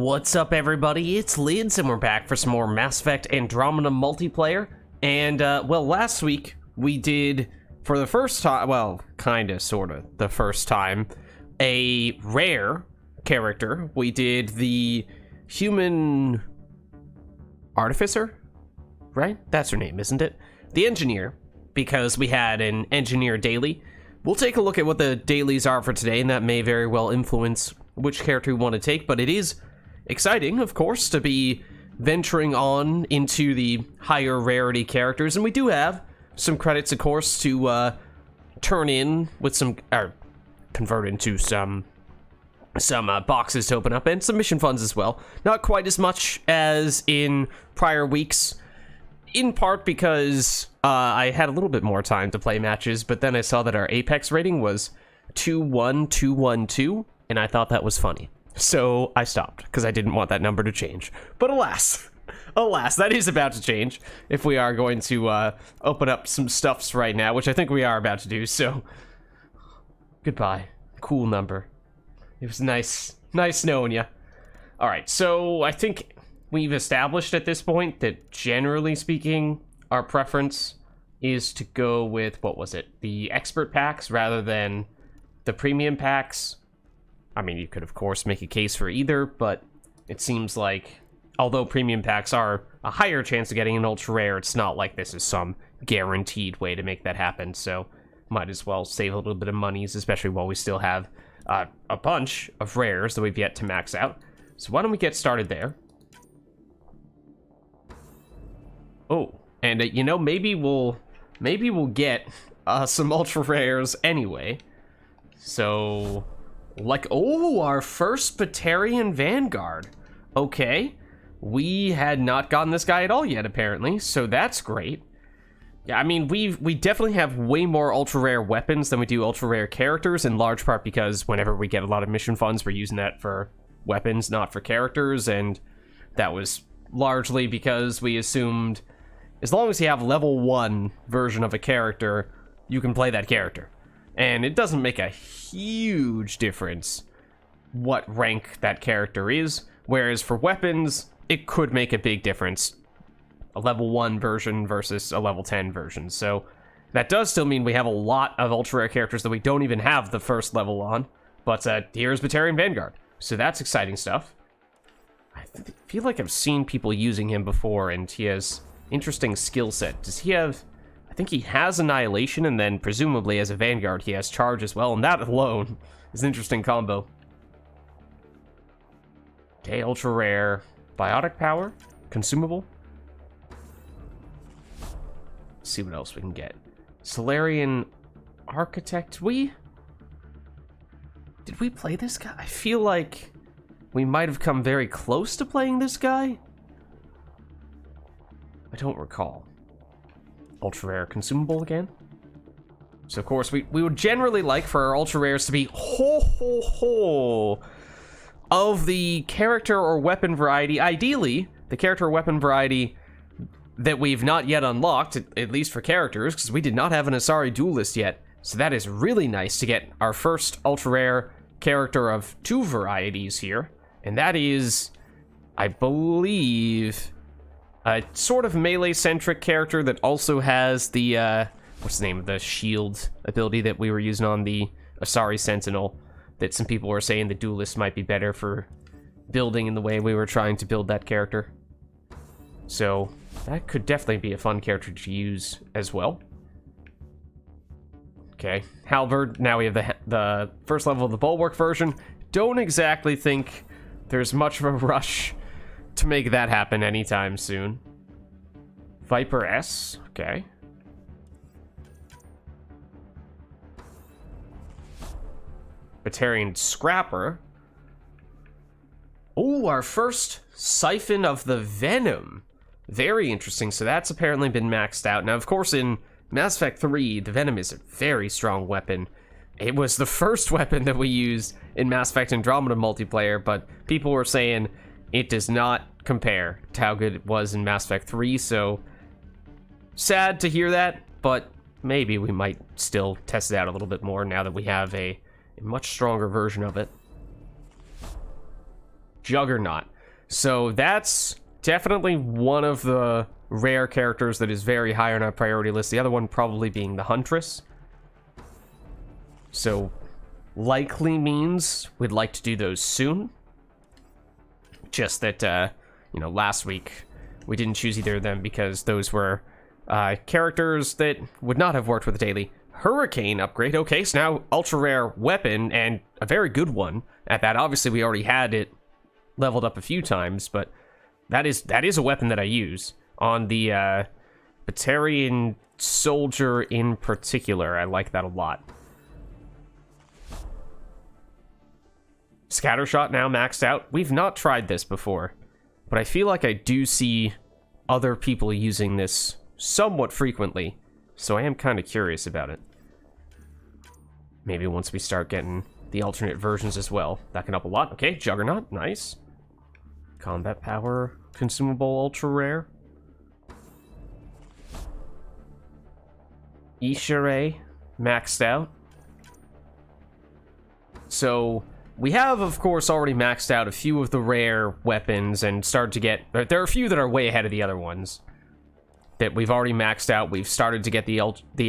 What's up, everybody? It's Lids, and we're back for some more Mass Effect Andromeda multiplayer. And, well, last week we did, for the first time, well, kinda, sorta, the first time, a rare character. We did the human artificer, right? That's her name, isn't it? The engineer, because we had an engineer daily. We'll take a look at what the dailies are for today, and that may very well influence which character we want to take, but it is exciting, of course, to be venturing on into the higher rarity characters, and we do have some credits, of course, to turn in with some, or convert into some boxes to open up, and some mission funds as well. Not quite as much as in prior weeks, in part because I had a little bit more time to play matches, but then I saw that our Apex rating was 21212, and I thought that was funny. So I stopped, because I didn't want that number to change. But alas, that is about to change if we are going to open up some stuffs right now, which I think we are about to do, so goodbye. Cool number. It was nice knowing you. Alright, so I think we've established at this point that generally speaking, our preference is to go with, what was it, the expert packs rather than the premium packs. I mean, you could, of course, make a case for either, but it seems like, although premium packs are a higher chance of getting an ultra rare, it's not like this is some guaranteed way to make that happen, so might as well save a little bit of monies, especially while we still have a bunch of rares that we've yet to max out. So why don't we get started there? Oh, and you know, maybe we'll get some ultra rares anyway. So, like, oh, our first Batarian Vanguard. Okay, we had not gotten this guy at all yet, apparently, so that's great. Yeah, I mean, we definitely have way more ultra rare weapons than we do ultra rare characters, in large part because whenever we get a lot of mission funds, we're using that for weapons, not for characters, and that was largely because we assumed as long as you have level 1 version of a character, you can play that character. And it doesn't make a huge difference what rank that character is, whereas for weapons, it could make a big difference. A level 1 version versus a level 10 version. So that does still mean we have a lot of ultra rare characters that we don't even have the first level on, but here's Batarian Vanguard. So that's exciting stuff. I feel like I've seen people using him before, and he has interesting skill set. Does he have... I think he has Annihilation, and then presumably as a Vanguard he has Charge as well, and that alone is an interesting combo. Okay, ultra rare. Biotic power? Consumable? Let's see what else we can get. Solarian Architect. Did we play this guy? I feel like we might have come very close to playing this guy. I don't recall. Ultra rare consumable again. So of course we would generally like for our ultra rares to be of the character or weapon variety. Ideally, the character or weapon variety that we've not yet unlocked, at least for characters, because we did not have an Asari duelist yet. So that is really nice to get our first ultra rare character of 2 varieties here, and that is, I believe, a sort of melee-centric character that also has the, what's the name of the shield ability that we were using on the Asari Sentinel, that some people were saying the duelist might be better for building in the way we were trying to build that character. So that could definitely be a fun character to use as well. Okay, Halberd, now we have the first level of the Bulwark version. Don't exactly think there's much of a rush to make that happen anytime soon. Viper S, okay. Batarian Scrapper. Oh, our first Siphon of the Venom. Very interesting, so that's apparently been maxed out. Now, of course, in Mass Effect 3, the Venom is a very strong weapon. It was the first weapon that we used in Mass Effect Andromeda multiplayer, but people were saying it does not compare to how good it was in Mass Effect 3, so sad to hear that, but maybe we might still test it out a little bit more now that we have a much stronger version of it. Juggernaut. So that's definitely one of the rare characters that is very high on our priority list. The other one probably being the Huntress. So likely means we'd like to do those soon. Just that, you know, last week we didn't choose either of them because those were characters that would not have worked with the daily. Hurricane upgrade. Okay, so now ultra rare weapon, and a very good one at that. Obviously, we already had it leveled up a few times, but that is a weapon that I use on the Batarian soldier in particular. I like that a lot. Scattershot now maxed out. We've not tried this before, but I feel like I do see other people using this somewhat frequently, so I am kind of curious about it. Maybe once we start getting the alternate versions as well. That can up a lot. Okay, Juggernaut, nice. Combat power, consumable, ultra rare. Ishere, maxed out. So we have, of course, already maxed out a few of the rare weapons and started to get... There are a few that are way ahead of the other ones that we've already maxed out. We've started to get the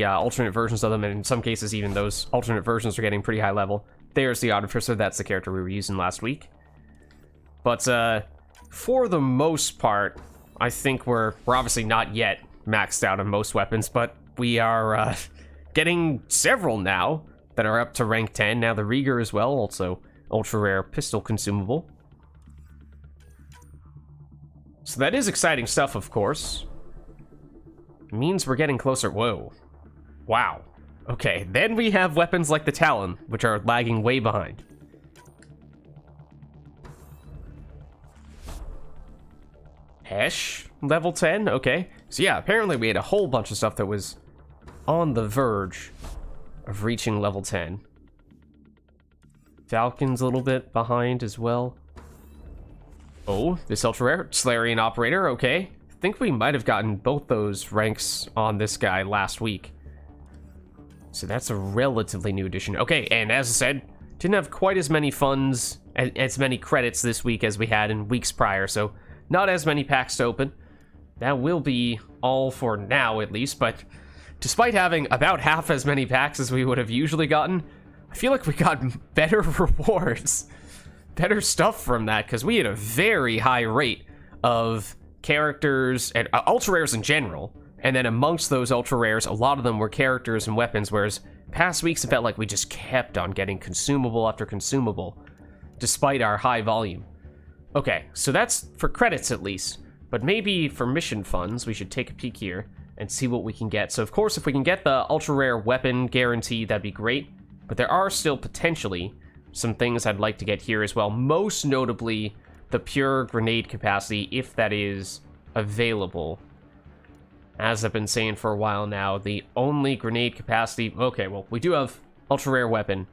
alternate versions of them, and in some cases, even those alternate versions are getting pretty high level. There's the Artificer. That's the character we were using last week. But for the most part, I think we're obviously not yet maxed out on most weapons, but we are getting several now that are up to rank 10. Now the Rieger as well, also ultra rare pistol consumable. So that is exciting stuff, of course. It means we're getting closer. Whoa. Wow. Okay, then we have weapons like the Talon, which are lagging way behind. Hesh, level 10, okay. So yeah, apparently we had a whole bunch of stuff that was on the verge of reaching level 10. Falcon's a little bit behind as well. Oh, this ultra rare, Solarian Operator, okay. I think we might have gotten both those ranks on this guy last week. So that's a relatively new addition. Okay, and as I said, didn't have quite as many funds, as many credits this week as we had in weeks prior, so not as many packs to open. That will be all for now, at least, but despite having about half as many packs as we would have usually gotten, I feel like we got better rewards, better stuff from that, because we had a very high rate of characters and ultra rares in general, and then amongst those ultra rares, a lot of them were characters and weapons, whereas past weeks it felt like we just kept on getting consumable after consumable, despite our high volume. Okay, so that's for credits at least, but maybe for mission funds, we should take a peek here and see what we can get. So of course, if we can get the ultra rare weapon guarantee, that'd be great, but there are still potentially some things I'd like to get here as well, most notably the pure grenade capacity, if that is available. As I've been saying for a while now, the only grenade capacity... Okay, well, we do have ultra rare weapon.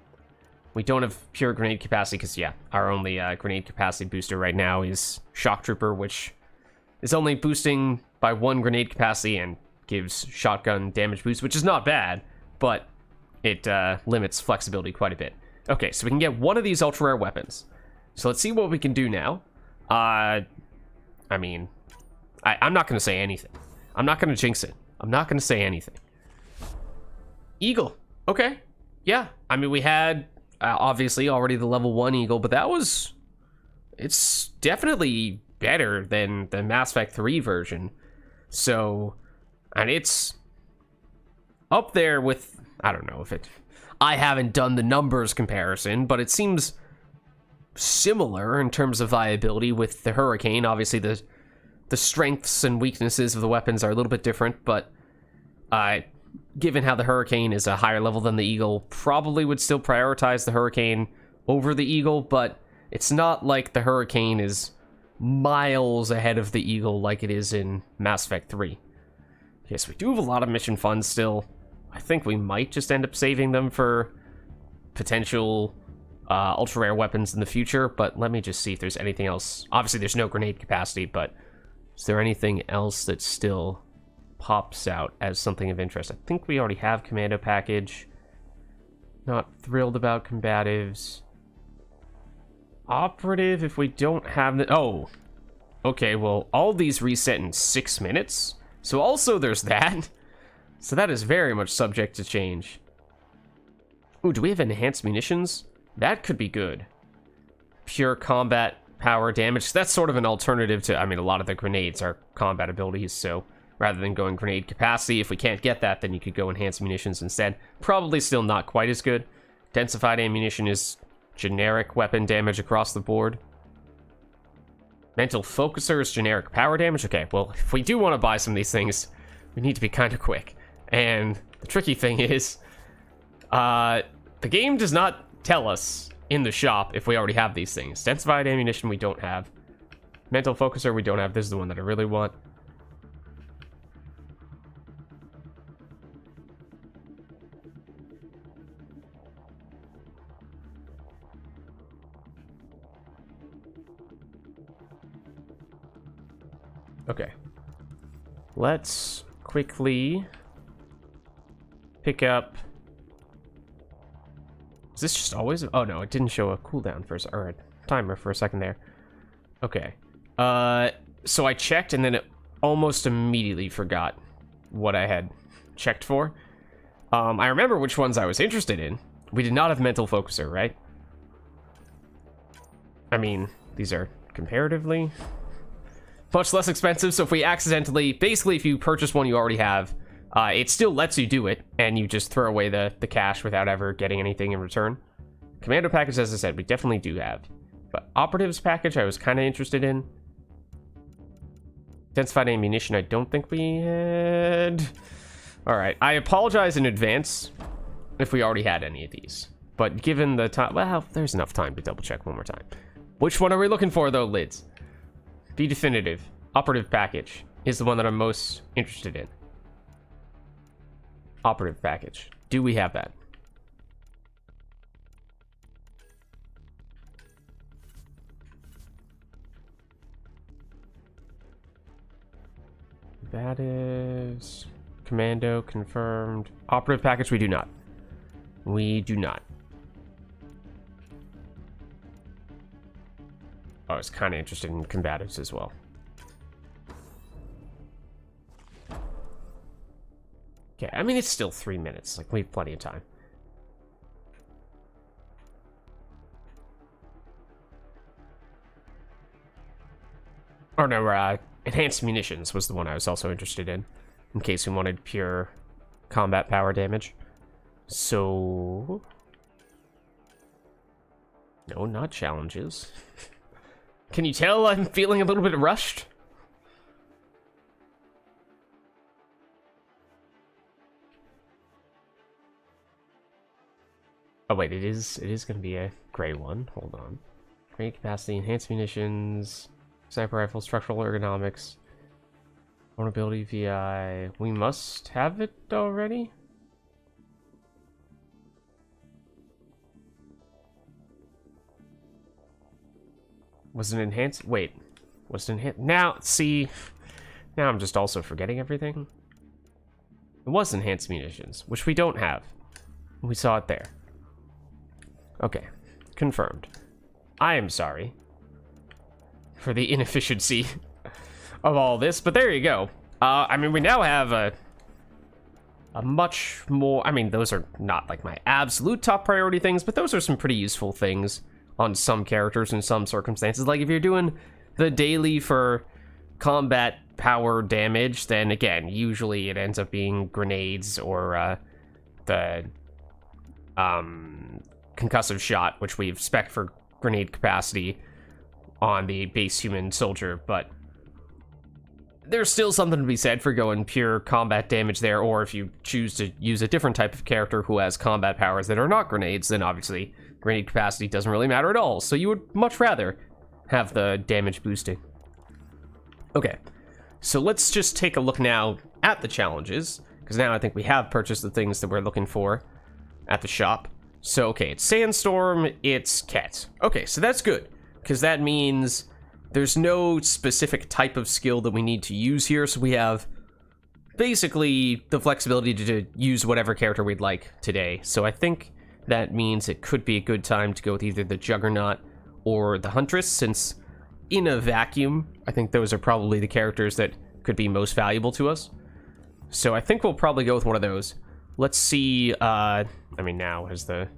We don't have pure grenade capacity because, yeah, our only grenade capacity booster right now is Shock Trooper, which is only boosting by 1 grenade capacity and gives shotgun damage boost, which is not bad, but it limits flexibility quite a bit. Okay, so we can get one of these ultra rare weapons. So let's see what we can do now. I mean, I'm not going to say anything. I'm not going to jinx it. I'm not going to say anything. Eagle. Okay. Yeah. I mean, we had, obviously, already the level 1 Eagle, but that was... It's definitely better than the Mass Effect 3 version. So, and it's up there with... I don't know if it... I haven't done the numbers comparison, but it seems similar in terms of viability with the Hurricane. Obviously, the strengths and weaknesses of the weapons are a little bit different, but given how the Hurricane is a higher level than the Eagle, probably would still prioritize the Hurricane over the Eagle, but it's not like the Hurricane is miles ahead of the Eagle like it is in Mass Effect 3. Yes, we do have a lot of mission funds still. I think we might just end up saving them for potential ultra rare weapons in the future, but let me just see if there's anything else. Obviously, there's no grenade capacity, but is there anything else that still pops out as something of interest? I think we already have commando package. Not thrilled about combatives. Operative, if we don't have the... Oh, Okay, well, all these reset in 6 minutes. So also there's that. So that is very much subject to change. Ooh, do we have enhanced munitions? That could be good. Pure combat power damage. That's sort of an alternative to, I mean, a lot of the grenades are combat abilities, so rather than going grenade capacity, if we can't get that, then you could go enhanced munitions instead. Probably still not quite as good. Densified ammunition is generic weapon damage across the board. Mental focuser is generic power damage. Okay, well, if we do want to buy some of these things, we need to be kind of quick. And the tricky thing is, the game does not tell us in the shop if we already have these things. Densified ammunition we don't have. Mental focuser we don't have. This is the one that I really want. Okay. Let's quickly pick up... Is this just always... Oh, no, it didn't show a cooldown for or a timer for a second there. Okay. So I checked, and then it almost immediately forgot what I had checked for. I remember which ones I was interested in. We did not have mental focuser, right? I mean, these are comparatively much less expensive, so if we accidentally... Basically, if you purchase one you already have, it still lets you do it, and you just throw away the cash without ever getting anything in return. Commando package, as I said, we definitely do have. But operatives package, I was kind of interested in. Densified ammunition, I don't think we had. Alright, I apologize in advance if we already had any of these. But given the time... Well, there's enough time to double check one more time. Which one are we looking for, though, Lids? Be definitive. Operative package is the one that I'm most interested in. Operative package. Do we have that? That is... Commando, confirmed. Operative package, we do not. We do not. I was kind of interested in combatives as well. Okay, I mean, it's still 3 minutes. Like, we have plenty of time. Or no, enhanced munitions was the one I was also interested in case we wanted pure combat power damage. So... No, not challenges. Can you tell I'm feeling a little bit rushed? Oh wait, it is going to be a gray one. Hold on. Grenade capacity, enhanced munitions, sniper rifle, structural ergonomics, vulnerability VI. We must have it already? Was it enhanced? Wait. Was it enhanced? Now, see. Now I'm just also forgetting everything. It was enhanced munitions, which we don't have. We saw it there. Okay. Confirmed. I am sorry for the inefficiency of all this, but there you go. I mean, we now have a much more... I mean, those are not, like, my absolute top priority things, but those are some pretty useful things on some characters in some circumstances. Like, if you're doing the daily for combat power damage, then again, usually it ends up being grenades or the concussive shot, which we've spec'd for grenade capacity on the base human soldier, but there's still something to be said for going pure combat damage there, or if you choose to use a different type of character who has combat powers that are not grenades, then obviously grenade capacity doesn't really matter at all, so you would much rather have the damage boosting. Okay, so let's just take a look now at the challenges, because now I think we have purchased the things that we're looking for at the shop. So, okay, it's Sandstorm, it's Ket. Okay, so that's good, because that means there's no specific type of skill that we need to use here, so we have basically the flexibility to use whatever character we'd like today. So I think that means it could be a good time to go with either the Juggernaut or the Huntress, since in a vacuum, I think those are probably the characters that could be most valuable to us. So I think we'll probably go with one of those. Let's see, I mean, now has the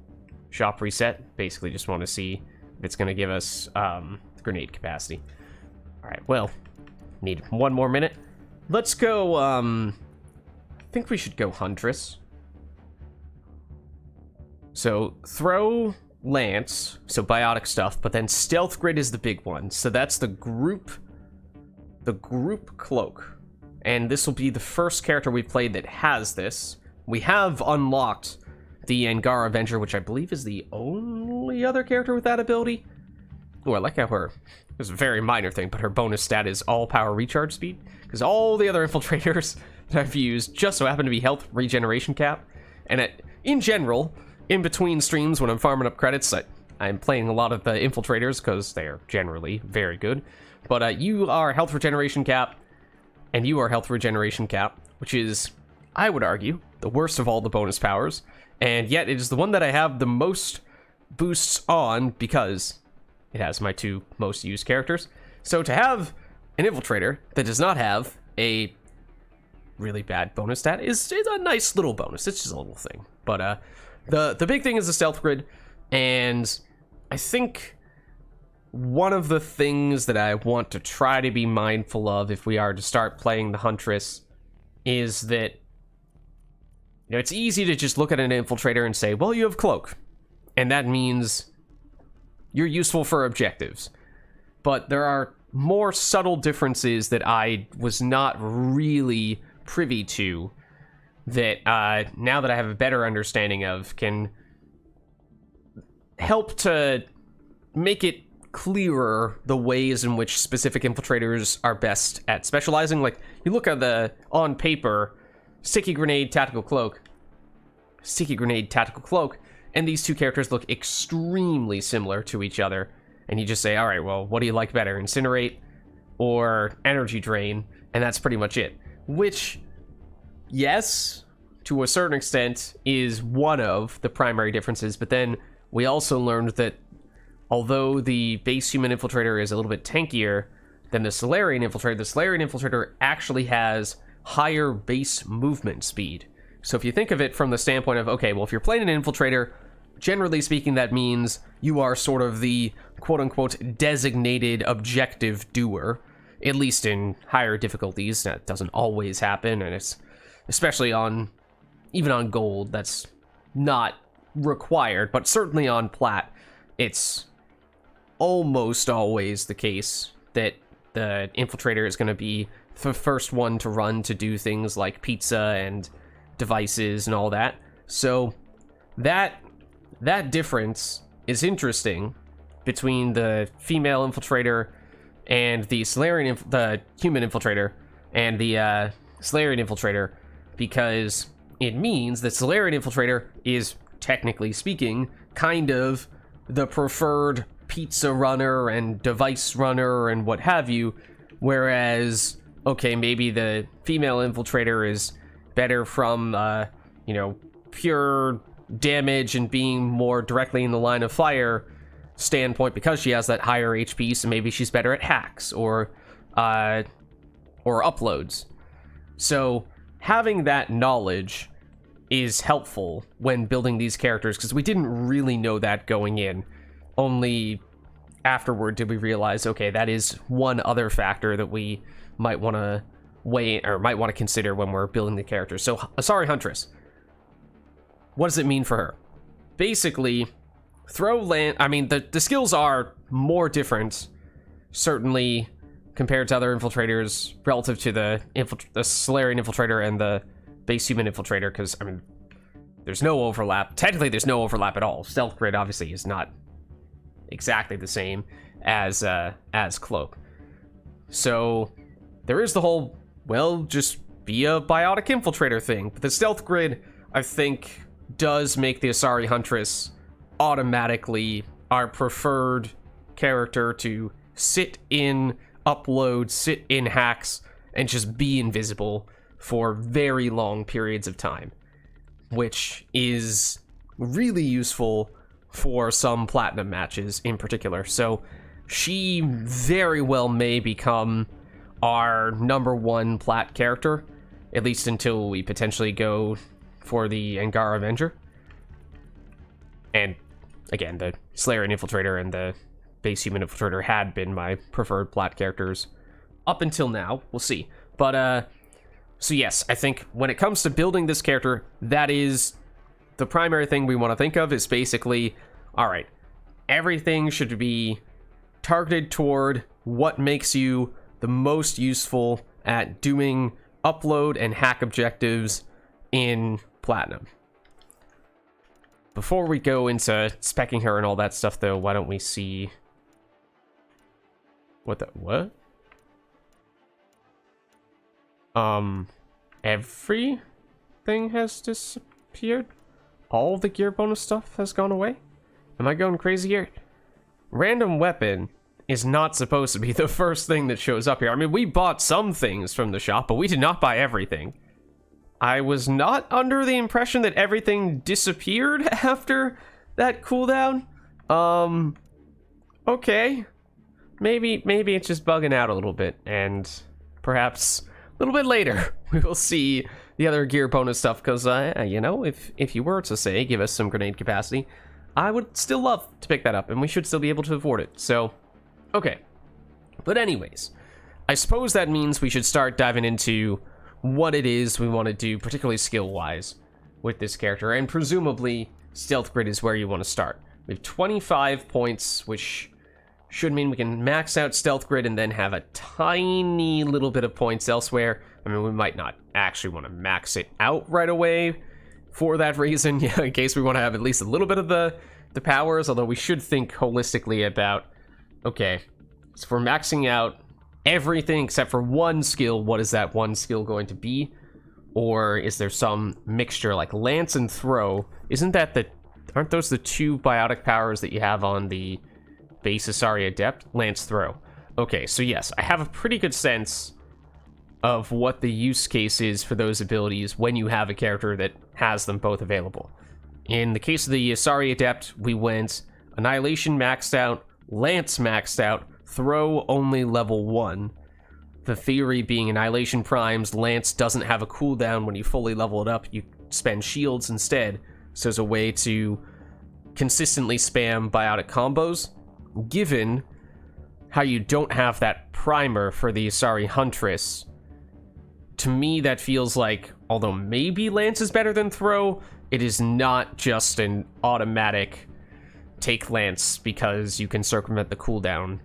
shop reset? Basically just want to see if it's going to give us grenade capacity. Alright, well, need one more minute. Let's go, I think we should go Huntress. So, throw lance, so biotic stuff, but then stealth grid is the big one. So that's the group cloak. And this will be the first character we've played that has this. We have unlocked the Angara Avenger, which I believe is the only other character with that ability. Oh, I like how it's a very minor thing, but her bonus stat is all power recharge speed, because all the other infiltrators that I've used just so happen to be health regeneration cap. And in general, in between streams when I'm farming up credits, I'm playing a lot of the infiltrators because they're generally very good. But you are health regeneration cap, and you are health regeneration cap, which is, I would argue, the worst of all the bonus powers. And yet it is the one that I have the most boosts on because it has my two most used characters. So to have an infiltrator that does not have a really bad bonus stat is a nice little bonus. It's just a little thing. But the big thing is the stealth grid, and I think one of the things that I want to try to be mindful of if we are to start playing the Huntress is that, you know, it's easy to just look at an infiltrator and say, well, you have cloak, and that means you're useful for objectives. But there are more subtle differences that I was not really privy to that now that I have a better understanding of can help to make it clearer the ways in which specific infiltrators are best at specializing. Like, you look at the on paper sticky grenade tactical cloak, and these two characters look extremely similar to each other, and you just say, all right, well, what do you like better, incinerate or energy drain? And that's pretty much it, which, yes, to a certain extent is one of the primary differences. But then we also learned that although the base human infiltrator is a little bit tankier than the Solarian infiltrator actually has higher base movement speed. So if you think of it from the standpoint of, okay, well, if you're playing an infiltrator, generally speaking, that means you are sort of the quote-unquote designated objective doer, at least in higher difficulties. That doesn't always happen, and it's especially even on gold, that's not required, but certainly on plat, it's almost always the case that the infiltrator is going to be the first one to run to do things like pizza and devices and all that. So that difference is interesting between the female infiltrator and the the human infiltrator and the Solarian infiltrator, because it means that Solarian infiltrator is, technically speaking, kind of the preferred pizza runner and device runner and what have you, whereas, okay, maybe the female infiltrator is better from, pure damage and being more directly in the line of fire standpoint because she has that higher HP, so maybe she's better at hacks or uploads. So having that knowledge is helpful when building these characters, because we didn't really know that going in. Only afterward did we realize, okay, that is one other factor that we might want to weigh or might want to consider when we're building the characters. So Asari Huntress, what does it mean for her? Basically, throw land. I mean, the skills are more different, certainly compared to other infiltrators relative to the Solarian infiltrator and the base human infiltrator, because, I mean, there's no overlap. Technically, there's no overlap at all. Stealth grid, obviously, is not exactly the same as cloak. So there is the whole, well, just be a biotic infiltrator thing. But the stealth grid, I think, does make the Asari Huntress automatically our preferred character to sit in upload, sit in hacks, and just be invisible for very long periods of time, which is really useful for some platinum matches in particular. So she very well may become our #1 plat character, at least until we potentially go for the Angara Avenger. And again, the Slayer and Infiltrator and the base human Infiltrator had been my preferred plat characters up until now. We'll see. But, so yes, I think when it comes to building this character, that is the primary thing we want to think of, is basically, all right, everything should be targeted toward what makes you the most useful at doing upload and hack objectives in Platinum. Before we go into speccing her and all that stuff, though, why don't we see... What? Everything has disappeared? All the gear bonus stuff has gone away? Am I going crazy here? Random weapon is not supposed to be the first thing that shows up here. I mean, we bought some things from the shop, but we did not buy everything. I was not under the impression that everything disappeared after that cooldown. Okay. Maybe it's just bugging out a little bit, and perhaps a little bit later we will see the other gear bonus stuff, because, you know, if you were to, say, give us some grenade capacity, I would still love to pick that up, and we should still be able to afford it, so, okay. But anyways, I suppose that means we should start diving into what it is we want to do, particularly skill-wise, with this character, and presumably Stealth Grid is where you want to start. We have 25 points, which should mean we can max out Stealth Grid and then have a tiny little bit of points elsewhere. I mean, we might not actually want to max it out right away for that reason, yeah, in case we want to have at least a little bit of the powers, although we should think holistically about, okay, so if we're maxing out everything except for one skill, what is that one skill going to be? Or is there some mixture, like Lance and Throw? Aren't those the two biotic powers that you have on the base Asari Adept? Lance, Throw. Okay, so yes, I have a pretty good sense of what the use case is for those abilities when you have a character that has them both available. In the case of the Asari Adept, we went Annihilation maxed out, Lance maxed out, Throw only level 1. The theory being Annihilation primes, Lance doesn't have a cooldown when you fully level it up, you spend shields instead, so as a way to consistently spam biotic combos. Given how you don't have that primer for the Asari Huntress, to me that feels like, although maybe Lance is better than Throw, it is not just an automatic take Lance because you can circumvent the cooldown,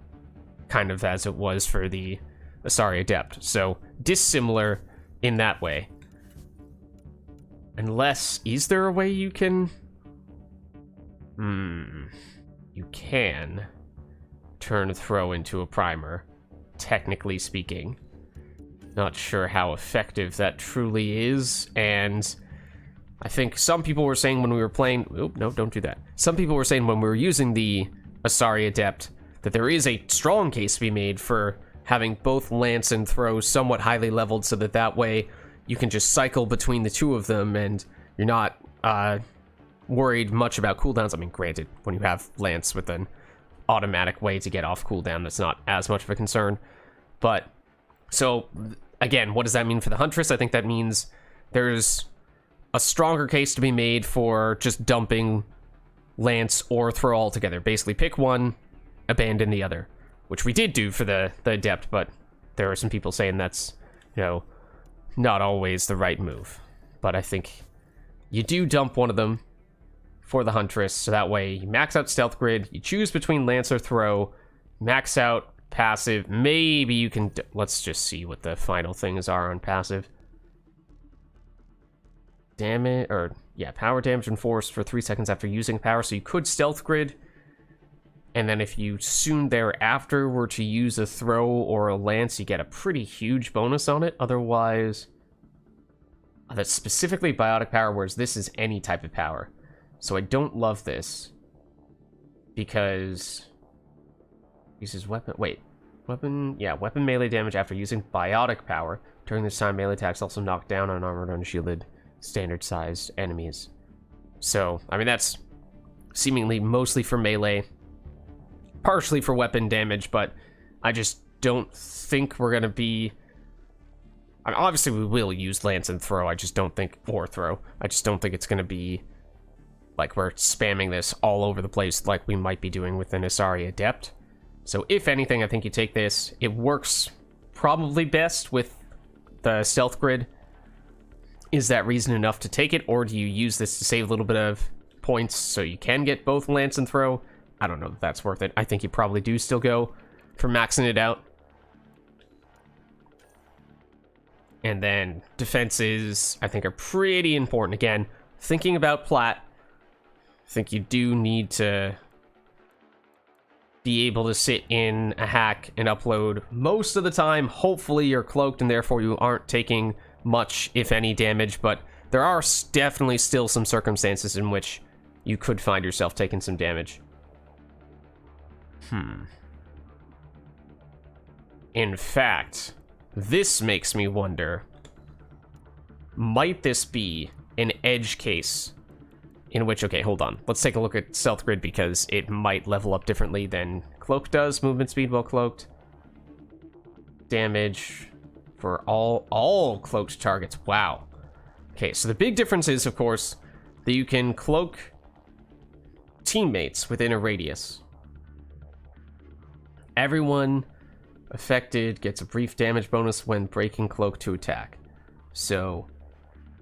kind of as it was for the Asari Adept. So, dissimilar in that way. Unless, is there a way you can... You can turn Throw into a primer, technically speaking. Not sure how effective that truly is, and I think some people were saying when we were playing... Oh, no, don't do that. Some people were saying when we were using the Asari Adept that there is a strong case to be made for having both Lance and Throw somewhat highly leveled, so that way you can just cycle between the two of them and you're not worried much about cooldowns. I mean, granted, when you have Lance with an automatic way to get off cooldown, that's not as much of a concern. But, so, again, what does that mean for the Huntress? I think that means there's a stronger case to be made for just dumping Lance or Throw altogether. Basically, pick one, abandon the other, which we did do for the Adept, but there are some people saying that's, you know, not always the right move. But I think you do dump one of them for the Huntress, so that way you max out Stealth Grid, you choose between Lance or Throw, max out passive, maybe you can... Let's just see what the final things are on passive. Damage, or, yeah, power damage and force for 3 seconds after using power, so you could Stealth Grid, and then if you soon thereafter were to use a Throw or a Lance, you get a pretty huge bonus on it. Otherwise, that's specifically biotic power, whereas this is any type of power. So I don't love this, because uses weapon... Wait. Weapon... Yeah, weapon melee damage after using biotic power. During this time, melee attacks also knock down unarmored, unshielded, standard-sized enemies. So, I mean, that's seemingly mostly for melee. partially for weapon damage, but I just don't think we're going to be... I mean, obviously, we will use lance and throw. I just don't think... Or throw. I just don't think it's going to be... like, we're spamming this all over the place like we might be doing with an Asari Adept. So, if anything, I think you take this. It works probably best with the stealth grid. Is that reason enough to take it, or do you use this to save a little bit of points so you can get both lance and throw? I don't know if that's worth it. I think you probably do still go for maxing it out. And then defenses, I think, are pretty important. Again, thinking about plat, I think you do need to be able to sit in a hack and upload most of the time. Hopefully you're cloaked and therefore you aren't taking much, if any, damage, but there are definitely still some circumstances in which you could find yourself taking some damage. In fact, this makes me wonder, might this be an edge case in which, okay, hold on, let's take a look at stealth grid because it might level up differently than cloak does. Movement speed while cloaked, damage for all cloaked targets. Wow. Okay, so the big difference is, of course, that you can cloak teammates within a radius. Everyone affected gets a brief damage bonus when breaking cloak to attack. So,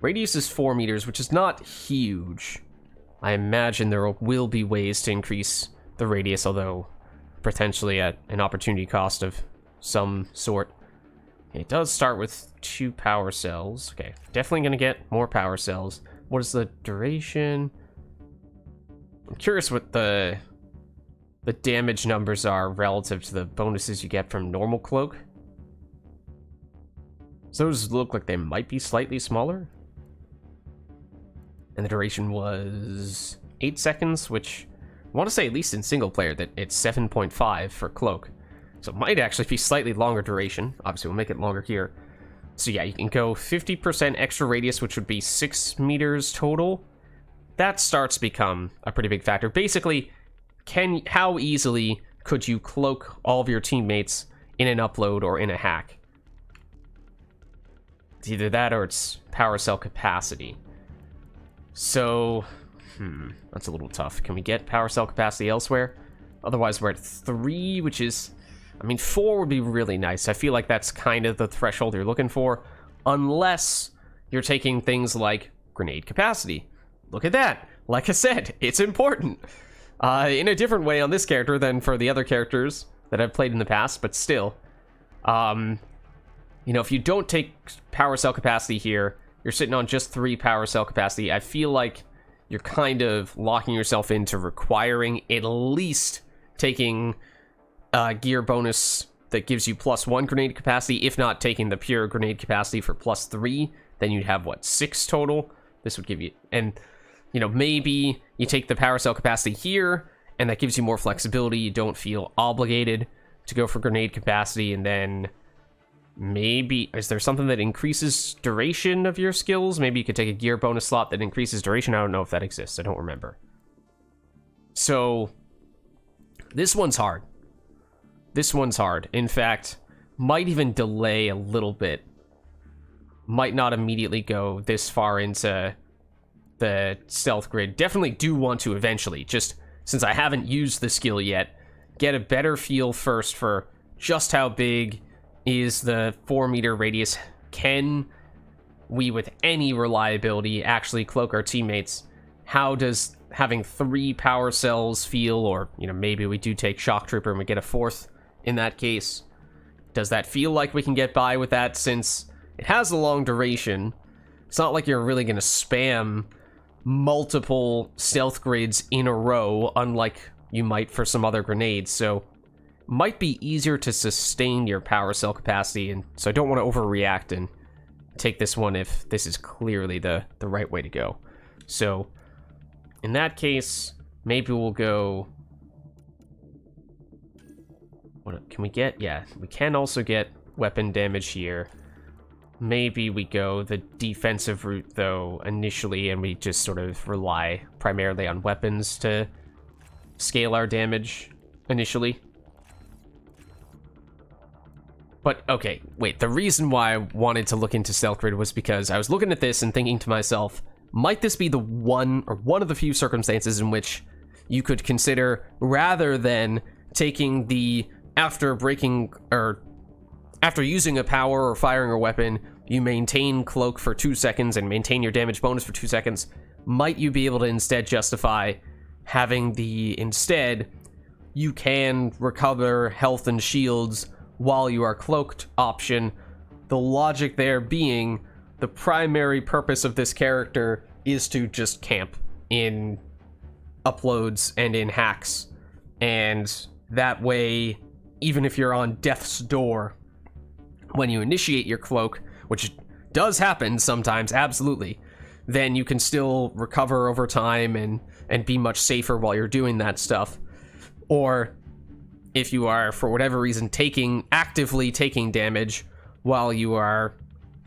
radius is 4 meters, which is not huge. I imagine there will be ways to increase the radius, although potentially at an opportunity cost of some sort. It does start with 2 power cells. Okay, definitely going to get more power cells. What is the duration? I'm curious what the damage numbers are relative to the bonuses you get from normal cloak. So those look like they might be slightly smaller. And the duration was 8 seconds, which I want to say, at least in single player, that it's 7.5 for cloak. So it might actually be slightly longer duration. Obviously, we'll make it longer here. So yeah, you can go 50% extra radius, which would be 6 meters total. That starts to become a pretty big factor. Basically, how easily could you cloak all of your teammates in an upload or in a hack? It's either that or it's power cell capacity. So, that's a little tough. Can we get power cell capacity elsewhere? Otherwise, we're at 3, which is... I mean, 4 would be really nice. I feel like that's kind of the threshold you're looking for, unless you're taking things like grenade capacity. Look at that. Like I said, it's important. In a different way on this character than for the other characters that I've played in the past, but still. You know, if you don't take power cell capacity here, you're sitting on just 3 power cell capacity. I feel like you're kind of locking yourself into requiring at least taking gear bonus that gives you +1 grenade capacity, if not taking the pure grenade capacity for +3, then you'd have, what, 6 total? This would give you... And, you know, maybe you take the power cell capacity here, and that gives you more flexibility. You don't feel obligated to go for grenade capacity, and then maybe... Is there something that increases duration of your skills? Maybe you could take a gear bonus slot that increases duration. I don't know if that exists. I don't remember. So, this one's hard. This one's hard. In fact, might even delay a little bit. Might not immediately go this far into the stealth grid. Definitely do want to eventually, just since I haven't used the skill yet, get a better feel first for just how big is the 4-meter radius. Can we, with any reliability, actually cloak our teammates? How does having 3 power cells feel? Or, you know, maybe we do take Shock Trooper and we get a 4th in that case. Does that feel like we can get by with that, since it has a long duration? It's not like you're really going to spam multiple stealth grids in a row, unlike you might for some other grenades, so might be easier to sustain your power cell capacity, and so I don't want to overreact and take this one if this is clearly the right way to go. So, in that case, maybe we'll go... What can we get? Yeah, we can also get weapon damage here. Maybe we go the defensive route, though, initially, and we just sort of rely primarily on weapons to scale our damage. initially. But, okay, wait, the reason why I wanted to look into Stealth Grid was because I was looking at this and thinking to myself, might this be the one of the few circumstances in which you could consider, rather than taking the, after using a power or firing a weapon, you maintain cloak for 2 seconds and maintain your damage bonus for 2 seconds, might you be able to instead justify having instead, you can recover health and shields while you are cloaked option. The logic there being, the primary purpose of this character is to just camp in uploads and in hacks. And that way, even if you're on death's door, when you initiate your cloak, which does happen sometimes, absolutely, then you can still recover over time and be much safer while you're doing that stuff. Or if you are, for whatever reason, actively taking damage while you are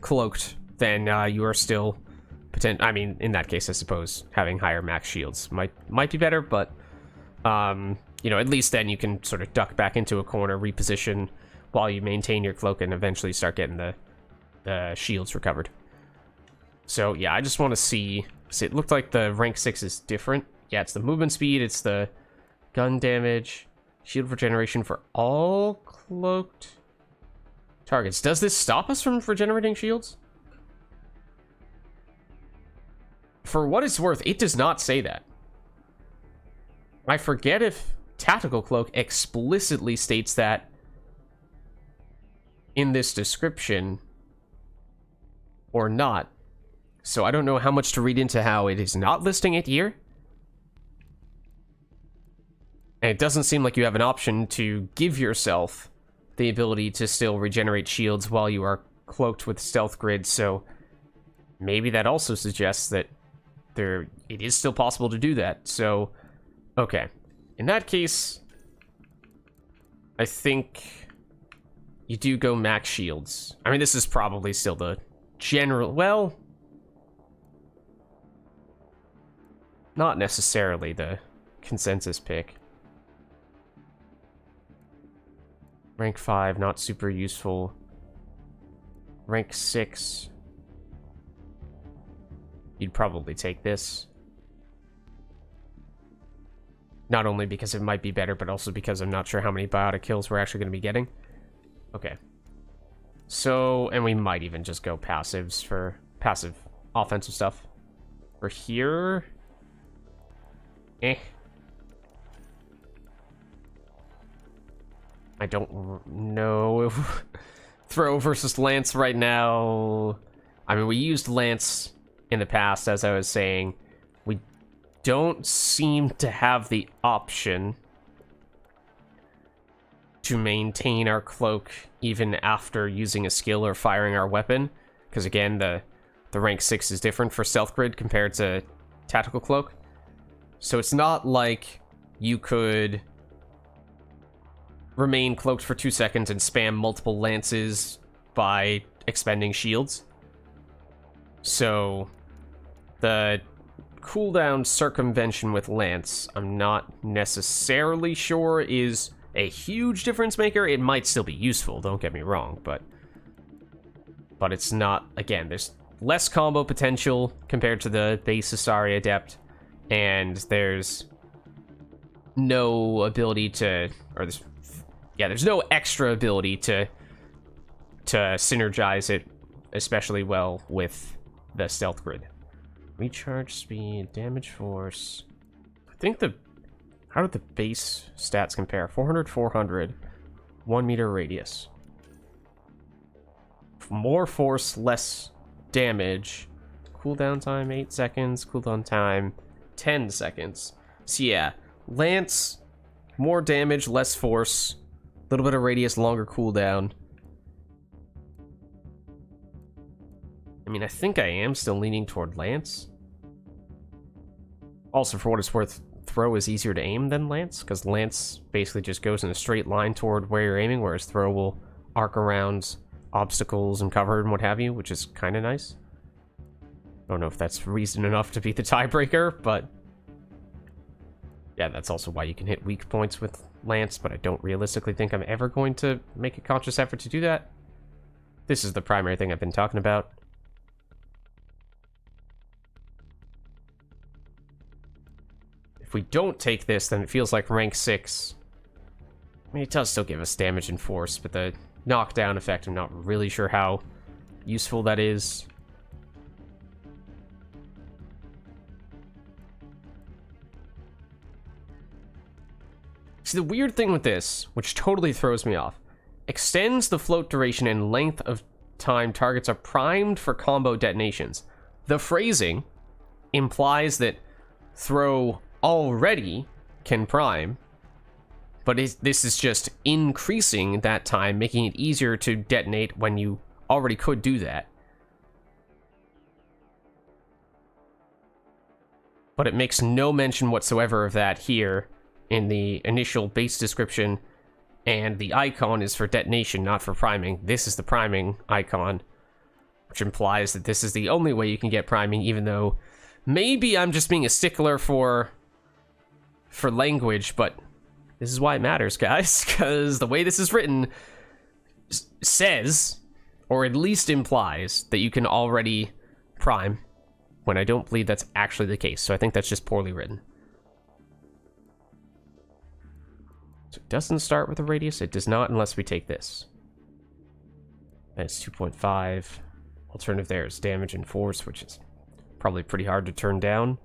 cloaked, then you are still in that case, I suppose having higher max shields might be better, but at least then you can sort of duck back into a corner, reposition while you maintain your cloak, and eventually start getting the shields recovered. So yeah, I just want to see it looked like the rank 6 is different. Yeah, it's the movement speed, it's the gun damage, shield regeneration for all cloaked targets. Does this stop us from regenerating shields? For what it's worth, it does not say that. I forget if Tactical Cloak explicitly states that in this description or not. So I don't know how much to read into how it is not listing it here. And it doesn't seem like you have an option to give yourself the ability to still regenerate shields while you are cloaked with Stealth Grid, so maybe that also suggests that it is still possible to do that. So, okay. In that case, I think you do go max shields. I mean, this is probably still the general, well, not necessarily the consensus pick. Rank 5, not super useful. Rank 6. You'd probably take this. Not only because it might be better, but also because I'm not sure how many biotic kills we're actually going to be getting. Okay. So, and we might even just go passives for passive offensive stuff. For here... I don't know. Throw versus Lance right now. I mean, we used Lance in the past, as I was saying. We don't seem to have the option to maintain our cloak even after using a skill or firing our weapon. Because again, the rank 6 is different for Stealth Grid compared to Tactical Cloak. So it's not like you could remain cloaked for 2 seconds and spam multiple lances by expending shields. So the cooldown circumvention with Lance, I'm not necessarily sure is a huge difference maker. It might still be useful, don't get me wrong, but it's not, again, there's less combo potential compared to the base Asari Adept, and there's no ability to, or there's no extra ability to synergize it especially well with the Stealth Grid. Recharge speed, damage force. I think how did the base stats compare? 400, 400, 1 meter radius. More force, less damage. Cooldown time, 8 seconds. Cooldown time, 10 seconds. So yeah, Lance, more damage, less force. A little bit of radius, longer cooldown. I mean, I think I am still leaning toward Lance. Also, for what it's worth, Throw is easier to aim than Lance, because Lance basically just goes in a straight line toward where you're aiming, whereas Throw will arc around obstacles and cover and what have you, which is kind of nice. I don't know if that's reason enough to be the tiebreaker, but yeah, that's also why you can hit weak points with Lance, but I don't realistically think I'm ever going to make a conscious effort to do that. This is the primary thing I've been talking about. If we don't take this, then it feels like rank 6. I mean, it does still give us damage and force, but the knockdown effect, I'm not really sure how useful that is. See, the weird thing with this, which totally throws me off, extends the float duration and length of time targets are primed for combo detonations. The phrasing implies that throw already can prime, but this is just increasing that time, making it easier to detonate when you already could do that. But it makes no mention whatsoever of that here in the initial base description, and the icon is for detonation, not for priming. This is the priming icon, which implies that this is the only way you can get priming, even though maybe I'm just being a stickler for language, but this is why it matters, guys, because the way this is written says, or at least implies, that you can already prime, when I don't believe that's actually the case, so I think that's just poorly written. So it doesn't start with a radius, it does not unless we take this. That's 2.5. Alternative there is damage and force, which is probably pretty hard to turn down.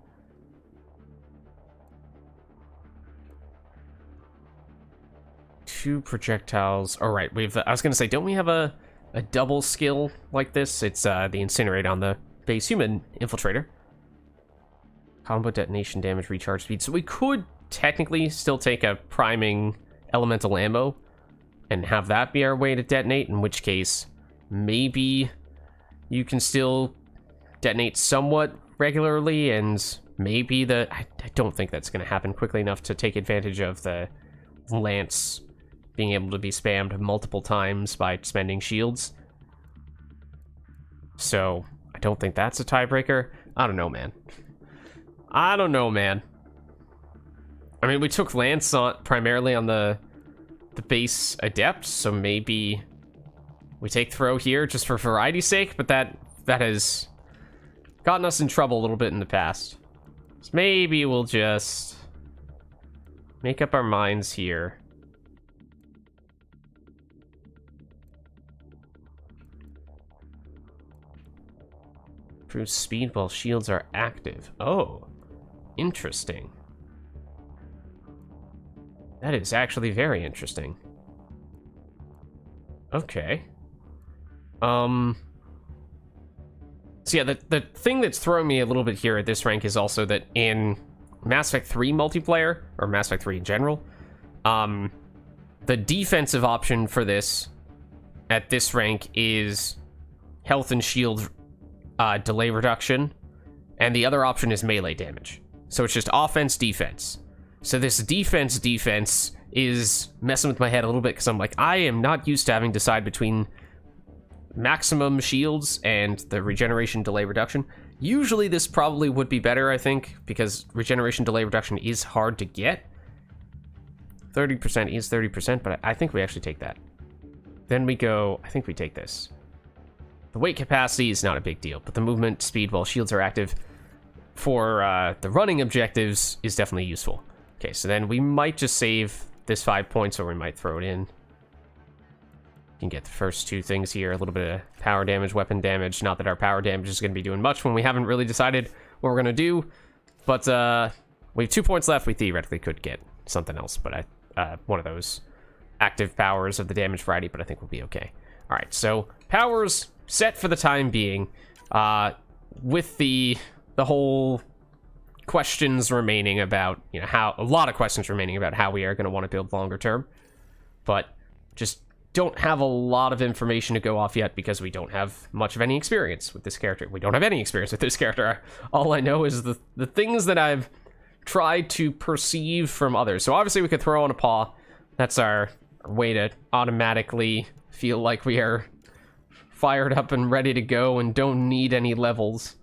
Two projectiles. All right, I was gonna say, don't we have a double skill like this? It's the incinerate on the base human infiltrator. Combo detonation, damage, recharge speed. So we could technically still take a priming elemental ammo and have that be our way to detonate, in which case maybe you can still detonate somewhat regularly, and maybe I don't think that's going to happen quickly enough to take advantage of the Lance being able to be spammed multiple times by spending shields. So I don't think that's a tiebreaker. I don't know, man. I don't know, man. I mean, we took Lance primarily on the base Adept, so maybe we take Throw here just for variety's sake, but that has gotten us in trouble a little bit in the past. So maybe we'll just make up our minds here. Improves speed while shields are active. Oh, interesting. That is actually very interesting. Okay. So yeah, the thing that's throwing me a little bit here at this rank is also that in Mass Effect 3 multiplayer, or Mass Effect 3 in general, the defensive option for this at this rank is health and shield delay reduction, and the other option is melee damage. So it's just offense, defense. So this defense is messing with my head a little bit, because I'm like, I am not used to having to decide between maximum shields and the regeneration delay reduction. Usually this probably would be better, I think, because regeneration delay reduction is hard to get. 30% is 30%, but I think we actually take that. Then we go, I think we take this. The weight capacity is not a big deal, but the movement speed while shields are active for the running objectives is definitely useful. Okay, so then we might just save this 5 points, or we might throw it in. You can get the first two things here, a little bit of power damage, weapon damage. Not that our power damage is going to be doing much when we haven't really decided what we're going to do, but we have 2 points left. We theoretically could get something else, but one of those active powers of the damage variety, but I think we'll be okay. All right, so powers set for the time being, with the whole questions remaining about, you know, how a lot of questions remaining about how we are going to want to build longer term, but just don't have a lot of information to go off yet because we don't have much of any experience with this character. We don't have any experience with this character. All I know is the things that I've tried to perceive from others. So obviously we could throw on a paw. That's our way to automatically feel like we are fired up and ready to go and don't need any levels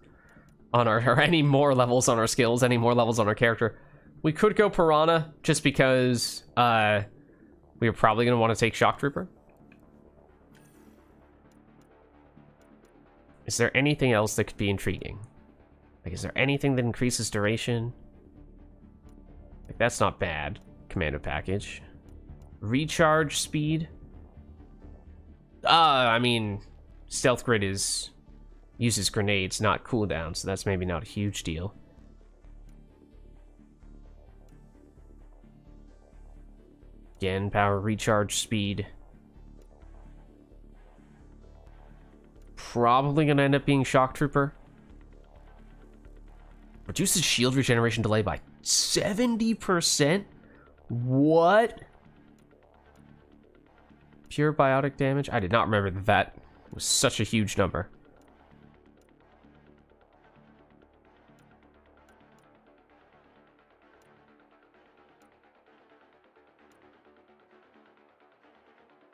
on our, or any more levels on our skills, any more levels on our character. We could go Piranha, just because we are probably going to want to take Shock Trooper. Is there anything else that could be intriguing? Like, is there anything that increases duration? Like, that's not bad. Commando package. Recharge speed? I mean, Stealth Grid uses grenades, not cooldown, so that's maybe not a huge deal. Again, power, recharge speed. Probably gonna end up being Shock Trooper. Reduces shield regeneration delay by 70%? What? Pure biotic damage? I did not remember that that was such a huge number.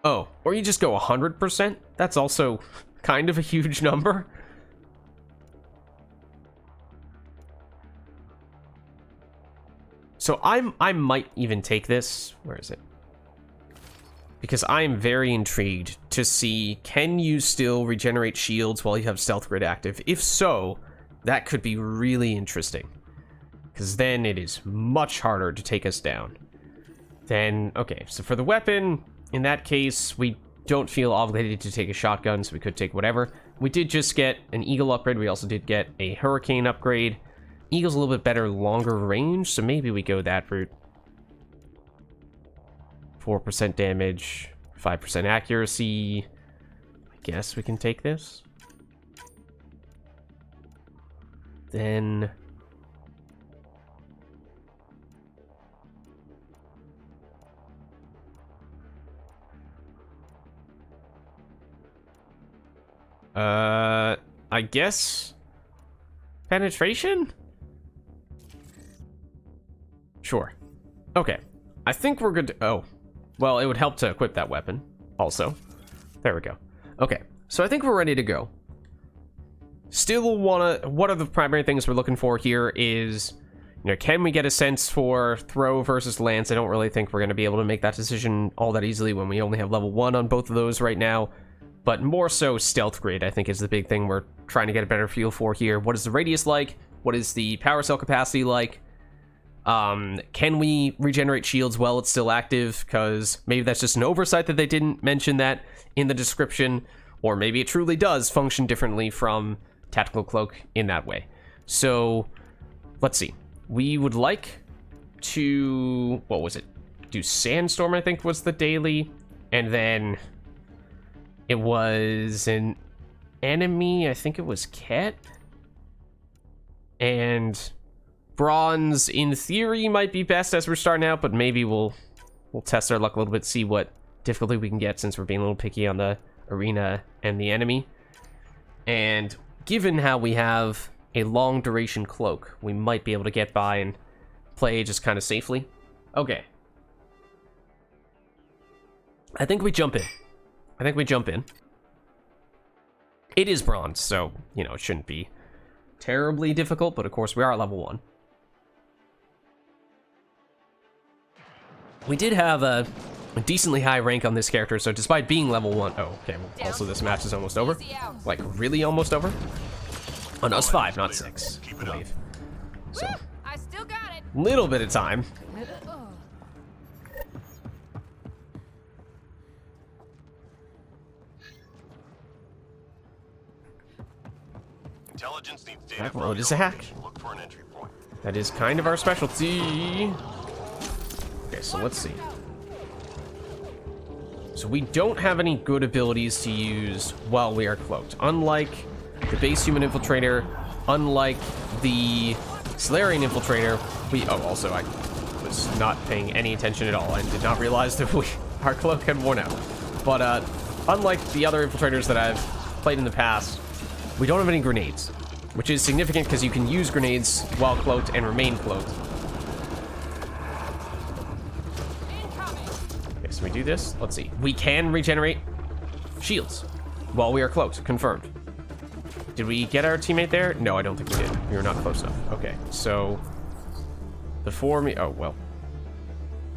Oh, or you just go 100%? That's also kind of a huge number. So I might even take this. Where is it? Because I'm very intrigued to see, can you still regenerate shields while you have Stealth Grid active? If so, that could be really interesting. Because then it is much harder to take us down. Then, okay, so for the weapon, in that case, we don't feel obligated to take a shotgun, so we could take whatever. We did just get an Eagle upgrade. We also did get a Hurricane upgrade. Eagle's a little bit better longer range, so maybe we go that route. 4% damage, 5% accuracy. I guess we can take this. Then... I guess... penetration? Sure. Okay. I think we're good to... Oh. Well, it would help to equip that weapon, also. There we go. Okay. So I think we're ready to go. Still wanna... What are the primary things we're looking for here is... You know, can we get a sense for throw versus lance? I don't really think we're going to be able to make that decision all that easily when we only have level 1 on both of those right now. But more so, Stealth Grid, I think, is the big thing we're trying to get a better feel for here. What is the radius like? What is the power cell capacity like? Can we regenerate shields while it's still active? Because maybe that's just an oversight that they didn't mention that in the description. Or maybe it truly does function differently from Tactical Cloak in that way. So, let's see. We would like to... What was it? Do Sandstorm, I think, was the daily. And then... It was an enemy, I think it was Ket. And Bronze, in theory, might be best as we're starting out, but maybe we'll test our luck a little bit, see what difficulty we can get since we're being a little picky on the arena and the enemy. And given how we have a long duration cloak, we might be able to get by and play just kind of safely. Okay. I think we jump in. It is bronze, so, you know, it shouldn't be terribly difficult, but of course we are level 1. We did have a decently high rank on this character, so despite being level 1... Oh, okay, well, also this match is almost over. Like, really almost over? Oh, no, it's 5, not 6, I believe. So, I still got it. Little bit of time. Intelligence needs data. That road is a hack. Look for an entry point. That is kind of our specialty. Okay, so let's see. So we don't have any good abilities to use while we are cloaked. Unlike the base human infiltrator, unlike the Solarian infiltrator, also I was not paying any attention at all and did not realize that our cloak had worn out. But unlike the other infiltrators that I've played in the past, we don't have any grenades, which is significant because you can use grenades while cloaked and remain cloaked. Okay, so we do this. Let's see. We can regenerate shields while we are cloaked. Confirmed. Did we get our teammate there? No, I don't think we did. We were not close enough. Okay, so before me. Oh, well.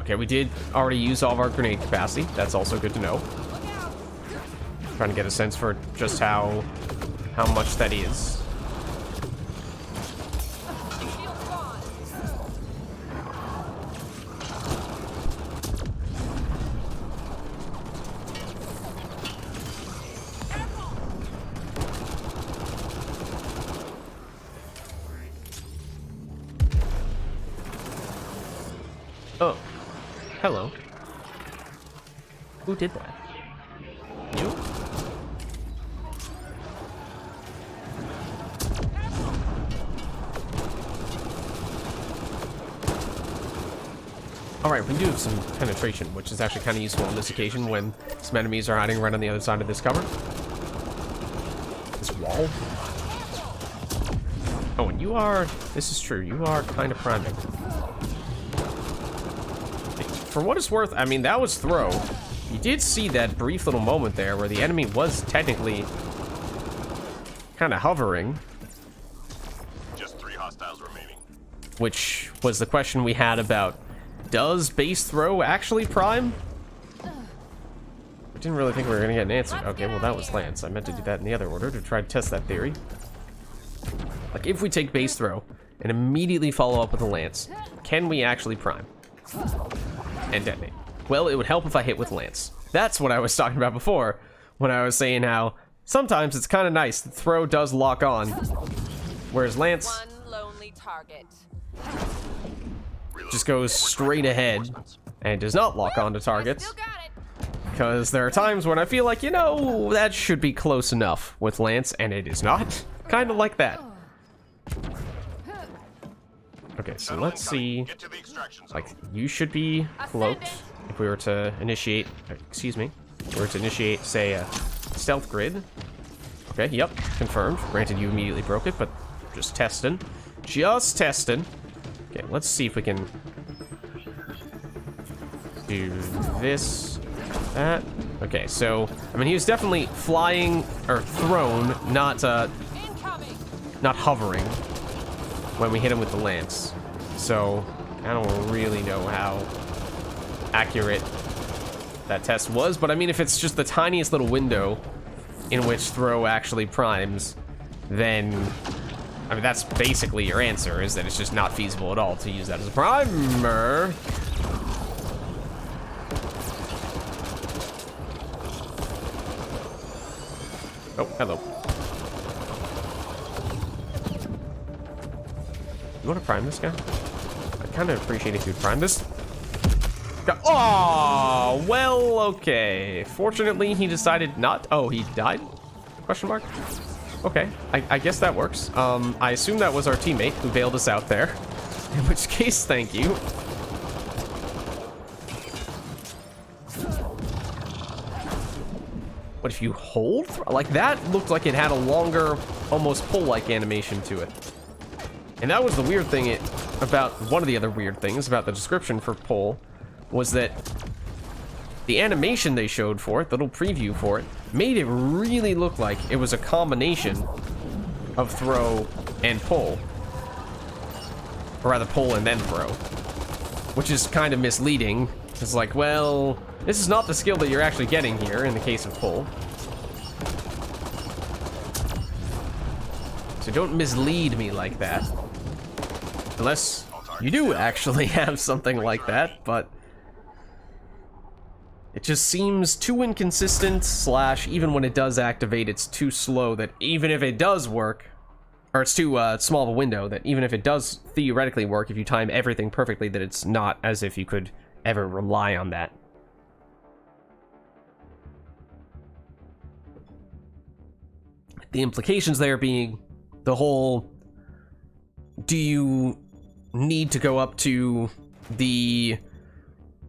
Okay, we did already use all of our grenade capacity. That's also good to know. Trying to get a sense for just how much that is. Oh, hello. Who did that? You? Alright, we do have some penetration, which is actually kind of useful on this occasion when some enemies are hiding right on the other side of this cover. This wall. Oh, and you are... This is true. You are kind of priming. For what it's worth, I mean, that was throw. You did see that brief little moment there where the enemy was technically kind of hovering. Just 3 hostiles remaining. Which was the question we had about, does base throw actually prime? I didn't really think we were going to get an answer. Okay, well, that was Lance. I meant to do that in the other order to try to test that theory. Like, if we take base throw and immediately follow up with a Lance, can we actually prime? And detonate. Well, it would help if I hit with Lance. That's what I was talking about before, when I was saying how sometimes it's kind of nice that throw does lock on, whereas Lance One lonely target. just goes straight ahead and does not lock on to targets. Still got it. Because there are times when I feel like, you know, that should be close enough with Lance, and it is not. Kind of like that. Okay, so let's see. Like, you should be cloaked if we were to initiate, excuse me, if we were to initiate, say, a stealth grid. Okay, yep, confirmed. Granted, you immediately broke it, but just testing. Just testing. Okay, let's see if we can do this, that. Okay, so, I mean, he was definitely flying, or thrown, not hovering when we hit him with the lance. So, I don't really know how accurate that test was, but I mean, if it's just the tiniest little window in which throw actually primes, then, I mean, that's basically your answer, is that it's just not feasible at all to use that as a primer. Oh, hello. You want to prime this guy? I kind of appreciate if you'd prime this. Oh, well, okay. Fortunately, he decided not. Oh, he died? Question mark? Okay, I guess that works. I assume that was our teammate who bailed us out there. In which case, thank you. What if you hold? Like, that looked like it had a longer, almost pull-like animation to it. And that was the weird thing about, one of the other weird things about the description for pull, was that the animation they showed for it, the little preview for it, made it really look like it was a combination of throw and pull. Or rather, pull and then throw. Which is kind of misleading. It's like, well, this is not the skill that you're actually getting here in the case of pull. So don't mislead me like that. Unless you do actually have something like that, but it just seems too inconsistent, / even when it does activate, it's too slow that even if it does work, or it's too small of a window, that even if it does theoretically work, if you time everything perfectly, that it's not as if you could ever rely on that. The implications there being the whole, do you need to go up to the,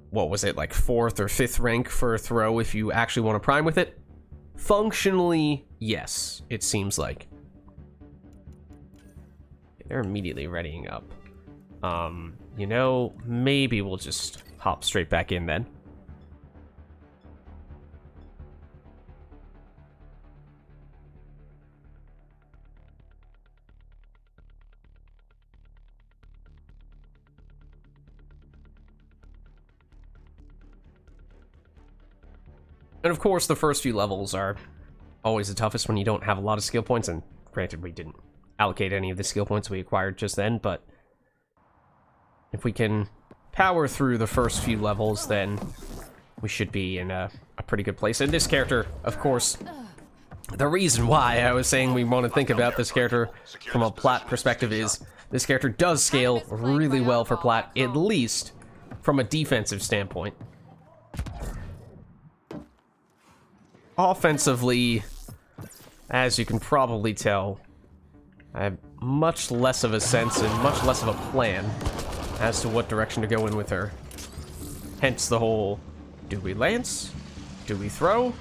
what was it, like 4th or 5th rank for a throw if you actually want to prime with it? Functionally, yes, it seems like. They're immediately readying up. You know, maybe we'll just hop straight back in then. And of course, the first few levels are always the toughest when you don't have a lot of skill points, and granted, we didn't allocate any of the skill points we acquired just then, but if we can power through the first few levels, then we should be in a pretty good place. And this character, of course, the reason why I was saying we want to think about this character from a plat perspective is this character does scale really well for plat, at least from a defensive standpoint. Offensively, as you can probably tell, I have much less of a sense and much less of a plan as to what direction to go in with her. Hence the whole, do we lance? Do we throw?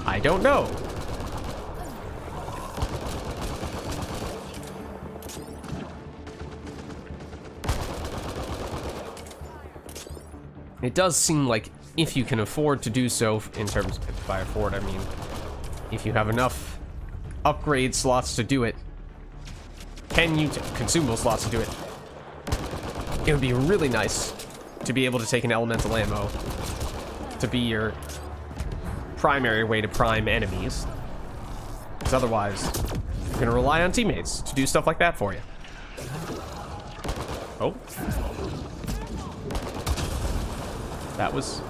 I don't know. It does seem like if you can afford to do so, in terms of, by afford, I mean, if you have enough upgrade slots to do it, consumable slots to do it, it would be really nice to be able to take an elemental ammo to be your primary way to prime enemies. Because otherwise, you're going to rely on teammates to do stuff like that for you. Oh. That was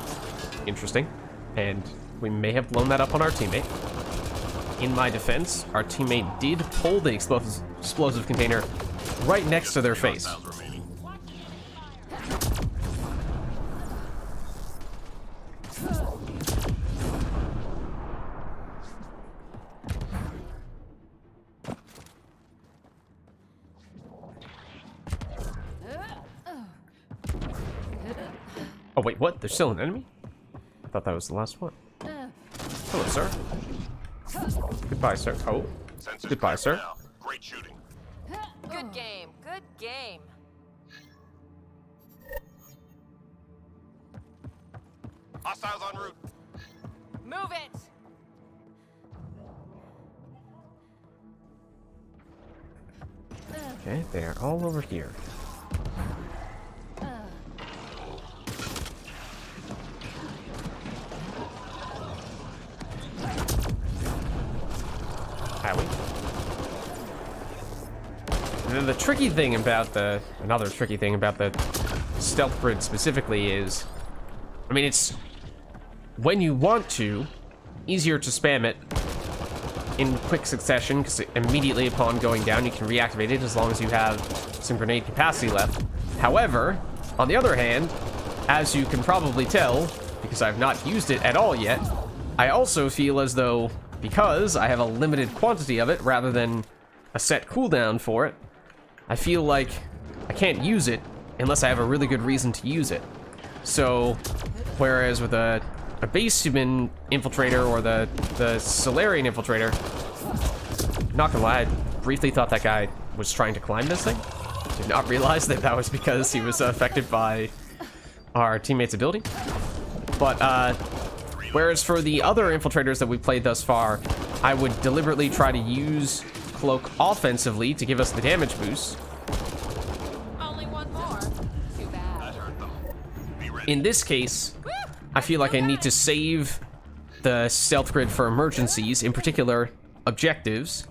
interesting, and we may have blown that up on our teammate. In my defense, our teammate did pull the explosive container right next to their face. Oh wait, what? There's still an enemy? I thought that was the last one. Hello, sir. Goodbye, sir. Oh, goodbye, sir. Great shooting. Good game. Good game. Hostiles en route. Move it. Okay, they are all over here. Howie. And then the tricky thing about another tricky thing about the stealth grid specifically is, I mean, it's, when you want to, easier to spam it in quick succession, because immediately upon going down you can reactivate it as long as you have some grenade capacity left. However, on the other hand, as you can probably tell, because I've not used it at all yet, I also feel as though, because I have a limited quantity of it rather than a set cooldown for it, I feel like I can't use it unless I have a really good reason to use it. So, whereas with a base human infiltrator or the Solarian infiltrator, not gonna lie, I briefly thought that guy was trying to climb this thing. Did not realize that that was because he was affected by our teammate's ability. But, whereas for the other infiltrators that we've played thus far, I would deliberately try to use Cloak offensively to give us the damage boost. Only one more. Too bad. In this case, I feel like I need to save the stealth grid for emergencies, in particular, objectives.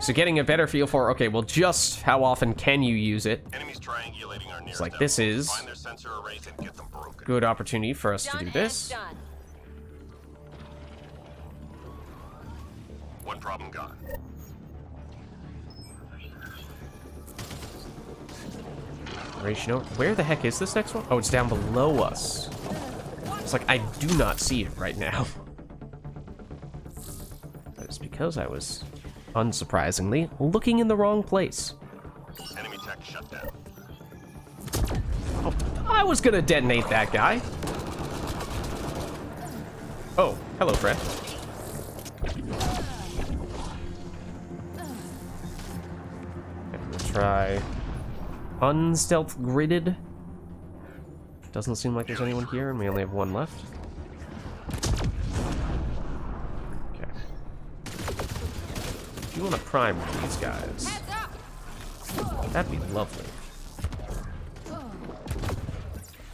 So getting a better feel for, okay, well, just how often can you use it? Enemies triangulating our near It's like, this is find their sensor arrays and get them broken. good opportunity for us to do this. Done. One problem gone. Ratio. Where the heck is this next one? Oh, it's down below us. It's like, I do not see it right now. That is because I was, unsurprisingly, looking in the wrong place. Enemy tech shut down. Oh, I was gonna detonate that guy. Oh, hello, Fred. And we'll try unstealth gridded. Doesn't seem like there's anyone here, and we only have one left. Okay. If you want to prime one of these guys, that'd be lovely.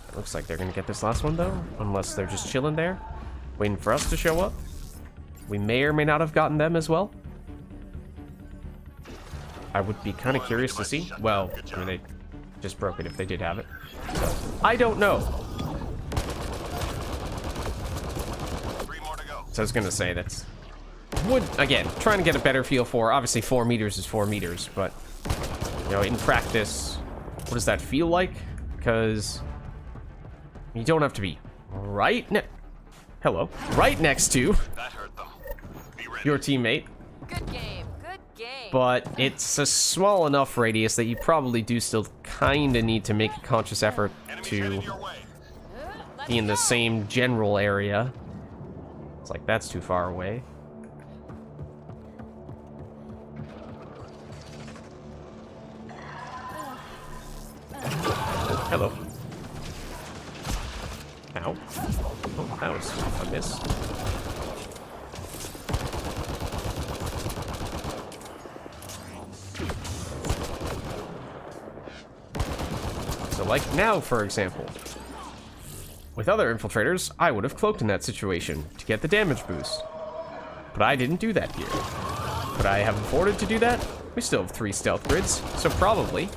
It looks like they're gonna get this last one though, unless they're just chilling there. waiting for us to show up. We may or may not have gotten them as well. I would be kind of curious to see. Well, I mean, they just broke it if they did have it. So, I don't know. So I was going to say that's... Would, again, trying to get a better feel for... Obviously, 4 meters is 4 meters, but... You know, in practice, what does that feel like? Because... You don't have to be right Hello. Right next to... your teammate. Good game. Good game. But it's a small enough radius that you probably do still kind of need to make a conscious effort to be in the same general area. It's like, that's too far away. Hello. Ow. Oh, that was a miss. So like now, for example. With other infiltrators, I would have cloaked in that situation to get the damage boost. But I didn't do that here. Could I have afforded to do that? We still have 3 stealth grids, so probably.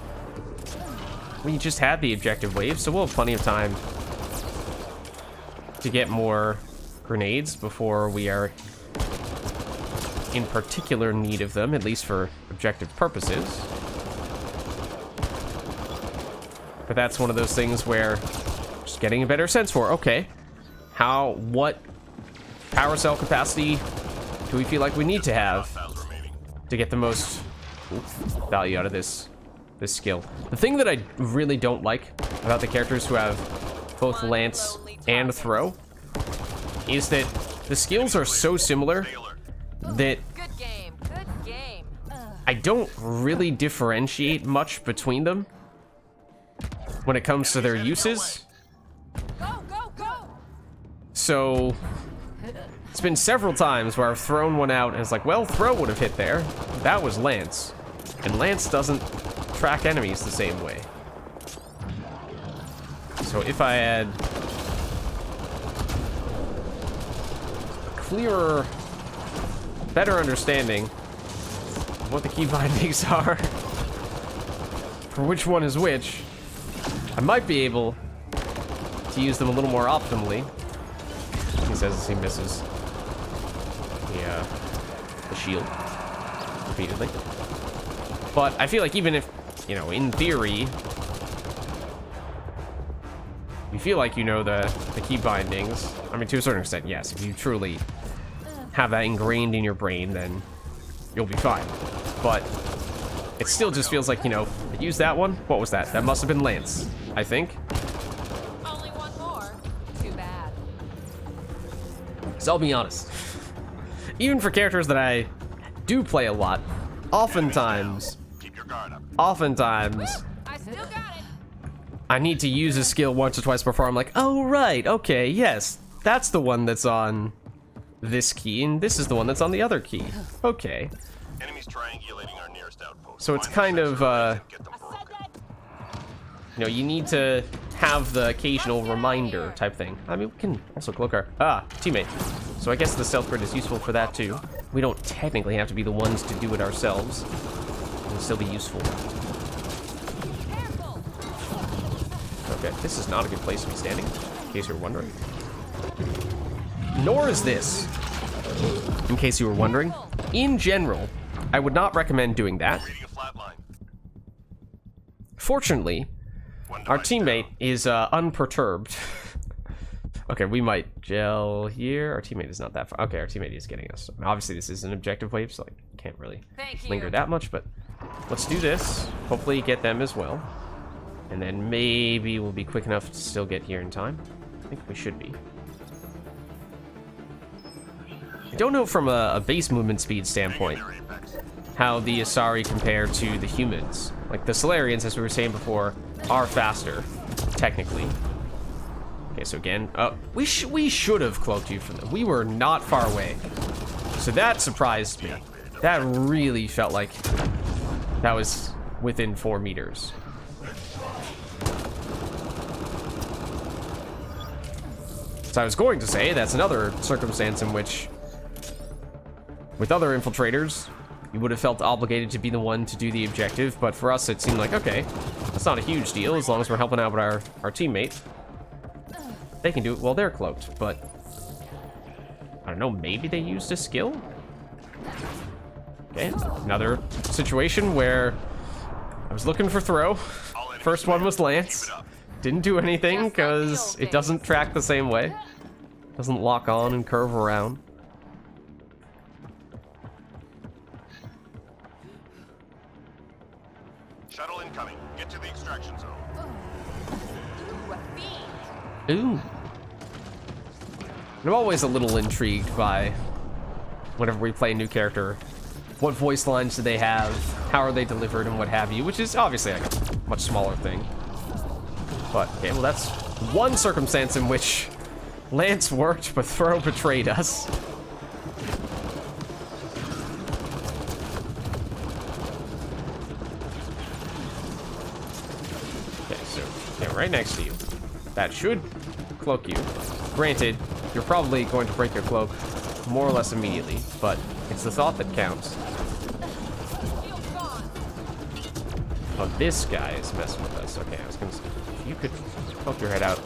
We just had the objective wave, so we'll have plenty of time to get more grenades before we are in particular need of them, at least for objective purposes. But that's one of those things where just getting a better sense for, okay, what power cell capacity do we feel like we need to have to get the most value out of this skill. The thing that I really don't like about the characters who have both lance and throw is that the skills are so similar that Good game. Good game. I don't really differentiate much between them when it comes to their uses. Go, go, go. So it's been several times where I've thrown one out and it's like, well, throw would have hit there. That was lance. And lance doesn't track enemies the same way. So if I had a clearer, better understanding of what the key bindings are for which one is which, I might be able to use them a little more optimally. He says as he misses the shield repeatedly. But I feel like even if, you know, in theory, you feel like you know the key bindings, I mean, to a certain extent, yes. If you truly have that ingrained in your brain, then you'll be fine. But it still just feels like, you know, use that one. What was that? That must have been Lance, I think. Only one more. Too bad. So I'll be honest. Even for characters that I do play a lot, oftentimes, I still got it. I need to use a skill once or twice before I'm like, oh, right, okay, yes, that's the one that's on this key, and this is the one that's on the other key. Okay. Enemies triangulating our nearest outpost. So it's kind of, you know, you need to have the occasional reminder type thing. I mean, we can also cloak our... teammate. So I guess the stealth grid is useful for that, too. We don't technically have to be the ones to do it ourselves. It can still be useful. Okay, this is not a good place to be standing, in case you're wondering. Nor is this, in case you were wondering. In general, I would not recommend doing that. Fortunately, our teammate is unperturbed. Okay, we might gel here. Our teammate is not that far. Okay, our teammate is getting us. Obviously, this is an objective wave, so I can't really linger that much, but let's do this. Hopefully get them as well. And then maybe we'll be quick enough to still get here in time. I think we should be. I don't know from a base movement speed standpoint how the Asari compare to the humans. Like, the Solarians, as we were saying before, are faster, technically. Okay, so again, we should have cloaked you from them. We were not far away. So that surprised me. That really felt like that was within 4 meters. So I was going to say that's another circumstance in which, with other infiltrators, you would have felt obligated to be the one to do the objective, but for us it seemed like, okay, that's not a huge deal as long as we're helping out with our teammate. They can do it while they're cloaked, but I don't know, maybe they used a skill? Okay, another situation where I was looking for throw. First one was Lance. Didn't do anything because it doesn't track the same way. Doesn't lock on and curve around. Shuttle incoming. Get to the extraction zone. Ooh, a fiend. Ooh. I'm always a little intrigued by whenever we play a new character. What voice lines do they have? How are they delivered and what have you? Which is obviously like a much smaller thing. But, okay, well that's one circumstance in which Lance worked, but Throw betrayed us. Okay, so, yeah, right next to you. That should cloak you. Granted, you're probably going to break your cloak more or less immediately, but it's the thought that counts. Oh, this guy is messing with us. Okay, I was gonna say, if you could poke your head out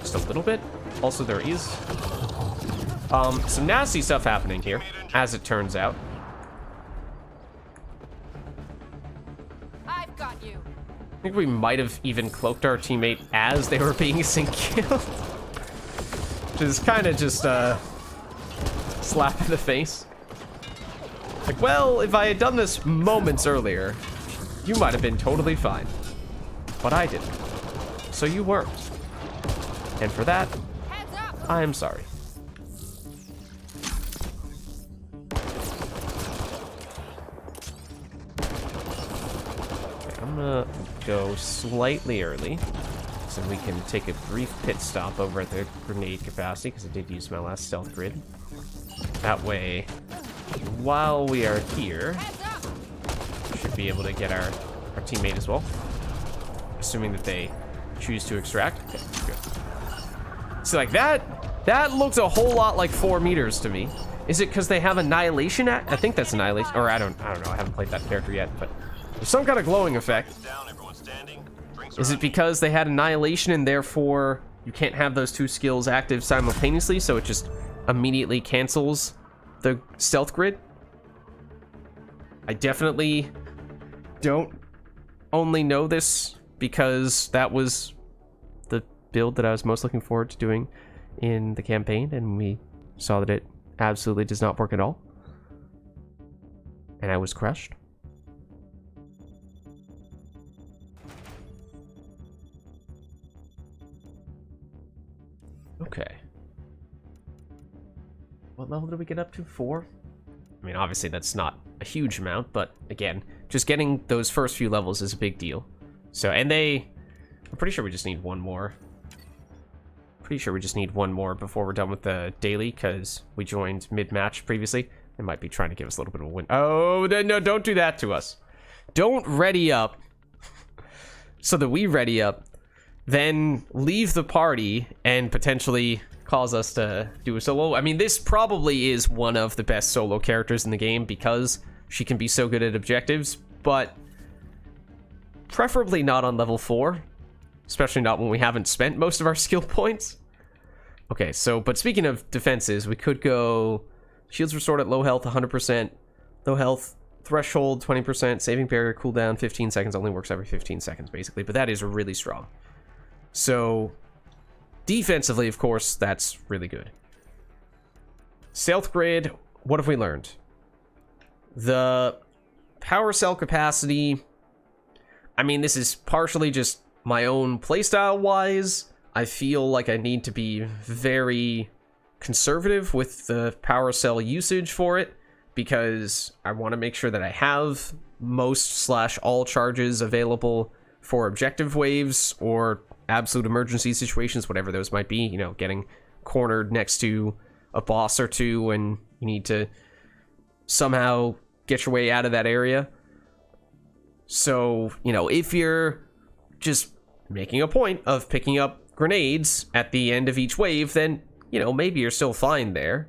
just a little bit. Also, there is some nasty stuff happening here, as it turns out. I've got you. I think we might have even cloaked our teammate as they were being sync killed. Which is kind of just a slap in the face. Like, well, if I had done this moments earlier, you might have been totally fine. But I didn't. So you weren't. And for that, Heads up. I am sorry. Okay, I'm gonna go slightly early so we can take a brief pit stop over at the grenade capacity, because I did use my last stealth grid. That way, while we are here, we should be able to get our teammate as well. Assuming that they choose to extract. Okay, good. So like that looks a whole lot like 4 meters to me. Is it because they have Annihilation? I think that's Annihilation, or I don't know. I haven't played that character yet, but there's some kind of glowing effect. Is it because they had Annihilation and therefore you can't have those 2 skills active simultaneously, so it just immediately cancels the stealth grid? I definitely don't only know this because that was the build that I was most looking forward to doing in the campaign, and we saw that it absolutely does not work at all. And I was crushed. Okay. What level did we get up to? 4? I mean, obviously that's not a huge amount, but again, just getting those first few levels is a big deal. So, and I'm pretty sure we just need one more. Pretty sure we just need one more before we're done with the daily, because we joined mid-match previously. They might be trying to give us a little bit of a win. Oh, no, don't do that to us. Don't ready up so that we ready up, then leave the party and potentially cause us to do a solo. I mean, this probably is one of the best solo characters in the game because she can be so good at objectives, but preferably not on level 4, especially not when we haven't spent most of our skill points. Okay, so, but speaking of defenses, we could go shields restored at low health, 100%, low health, threshold, 20%, saving barrier, cooldown, 15 seconds, only works every 15 seconds, basically, but that is really strong. So, defensively, of course, that's really good. Stealth grid, what have we learned? The power cell capacity, I mean, this is partially just my own playstyle-wise. I feel like I need to be very conservative with the power cell usage for it, because I want to make sure that I have most/all charges available for objective waves or absolute emergency situations, whatever those might be, you know, getting cornered next to a boss or two and you need to somehow get your way out of that area. So, you know, if you're just making a point of picking up grenades at the end of each wave, then, you know, maybe you're still fine there.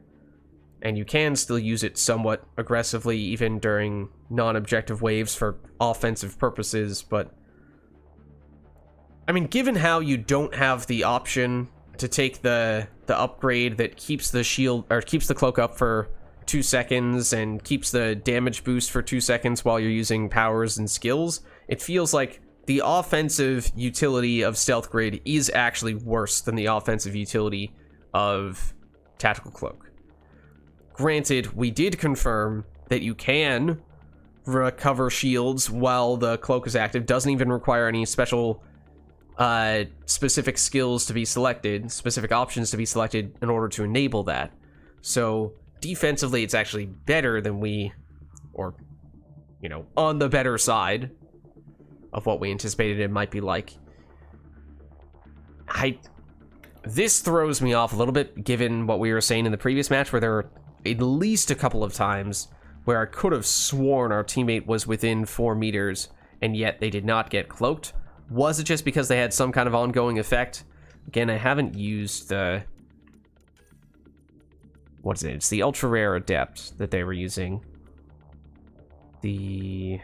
And you can still use it somewhat aggressively, even during non-objective waves for offensive purposes, but... I mean, given how you don't have the option to take the upgrade that keeps the shield, or keeps the cloak up for 2 seconds and keeps the damage boost for 2 seconds while you're using powers and skills, it feels like the offensive utility of Stealth Grid is actually worse than the offensive utility of Tactical Cloak. Granted, we did confirm that you can recover shields while the cloak is active. Doesn't even require any special specific skills to be selected, specific options to be selected in order to enable that. So defensively, it's actually better than or, you know, on the better side of what we anticipated it might be like. This throws me off a little bit, given what we were saying in the previous match, where there were at least a couple of times where I could have sworn our teammate was within 4 meters, and yet they did not get cloaked. Was it just because they had some kind of ongoing effect? Again, I haven't used the... What is it? It's the ultra rare adept that they were using. The...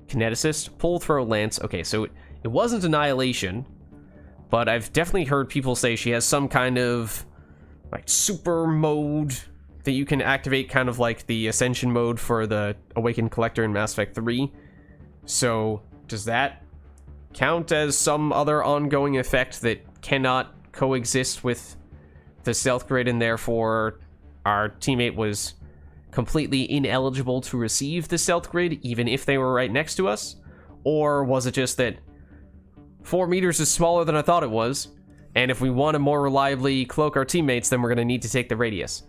Kineticist? Pull, throw, lance. Okay, so it wasn't annihilation, but I've definitely heard people say she has some kind of like super mode that you can activate, kind of like the ascension mode for the Awakened Collector in Mass Effect 3. So does that count as some other ongoing effect that cannot coexist with the Stealth Grid, and therefore our teammate was completely ineligible to receive the Stealth Grid even if they were right next to us? Or was it just that 4 meters is smaller than I thought it was, and if we want to more reliably cloak our teammates, then we're going to need to take the radius?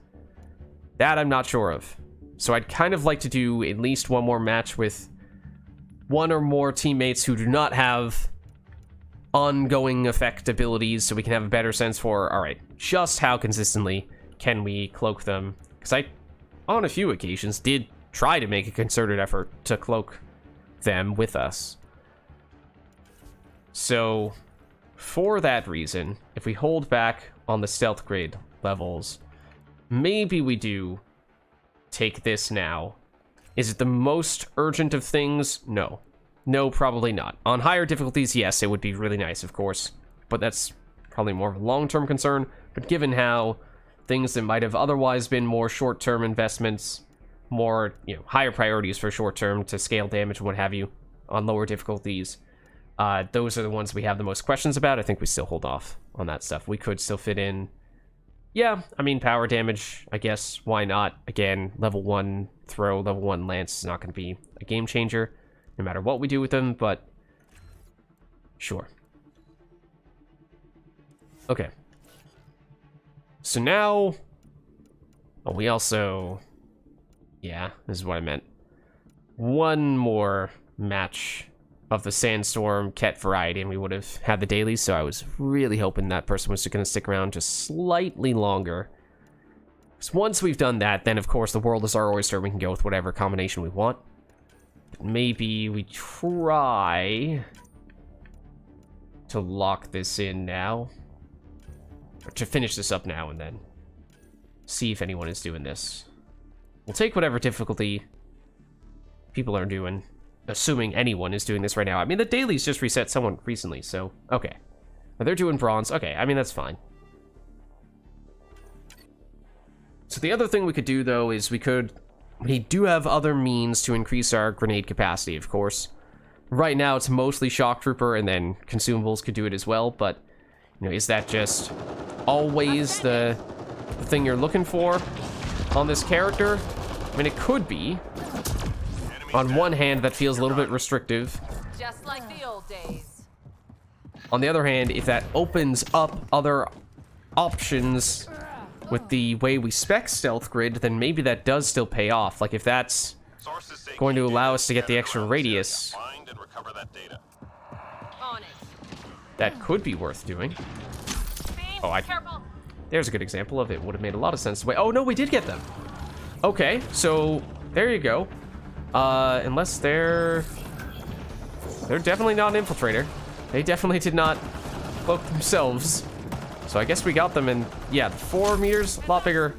That I'm not sure of. So I'd kind of like to do at least one more match with one or more teammates who do not have ongoing effect abilities, so we can have a better sense for, alright, just how consistently can we cloak them? Because I, on a few occasions, did try to make a concerted effort to cloak them with us. So, for that reason, if we hold back on the Stealth Grid levels, maybe we do take this now. Is it the most urgent of things? No. No, probably not. On higher difficulties, yes, it would be really nice, of course. But that's probably more of a long-term concern. But given how things that might have otherwise been more short-term investments, more, you know, higher priorities for short-term to scale damage and what have you on lower difficulties, those are the ones we have the most questions about. I think we still hold off on that stuff. We could still fit in... Yeah, I mean, power damage, I guess, why not? Again, level 1 throw, level 1 lance is not going to be a game changer, no matter what we do with them, but sure. Okay. So now... Oh, we also... Yeah, this is what I meant. One more match of the Sandstorm Ket variety, and we would have had the dailies, so I was really hoping that person was going to stick around just slightly longer. Because once we've done that, then of course the world is our oyster, we can go with whatever combination we want. But maybe we try to lock this in now. Or to finish this up now and then see if anyone is doing this. We'll take whatever difficulty people are doing, assuming anyone is doing this right now. I mean, the dailies just reset someone recently, so okay. They're doing bronze. Okay, I mean, that's fine. So the other thing we could do, though, is we do have other means to increase our grenade capacity, of course. Right now, it's mostly Shock Trooper, and then consumables could do it as well, but, you know, is that just always the thing you're looking for on this character? I mean, it could be. On one hand, that feels a little bit restrictive. Just like the old days. On the other hand, if that opens up other options with the way we spec Stealth Grid, then maybe that does still pay off. Like, if that's going to allow us to get the extra radius, that could be worth doing. Oh, there's a good example of it. Would have made a lot of sense. Wait, oh no, we did get them. Okay, so there you go. Unless they're definitely not an infiltrator. They definitely did not cloak themselves. So I guess we got them in, yeah, 4 meters, a lot bigger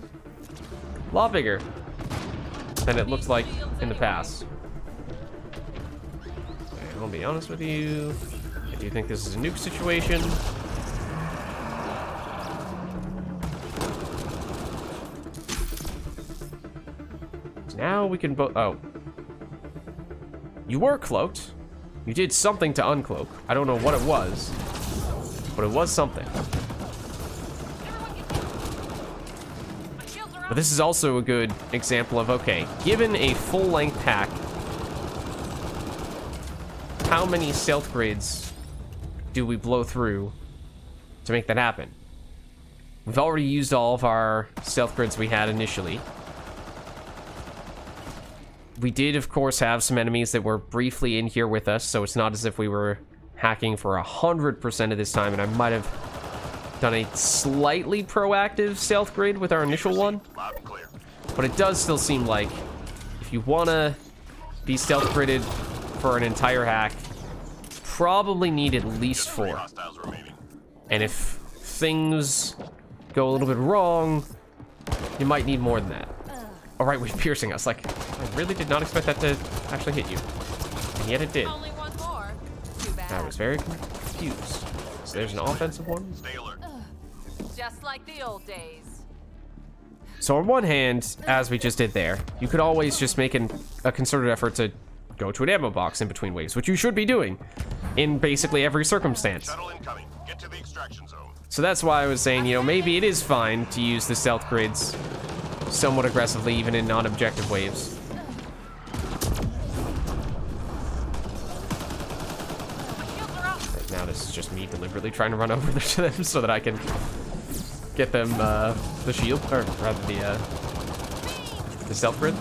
than it looks like in the past. Okay, I'll be honest with you. I do think this is a nuke situation. Now we can both. Oh. You were cloaked. You did something to uncloak. I don't know what it was, but it was something. But this is also a good example of, okay, given a full-length hack, how many stealth grades do we blow through to make that happen? We've already used all of our stealth grids we had initially. We did, of course, have some enemies that were briefly in here with us, so it's not as if we were hacking for 100% of this time, and I might have done a slightly proactive stealth grid with our initial one. But it does still seem like if you want to be stealth gridded for an entire hack, probably need at least 4. And if things go a little bit wrong, you might need more than that. All right, with piercing us. Like, I really did not expect that to actually hit you. And yet it did. Only one more. Too bad. I was very confused. So there's an offensive one. Stay alert. Just like the old days. So on one hand, as we just did there, you could always just make a concerted effort to go to an ammo box in between waves, which you should be doing in basically every circumstance. Shuttle incoming. Get to the extraction zone. So that's why I was saying, you know, maybe it is fine to use the stealth grids somewhat aggressively, even in non-objective waves. Right now, this is just me deliberately trying to run over to them so that I can get them the shield, or rather the stealth grid.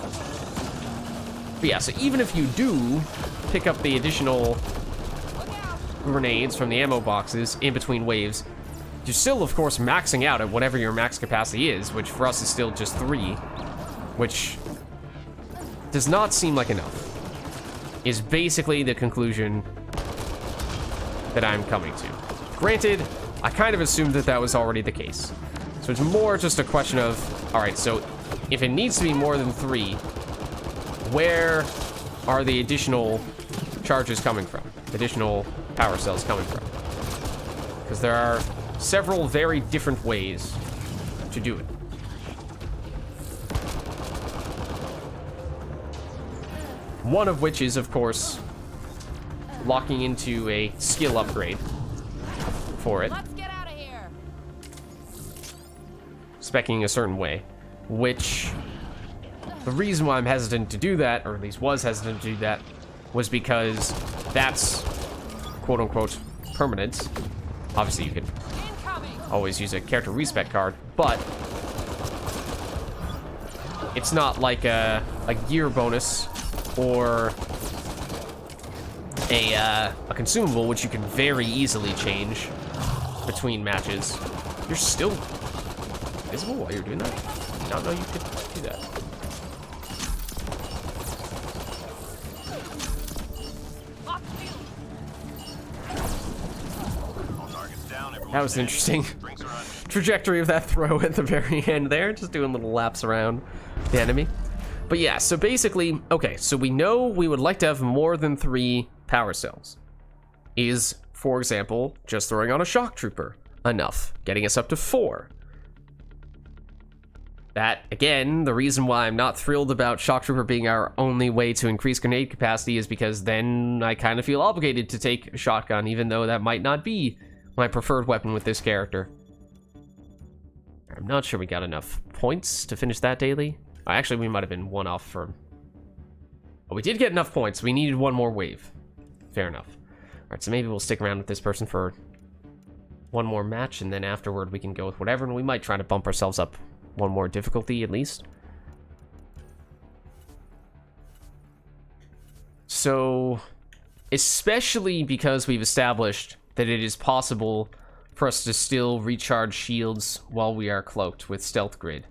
But yeah, so even if you do pick up the additional grenades from the ammo boxes in between waves, you're still, of course, maxing out at whatever your max capacity is, which for us is still just 3, which does not seem like enough, is basically the conclusion that I'm coming to. Granted, I kind of assumed that that was already the case. So it's more just a question of, all right, so if it needs to be more than 3, where are the additional charges coming from? Additional power cells coming from? Because there are several very different ways to do it. One of which is, of course, locking into a skill upgrade for it. Let's get out of here. Speccing a certain way, which the reason why I'm hesitant to do that, or at least was hesitant to do that, was because that's quote-unquote permanent. Obviously, you could always use a character respec card, but it's not like a gear bonus or a consumable, which you can very easily change between matches. You're still visible while you're doing that? I did not know you could do that. That was an interesting trajectory of that throw at the very end there, just doing little laps around the enemy. But yeah, so basically, okay, so we know we would like to have more than 3 power cells. Is, for example, just throwing on a shock trooper enough, getting us up to 4? That, again, the reason why I'm not thrilled about shock trooper being our only way to increase grenade capacity is because then I kind of feel obligated to take a shotgun, even though that might not be my preferred weapon with this character. I'm not sure we got enough points to finish that daily. Actually, we might have been 1 off for... Oh, we did get enough points. We needed 1 more wave. Fair enough. Alright, so maybe we'll stick around with this person for 1 more match, and then afterward we can go with whatever, and we might try to bump ourselves up 1 more difficulty at least. So, especially because we've established that it is possible for us to still recharge shields while we are cloaked with stealth grid,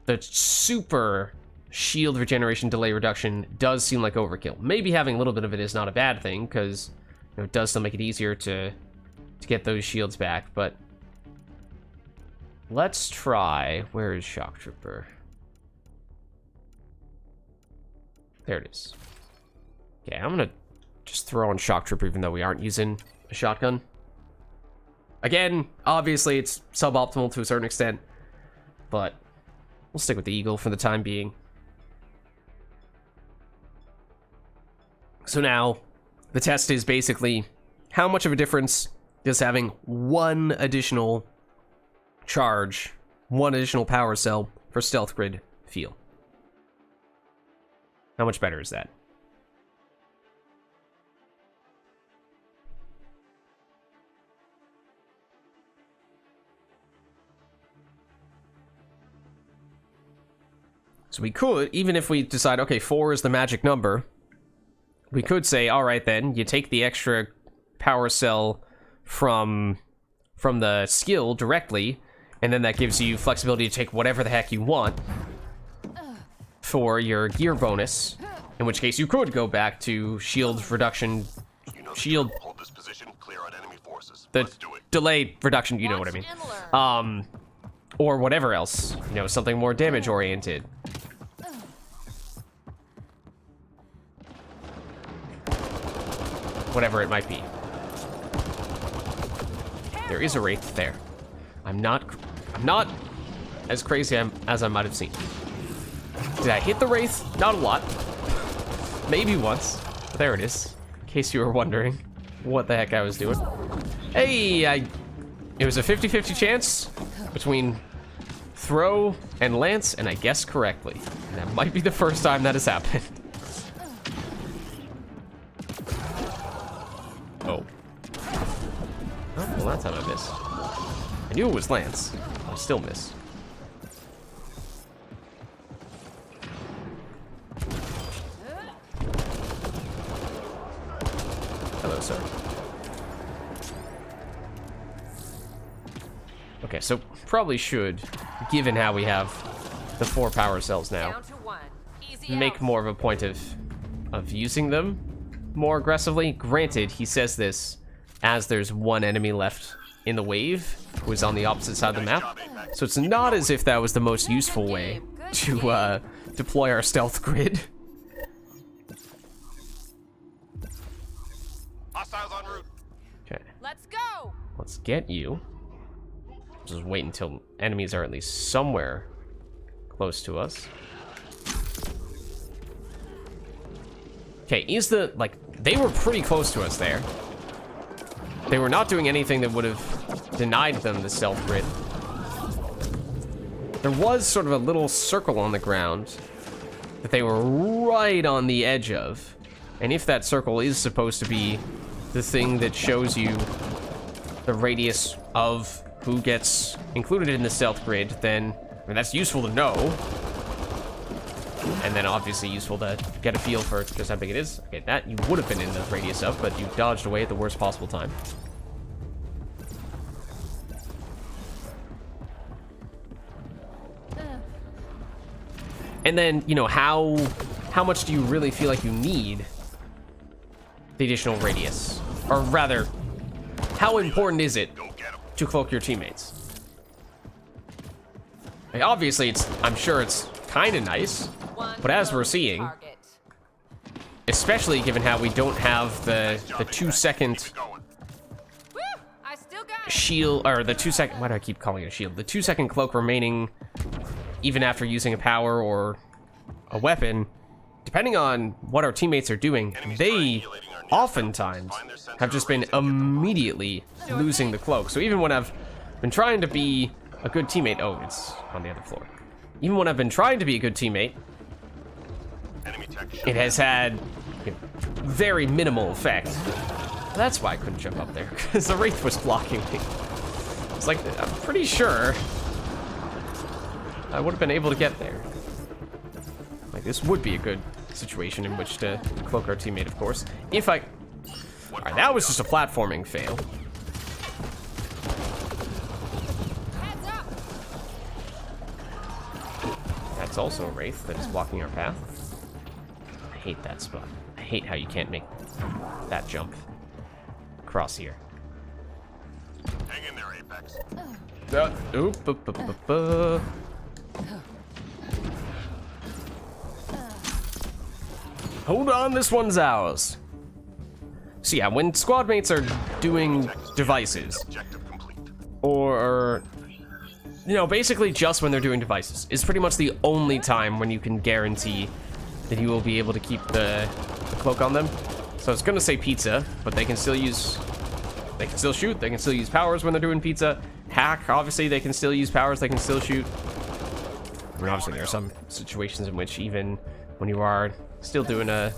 the super shield regeneration delay reduction does seem like overkill. Maybe having a little bit of it is not a bad thing, because it does still make it easier to to get those shields back, but let's try. Where is Shock Trooper? There it is. Okay, I'm gonna just throw on Shock Trooper even though we aren't using a shotgun. Again, obviously it's suboptimal to a certain extent, but we'll stick with the Eagle for the time being. So now, the test is basically how much of a difference does having one additional charge, one additional power cell for Stealth Grid feel? How much better is that? So we could, even if we decide, okay, 4 is the magic number, we could say, all right, then you take the extra power cell from the skill directly, and then that gives you flexibility to take whatever the heck you want for your gear bonus. In which case, you could go back to shield reduction, shield. Hold this position, clear out enemy forces. The Let's do it. delayed reduction, you know what I mean. Or whatever else, you know, something more damage oriented. Whatever it might be. There is a Wraith there. I'm not as crazy as I might have seemed. Did I hit the Wraith? Not a lot. Maybe once. But there it is. In case you were wondering what the heck I was doing. Hey, it was a 50-50 chance between throw and lance, and I guessed correctly. And that might be the first time that has happened. Oh. Oh, well, that time I missed. I knew it was lance. I still missed. Hello, sir. Okay, so probably should, given how we have the 4 power cells now, Down to 1. Easy make out. more of a point of using them more aggressively. Granted, he says this as there's one enemy left in the wave who is on the opposite side of the map, so it's not as if that was the most useful way to deploy our stealth grid. Hostiles en route. Okay, Let's go. let's get you. Just wait until enemies are at least somewhere close to us. Okay, is the, like, they were pretty close to us there. They were not doing anything that would have denied them the stealth grid. There was sort of a little circle on the ground that they were right on the edge of. And if that circle is supposed to be the thing that shows you the radius of who gets included in the stealth grid, then, I mean, that's useful to know. And then obviously useful to get a feel for just how big it is. Okay, that you would have been in the radius of, but you dodged away at the worst possible time. And then, you know, how much do you really feel like you need the additional radius? Or rather, how important is it to cloak your teammates? Like, obviously, I'm sure it's kind of nice, but as we're seeing, Target. especially given how we don't have the 2-second Woo! I still got it. shield, or the 2-second, why do I keep calling it a shield? The 2-second cloak remaining even after using a power or a weapon, depending on what our teammates are doing, they oftentimes have just been immediately losing the cloak. So even when I've been trying to be a good teammate, oh, it's on the other floor. Even when I've been trying to be a good teammate, it has had very minimal effect. That's why I couldn't jump up there, because the Wraith was blocking me. It's like, I'm pretty sure I would have been able to get there. Like, this would be a good situation in which to cloak our teammate, of course. If I... Alright, that was just a platforming fail. Heads up. That's also a Wraith that is blocking our path. I hate that spot. I hate how you can't make that jump across here. packs. Hold on, this one's ours. So yeah, when squad mates are doing devices, Objective complete. or you know, basically just when they're doing devices, is pretty much the only time when you can guarantee that you will be able to keep the cloak on them. So it's gonna say pizza, but they can still shoot, they can still use powers when they're doing pizza. Hack, obviously they can still use powers, they can still shoot. I mean, obviously there are some situations in which even when you are still doing a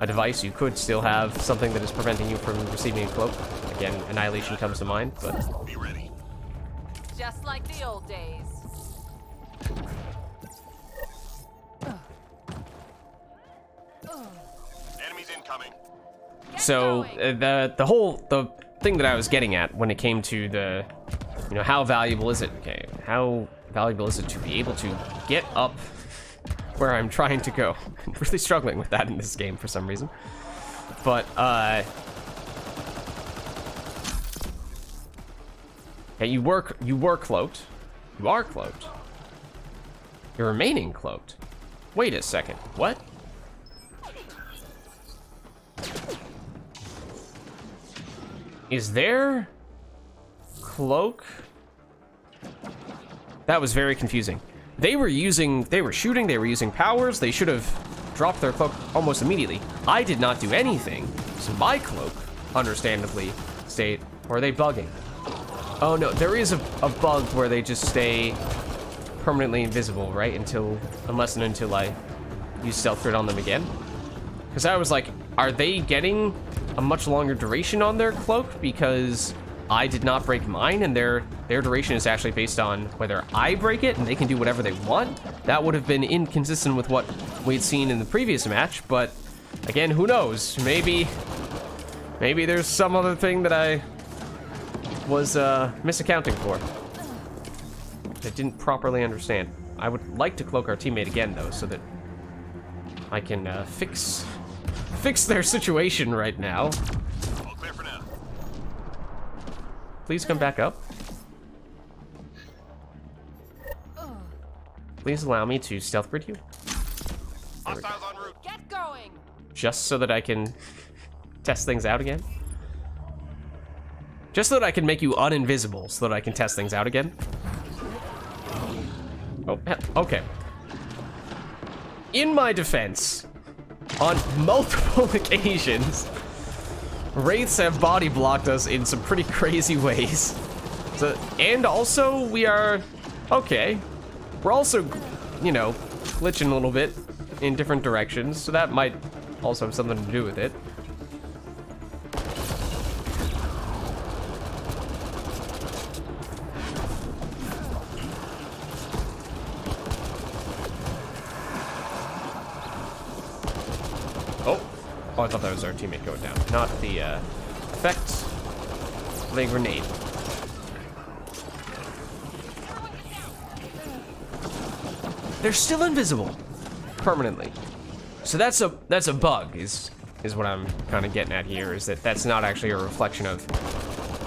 device, you could still have something that is preventing you from receiving a cloak. Again, Annihilation comes to mind, but... Be ready. Just like the old days. Enemies incoming. So, the thing that I was getting at when it came to the, you know, how valuable is it? Okay, how valuable is it to be able to get up where I'm trying to go? I'm really struggling with that in this game for some reason. But, yeah, you were cloaked. You are cloaked. You're remaining cloaked. Wait a second, what? Is there cloak? That was very confusing. They were shooting, they were using powers. They should have dropped their cloak almost immediately. I did not do anything, so my cloak, understandably, stayed. Or are they bugging? Oh no, there is a bug where they just stay permanently invisible, right? Unless and until I use stealth grid on them again. Because I was like, are they getting a much longer duration on their cloak because I did not break mine, and their duration is actually based on whether I break it and they can do whatever they want? That would have been inconsistent with what we'd seen in the previous match, but again, who knows? Maybe there's some other thing that I was misaccounting for. I didn't properly understand. I would like to cloak our teammate again though, so that I can fix their situation right now. All clear for now. Please come back up. Please allow me to stealth grid you. Hostiles en route. Get going. Just so that I can test things out again. Just so that I can make you uninvisible, so that I can test things out again. Oh, okay. In my defense, on multiple occasions, wraiths have body blocked us in some pretty crazy ways. So, and also we are okay. We're also, you know, glitching a little bit in different directions, so that might also have something to do with it. Oh, I thought that was our teammate going down, not the effect of a grenade. They're still invisible permanently. So that's a bug is what I'm kind of getting at here, is that that's not actually a reflection of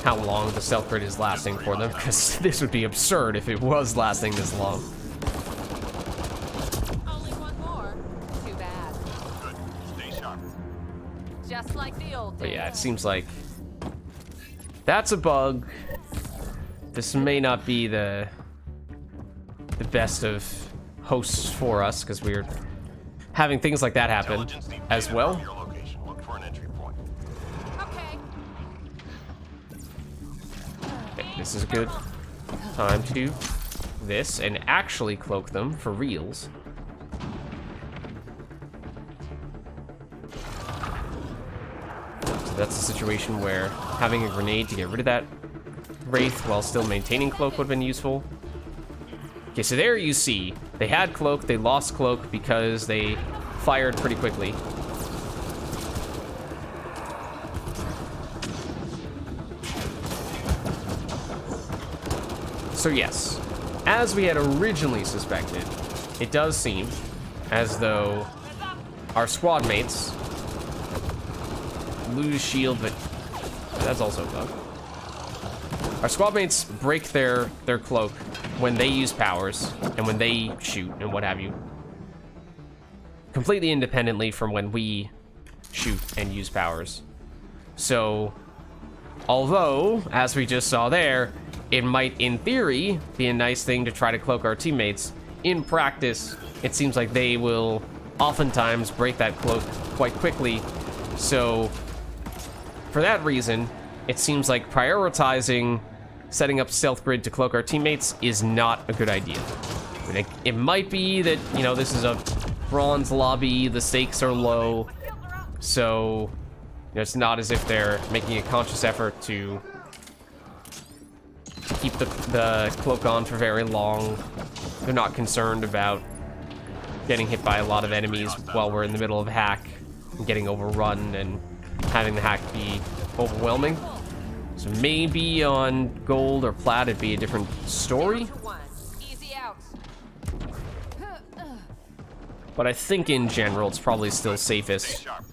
how long the stealth grid is lasting for them, because this would be absurd if it was lasting this long. Only one more. Too bad. Good. Stay sharp. Just like the old days. But yeah, it seems like that's a bug. This may not be the best of hosts for us, because we're having things like that happen Intelligence needs as data well. from your location. Look for an entry point. Okay. Okay, this is a good time to do this and actually cloak them for reals. So that's a situation where having a grenade to get rid of that wraith while still maintaining cloak would have been useful. Okay, so there you see, they had cloak, they lost cloak because they fired pretty quickly. So yes, as we had originally suspected, it does seem as though our squad mates lose shield, but that's also a bug. our squad mates break their cloak when they use powers and when they shoot and what have you, completely independently from when we shoot and use powers. So, although, as we just saw there, it might, in theory, be a nice thing to try to cloak our teammates, in practice, it seems like they will oftentimes break that cloak quite quickly. So, for that reason, it seems like prioritizing setting up stealth grid to cloak our teammates is not a good idea. I mean, it might be that, you know, this is a bronze lobby, the stakes are low, so you know, it's not as if they're making a conscious effort to keep the cloak on for very long. They're not concerned about getting hit by a lot of enemies while we're in the middle of a hack and getting overrun and having the hack be overwhelming. So maybe on gold or plat it'd be a different story. Easy out. But I think in general it's probably still Stay safest sharp.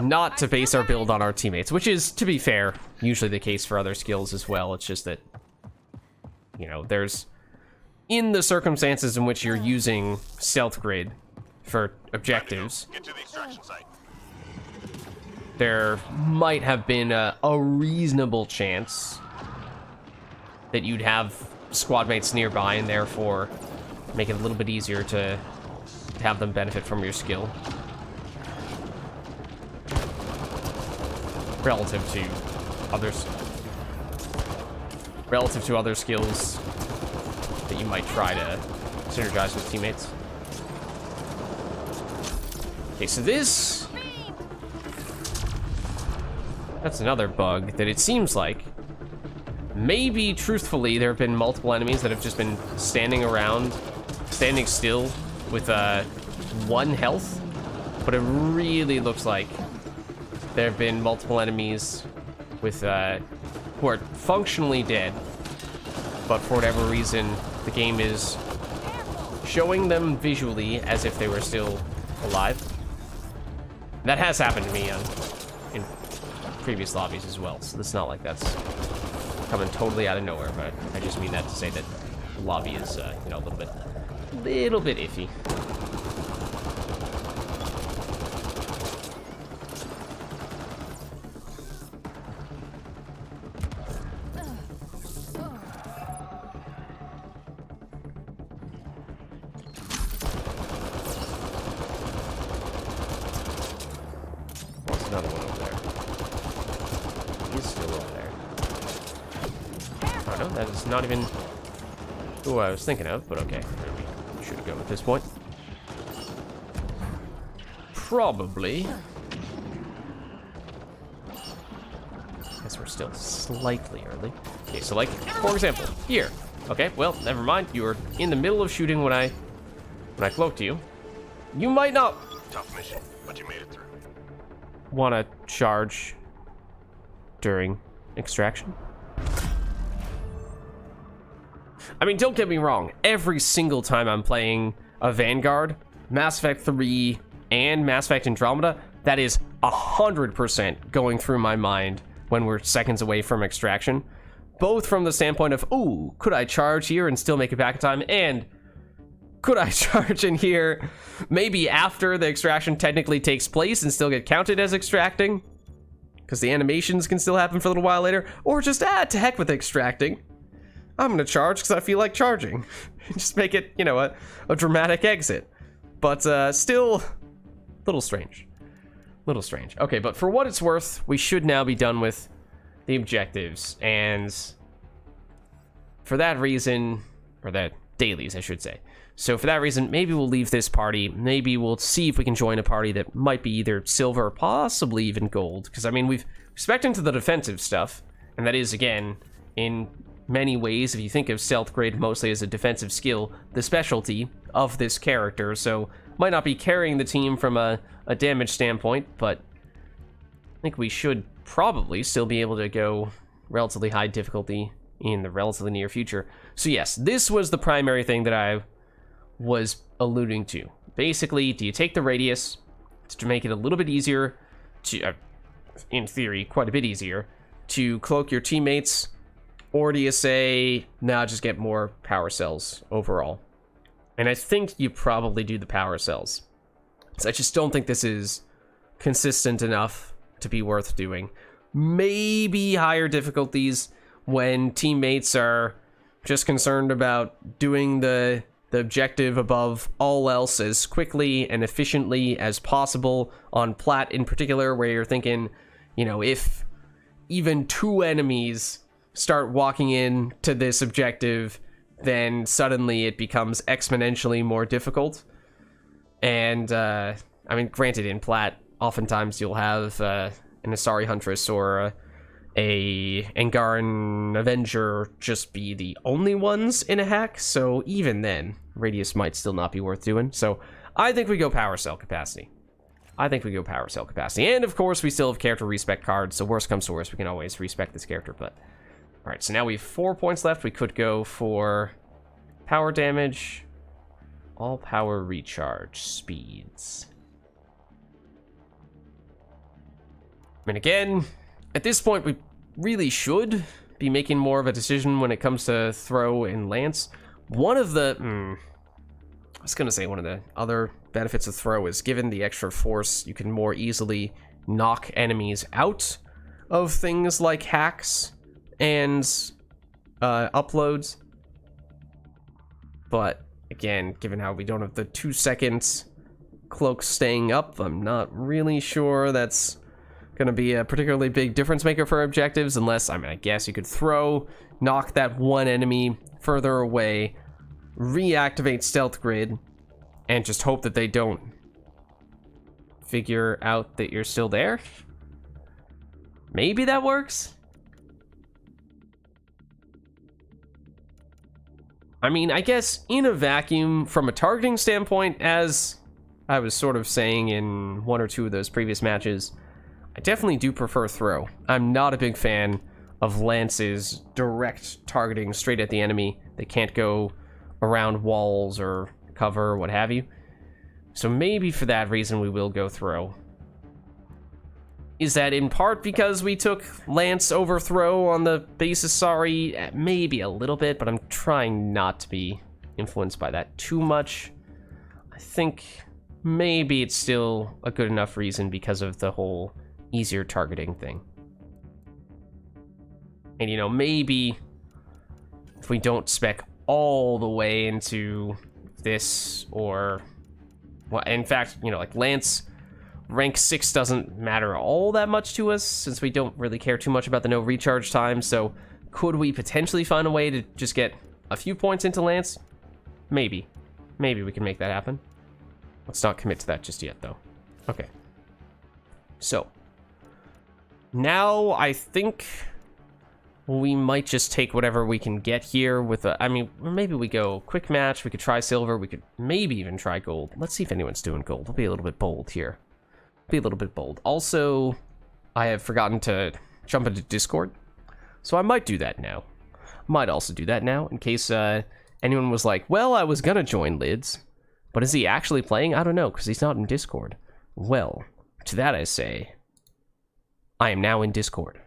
not to base our build on our teammates, which is, to be fair, usually the case for other skills as well. It's just that, you know, there's, in the circumstances in which you're using stealth grid for objectives, Get to the extraction site. there might have been a reasonable chance that you'd have squad mates nearby and therefore make it a little bit easier to have them benefit from your skill relative to other skills that you might try to synergize with teammates. Okay, so that's another bug that it seems like maybe truthfully there have been multiple enemies that have just been standing still with 1 health, but it really looks like there have been multiple enemies with who are functionally dead, but for whatever reason the game is showing them visually as if they were still alive. That has happened to me in previous lobbies as well, so it's not like that's coming totally out of nowhere, but I just mean that to say that the lobby is you know, a little bit iffy. There's another one over there. He's still over there. Oh no, that is not even who I was thinking of, but okay. We should go at this point. Probably. Guess we're still slightly early. Okay, so like, for example, here. Okay, well, never mind. You were in the middle of shooting when I cloaked you. You might not Tough mission, but you made it through. want to charge during extraction. I mean, don't get me wrong. Every single time I'm playing a Vanguard, Mass Effect 3, and Mass Effect Andromeda, that is 100% going through my mind when we're seconds away from extraction. Both from the standpoint of, ooh, could I charge here and still make it back in time? And could I charge in here maybe after the extraction technically takes place and still get counted as extracting? Because the animations can still happen for a little while later. Or just, to heck with extracting. I'm going to charge because I feel like charging. Just make it, you know, a dramatic exit. But still, a little strange. Little strange. Okay, but for what it's worth, we should now be done with the objectives. And for that reason, or the dailies, I should say. So for that reason, maybe we'll leave this party. Maybe we'll see if we can join a party that might be either silver or possibly even gold. Because, I mean, we've spec'd into the defensive stuff. And that is, again, in many ways, if you think of stealth grade mostly as a defensive skill, the specialty of this character. So might not be carrying the team from a damage standpoint, but I think we should probably still be able to go relatively high difficulty in the relatively near future. So yes, this was the primary thing that I was alluding to. Basically, do you take the radius to make it a little bit easier to, in theory, quite a bit easier, to cloak your teammates Or do you say, nah, just get more power cells overall? And I think you probably do the power cells. So I just don't think this is consistent enough to be worth doing. Maybe higher difficulties when teammates are just concerned about doing the objective above all else as quickly and efficiently as possible, on plat in particular, where you're thinking, you know, if even 2 enemies start walking in to this objective, then suddenly it becomes exponentially more difficult. And I mean, granted, in plat, oftentimes you'll have an Asari Huntress or a Angaran Avenger just be the only ones in a hack, so even then, Radius might still not be worth doing. So I think we go power cell capacity. And of course, we still have character respec cards, so worst comes to worst, we can always respec this character. But alright, so now we have 4 points left. We could go for power damage, all power recharge speeds. I mean, again, at this point, we really should be making more of a decision when it comes to throw and lance. One of the other benefits of throw is, given the extra force, you can more easily knock enemies out of things like hacks and uploads. But again, given how we don't have the 2 seconds cloak staying up, I'm not really sure that's gonna be a particularly big difference maker for objectives, unless, I mean, I guess you could throw, knock that one enemy further away, reactivate stealth grid, and just hope that they don't figure out that you're still there. Maybe that works. I mean, I guess in a vacuum, from a targeting standpoint, as I was sort of saying in 1 or 2 of those previous matches, I definitely do prefer throw. I'm not a big fan of Lance's direct targeting straight at the enemy. They can't go around walls or cover or what have you. So maybe for that reason we will go throw. Is that in part because we took Lance over throw on the base Asari? Maybe a little bit, but I'm trying not to be influenced by that too much. I think maybe it's still a good enough reason because of the whole easier targeting thing. And, you know, maybe if we don't spec all the way into this, or, well, in fact, you know, like Lance rank 6 doesn't matter all that much to us, since we don't really care too much about the no recharge time. So could we potentially find a way to just get a few points into Lance? Maybe we can make that happen. Let's not commit to that just yet, though. Okay, so now I think we might just take whatever we can get here with a, I mean, maybe we go quick match, we could try silver, we could maybe even try gold. Let's see if anyone's doing gold. We'll be a little bit bold here. Also, I have forgotten to jump into Discord, so I might do that now. Might also do that now, in case anyone was like, well, I was gonna join Lids, but is he actually playing? I don't know, because he's not in Discord. Well, to that I say, I am now in Discord.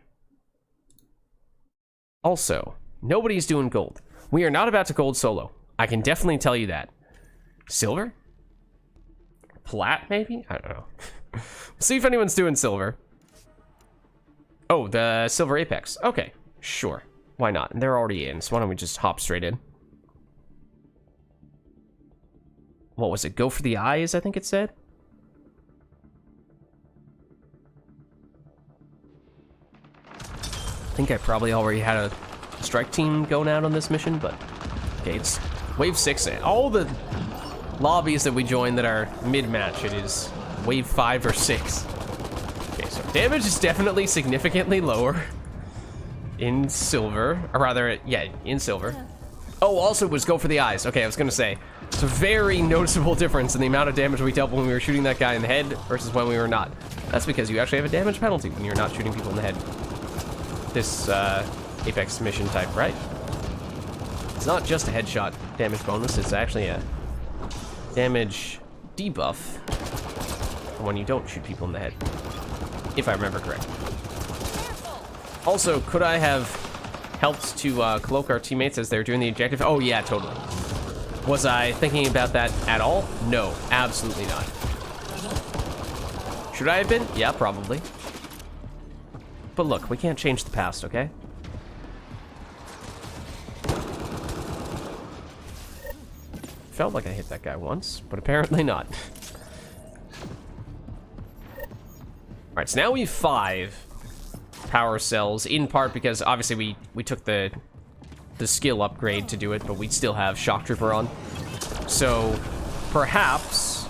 Also, nobody's doing gold. We are not about to gold solo. I can definitely tell you that. Silver? Plat, maybe? I don't know. See if anyone's doing silver. Oh, the silver apex. Okay, sure. Why not? And they're already in, so why don't we just hop straight in? What was it? Go for the eyes, I think it said? I think I probably already had a strike team going out on this mission, but okay, it's wave 6. All the lobbies that we join that are mid-match, it is wave 5 or 6. Okay, so damage is definitely significantly lower in silver, or rather, yeah, in silver. Oh, also it was go for the eyes. Okay, I was gonna say, it's a very noticeable difference in the amount of damage we dealt when we were shooting that guy in the head versus when we were not. That's because you actually have a damage penalty when you're not shooting people in the head. This Apex mission type, right? It's not just a headshot damage bonus, it's actually a damage debuff when you don't shoot people in the head, if I remember correctly. Also, could I have helped to cloak our teammates as they're doing the objective? Oh yeah, totally. Was I thinking about that at all? No, absolutely not. Should I have been? Yeah, probably. But look, we can't change the past, okay? Felt like I hit that guy once, but apparently not. Alright, so now we have 5 power cells, in part because obviously we took the skill upgrade to do it, but we still have Shock Trooper on. So perhaps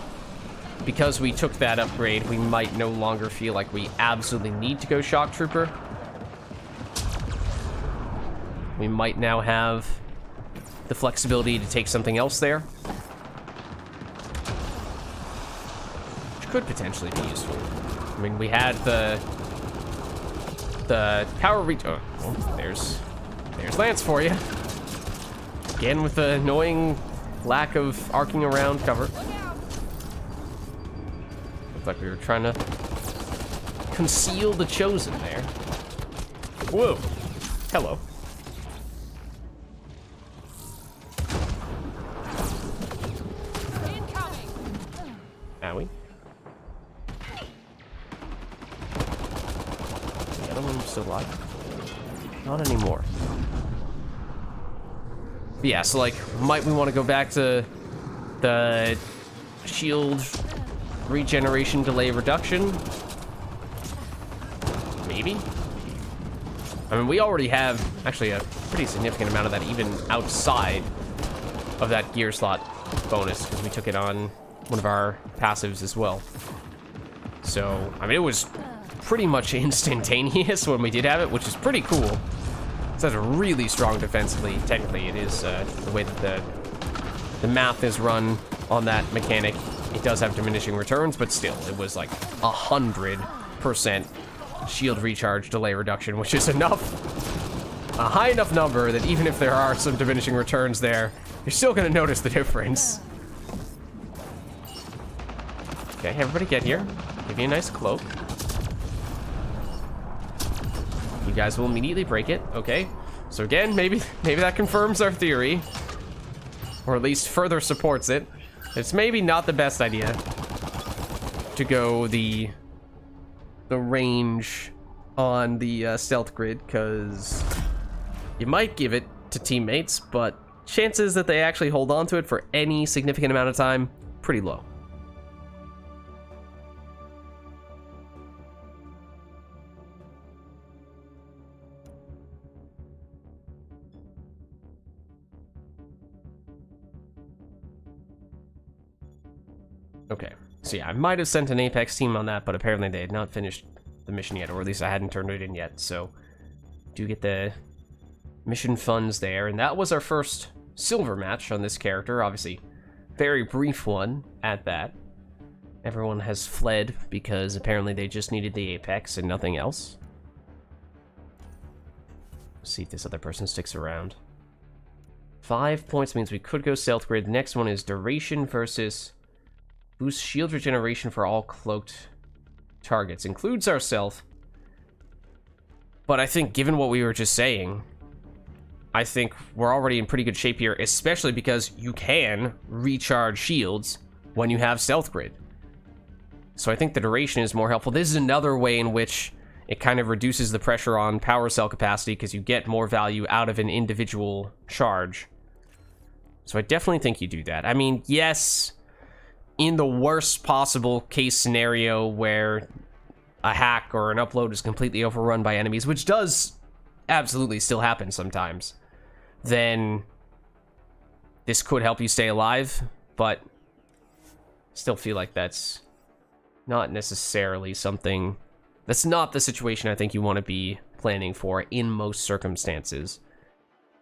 because we took that upgrade, we might no longer feel like we absolutely need to go Shock Trooper. We might now have the flexibility to take something else there, which could potentially be useful. I mean, we had the power reach. Oh, well, there's Lance for you. Again with the annoying lack of arcing around cover. Looked like we were trying to conceal the Chosen there. Whoa. Hello. Owie. The other one's still alive? Not anymore. But yeah, so like, might we want to go back to the shield regeneration delay reduction? Maybe? I mean, we already have actually a pretty significant amount of that even outside of that gear slot bonus, because we took it on one of our passives as well. So, I mean, it was pretty much instantaneous when we did have it, which is pretty cool. So that's really strong defensively. Technically, it is the way that the math is run on that mechanic. It does have diminishing returns, but still, it was like 100% shield recharge delay reduction, which is enough, a high enough number that even if there are some diminishing returns there, you're still gonna notice the difference. Okay, everybody get here. Give you a nice cloak. You guys will immediately break it. Okay. So again, maybe that confirms our theory. Or at least further supports it. It's maybe not the best idea to go the range on the stealth grid, because you might give it to teammates, but chances that they actually hold on to it for any significant amount of time, pretty low. Okay, so yeah, I might have sent an Apex team on that, but apparently they had not finished the mission yet, or at least I hadn't turned it in yet, so do get the mission funds there, and that was our first silver match on this character, obviously very brief one at that. Everyone has fled because apparently they just needed the Apex and nothing else. Let's see if this other person sticks around. 5 points means we could go stealth grid. The next one is duration versus boost shield regeneration for all cloaked targets. Includes ourself. But I think given what we were just saying, I think we're already in pretty good shape here, especially because you can recharge shields when you have stealth grid. So I think the duration is more helpful. This is another way in which it kind of reduces the pressure on power cell capacity because you get more value out of an individual charge. So I definitely think you do that. I mean, yes, in the worst possible case scenario where a hack or an upload is completely overrun by enemies, which does absolutely still happen sometimes, then this could help you stay alive, but still feel like that's not necessarily something, that's not the situation I think you want to be planning for in most circumstances.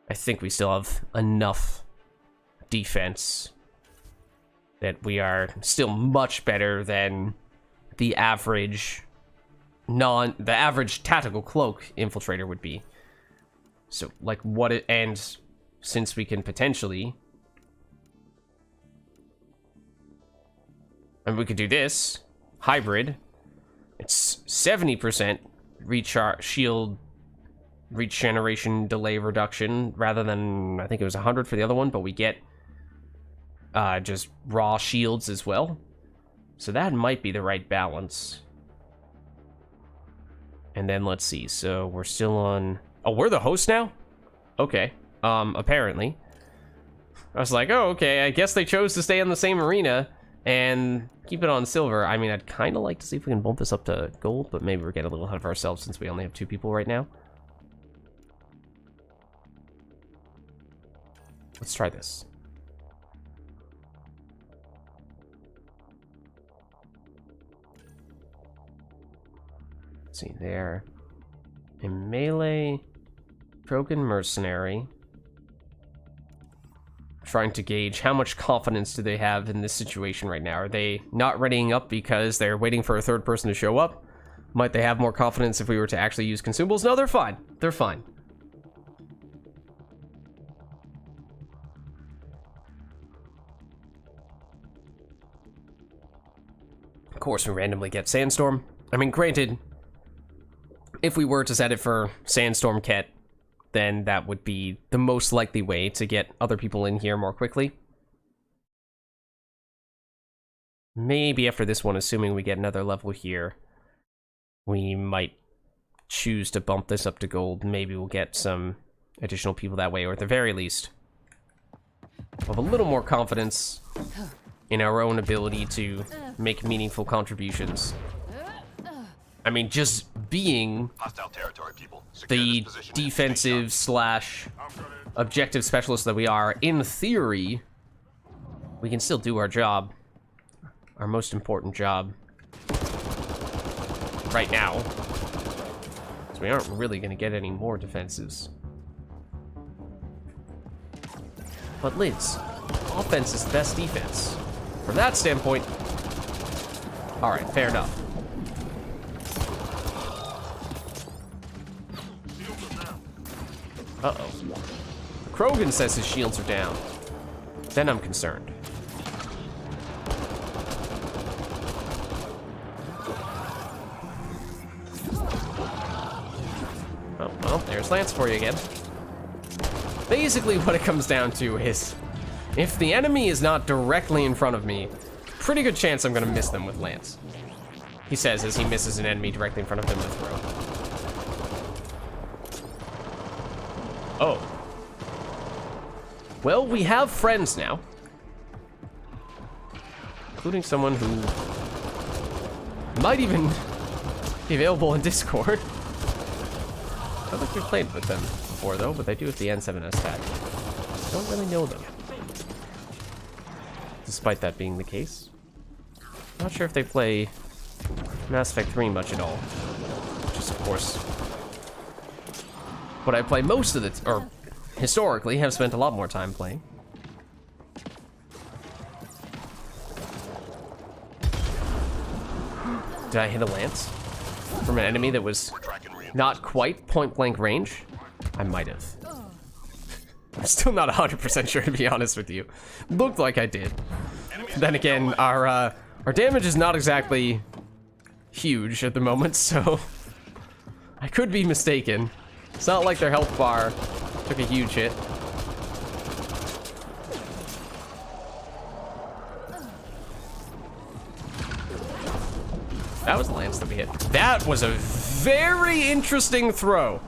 I think we still have enough defense that we are still much better than the average tactical cloak infiltrator would be. So like and since we can potentially, and we could do this hybrid, it's 70% recharge shield regeneration delay reduction rather than, I think it was 100 for the other one, but we get just raw shields as well. So that might be the right balance. And then let's see, so we're still on... Oh, we're the host now? Okay, apparently. I was like, oh, okay, I guess they chose to stay in the same arena and keep it on silver. I mean, I'd kind of like to see if we can bump this up to gold, but maybe we're getting a little ahead of ourselves since we only have 2 people right now. Let's try this. Let's see, there. A melee Krogan mercenary. Trying to gauge how much confidence do they have in this situation right now. Are they not readying up because they're waiting for a third person to show up? Might they have more confidence if we were to actually use consumables? No, they're fine. They're fine. Of course, we randomly get Sandstorm. I mean, granted, if we were to set it for Sandstorm Ket, then that would be the most likely way to get other people in here more quickly. Maybe after this one, assuming we get another level here, we might choose to bump this up to gold. Maybe we'll get some additional people that way, or at the very least, we'll have a little more confidence in our own ability to make meaningful contributions. I mean, just being Hostile territory, people. Secure the this position and defensive slash objective specialist that we are, in theory, we can still do our job. Our most important job. Right now. So we aren't really going to get any more defenses. But Lids, offense is the best defense. From that standpoint, alright, fair enough. Uh-oh. Krogan says his shields are down. Then I'm concerned. Oh, well, there's Lance for you again. Basically, what it comes down to is, if the enemy is not directly in front of me, pretty good chance I'm gonna miss them with Lance. He says as he misses an enemy directly in front of him to throw. Oh. Well, we have friends now. Including someone who might even be available in Discord. I don't think we've played with them before, though, but they do have the N7S tag. I don't really know them. Despite that being the case. Not sure if they play Mass Effect 3 much at all. Which is, of course, what I play most of the or historically have spent a lot more time playing. Did I hit a lance from an enemy that was not quite point blank range? I might have. I'm still not 100% sure, to be honest with you. Looked like I did. Then again, our damage is not exactly huge at the moment, so I could be mistaken. It's not like their health bar took a huge hit. That was the lance that we hit. That was a very interesting throw.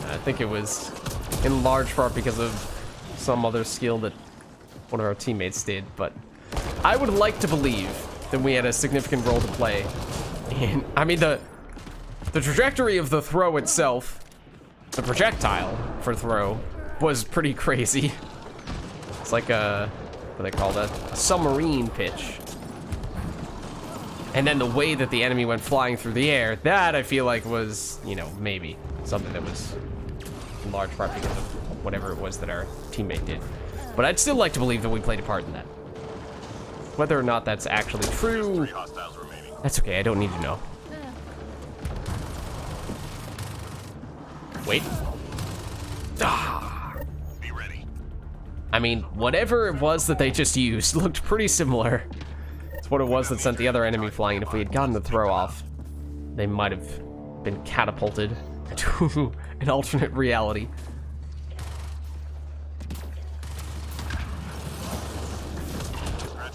I think it was in large part because of some other skill that one of our teammates did, but I would like to believe that we had a significant role to play in, I mean, the trajectory of the throw itself, the projectile for throw, was pretty crazy. It's like a, what do they call that? A submarine pitch. And then the way that the enemy went flying through the air, that I feel like was, you know, maybe something that was in large part because of whatever it was that our teammate did. But I'd still like to believe that we played a part in that. Whether or not that's actually true, that's okay, I don't need to know. Wait. Ah. Be ready. I mean, whatever it was that they just used looked pretty similar to what it was that sent the other enemy flying. And if we had gotten the throw off, they might have been catapulted to an alternate reality.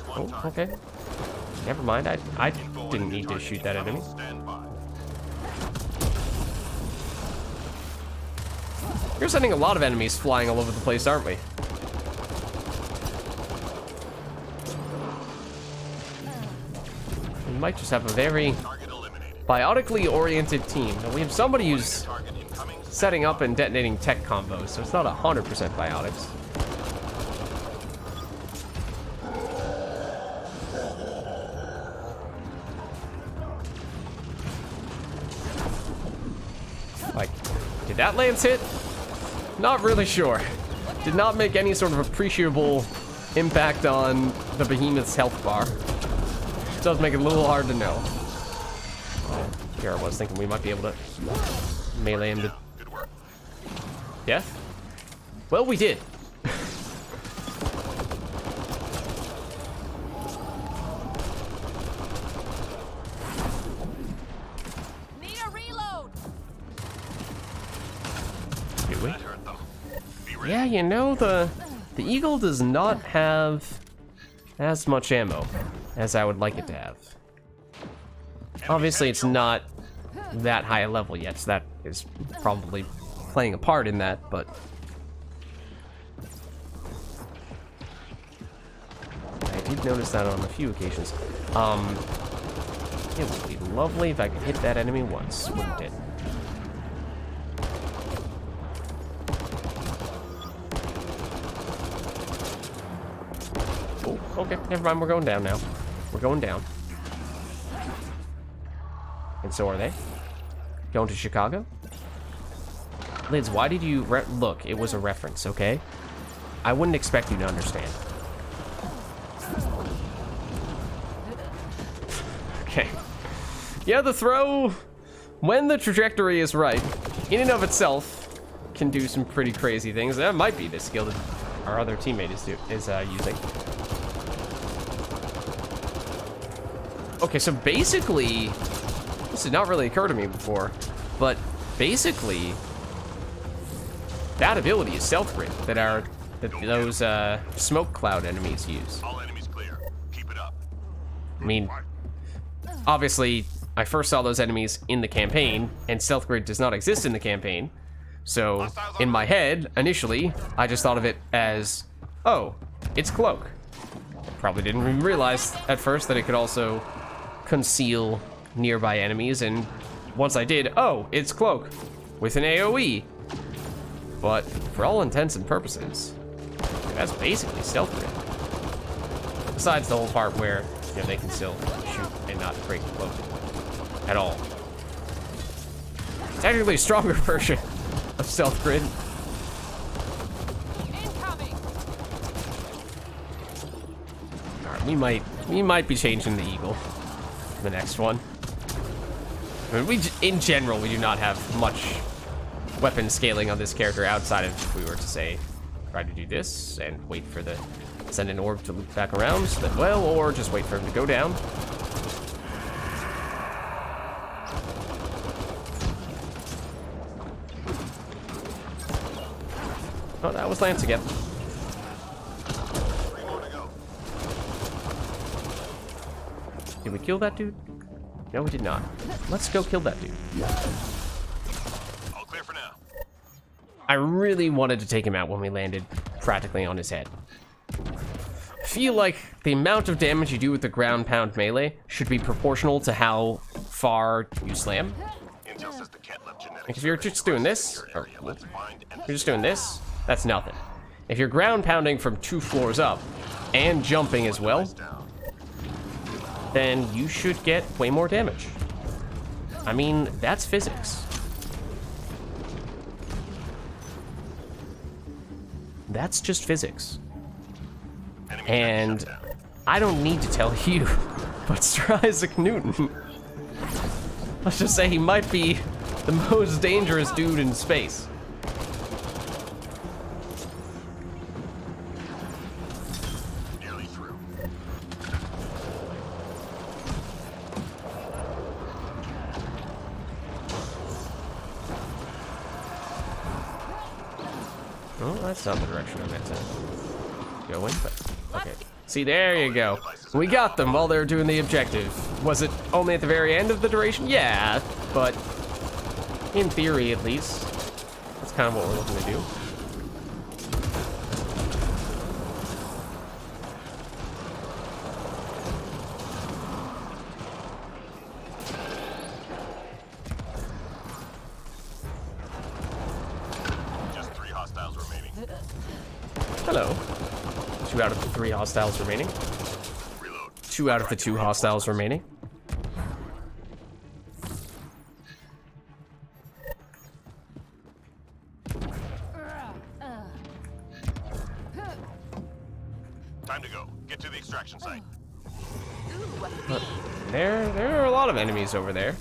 Oh, okay. Never mind. I didn't need to shoot that enemy. We're sending a lot of enemies flying all over the place, aren't we? We might just have a very biotically oriented team. Now we have somebody who's setting up and detonating tech combos, so it's not 100% biotics. Like, did that lance hit? Not really sure. Did not make any sort of appreciable impact on the behemoth's health bar. It does make it a little hard to know. Here I was thinking we might be able to melee him to death. Well, we did. Need a reload. Do we? Yeah, you know, the Eagle does not have as much ammo as I would like it to have. Obviously, it's not that high a level yet, so that is probably playing a part in that, but I did notice that on a few occasions. It would be lovely if I could hit that enemy once, wouldn't it? Oh, okay, never mind, we're going down now. We're going down. And so are they. Going to Chicago? Lids, why did you look, it was a reference, okay? I wouldn't expect you to understand. Okay. Yeah, the throw, when the trajectory is right, in and of itself, can do some pretty crazy things. That might be the skill that our other teammate is using. Okay, so basically, this did not really occur to me before, but basically, that ability is stealth grid that those smoke cloud enemies use. All enemies clear. Keep it up. I mean, obviously, I first saw those enemies in the campaign, and stealth grid does not exist in the campaign. So, in my head, initially, I just thought of it as, oh, it's cloak. Probably didn't even realize at first that it could also conceal nearby enemies, and once I did, oh, it's cloak with an AoE. But for all intents and purposes, that's basically stealth grid. Besides the whole part where, you know, they can still shoot and not break the cloak at all. Technically a stronger version of stealth grid. Incoming. Alright, we might be changing the Eagle for the next one. I mean, in general, we do not have much weapon scaling on this character outside of if we were to say, try to do this and wait for the send an orb to loop back around, so that, well, or just wait for him to go down. Oh, that was Lance again. Did we kill that dude? No, we did not. Let's go kill that dude. All clear for now. I really wanted to take him out when we landed practically on his head. I feel like the amount of damage you do with the ground pound melee should be proportional to how far you slam. Intel says the cat left genetics. Like if you're just doing this, or Let's find and you're just doing this, that's nothing. If you're ground pounding from 2 floors up and jumping as well, down. then you should get way more damage. I mean, that's physics. That's just physics. Enemy And shut down. I don't need to tell you, but Sir Isaac Newton, let's just say he might be the most dangerous dude in space. Oh, that's not the direction I meant to go in, but okay. See, there you go. We got them while they were doing the objective. Was it only at the very end of the duration? Yeah, but in theory, at least. That's kind of what we're looking to do. Just 3 hostiles remaining. Hello. 2 out of the 3 hostiles remaining. Reload. 2 out of the 2 hostiles remaining. Time to go. Get to the extraction site. There are a lot of enemies over there.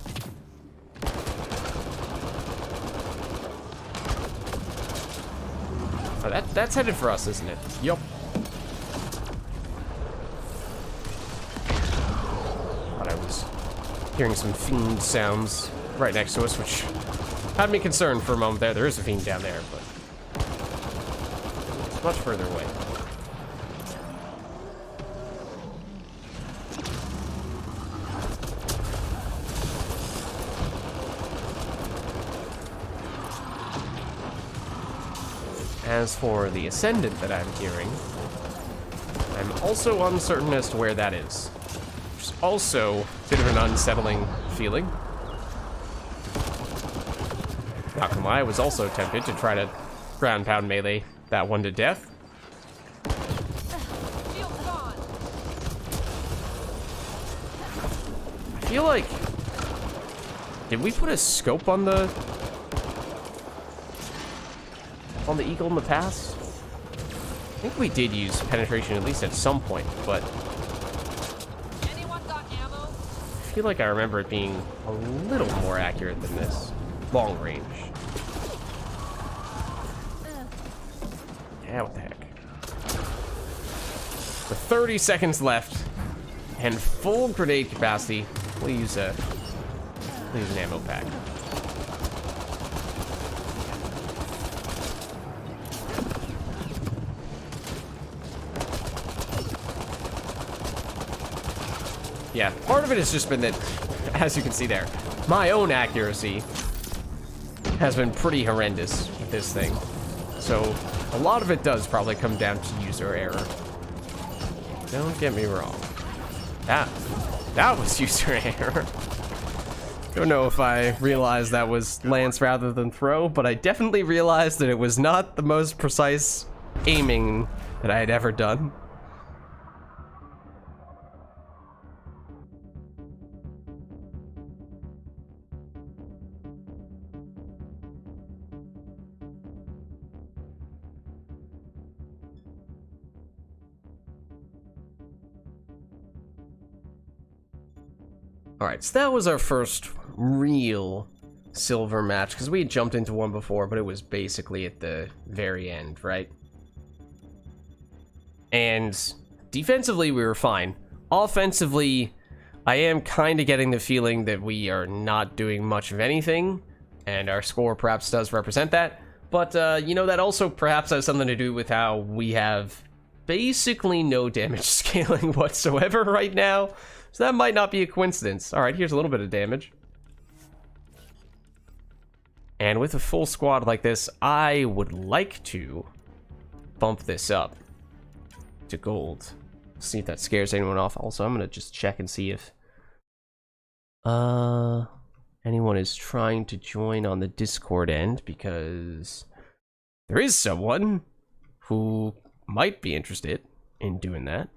Oh, that's headed for us, isn't it? Yup. Thought I was hearing some fiend sounds right next to us, which had me concerned for a moment there. There is a fiend down there, but it's much further away. As for the Ascendant that I'm hearing, I'm also uncertain as to where that is. Which is also a bit of an unsettling feeling. Not gonna lie, I was also tempted to try to ground pound melee that one to death. Shield gone. I feel like... Did we put a scope on the Eagle in the past? I think we did use penetration at least at some point, but Anyone got ammo? I feel like I remember it being a little more accurate than this. Long range. Yeah, what the heck. With 30 seconds left and full grenade capacity, we'll use an ammo pack. Yeah, part of it has just been that, as you can see there, my own accuracy has been pretty horrendous with this thing. So, a lot of it does probably come down to user error. Don't get me wrong. That was user error. Don't know if I realized that was lance rather than throw, but I definitely realized that it was not the most precise aiming that I had ever done. Alright, so that was our first real silver match, because we had jumped into one before, but it was basically at the very end, right? And defensively, we were fine. Offensively, I am kind of getting the feeling that we are not doing much of anything, and our score perhaps does represent that. But, you know, that also perhaps has something to do with how we have basically no damage scaling whatsoever right now. So that might not be a coincidence. All right, here's a little bit of damage. And with a full squad like this, I would like to bump this up to gold. See if that scares anyone off. Also, I'm going to just check and see if anyone is trying to join on the Discord end, because there is someone who might be interested in doing that.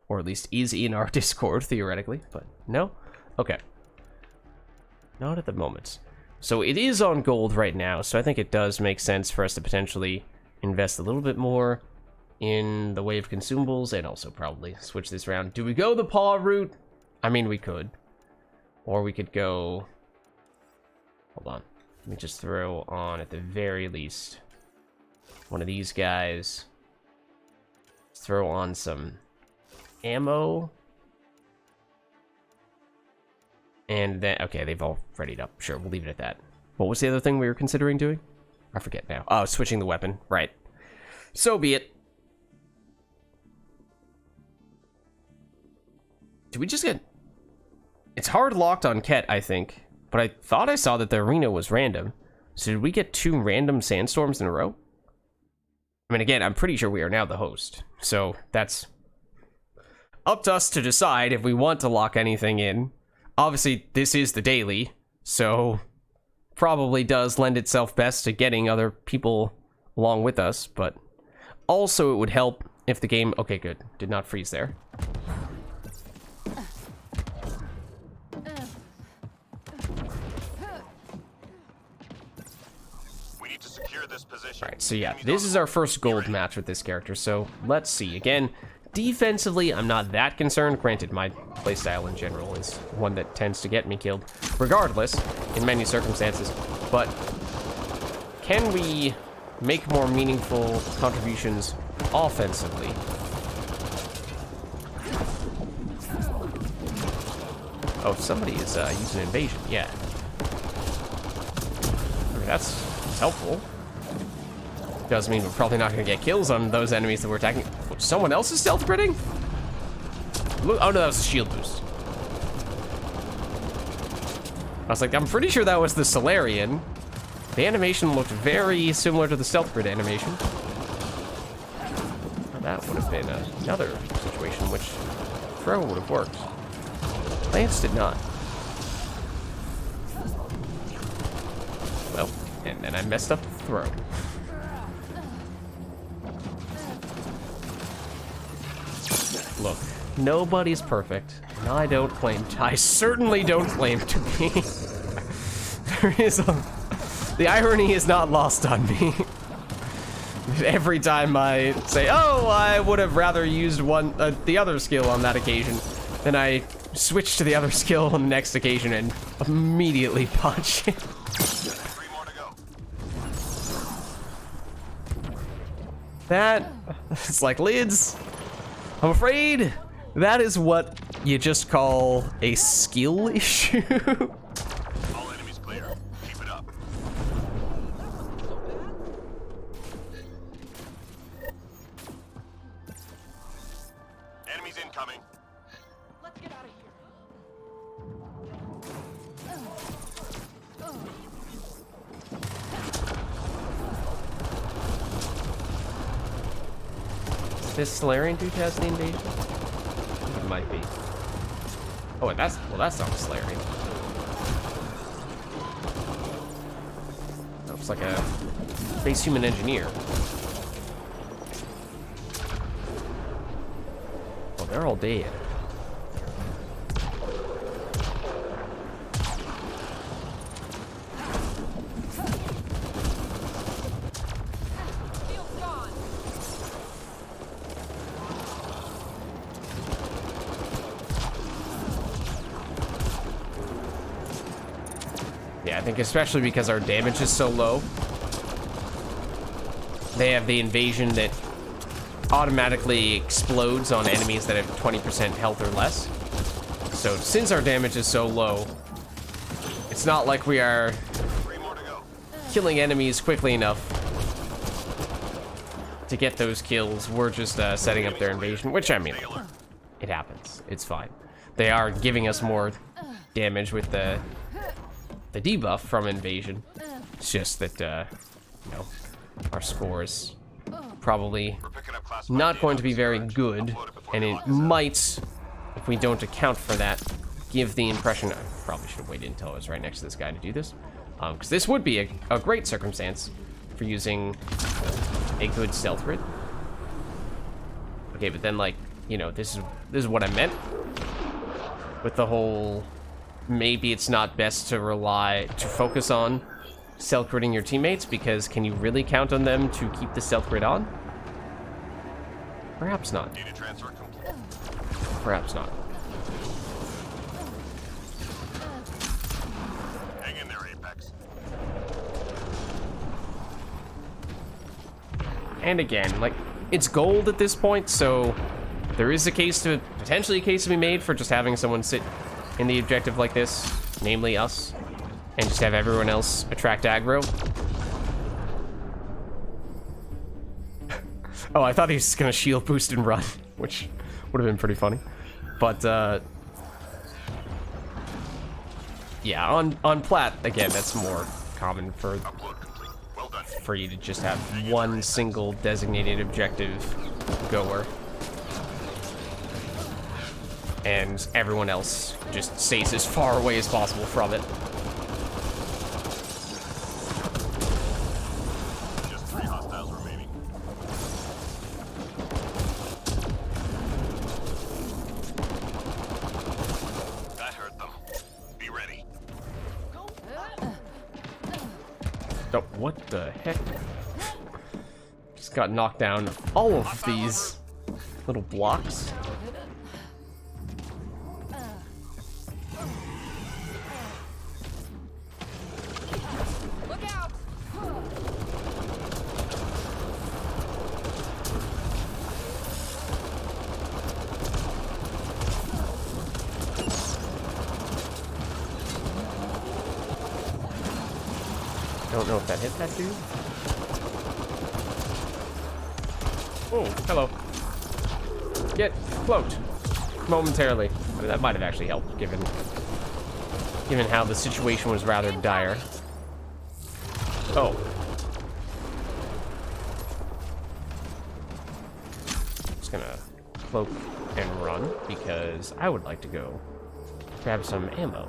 Or at least is in our Discord, theoretically, but no? Okay. Not at the moment. So it is on gold right now, so I think it does make sense for us to potentially invest a little bit more in the way of consumables, and also probably switch this around. Do we go the paw route? I mean, we could. Or we could go... Hold on. Let me just throw on, at the very least, one of these guys. Let's throw on some ammo, and then okay, they've all readied up. Sure, we'll leave it at that. What was the other thing we were considering doing? I forget now. Oh, switching the weapon. Right. So be it. Did we just get... It's hard locked on Ket, I think. But I thought I saw that the arena was random. So did we get 2 random sandstorms in a row? I mean, again, I'm pretty sure we are now the host. So that's up to us to decide if we want to lock anything in. Obviously, this is the daily. So probably does lend itself best to getting other people along with us. But also it would help if the game... Okay, good. Did not freeze there. Alright, so yeah, this is our first gold match with this character, so let's see. Again, defensively, I'm not that concerned. Granted, my playstyle in general is one that tends to get me killed, regardless, in many circumstances. But can we make more meaningful contributions offensively? Oh, somebody is using invasion, yeah. I mean, that's helpful. Does mean we're probably not going to get kills on those enemies that we're attacking. Someone else is stealth critting? Oh no, that was a shield boost. I was like, I'm pretty sure that was the Solarian. The animation looked very similar to the stealth crit animation. Now, that would have been another situation in which throw would have worked. Lance did not. Well, and then I messed up the throw. Look, nobody's perfect, and I don't claim to. I certainly don't claim to be. There is a... The irony is not lost on me. Every time I say, oh, I would have rather used the other skill on that occasion, then I switch to the other skill on the next occasion and immediately punch it. 3 more to go. That... It's like, Lids... I'm afraid that is what you just call a skill issue. All enemies clear. Keep it up. Enemies incoming. Let's get out of here. This Solarian dude has the invasion? I think it might be. Oh, and that's not a Solarian. Looks like a base human engineer. Oh, they're all dead. Field's gone. Yeah, I think especially because our damage is so low, they have the invasion that automatically explodes on enemies that have 20% health or less. So since our damage is so low, it's not like we are 3 more to go. killing enemies quickly enough to get those kills. We're just setting up their invasion, which, I mean, it happens. It's fine. They are giving us more damage with the debuff from invasion. It's just that, you know, our score is probably We're picking up classified not going to be data. very good, Upload it before and you it log us out. might, if we don't account for that, give the impression... I probably should have waited until I was right next to this guy to do this, because this would be a great circumstance for using a good stealth rid. Okay, but then, like, you know, this is what I meant with the whole... Maybe it's not best to focus on stealth ridding your teammates, because can you really count on them to keep the stealth rid on? Perhaps not. Data transfer complete. Perhaps not. Hang in there, Apex. And again, like, it's gold at this point, so there is potentially a case to be made for just having someone sit in the objective like this, namely us, and just have everyone else attract aggro. Oh, I thought he was gonna shield boost and run, which would have been pretty funny. But, yeah, on plat, again, that's more common for Upload complete. Well done. you to just have one single designated objective goer. And everyone else just stays as far away as possible from it. Just 3 hostiles remaining. That hurt them. Be ready. Oh, what the heck? Just got knocked down all of these little blocks. Look out! Don't know if that hit that dude. Oh, hello. Get cloaked momentarily. I mean, that might have actually helped, given how the situation was rather dire. Oh. Just gonna cloak and run because I would like to go grab some ammo,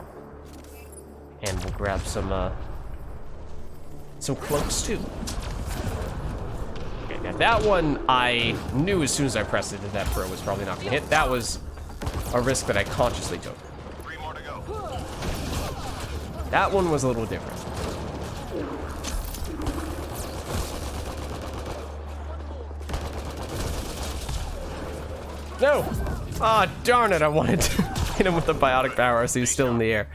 and we'll grab some cloaks too. Okay, now that one I knew as soon as I pressed it that that throw was probably not gonna hit. That was a risk that I consciously took. 3 more to go. That one was a little different. No! Ah, darn it, I wanted to hit him with the biotic power so he's still in the air.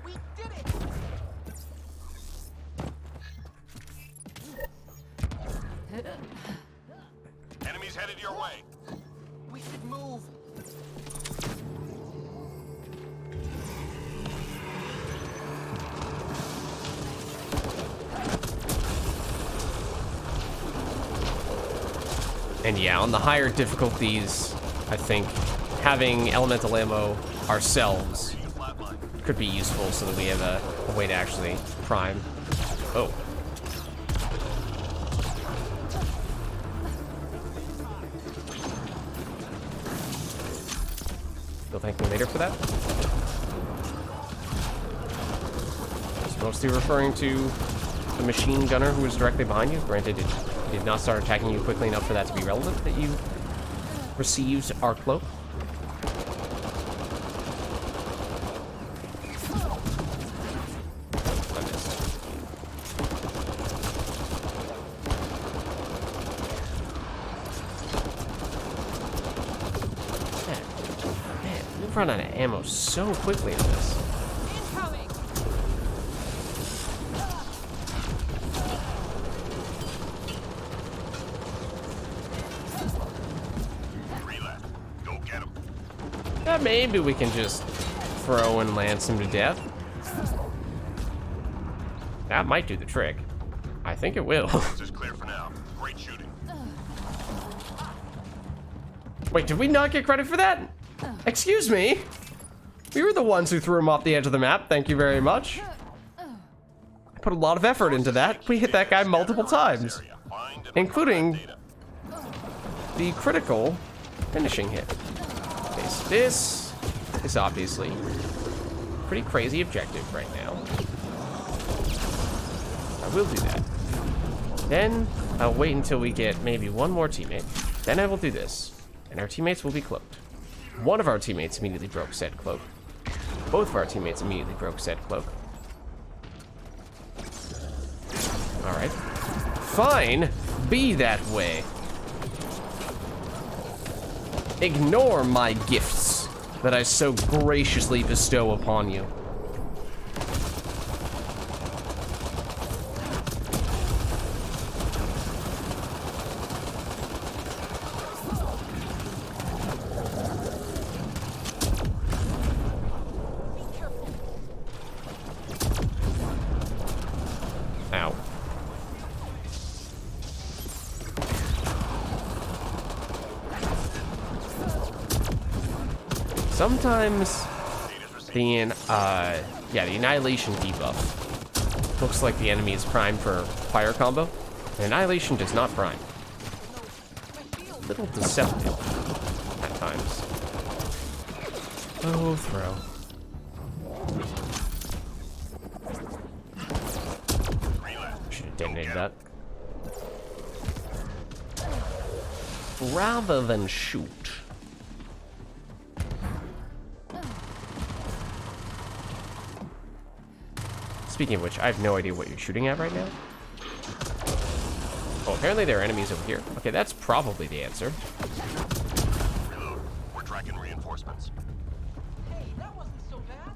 We did it! Enemies headed your way. We should move. And yeah, on the higher difficulties, I think having elemental ammo ourselves Seeing a flat line. could be useful so that we have a way to actually prime. Oh. You'll thank me later for that? I was mostly referring to the machine gunner who was directly behind you. Granted, it did not start attacking you quickly enough for that to be relevant that you received our cloak. I missed. Man, we've run out of ammo so quickly in this. Incoming! Go get him. Maybe we can just throw and lance him to death. That might do the trick. I think it will. This is clear for now. Great shooting. Wait, did we not get credit for that? Excuse me. We were the ones who threw him off the edge of the map. Thank you very much. I put a lot of effort into that. We hit that guy multiple times, Area. Find and including data. the critical finishing hit. Okay, so this is obviously a pretty crazy objective right now. I will do that. Then I'll wait until we get maybe one more teammate. Then I will do this, and our teammates will be cloaked. One of our teammates immediately broke said cloak. Both of our teammates immediately broke said cloak. Alright. Fine. Be that way. Ignore my gifts that I so graciously bestow upon you. Ow. sometimes the Annihilation debuff looks like the enemy is primed for fire combo. And Annihilation does not prime. A little deceptive at times. Oh, throw. Should have detonated that. Rather than shoot. Speaking of which, I have no idea what you're shooting at right now. Oh, apparently there are enemies over here. Okay, that's probably the answer. Reload. We're tracking reinforcements. Hey, that wasn't so bad.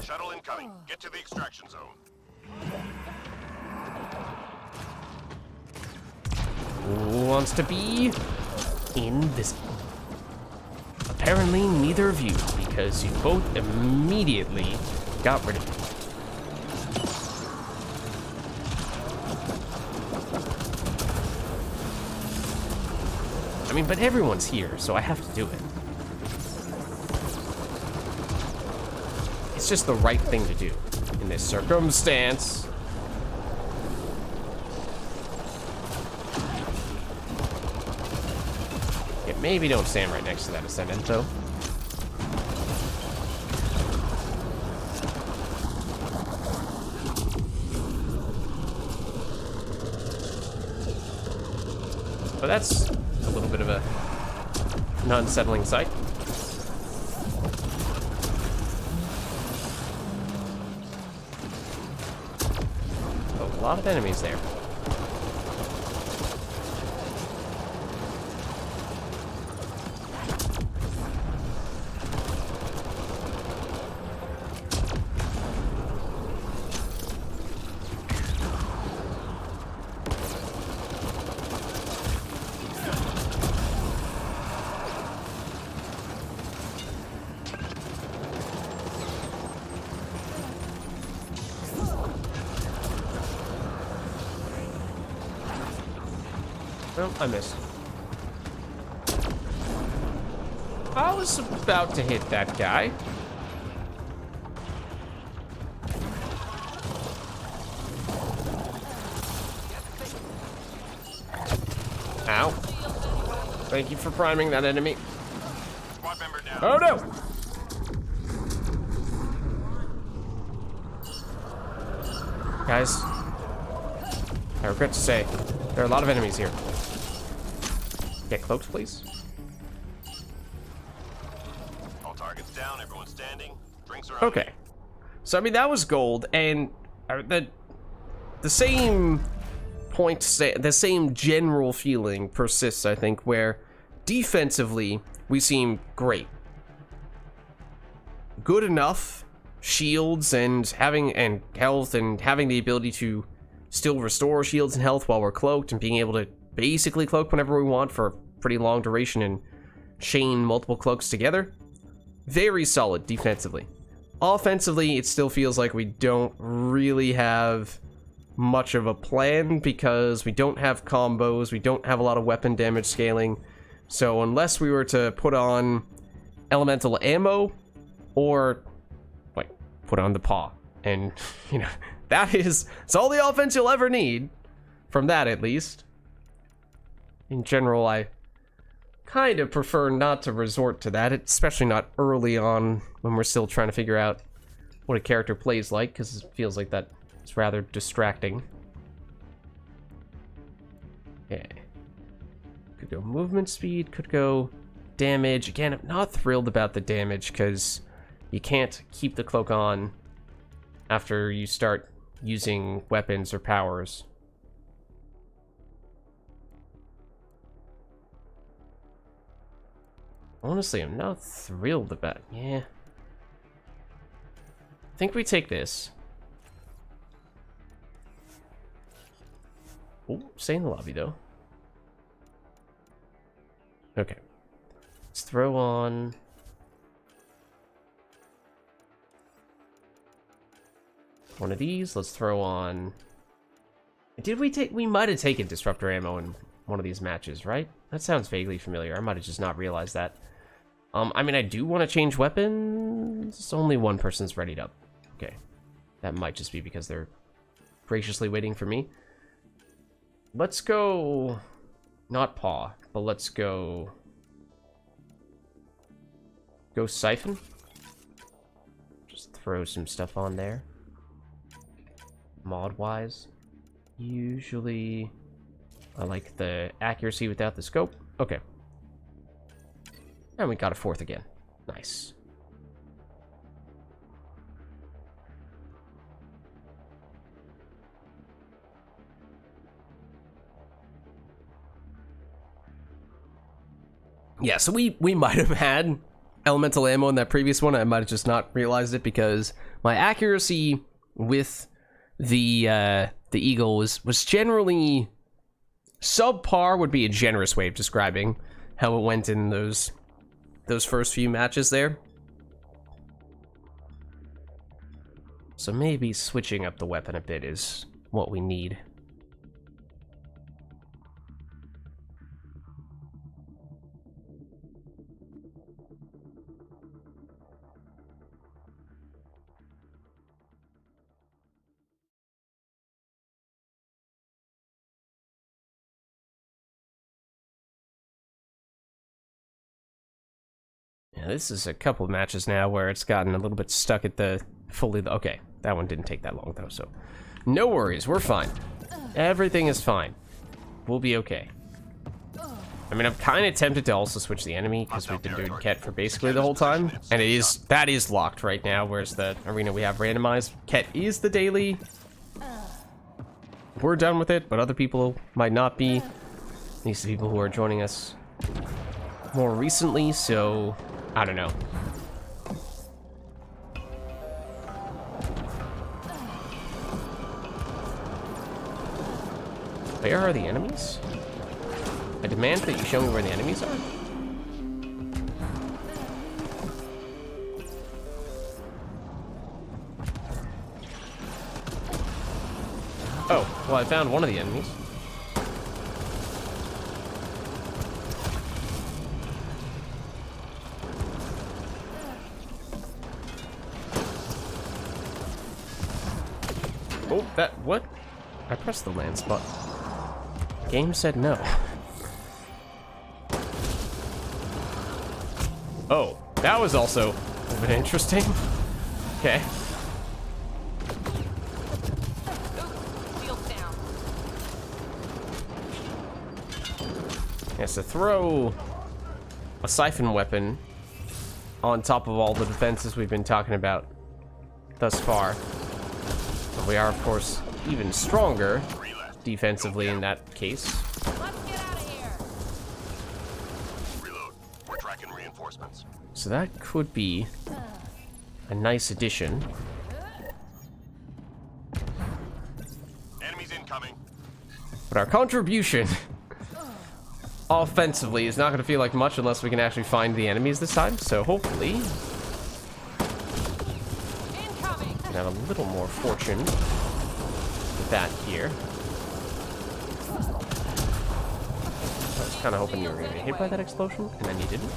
Shuttle incoming. Get to the extraction zone. Who wants to be invisible? Apparently neither of you, because you both immediately got rid of it. I mean, but everyone's here, so I have to do it. It's just the right thing to do in this circumstance. Yeah, maybe don't stand right next to that Ascendant, though. But that's a little bit of a non-settling sight. Oh, a lot of enemies there. Oh, I missed. I was about to hit that guy. Ow. Thank you for priming that enemy. Squad member down. Oh no! Guys, I regret to say, there are a lot of enemies here. Get cloaked, please. All targets down. Everyone standing. Drinks are out. Okay. So, I mean, that was gold, and the same point, the same general feeling persists, I think, where defensively, we seem great. Good enough shields and health and having the ability to still restore shields and health while we're cloaked and being able to basically cloak whenever we want for a pretty long duration and chain multiple cloaks together. Very solid defensively. Offensively, it still feels like we don't really have much of a plan because we don't have combos, we don't have a lot of weapon damage scaling. So unless we were to put on elemental ammo or like put on the paw, and you know, it's all the offense you'll ever need from that, at least. In general, I kind of prefer not to resort to that, especially not early on when we're still trying to figure out what a character plays like, because it feels like that is rather distracting. Okay. Could go movement speed, could go damage. Again, I'm not thrilled about the damage, because you can't keep the cloak on after you start using weapons or powers. Honestly, I'm not thrilled about it. Yeah. I think we take this. Oh, stay in the lobby, though. Okay. Let's throw on... one of these. Let's throw on Did we take... We might have taken disruptor ammo in one of these matches, right? That sounds vaguely familiar. I might have just not realized that. I mean, I do want to change weapons. Only one person's readied up. Okay. That might just be because they're graciously waiting for me. Let's go... Not paw, but let's go... Go siphon. Just throw some stuff on there. Mod-wise. Usually... I like the accuracy without the scope. Okay. And we got a fourth again. Nice. Yeah, so we might have had elemental ammo in that previous one. I might have just not realized it because my accuracy with the eagle was generally subpar. Would be a generous way of describing how it went in those first few matches there. So maybe switching up the weapon a bit is what we need. Yeah, this is a couple of matches now where it's gotten a little bit stuck at the okay, that one didn't take that long though, so no worries, we're fine. Everything is fine. We'll be okay. I mean, I'm kind of tempted to also switch the enemy because we've been doing Ket for basically the whole time, and that is locked right now, whereas the arena we have randomized. Ket is the daily. We're done with it, but other people might not be. At least the people who are joining us more recently, so I don't know. Where are the enemies? I demand that you show me where the enemies are. Oh, well, I found one of the enemies. Oh, what? I pressed the land spot. Game said no. Oh, that was also a bit interesting. Okay. Yes, to throw a siphon weapon on top of all the defenses we've been talking about thus far. But we are, of course, even stronger defensively in that case. Let's get out of here. Reload. We're tracking reinforcements. So that could be a nice addition. Enemies incoming. But our contribution offensively is not going to feel like much unless we can actually find the enemies this time. So hopefully Incoming. we can have a little more fortune with that here. I was kind of hoping you were going to get hit by that explosion, and then you didn't.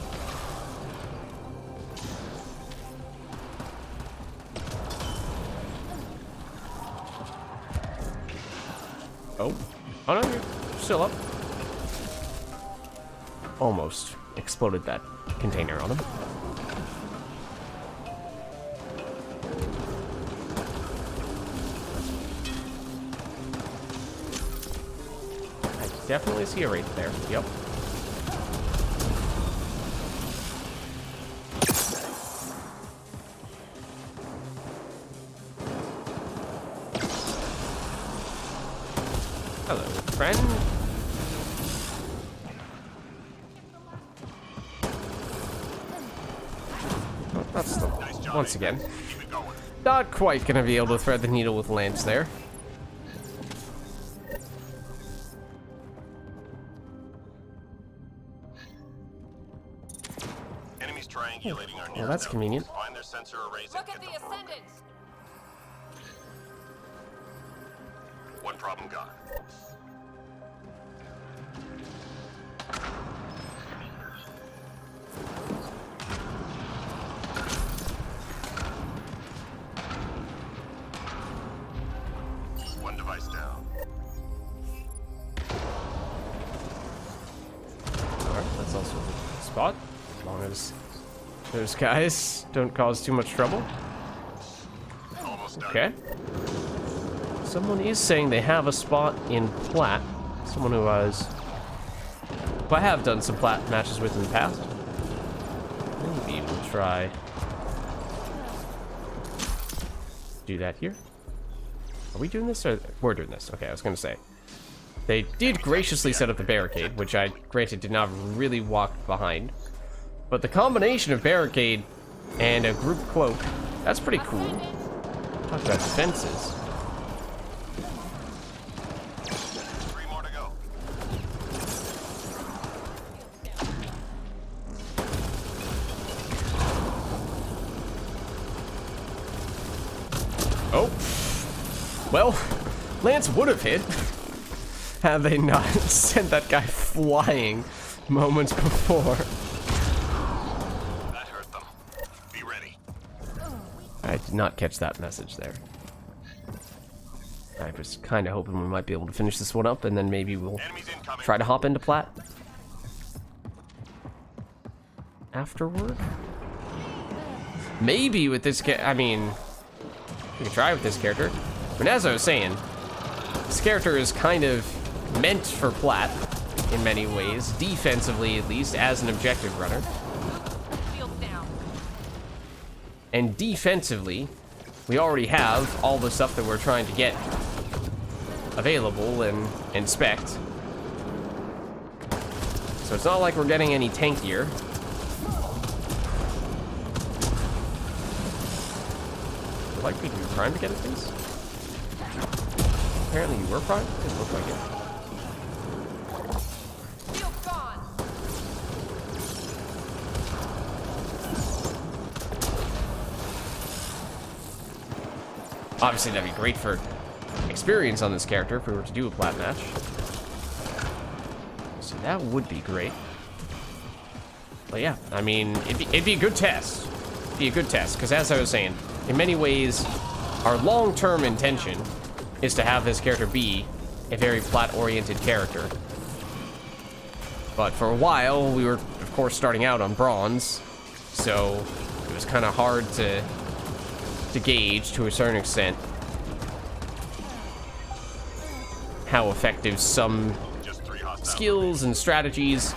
Oh. Oh no, you're still up. Almost exploded that container on him. I definitely see a wraith there. Yep. Hello, friend. Oh, that's the... Once again. Keep it going. Not quite gonna be able to thread the needle with Lance there. Enemies triangulating our near Well, that's node. convenient. Find their sensor arrays Look and at get the them broken. ascendants. One problem gone. spot, as long as those guys don't cause too much trouble. Almost done. Okay. Someone is saying they have a spot in plat. Someone who I have done some plat matches with in the past. Maybe we'll try do that here. Are we doing this or we're doing this? Okay, I was gonna say. They did graciously set up the barricade, which I granted did not really walk behind. But the combination of barricade and a group cloak, that's pretty cool. Talk about defenses. 3 more to go. Oh. Well, Lance would have hit had they not sent that guy flying moments before. That hurt them. Be ready. I did not catch that message there. I was kind of hoping we might be able to finish this one up, and then maybe we'll Enemies incoming. try to hop into plat afterward. Maybe with this I mean, we can try with this character. But as I was saying, this character is kind of meant for plat in many ways, defensively at least, as an objective runner. Shields down. And defensively, we already have all the stuff that we're trying to get available and inspect. So it's not like we're getting any tankier. Would like me to be primed to get at these? Apparently you were primed? It looked like it. Shields gone. Obviously that'd be great for experience on this character if we were to do a plat match. So that would be great. But yeah, I mean, it'd be a good test. It'd be a good test, because as I was saying, in many ways, our long-term intention is to have this character be a very plat-oriented character. But for a while, we were, of course, starting out on bronze, so it was kind of hard to gauge, to a certain extent, how effective some Just 3 hostiles. skills and strategies.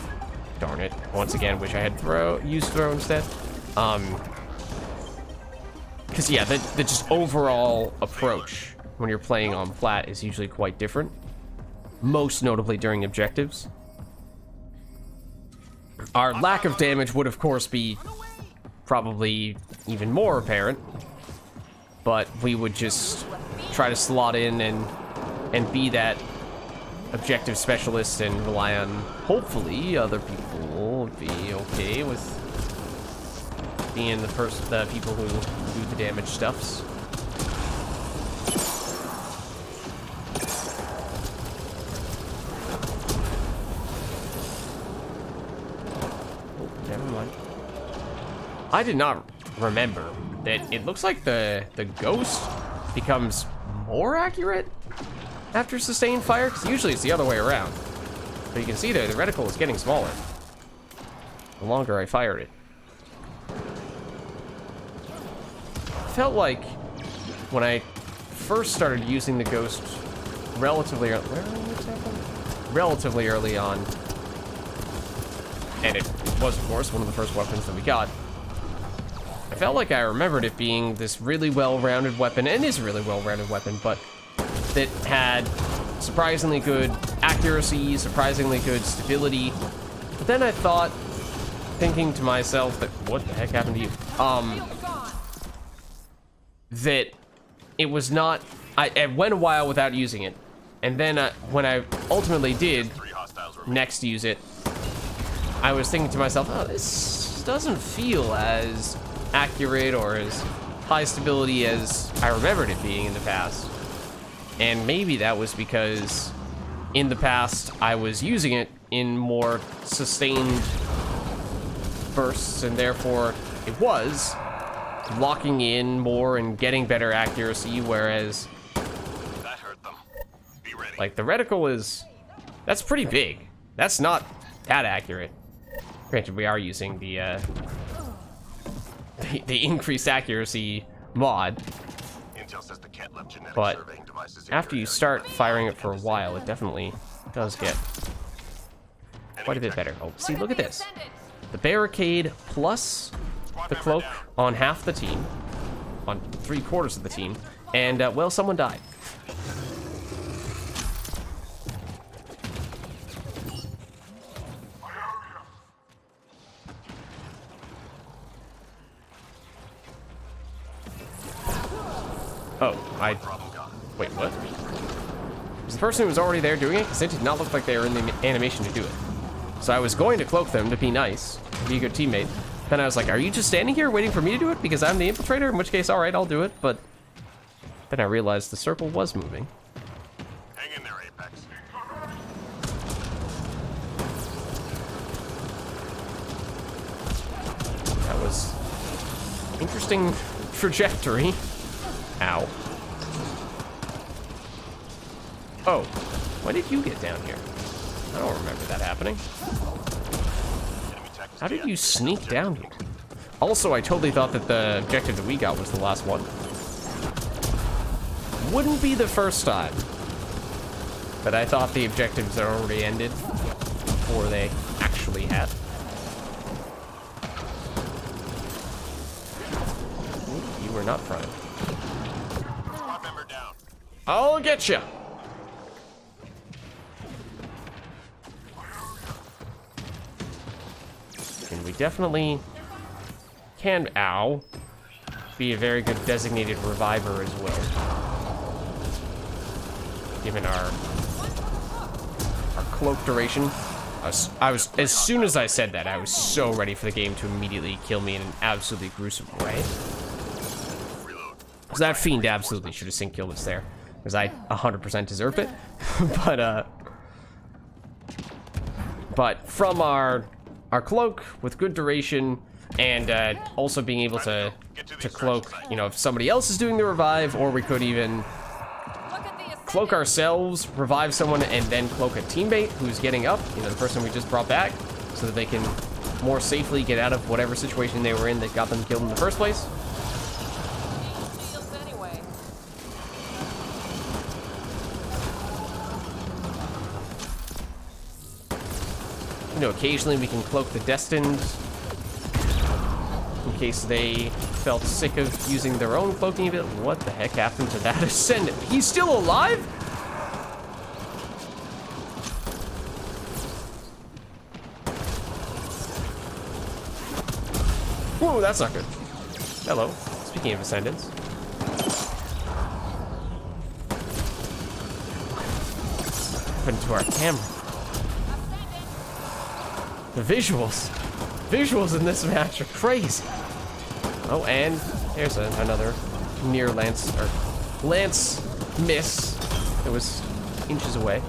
Darn it! Once again, wish I had used throw instead. Because yeah, the just overall approach when you're playing on plat is usually quite different. Most notably during objectives. Our lack of damage would, of course, be probably even more apparent. But we would just try to slot in and be that objective specialist and rely on, hopefully, other people will be okay with being the people who do the damage stuffs. Oh, never mind. I did not remember that it looks like the ghost becomes more accurate after sustained fire, because usually it's the other way around. But you can see there, the reticle is getting smaller the longer I fired it. Felt like when I first started using the ghost relatively early on, and it was, of course, one of the first weapons that we got, I felt like I remembered it being this really well-rounded weapon, and is a really well-rounded weapon, but that had surprisingly good accuracy, surprisingly good stability. But then I thought, thinking to myself that, what the heck happened to you? That it was not, I went a while without using it. And then when I ultimately did 3 hostiles remaining. next use it, I was thinking to myself, oh, this doesn't feel as accurate or as high stability as I remembered it being in the past. And maybe that was because in the past I was using it in more sustained bursts, and therefore it was locking in more and getting better accuracy, whereas That hurt them. Be ready. like the reticle is, that's pretty big. That's not that accurate. Granted, we are using the increased accuracy mod, Intel says the cat left genetic but surveying devices in after your you area. start firing it for a while, it definitely does get quite a bit better. Oh, see, look at this. The barricade plus the cloak on half the team, on 3/4 of the team, and, well, someone died. Oh, wait, what? Was the person who was already there doing it? Because it did not look like they were in the animation to do it. So I was going to cloak them to be nice, to be a good teammate. Then I was like, are you just standing here waiting for me to do it because I'm the infiltrator? In which case, all right, I'll do it. But then I realized the circle was moving. Hang in there, Apex. That was interesting trajectory. Ow. Oh, when did you get down here? I don't remember that happening. How did you sneak down here? Also, I totally thought that the objective that we got was the last one. Wouldn't be the first time that I thought the objectives had already ended before they actually had. Ooh, you were not fronted. Squad member down. I'll get you. And we definitely can, ow, be a very good designated reviver as well. Given our cloak duration. I was, as soon as I said that, I was so ready for the game to immediately kill me in an absolutely gruesome way. Because that fiend absolutely should have sync killed us there. Because I 100% deserved it. But from our cloak with good duration, and also being able to cloak, you know, if somebody else is doing the revive, or we could even cloak ourselves, revive someone, and then cloak a teammate who's getting up, you know, the person we just brought back, so that they can more safely get out of whatever situation they were in that got them killed in the first place. You know, occasionally we can cloak the destined in case they felt sick of using their own cloaking ability. What the heck happened to that ascendant? He's still alive? Whoa, that's not good. Hello. Speaking of ascendants. What happened to our camera? The visuals in this match are crazy. Oh, and there's another near Lance miss that was inches away.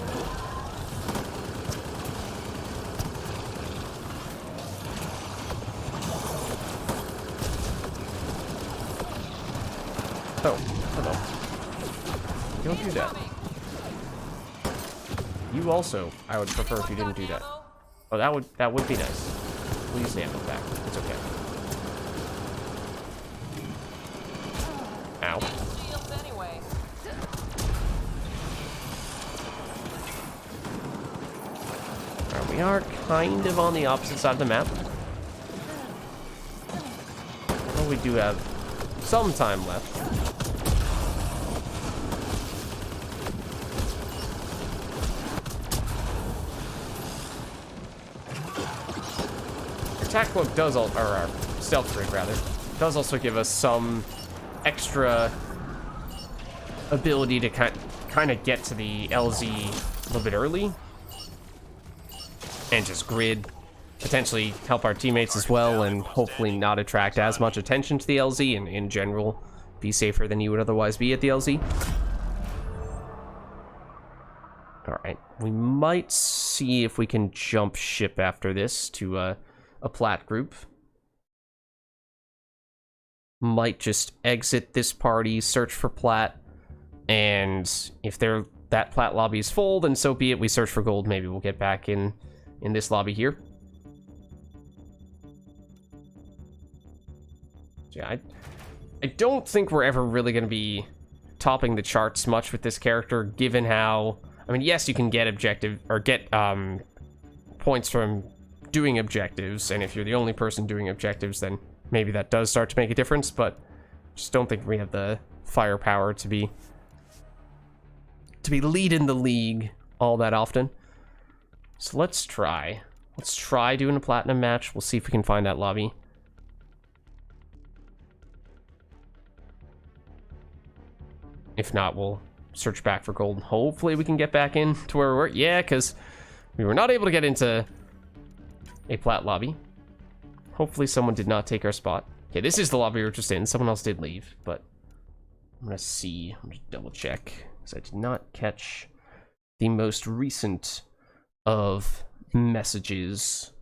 Oh, hello. Don't do that. You also, I would prefer if you didn't do that. Oh, that would be nice. Please stand it back. It's okay. Ow. Alright, we are kind of on the opposite side of the map. Well, we do have some time left. Attack cloak does, or our stealth grid rather, does also give us some extra ability to kind of get to the LZ a little bit early and just grid, potentially help our teammates as well, and hopefully not attract as much attention to the LZ, and in general be safer than you would otherwise be at the LZ. All right, we might see if we can jump ship after this to a plat group. Might just exit this party, search for plat, and if that plat lobby is full, then so be it. We search for gold. Maybe we'll get back in this lobby here. Yeah, I don't think we're ever really going to be topping the charts much with this character, given how... I mean, yes, you can get objective... or get points from doing objectives, and if you're the only person doing objectives, then maybe that does start to make a difference, but just don't think we have the firepower to be leading the league all that often. So let's try doing a platinum match. We'll see if we can find that lobby. If not, we'll search back for gold. Hopefully we can get back in to where we were. Yeah, because we were not able to get into a plat lobby. Hopefully someone did not take our spot. Okay, this is the lobby we were just in. Someone else did leave, but I'm gonna see. I'm gonna double check, because I did not catch the most recent of messages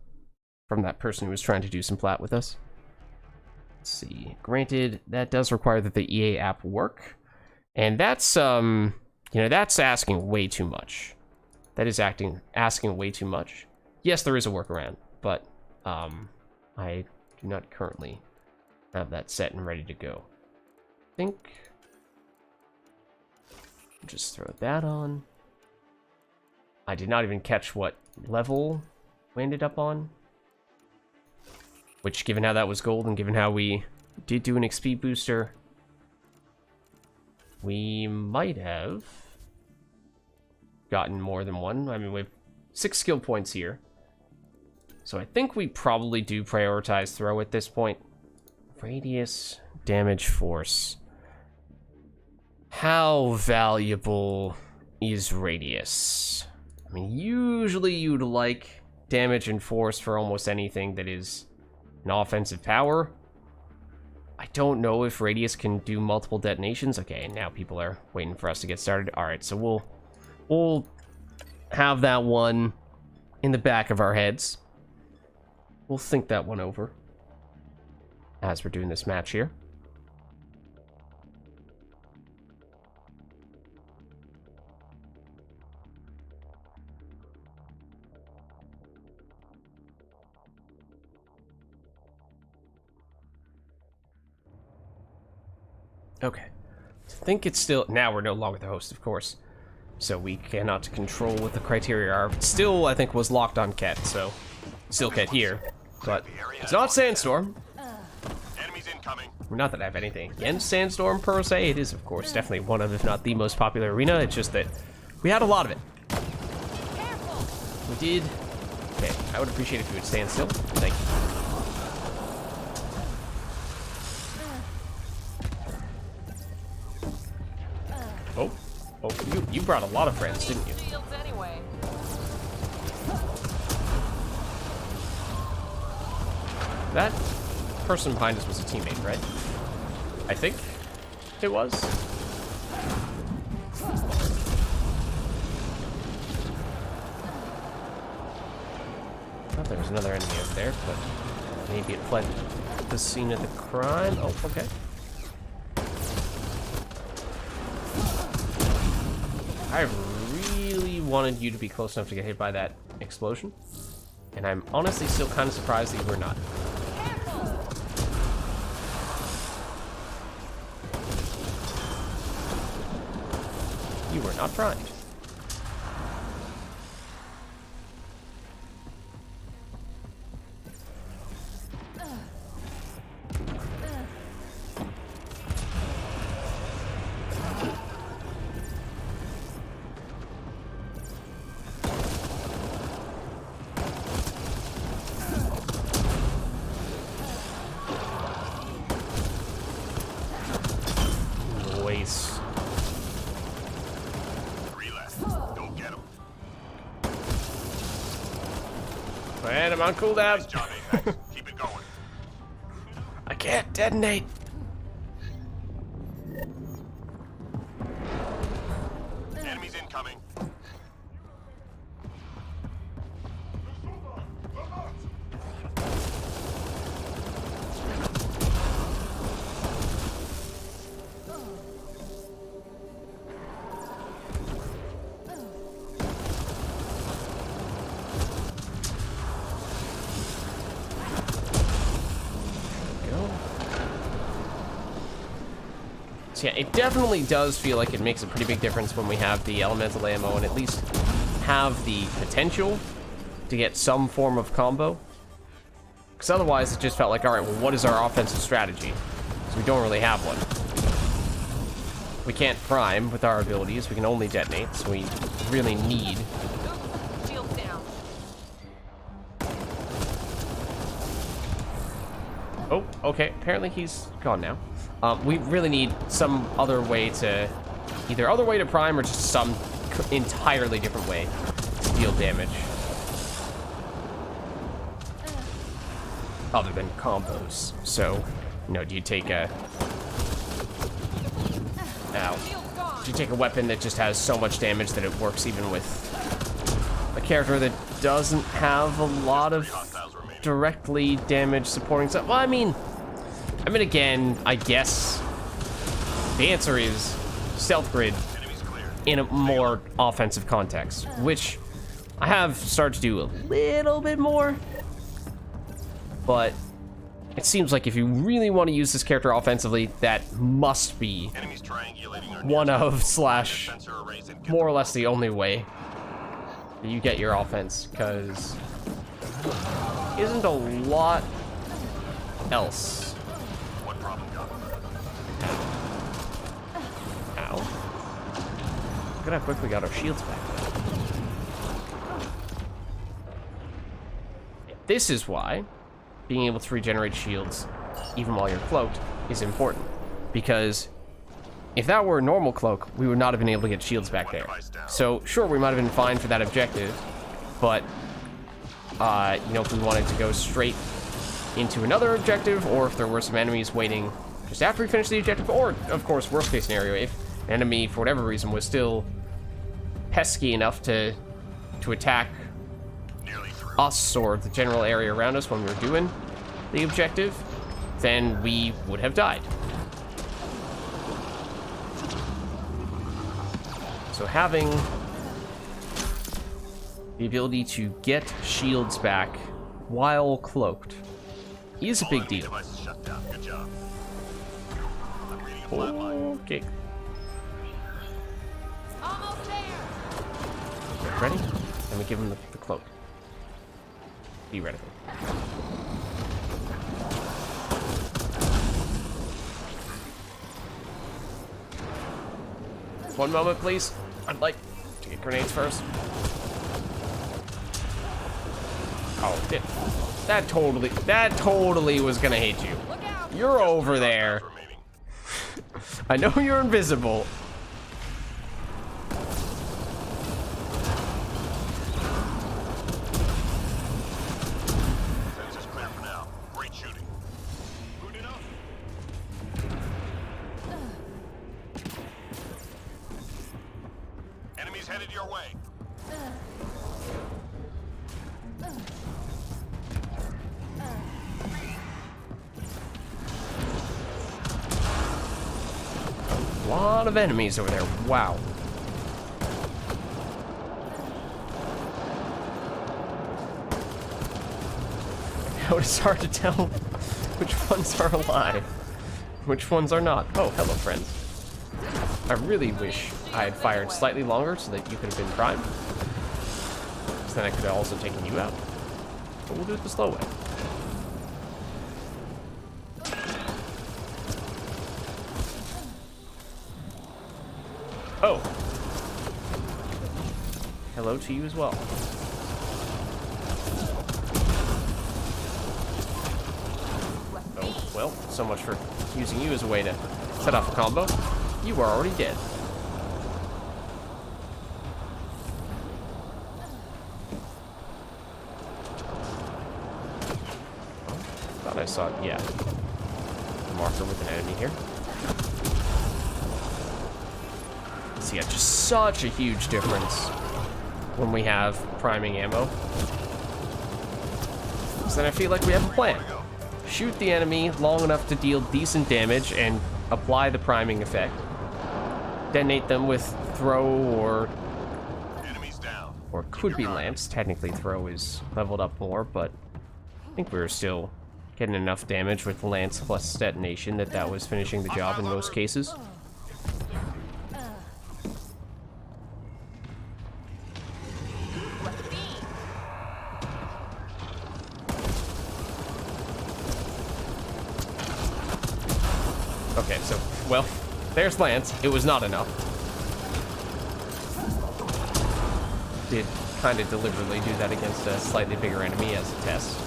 from that person who was trying to do some plat with us. Let's see. Granted, that does require that the EA app work, and that's you know, that's asking way too much. That is asking way too much. Yes, there is a workaround, but I do not currently have that set and ready to go. I think I'll just throw that on. I did not even catch what level we ended up on, which, given how that was gold and given how we did do an XP booster, we might have gotten more than one. I mean, we have 6 skill points here, so I think we probably do prioritize throw at this point. Radius, damage, force. How valuable is radius? I mean, usually you'd like damage and force for almost anything that is an offensive power. I don't know if radius can do multiple detonations. Okay, now people are waiting for us to get started. All right, so we'll have that one in the back of our heads. We'll think that one over as we're doing this match here. Okay, I think it's still... Now we're no longer the host, of course, so we cannot control what the criteria are. But still, I think, was locked on Ket, so still Ket here. But it's not Sandstorm. Enemies incoming. Not that I have anything against Sandstorm, per se. It is, of course, definitely one of, if not the most popular arena. It's just that we had a lot of it. We did. Okay, I would appreciate if you would stand still. Thank you. Oh, you brought a lot of friends, didn't you? Shields anyway. That person behind us was a teammate, right? I think it was. I thought there was another enemy over there, but maybe it fled the scene of the crime. Oh, okay. I really wanted you to be close enough to get hit by that explosion, and I'm honestly still kind of surprised that you were not. You were not primed. Man, I'm on cooldown. Nice job, Apex. Keep it going. I can't detonate. Enemies incoming. So yeah, it definitely does feel like it makes a pretty big difference when we have the elemental ammo and at least have the potential to get some form of combo. Because otherwise it just felt like, alright, well, what is our offensive strategy? So we don't really have one. We can't prime with our abilities, we can only detonate, so we really need... Shield down. Oh, okay, apparently he's gone now. We really need some other way to... Either other way to prime or just some entirely different way to deal damage. Other than combos. So, you know, do you take a... Ow. Do you take a weapon that just has so much damage that it works even with a character that doesn't have a lot of directly damage supporting stuff? Well, I mean, again, I guess the answer is stealth grid in a more offensive context, which I have started to do a little bit more, but it seems like if you really want to use this character offensively, that must be one of slash more or less the only way that you get your offense, because isn't a lot else. What problem, Doc? Ow. Look at how quick we got our shields back. This is why being able to regenerate shields, even while you're cloaked, is important. Because if that were a normal cloak, we would not have been able to get shields back there. So, sure, we might have been fine for that objective, but, you know, if we wanted to go straight into another objective, or if there were some enemies waiting just after we finish the objective, or, of course, worst case scenario, if an enemy, for whatever reason, was still pesky enough to attack us or the general area around us when we were doing the objective, then we would have died. So having the ability to get shields back while cloaked is a big deal. Good job. I'm reading a flat line. Okay. Almost there. Ready? Then we give him the cloak. Theoretically. One moment, please. I'd like to get grenades first. Oh, that totally was gonna hit you. Look out. You're over there. Remaining. I know you're invisible. This is clear for now. Great shooting. Good enough. Enemies headed your way. A lot of enemies over there. Wow. Now it's hard to tell which ones are alive, which ones are not. Oh, hello, friends. I really wish I had fired slightly longer so that you could have been primed. So then I could have also taken you out. But we'll do it the slow way. Oh. Hello to you as well. Oh, well, so much for using you as a way to set off a combo. You are already dead. Oh, thought I saw, yeah, a marker with an enemy here. So yeah, just such a huge difference when we have priming ammo. So then I feel like we have a plan. Shoot the enemy long enough to deal decent damage and apply the priming effect. Detonate them with throw Enemies down. or could be lance. Technically throw is leveled up more, but I think we were still getting enough damage with lance plus detonation that was finishing the job in most cases. Okay, so, well, there's Lance. It was not enough. Did kind of deliberately do that against a slightly bigger enemy as a test.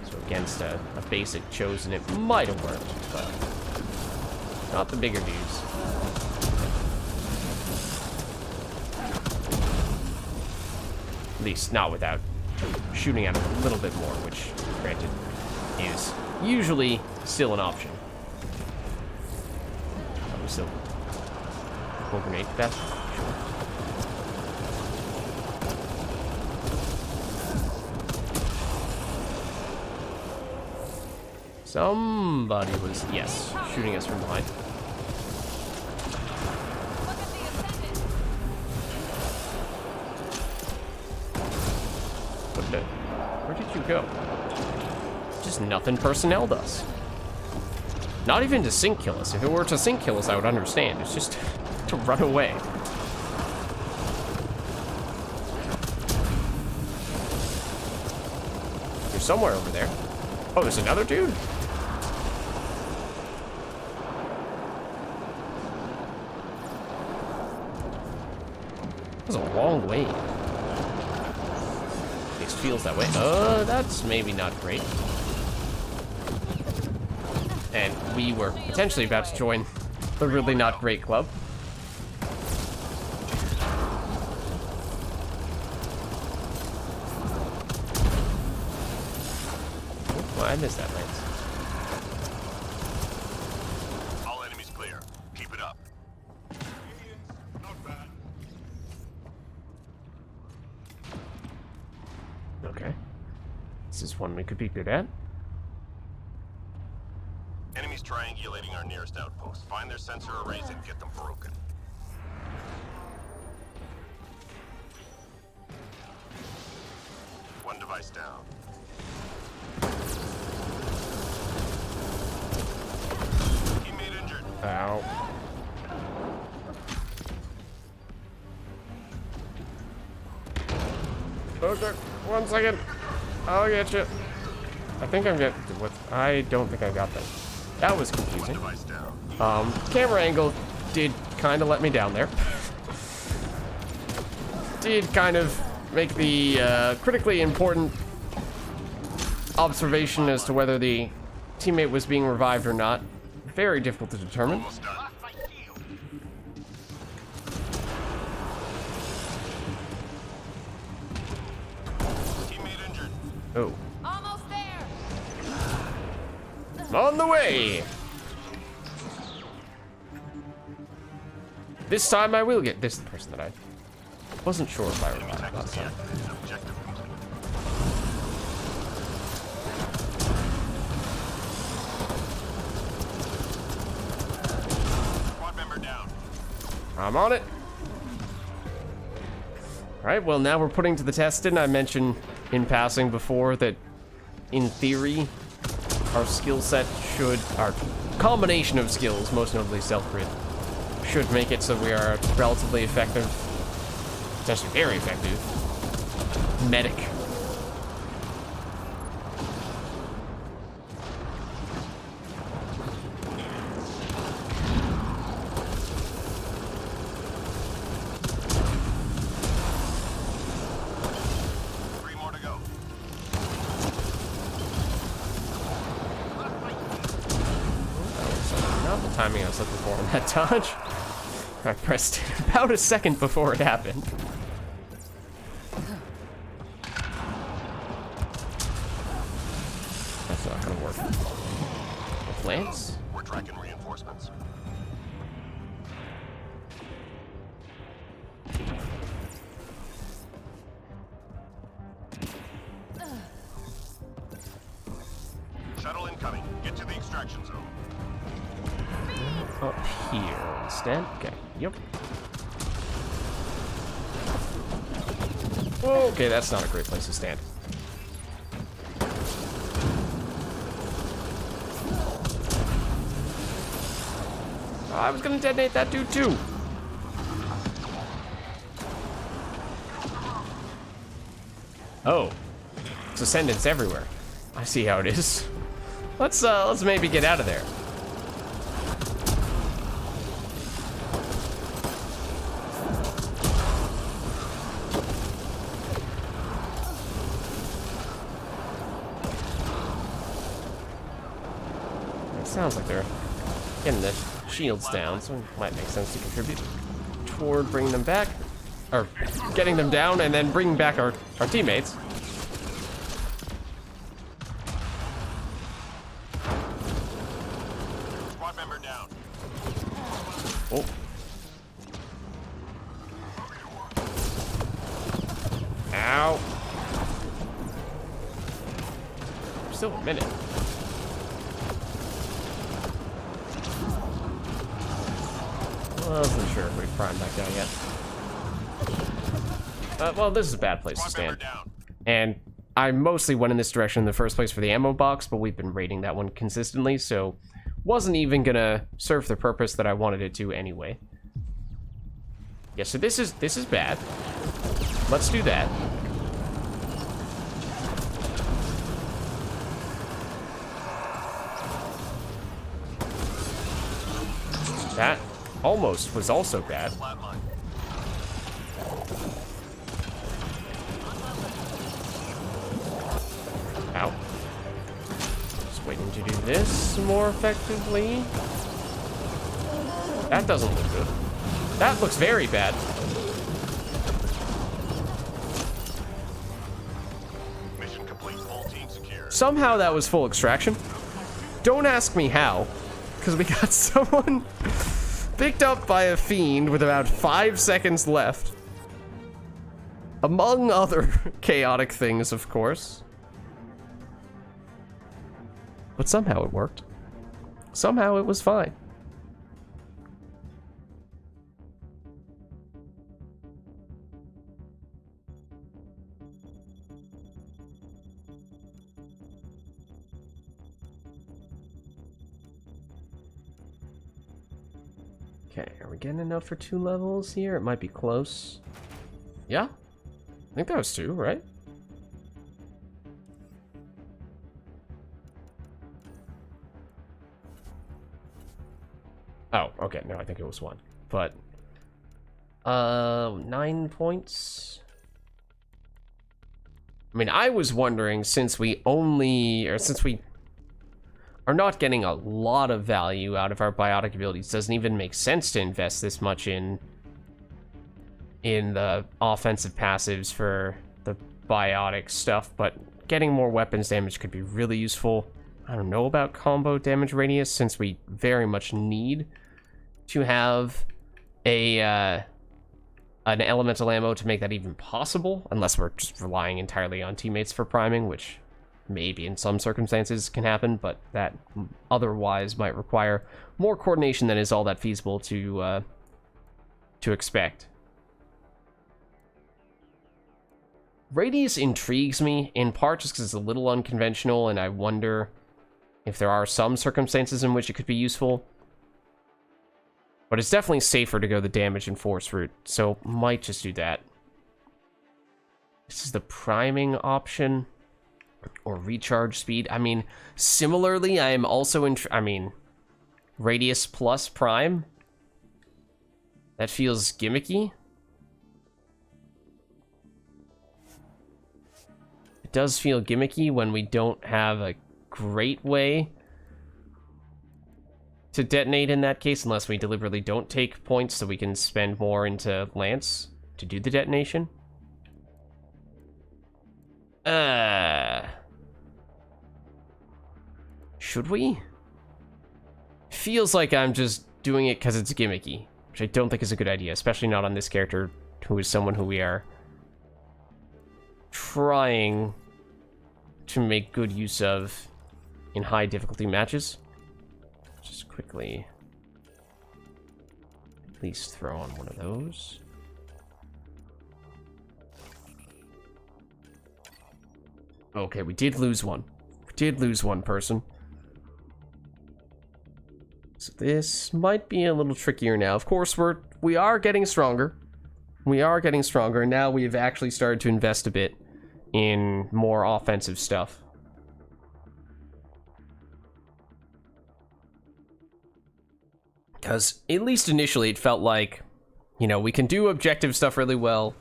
So against a basic chosen, it might have worked, but not the bigger dudes. At least not without shooting at him a little bit more, which, granted, is usually still an option. Still full grenade capacity? Sure. Somebody was, yes, shooting us from behind. What the? Where did you go? Just nothing personneled us. Not even to sync kill us. If it were to sync kill us, I would understand. It's just to run away. There's somewhere over there. Oh, there's another dude? That's a long way. At least feels that way. That's maybe not great. And we were potentially about to join the really not great club. Well, I missed that, Lance. All enemies clear. Keep it up. Not bad. Okay. This is one we could be good at. Enemies triangulating our nearest outpost. Find their sensor arrays and get them broken. One device down. Teammate injured. Ow. Okay, 1 second. I'll get you. I think I'm getting what I don't think I got that. That was confusing. Device down. Camera angle did kind of let me down there. Did kind of make the critically important observation as to whether the teammate was being revived or not very difficult to determine. Almost done. Teammate injured. Oh, Almost there. on the way. This time I will get this. Is the person that I wasn't sure if I revived last time. Objective complete. Squad member down. I'm on it. Alright, well now we're putting to the test. Didn't I mention in passing before that in theory our skill set should, our combination of skills, most notably stealth grid, should make it so we are a relatively effective, potentially very effective, medic. Three more to go. Not the timing I was looking for on that dodge. I pressed it about a second before it happened. That's not gonna work. With Lance? We're tracking reinforcements. Shuttle incoming. Get to the extraction zone. Up here instead. Okay, yep. Okay, that's not a great place to stand. I was gonna detonate that dude too. Oh, it's ascendants everywhere. I see how it is. Let's maybe get out of there. sounds like they're getting the shields down, so it might make sense to contribute toward bringing them back. Or getting them down and then bringing back our teammates. Squad member down. Oh. Ow. Still a minute. Wasn't sure if we primed that guy yet. Well, this is a bad place to stand. And I mostly went in this direction in the first place for the ammo box, but we've been raiding that one consistently, so wasn't even gonna serve the purpose that I wanted it to anyway. Yeah, so this is bad. Let's do that. That almost was also bad. Ow. Just waiting to do this more effectively. That doesn't look good. That looks very bad. Mission complete. All teams secure. Somehow that was full extraction. Don't ask me how, because we got someone picked up by a fiend with about 5 seconds left. Among other chaotic things, of course. But somehow it worked. Somehow it was fine. Okay, are we getting enough for 2 levels here? It might be close. Yeah? I think that was 2, right? Oh, okay, no, I think it was 1. But 9 points. I mean, I was wondering, since we are not getting a lot of value out of our biotic abilities, doesn't even make sense to invest this much in the offensive passives for the biotic stuff, but getting more weapons damage could be really useful. I don't know about combo damage radius, since we very much need to have an elemental ammo to make that even possible, unless we're just relying entirely on teammates for priming, which maybe in some circumstances can happen, but that otherwise might require more coordination than is all that feasible to expect. Radius intrigues me, in part just because it's a little unconventional, and I wonder if there are some circumstances in which it could be useful. But it's definitely safer to go the damage and force route, so might just do that. This is the priming option. Or recharge speed. I mean, similarly, I am also radius plus prime. That feels gimmicky. It does feel gimmicky when we don't have a great way to detonate in that case, unless we deliberately don't take points so we can spend more into Lance to do the detonation. Should we? Feels like I'm just doing it because it's gimmicky, which I don't think is a good idea, especially not on this character, who is someone who we are trying to make good use of in high difficulty matches. Just quickly at least throw on one of those. Okay, we did lose one. We did lose one person. So this might be a little trickier now. Of course, we are getting stronger. We are getting stronger, and now we've actually started to invest a bit in more offensive stuff. Because, at least initially, it felt like, you know, we can do objective stuff really well.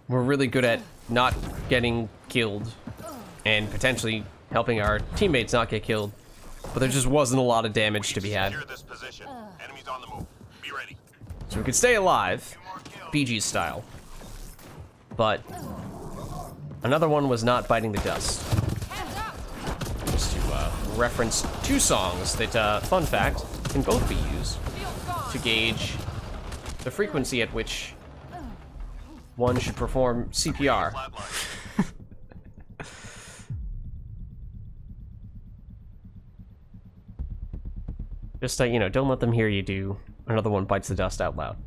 We're really good at not getting killed and potentially helping our teammates not get killed. but there just wasn't a lot of damage to be had. Secure this position. Enemies on the move. Be ready. So we could stay alive, PG style. But another one was not biting the dust. Just to reference two songs that, fun fact, can both be used to gauge the frequency at which one should perform CPR. Just, you know, don't let them hear you do another one bites the dust out loud.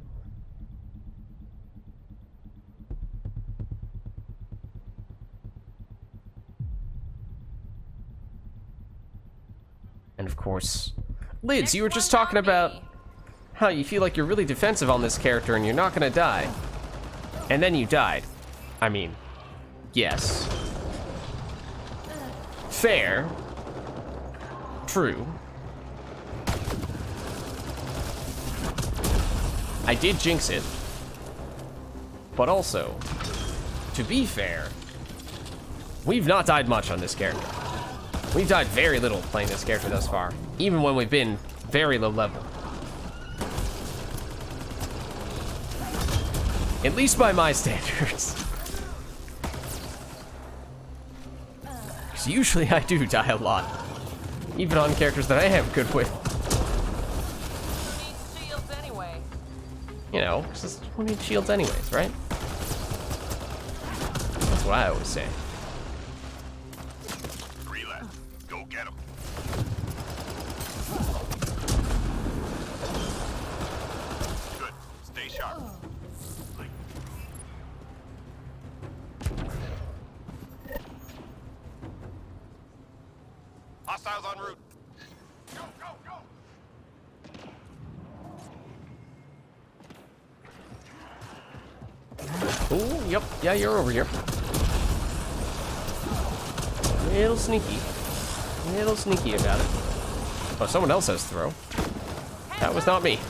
And of course, Lids, you were just talking about how you feel like you're really defensive on this character and you're not gonna die. And then you died. I mean, yes. Fair. True. I did jinx it. But also, to be fair, we've not died much on this character. We've died very little playing this character thus far, even when we've been very low level. At least by my standards. Because usually I do die a lot, even on characters that I am good with. Who needs shields anyway? You know, because who needs shields anyways, right? That's what I always say. 3 left. Go get them. Good. Stay sharp. Hostiles en route. Go, go, go. Oh, yep, yeah, you're over here. Little sneaky. Little sneaky about it. Oh, someone else has throw. That was not me.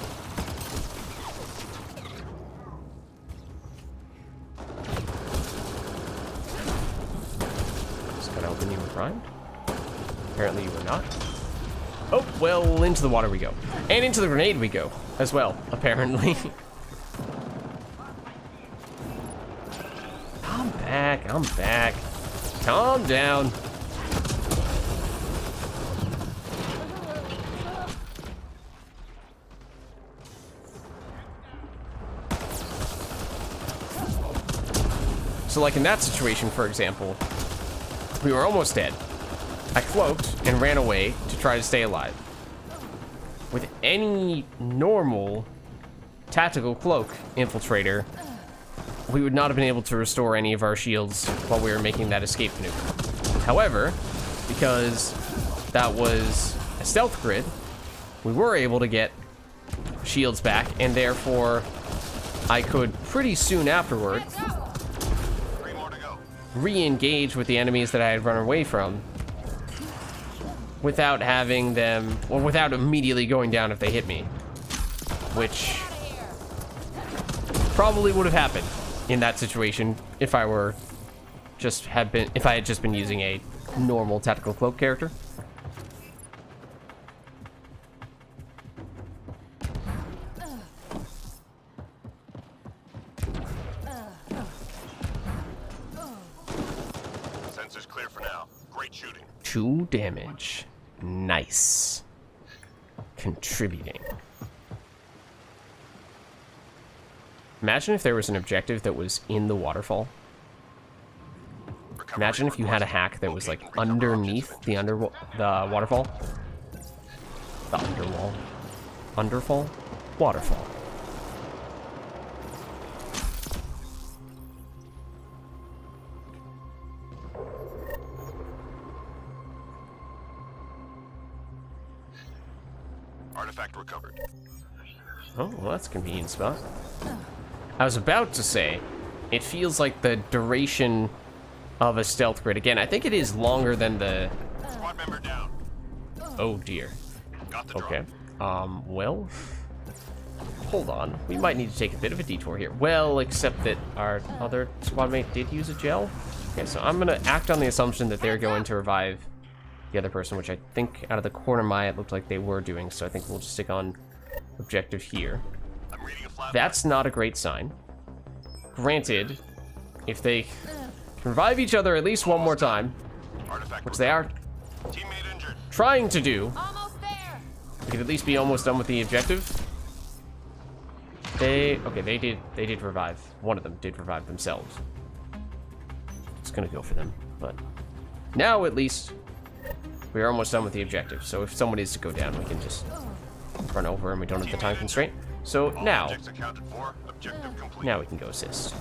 Just gonna hoping you were primed. Apparently you were not. Oh, well, into the water we go. And into the grenade we go, as well, apparently. I'm back, I'm back. Calm down. So like in that situation, for example, we were almost dead. I cloaked and ran away to try to stay alive. With any normal tactical cloak infiltrator, we would not have been able to restore any of our shields while we were making that escape maneuver. However, because that was a stealth grid, we were able to get shields back, and therefore I could pretty soon afterward 3 more to go. re-engage with the enemies that I had run away from without having them, or without immediately going down if they hit me, which probably would have happened in that situation if I were if I had just been using a normal tactical cloak character. Sensors clear for now. Great shooting. 2 damage. Nice. Contributing. Imagine if there was an objective that was in the waterfall. Imagine if you had a hack that was like underneath the waterfall. The underwall. Underfall? Waterfall. Artifact recovered. Oh, well, that's a convenient spot. I was about to say, it feels like the duration of a stealth grid. Again, I think it is longer than the... Squad member down. Oh, dear. Got the drop. Okay. Well... Hold on. We might need to take a bit of a detour here. Well, except that our other squad mate did use a gel. Okay, so I'm going to act on the assumption that they're going to revive the other person, which I think out of the corner of my eye it looked like they were doing, so I think we'll just stick on objective here. I'm reading a flat. That's not a great sign. Granted, if they can revive each other at least one more time, Artifact. which they are Teammate injured. trying to do, Almost there. we could at least be almost done with the objective. They did revive. One of them did revive themselves. It's gonna go for them, but now at least we are almost done with the objective. So if someone is to go down, we can just run over and we don't have the time constraint. So All now, objects accounted for. Objective complete. now we can go assist.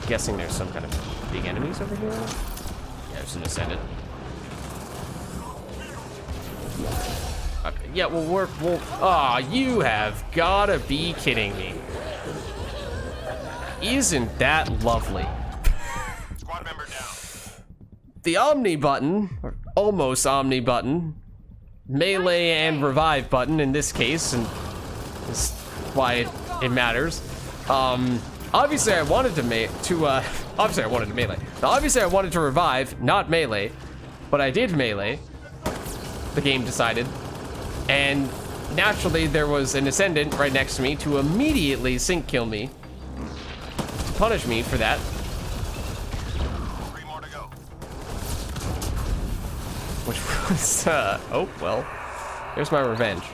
Guessing there's some kind of big enemies over here. Yeah, there's an ascendant. Okay, yeah, we'll aw, you have gotta be kidding me. Isn't that lovely? Squad member down. The Omni button, or almost Omni button, melee and revive button in this case, and this is why it matters. Obviously I wanted to obviously I wanted to melee. Now, obviously I wanted to revive, not melee, but I did melee. The game decided. And naturally there was an ascendant right next to me to immediately sync kill me. To punish me for that. 3 more to go. Which was, oh, well, there's my revenge.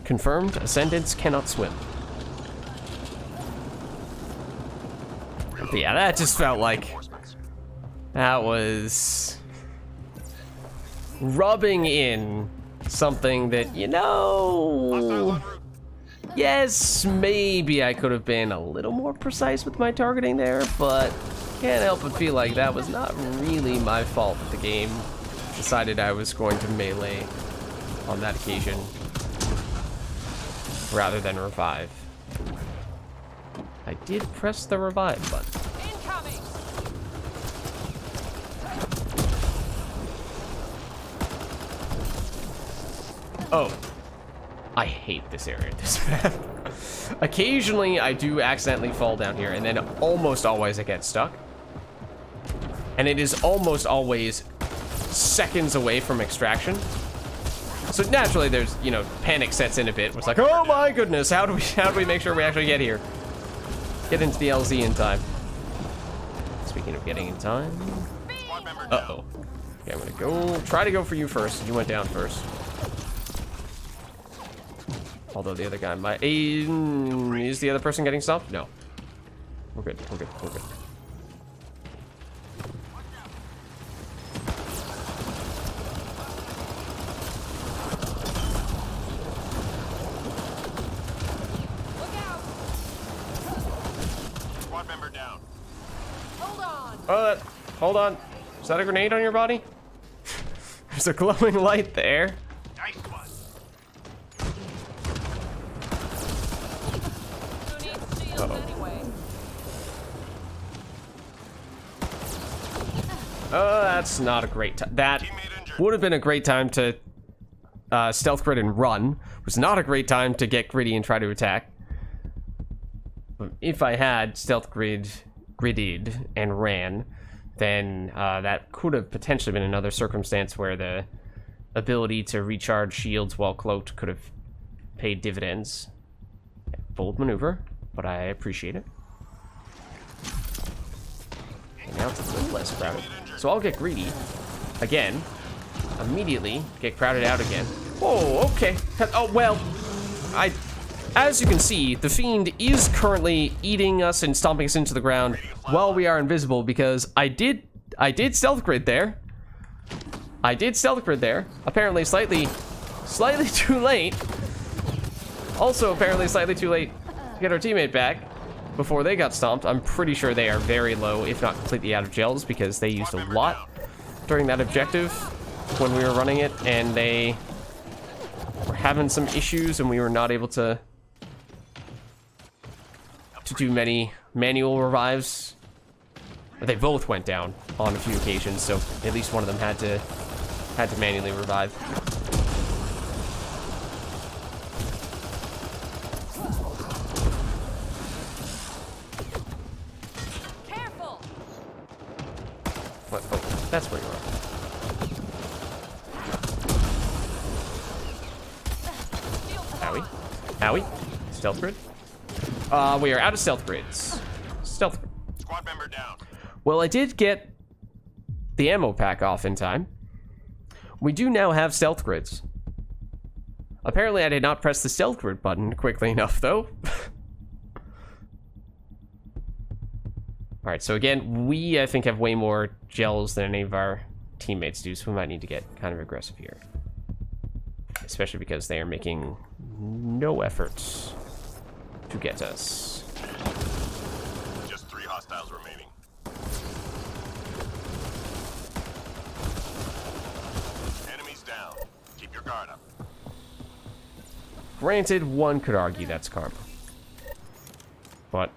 Confirmed, ascendants cannot swim. But yeah, that just felt like, Reinforcements. that was rubbing in something that, you Hostile know, en route. yes, maybe I could have been a little more precise with my targeting there, but can't help but feel like that was not really my fault that the game decided I was going to melee on that occasion rather than revive. I did press the revive button. Incoming. Oh, I hate this area, this map. Occasionally, I do accidentally fall down here, and then almost always I get stuck. And it is almost always seconds away from extraction. So naturally, there's, you know, panic sets in a bit. It's like, oh my goodness, how do we make sure we actually get here? Get into the LZ in time. Speaking of getting in time. Squad member down. Uh-oh. Okay, I'm gonna try to go for you first. You went down first. Although the other guy might... is the other person getting stopped? No. We're good, we're good, we're good. Look out. Squad member down. Hold on. Hold on. Is that a grenade on your body? There's a glowing light there. Nice one. Who needs shields Uh-oh. anyway? Oh, that's not a great time. That Teammate injured. would have been a great time to stealth grid and run. Was not a great time to get gritty and try to attack. But if I had stealth gridded and ran, then that could have potentially been another circumstance where the ability to recharge shields while cloaked could have paid dividends. Bold maneuver, but I appreciate it. And now it's a little less crowded. So I'll get greedy again. Immediately get crowded out again. Whoa, okay. Oh, well, as you can see, the Fiend is currently eating us and stomping us into the ground while we are invisible because I did stealth grid there. I did stealth grid there. Apparently slightly too late. Also apparently slightly too late to get our teammate back before they got stomped. I'm pretty sure they are very low, if not completely out of gels, because they used a lot during that objective when we were running it, and they were having some issues, and we were not able to do many manual revives. But they both went down on a few occasions, so at least one of them had to manually revive. What? Oh, that's where you are. Owie. Owie. Stealth grid? We are out of stealth grids. Stealth grid. Squad member down. Well, I did get the ammo pack off in time. We do now have stealth grids. Apparently, I did not press the stealth grid button quickly enough, though. Alright, so again, we, I think, have way more gels than any of our teammates do, so we might need to get kind of aggressive here. Especially because they are making no efforts to get us. Just 3 hostiles remaining. Enemies down. Keep your guard up. Granted, one could argue that's karma. But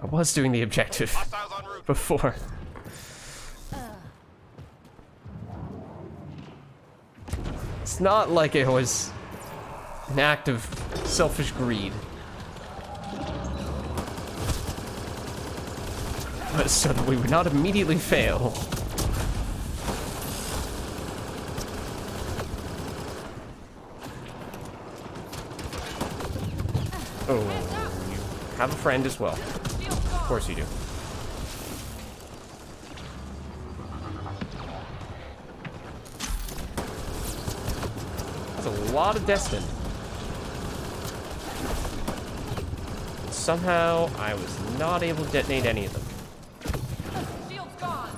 I was doing the objective Hostiles en route. before. It's not like it was an act of selfish greed. But so that we would not immediately fail. Oh, you have a friend as well. Of course you do. That's a lot of Destin. Somehow, I was not able to detonate any of them. Shield's gone.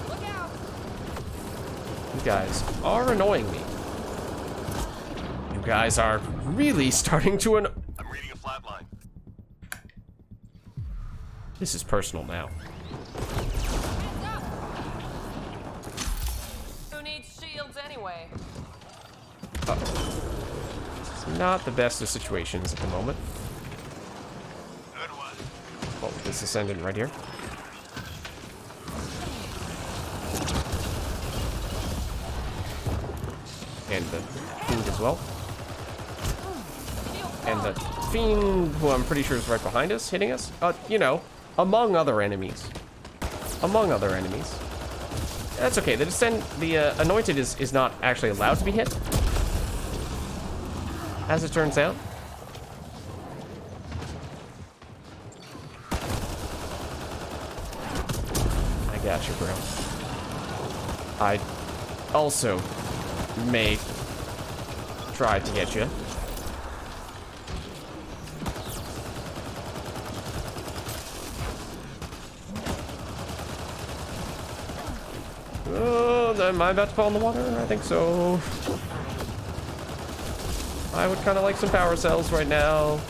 Look out. You guys are annoying me. You guys are really starting to I'm reading a flat line. This is personal now. Hands up. Who needs shields anyway? It's not the best of situations at the moment. Good one. Oh, this ascendant right here. And the fiend as well. And the fiend, who I'm pretty sure is right behind us, hitting us. You know, among other enemies. Among other enemies. That's okay. The anointed is not actually allowed to be hit, as it turns out. I got you, bro. I also may try to get you. Oh, am I about to fall in the water? I think so. I would kind of like some power cells right now.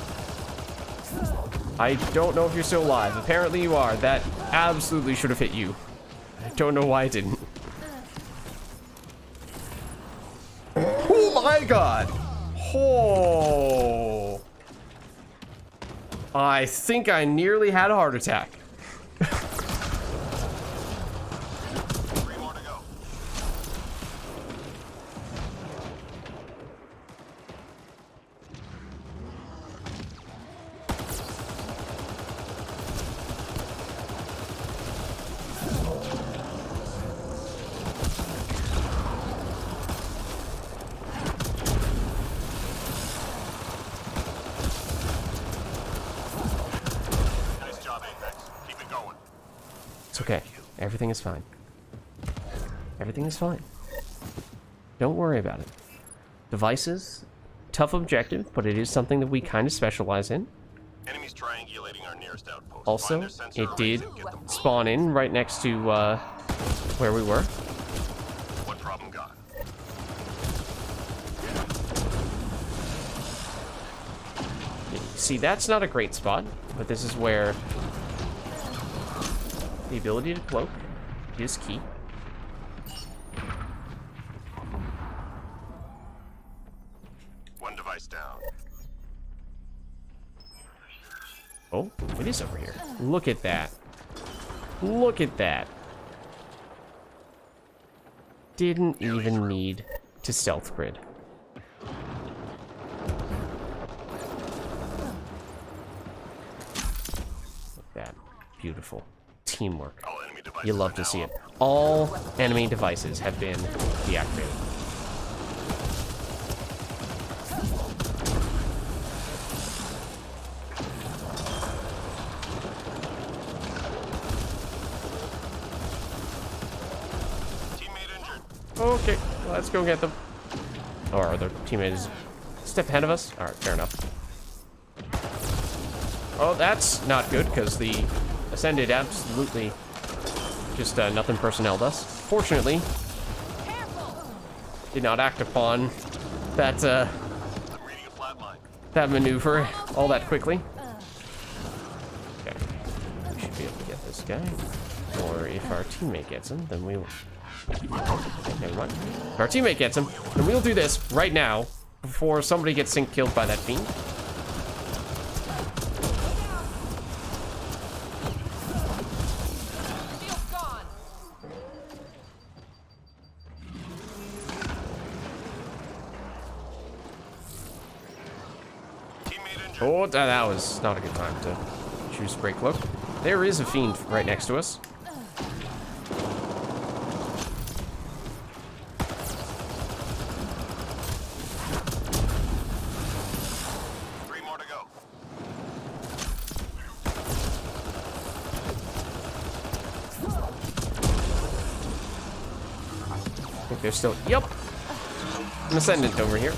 I don't know if you're still alive. Apparently you are. That absolutely should have hit you. I don't know why it didn't. Oh my god! Oh. I think I nearly had a heart attack. 3 more to go. Nice job, Apex. Keep it going. It's okay. Everything is fine. Everything is fine. Don't worry about it. Devices, tough objective, but it is something that we kind of specialize in. Enemies triangulating our nearest outpost. Also, Find their sensor it arrays did and get them. spawn in right next to where we were. What problem got? See, that's not a great spot, but this is where the ability to cloak is key. One device down. Oh, it is over here. Look at that. Look at that. Didn't even need to stealth grid. beautiful. Teamwork. All enemy devices You love are to now see it. up. All enemy devices have been deactivated. Teammate injured. Okay, let's go get them. Or our teammate is a step ahead of us. All right, fair enough. Oh, that's not good, because the Ascended absolutely just nothing personneled us. Fortunately, did not act upon that I'm reading a flat line. that maneuver all that quickly. Okay, we should be able to get this guy. Or if our teammate gets him, then we will. Okay, never mind. If our teammate gets him, then we'll do this right now before somebody gets killed by that fiend. Shield's gone. Teammate injured. Oh, that was not a good time to choose spray cloak. There is a fiend right next to us. Three more to go. I think there's still. Yep. An Ascendant over here.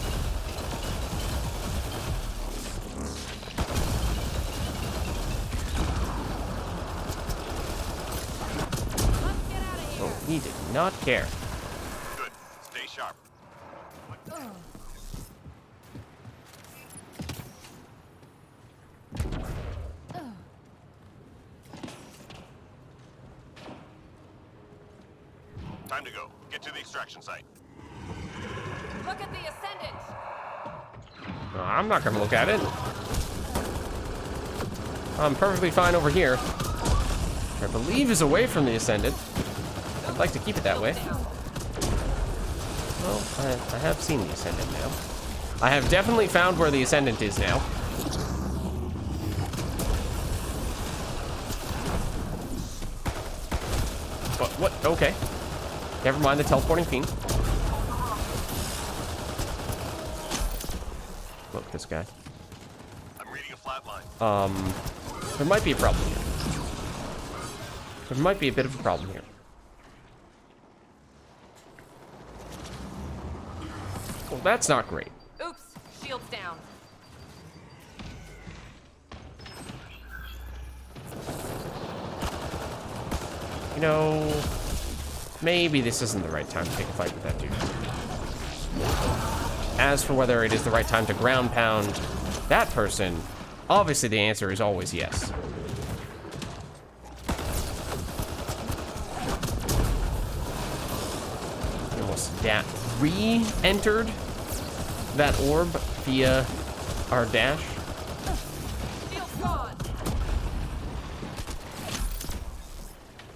Let's get out of here. Oh, he did not care. Good. Stay sharp. Time to go. Get to the extraction site. Look at the Ascendant. No, I'm not gonna look at it. I'm perfectly fine over here. I believe is away from the Ascendant. I'd like to keep it that way. Well, I have seen the Ascendant now. I have definitely found where the Ascendant is now. What? Okay. Never mind the teleporting fiend. Look, this guy. I'm reading a flat line. There might be a problem here. There might be a bit of a problem here. Well, that's not great. Oops. Shield's down. You know, maybe this isn't the right time to take a fight with that dude. As for whether it is the right time to ground pound that person, obviously the answer is always yes. We almost re-entered that orb via our dash. Shield's gone.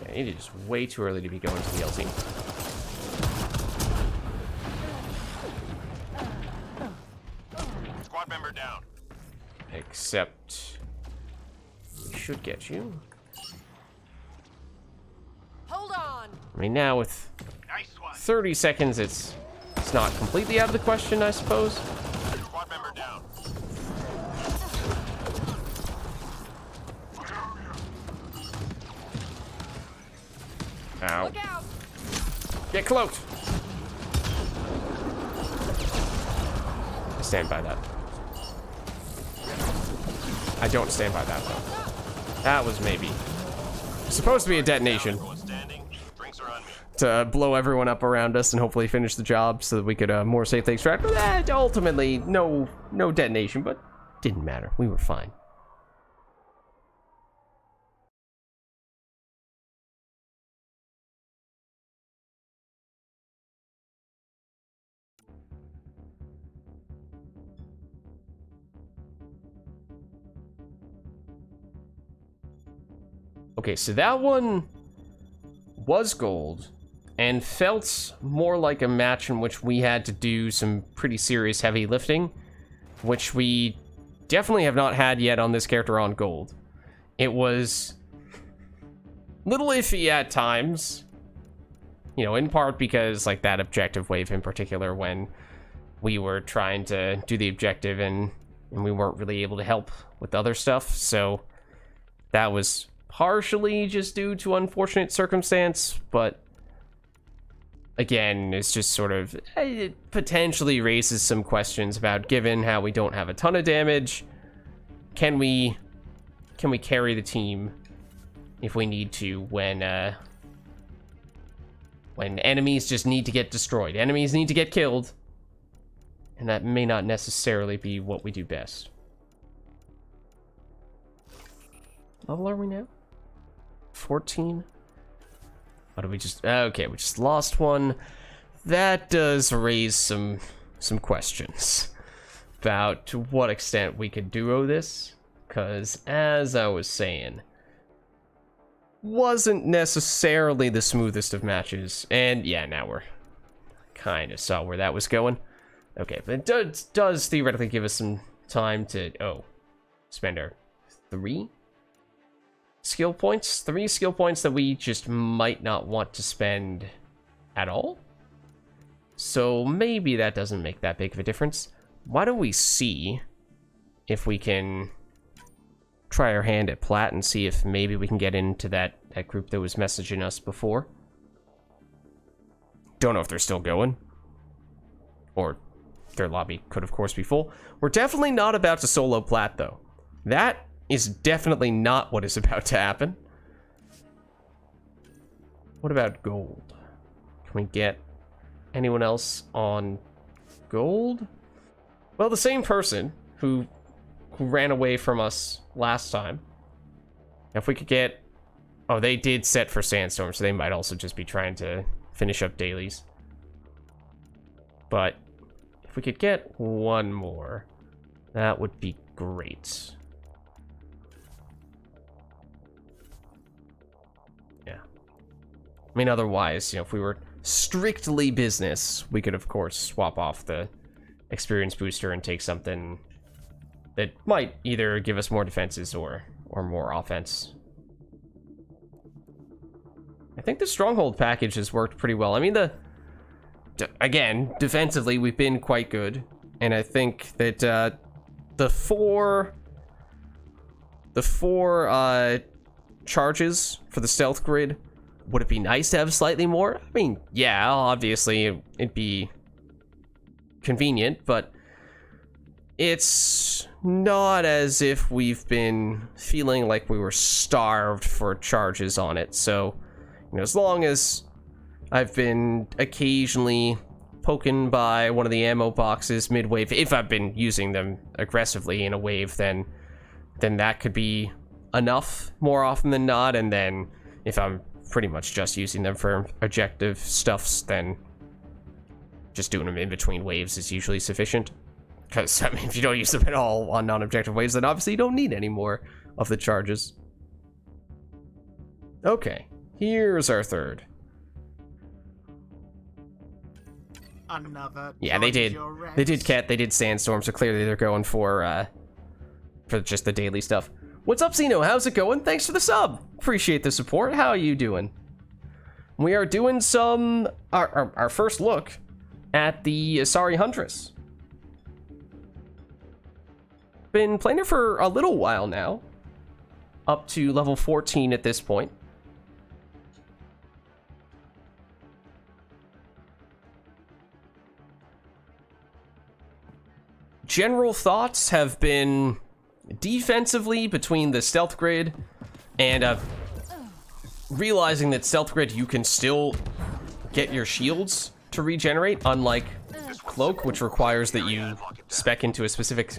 Yeah, it is way too early to be going to the LT. Squad member down. Except we should get you. Hold on. I mean, now with Nice one. 30 seconds, it's not completely out of the question, I suppose. Squad member down. Ow. Look out. Get cloaked. I stand by that. I don't stand by that, though. That was maybe supposed to be a detonation Everyone standing. Drinks are on me. to blow everyone up around us and hopefully finish the job so that we could more safely extract. But ultimately, no detonation, but didn't matter. We were fine. Okay, so that one was gold and felt more like a match in which we had to do some pretty serious heavy lifting, which we definitely have not had yet on this character on gold. It was little iffy at times. You know, in part because, like, that objective wave in particular, when we were trying to do the objective and we weren't really able to help with other stuff, so that was partially just due to unfortunate circumstance, but again, it's just sort of, it potentially raises some questions about, given how we don't have a ton of damage, can we carry the team if we need to when enemies just need to get destroyed, enemies need to get killed, and that may not necessarily be what we do best. Level are we now? 14? What did we just... Okay, we just lost one. That does raise some questions about to what extent we could duo this. Because, as I was saying, wasn't necessarily the smoothest of matches. And, yeah, now we're kind of saw where that was going. Okay, but it does theoretically give us some time to... Oh, spend our 3 skill points? 3 skill points that we just might not want to spend at all? So maybe that doesn't make that big of a difference. Why don't we see if we can try our hand at Plat and see if maybe we can get into that group that was messaging us before. Don't know if they're still going. Or their lobby could, of course, be full. We're definitely not about to solo Plat, though. That is definitely not what is about to happen. What about gold? Can we get anyone else on gold? Well, the same person who ran away from us last time. If we could get... Oh, they did set for Sandstorm, so they might also just be trying to finish up dailies. But if we could get one more, that would be great. Yeah. I mean, otherwise, you know, if we were strictly business, we could, of course, swap off the experience booster and take something that might either give us more defenses or more offense. I think the Stronghold package has worked pretty well. I mean, again, defensively, we've been quite good. And I think that the four charges for the stealth grid, would it be nice to have slightly more? I mean, yeah, obviously it'd be convenient, but it's not as if we've been feeling like we were starved for charges on it. So, you know, as long as I've been occasionally poking by one of the ammo boxes mid-wave, if I've been using them aggressively in a wave, then that could be enough more often than not. And then if I'm pretty much just using them for objective stuffs, then just doing them in between waves is usually sufficient. Because, I mean, if you don't use them at all on non-objective waves, then obviously you don't need any more of the charges. Okay, here's our third. Another. Yeah, they did. They did Cat. They did Sandstorm. So clearly they're going for just the daily stuff. What's up, Zeno? How's it going? Thanks for the sub. Appreciate the support. How are you doing? We are doing some our first look at the Asari Huntress. Been playing her for a little while now, up to level 14 at this point. General thoughts have been defensively between the stealth grid and realizing that stealth grid you can still get your shields to regenerate, unlike Cloak, which requires that you spec into a specific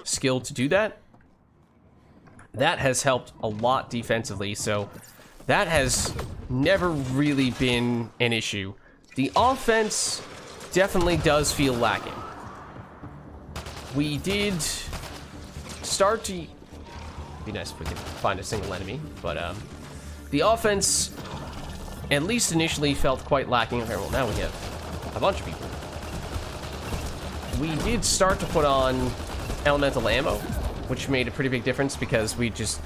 skill to do that. That has helped a lot defensively, so that has never really been an issue. The offense definitely does feel lacking. We did start to... It'd be nice if we could find a single enemy, but the offense, at least initially, felt quite lacking. Okay, well, now we have a bunch of people. We did start to put on elemental ammo, which made a pretty big difference because we just...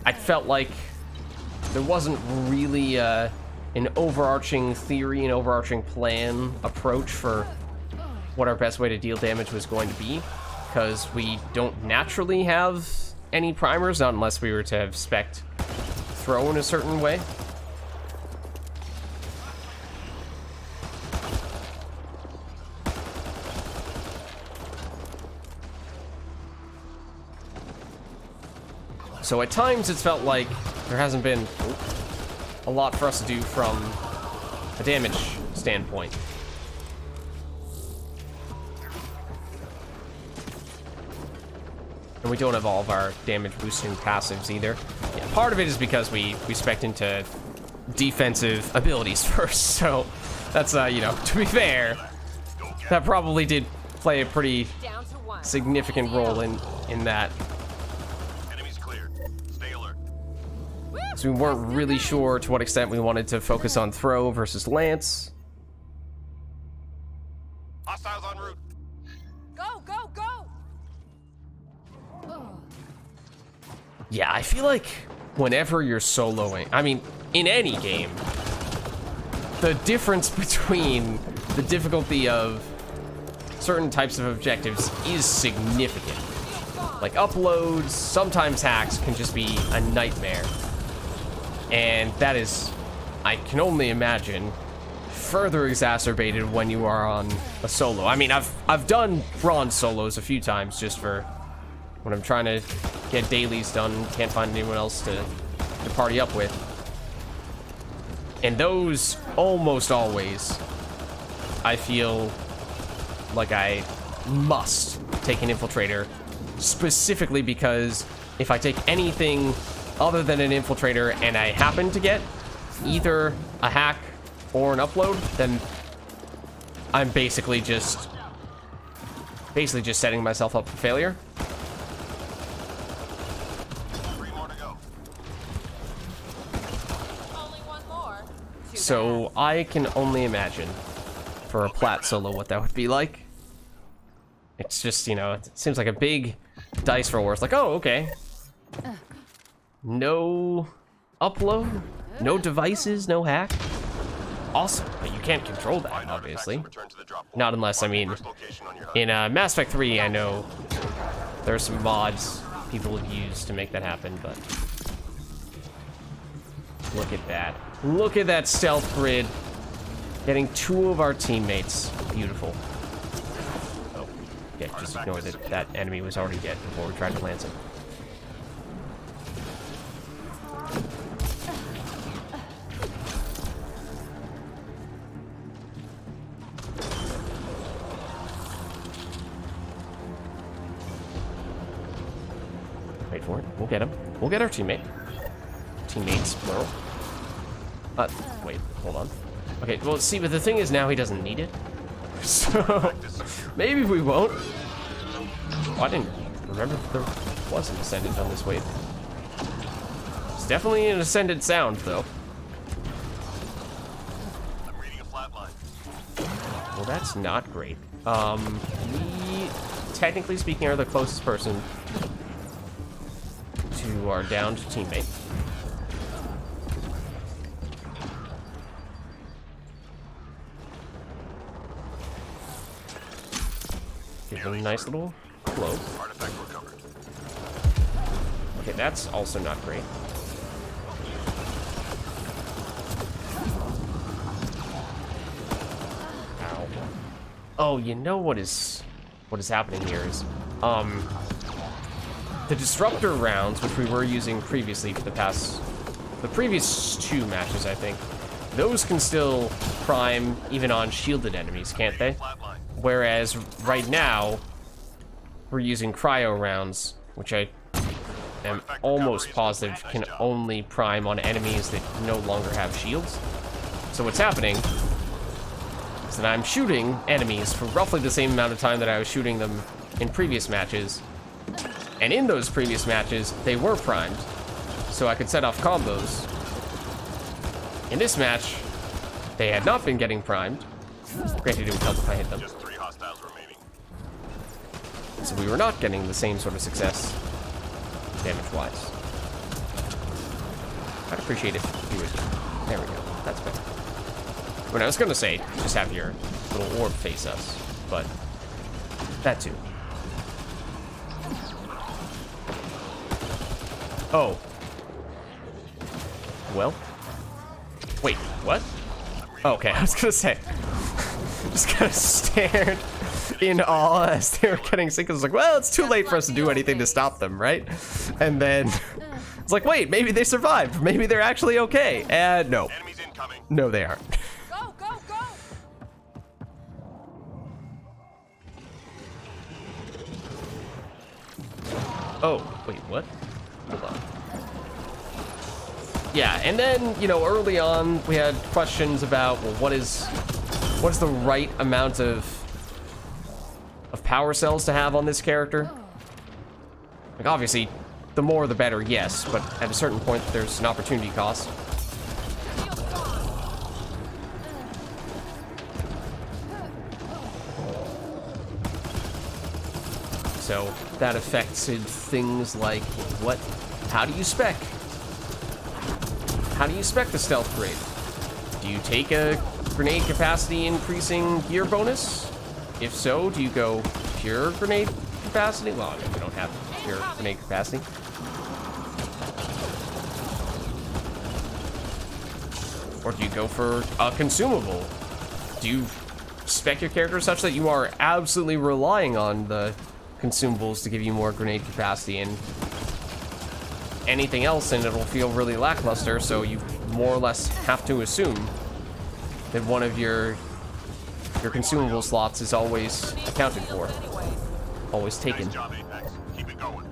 I felt like there wasn't really an overarching theory, an overarching plan approach for what our best way to deal damage was going to be, because we don't naturally have any primers, not unless we were to have spec'd throw in a certain way. So at times it's felt like there hasn't been a lot for us to do from a damage standpoint. And we don't have all of our damage boosting passives either. Yeah, part of it is because we spec'd into defensive abilities first, so that's, you know, to be fair, that probably did play a pretty Down to 1. significant role in that. Enemies cleared. Stay alert. So we weren't really sure to what extent we wanted to focus on throw versus lance. Hostiles en route. Go, go, go! Yeah, I feel like whenever you're soloing, I mean, in any game, the difference between the difficulty of certain types of objectives is significant. Like uploads, sometimes hacks can just be a nightmare. And that is, I can only imagine, further exacerbated when you are on a solo. I mean, I've done bronze solos a few times just for when I'm trying to get dailies done, can't find anyone else to party up with. And those, almost always, I feel like I must take an infiltrator, specifically because if I take anything other than an infiltrator and I happen to get either a hack or an upload, then I'm basically just setting myself up for failure. 3 more to go. Only one more. Too So I can only imagine for a plat solo what that would be like. It's just, you know, it seems like a big dice roll where it's like, oh, okay. No upload, no devices, no hack. Awesome, but you can't control that, Find obviously. artifacts and return to the drop point. Not unless, I mean, First location on your HUD. in Mass Effect 3, I know there are some mods people have used to make that happen, but look at that. Look at that stealth grid. Getting 2 of our teammates. Beautiful. Oh, yeah, just ignore that that enemy was already dead before we tried to lance him. Wait for it. We'll get him. We'll get our teammate. Teammates, plural. Wait, hold on. Okay, well, see, but the thing is now he doesn't need it. So, maybe we won't. Oh, I didn't remember if there was an Ascendant on this wave. It's definitely an Ascendant sound, though. I'm reading a flat line. Well, that's not great. We, technically speaking, are the closest person to our downed teammate. Give them a nice little cloak. Artifact recovered. Okay, that's also not great. Ow. Oh, you know what is happening here is, the disruptor rounds, which we were using previously for the previous 2 matches, I think, those can still prime even on shielded enemies, can't they? Flat line. Whereas right now, we're using cryo rounds, which I am almost positive can only prime on enemies that no longer have shields. So what's happening is that I'm shooting enemies for roughly the same amount of time that I was shooting them in previous matches. And in those previous matches, they were primed, so I could set off combos. In this match, they had not been getting primed. Granted, it would help if I hit them. Just 3 hostiles remaining. So we were not getting the same sort of success damage-wise. I'd appreciate it if you would. There we go. That's better. When I was gonna say, just have your little orb face us, but that too. Oh. Well. Wait, what? Okay, I was gonna say. Just kind of stared in awe as they were getting sick. I was like, well, it's too late for us to do anything to stop them, right? And then it's like, wait, maybe they survived. Maybe they're actually okay. And no. Enemies incoming. No, they aren't. Go, go, go! Oh, wait, what? Hold on. Yeah, and then, you know, early on, we had questions about, well, what's the right amount of power cells to have on this character? Like, obviously, the more the better, yes, but at a certain point, there's an opportunity cost. So that affected things like how do you spec? How do you spec the stealth grade? Do you take a grenade capacity increasing gear bonus? If so, do you go pure grenade capacity? Well, I mean, we don't have pure grenade capacity. Or do you go for a consumable? Do you spec your character such that you are absolutely relying on the consumables to give you more grenade capacity, and anything else and it'll feel really lackluster, so you more or less have to assume that one of your consumable slots is always accounted for, always taken. Nice job, Apex. Keep it going.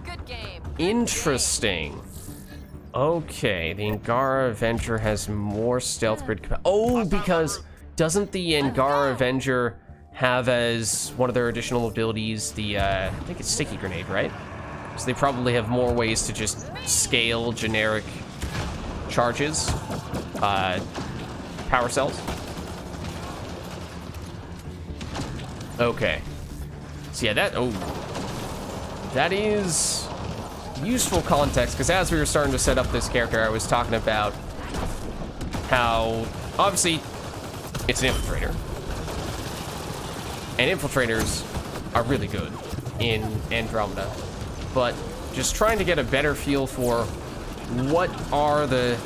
Good game. Interesting. Okay, the Angara Avenger has more stealth grid capacity. Oh, because doesn't the Angara Avenger have as one of their additional abilities the, I think it's sticky grenade, right? So they probably have more ways to just scale generic charges, power cells. Okay. So yeah, that is useful context, because as we were starting to set up this character, I was talking about how, obviously, it's an infiltrator. And infiltrators are really good in Andromeda. But just trying to get a better feel for what are the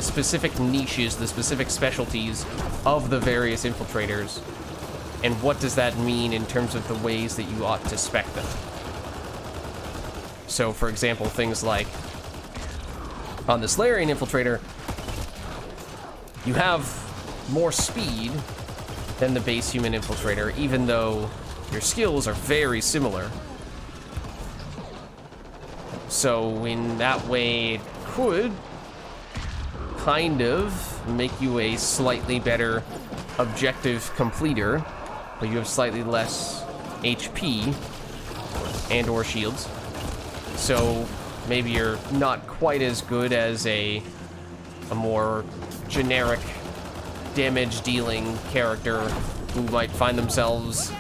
specific niches, the specific specialties of the various infiltrators, and what does that mean in terms of the ways that you ought to spec them. So, for example, things like on the Slayerian infiltrator, you have more speed than the base human infiltrator, even though your skills are very similar. So in that way, it could kind of make you a slightly better objective completer, but you have slightly less HP and or shields. So maybe you're not quite as good as a more generic damage dealing character who might find themselves,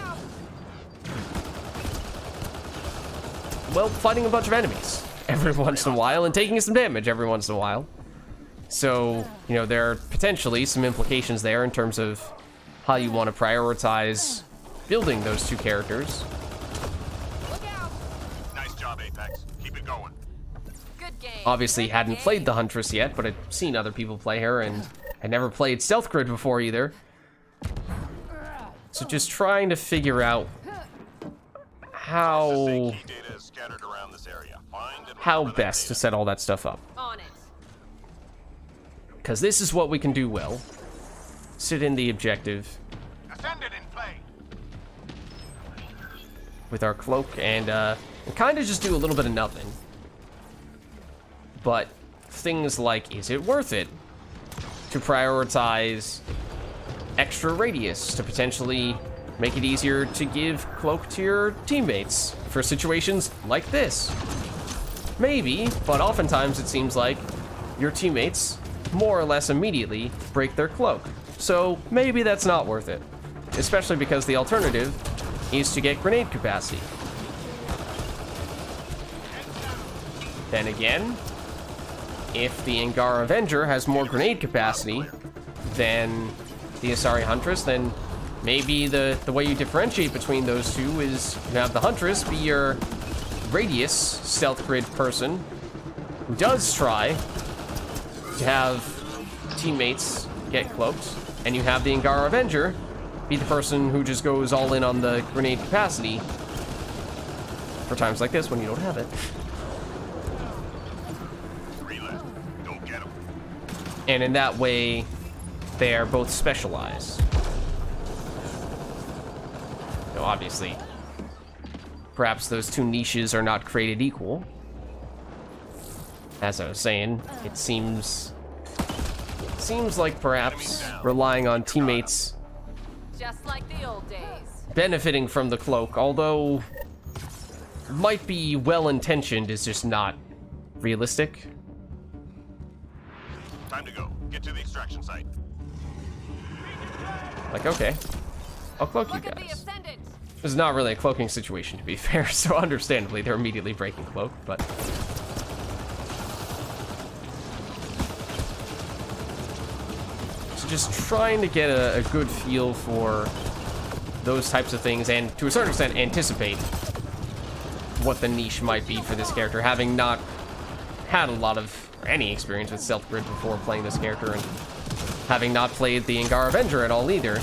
well, fighting a bunch of enemies every once in a while and taking some damage every once in a while. So, you know, there are potentially some implications there in terms of how you want to prioritize building those two characters. Look out. Nice job, Apex. Keep it going. Good game. Obviously hadn't played the Huntress yet, but I'd seen other people play her, and I never played Stealth Grid before either. So just trying to figure out how Key data is scattered around this area. Find and how recover that best to data. set all that stuff up. On it. Because this is what we can do well. Sit in the objective Ascended in play. with our cloak and kind of just do a little bit of nothing. But things like, is it worth it to prioritize extra radius to potentially make it easier to give cloak to your teammates for situations like this? Maybe, but oftentimes it seems like your teammates more or less immediately break their cloak. So maybe that's not worth it, especially because the alternative is to get grenade capacity. Then again, if the Angara Avenger has more grenade capacity than the Asari Huntress, then maybe the way you differentiate between those two is you have the Huntress be your radius stealth grid person who does try to have teammates get cloaked, and you have the Angara Avenger be the person who just goes all in on the grenade capacity for times like this when you don't have it. Don't get him. And in that way, they are both specialized. Now, obviously, perhaps those two niches are not created equal. As I was saying, it seems like perhaps relying on teammates Just like the old days. benefiting from the cloak, although might be well-intentioned, is just not realistic. Time to go. Get to the extraction site. Like, okay, I'll cloak you Look at the guys. ascendant. This is not really a cloaking situation, to be fair, so understandably, they're immediately breaking cloak, but... So just trying to get a good feel for those types of things, and to a certain extent, anticipate what the niche might be for this character, having not had a lot of, or any experience with stealth grid before playing this character, and having not played the Angara Avenger at all either.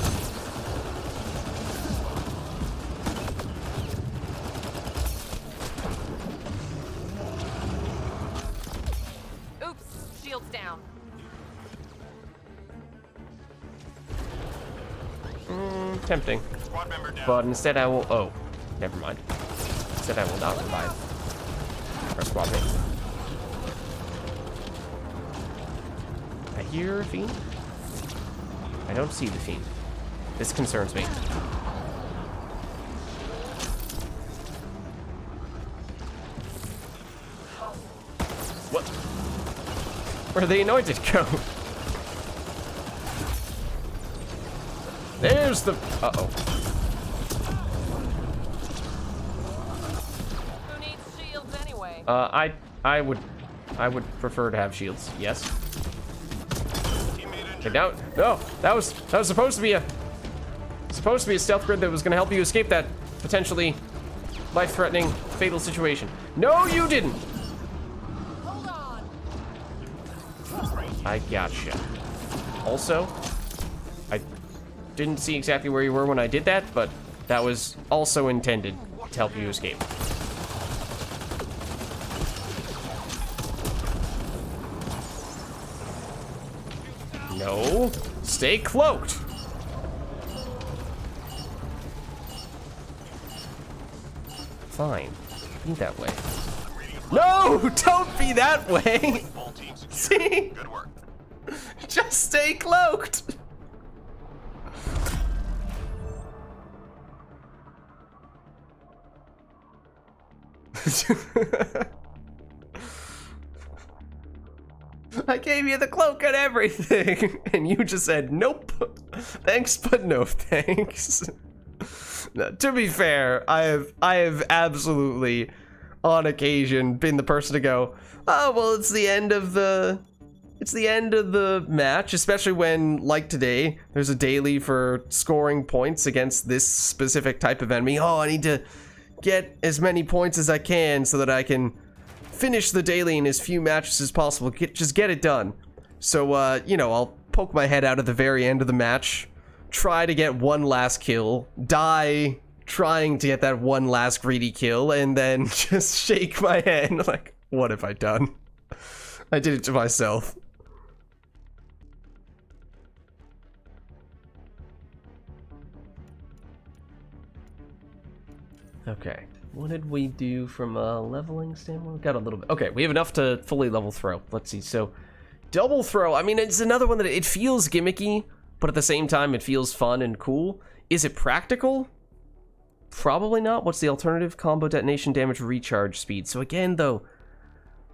Oops, shields down. Tempting. Squad member down. But instead I will, oh, never mind. Instead I will not revive our squad mate. I hear a fiend. I don't see the fiend. This concerns me. What? Where'd the anointed go? There's the, uh-oh. Who needs shields anyway? I would prefer to have shields. Yes. Teammate Okay, now, no, that was supposed to be a stealth grid that was going to help you escape that potentially life-threatening fatal situation. No, you didn't. Hold on. I gotcha. Also, I didn't see exactly where you were when I did that, but that was also intended to help you escape. No, stay cloaked. Fine, be that way. No, don't be that way. Full team secure. See? Good work. Just stay cloaked. I gave you the cloak and everything, and you just said, nope, thanks, but no thanks. No, to be fair, I have absolutely, on occasion, been the person to go, oh, well, it's the end of the match, especially when, like today, there's a daily for scoring points against this specific type of enemy. Oh, I need to get as many points as I can so that I can finish the daily in as few matches as possible. Just get it done. So, you know, I'll poke my head out at the very end of the match, try to get one last kill, die trying to get that one last greedy kill, and then just shake my head like, what have I done? I did it to myself. Okay, what did we do from a leveling standpoint? Got a little bit. Okay, we have enough to fully level throw. Let's see. So, double throw. I mean, it's another one that it feels gimmicky, but at the same time, it feels fun and cool. Is it practical? Probably not. What's the alternative? Combo detonation damage recharge speed. So again, though,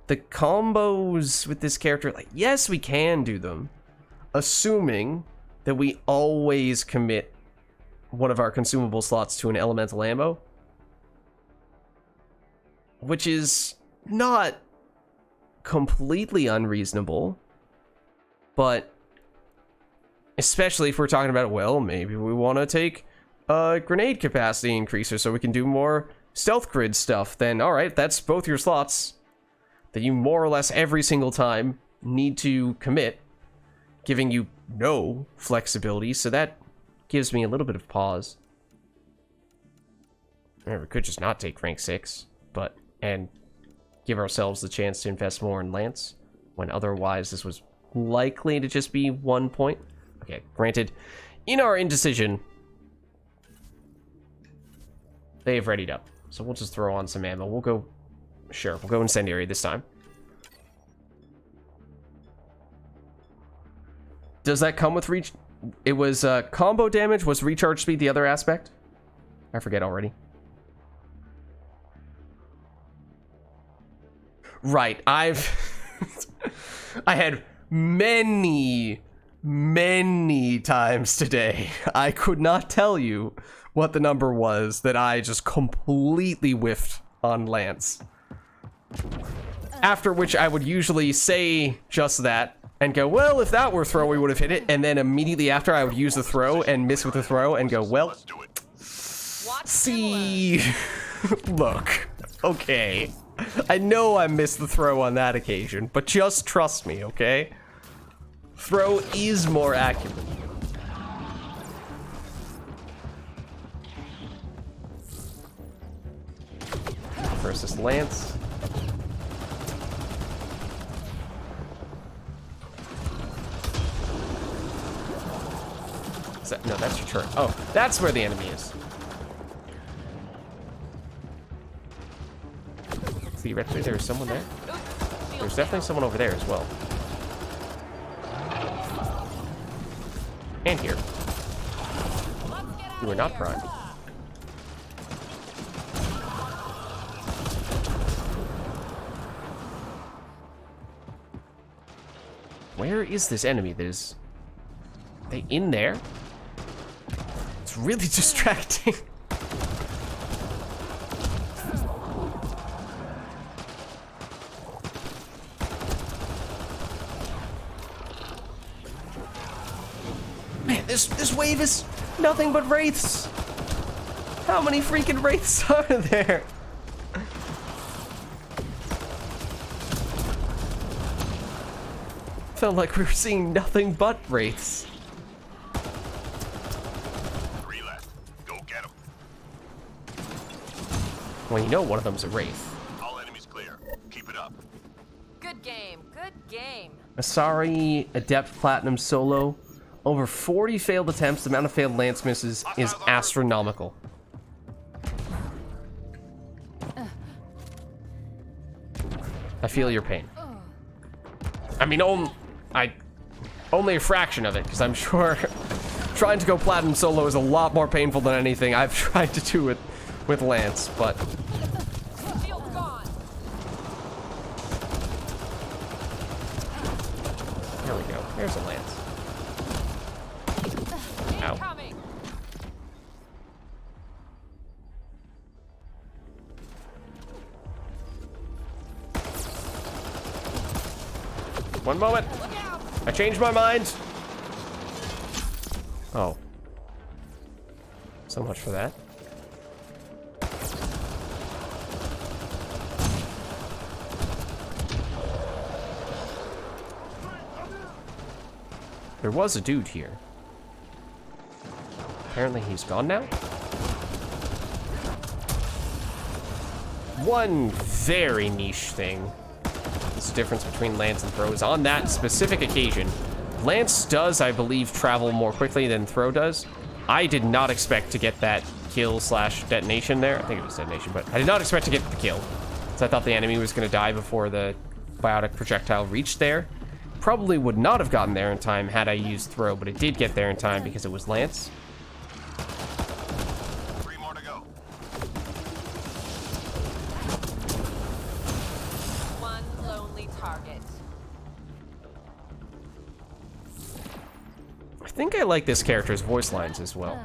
the combos with this character, like, yes, we can do them, assuming that we always commit one of our consumable slots to an elemental ammo, which is not completely unreasonable, but especially if we're talking about, well, maybe we want to take a grenade capacity increaser so we can do more stealth grid stuff, then all right, that's both your slots that you more or less every single time need to commit, giving you no flexibility, so that gives me a little bit of pause. Or we could just not take rank 6, and give ourselves the chance to invest more in Lance, when otherwise this was likely to just be 1 point. Okay, granted, in our indecision, they have readied up. So we'll just throw on some ammo. We'll go incendiary this time. Does that come with reach? It was combo damage. Was recharge speed the other aspect? I forget already. Right, I had many times today, I could not tell you what the number was that I just completely whiffed on Lance. After which I would usually say just that and go, well, if that were throw, we would have hit it. And then immediately after, I would use the throw and miss with the throw and go, well, see, look, okay. I know I missed the throw on that occasion, but just trust me, okay? Throw is more accurate. Versus Lance. Is that, no, that's your turn. Oh, that's where the enemy is. Theoretically, there's someone there. There's definitely someone over there as well. And here. You are not primed. Where is this enemy? Are they in there? It's really distracting. Man, this wave is nothing but wraiths. How many freaking wraiths are there? Felt like we were seeing nothing but wraiths. 3 left. Go get them. Well, you know one of them's a wraith. All enemies clear. Keep it up. Good game. Good game. Asari Adept Platinum Solo. Over 40 failed attempts. The amount of failed lance misses is astronomical. I feel your pain. I mean, only a fraction of it, because I'm sure trying to go platinum solo is a lot more painful than anything I've tried to do with Lance, but... Shield's gone. There we go. There's a Lance. Ow. Incoming. One moment. I changed my mind. Oh. So much for that. There was a dude here. Apparently he's gone now. One very niche thing. This difference between Lance and Throw is on that specific occasion. Lance does, I believe, travel more quickly than Throw does. I did not expect to get that kill slash detonation there. I think it was detonation, but I did not expect to get the kill. So I thought the enemy was going to die before the biotic projectile reached there. Probably would not have gotten there in time had I used Throw, but it did get there in time because it was Lance. 3 more to go. One lonely target. I think I like this character's voice lines as well.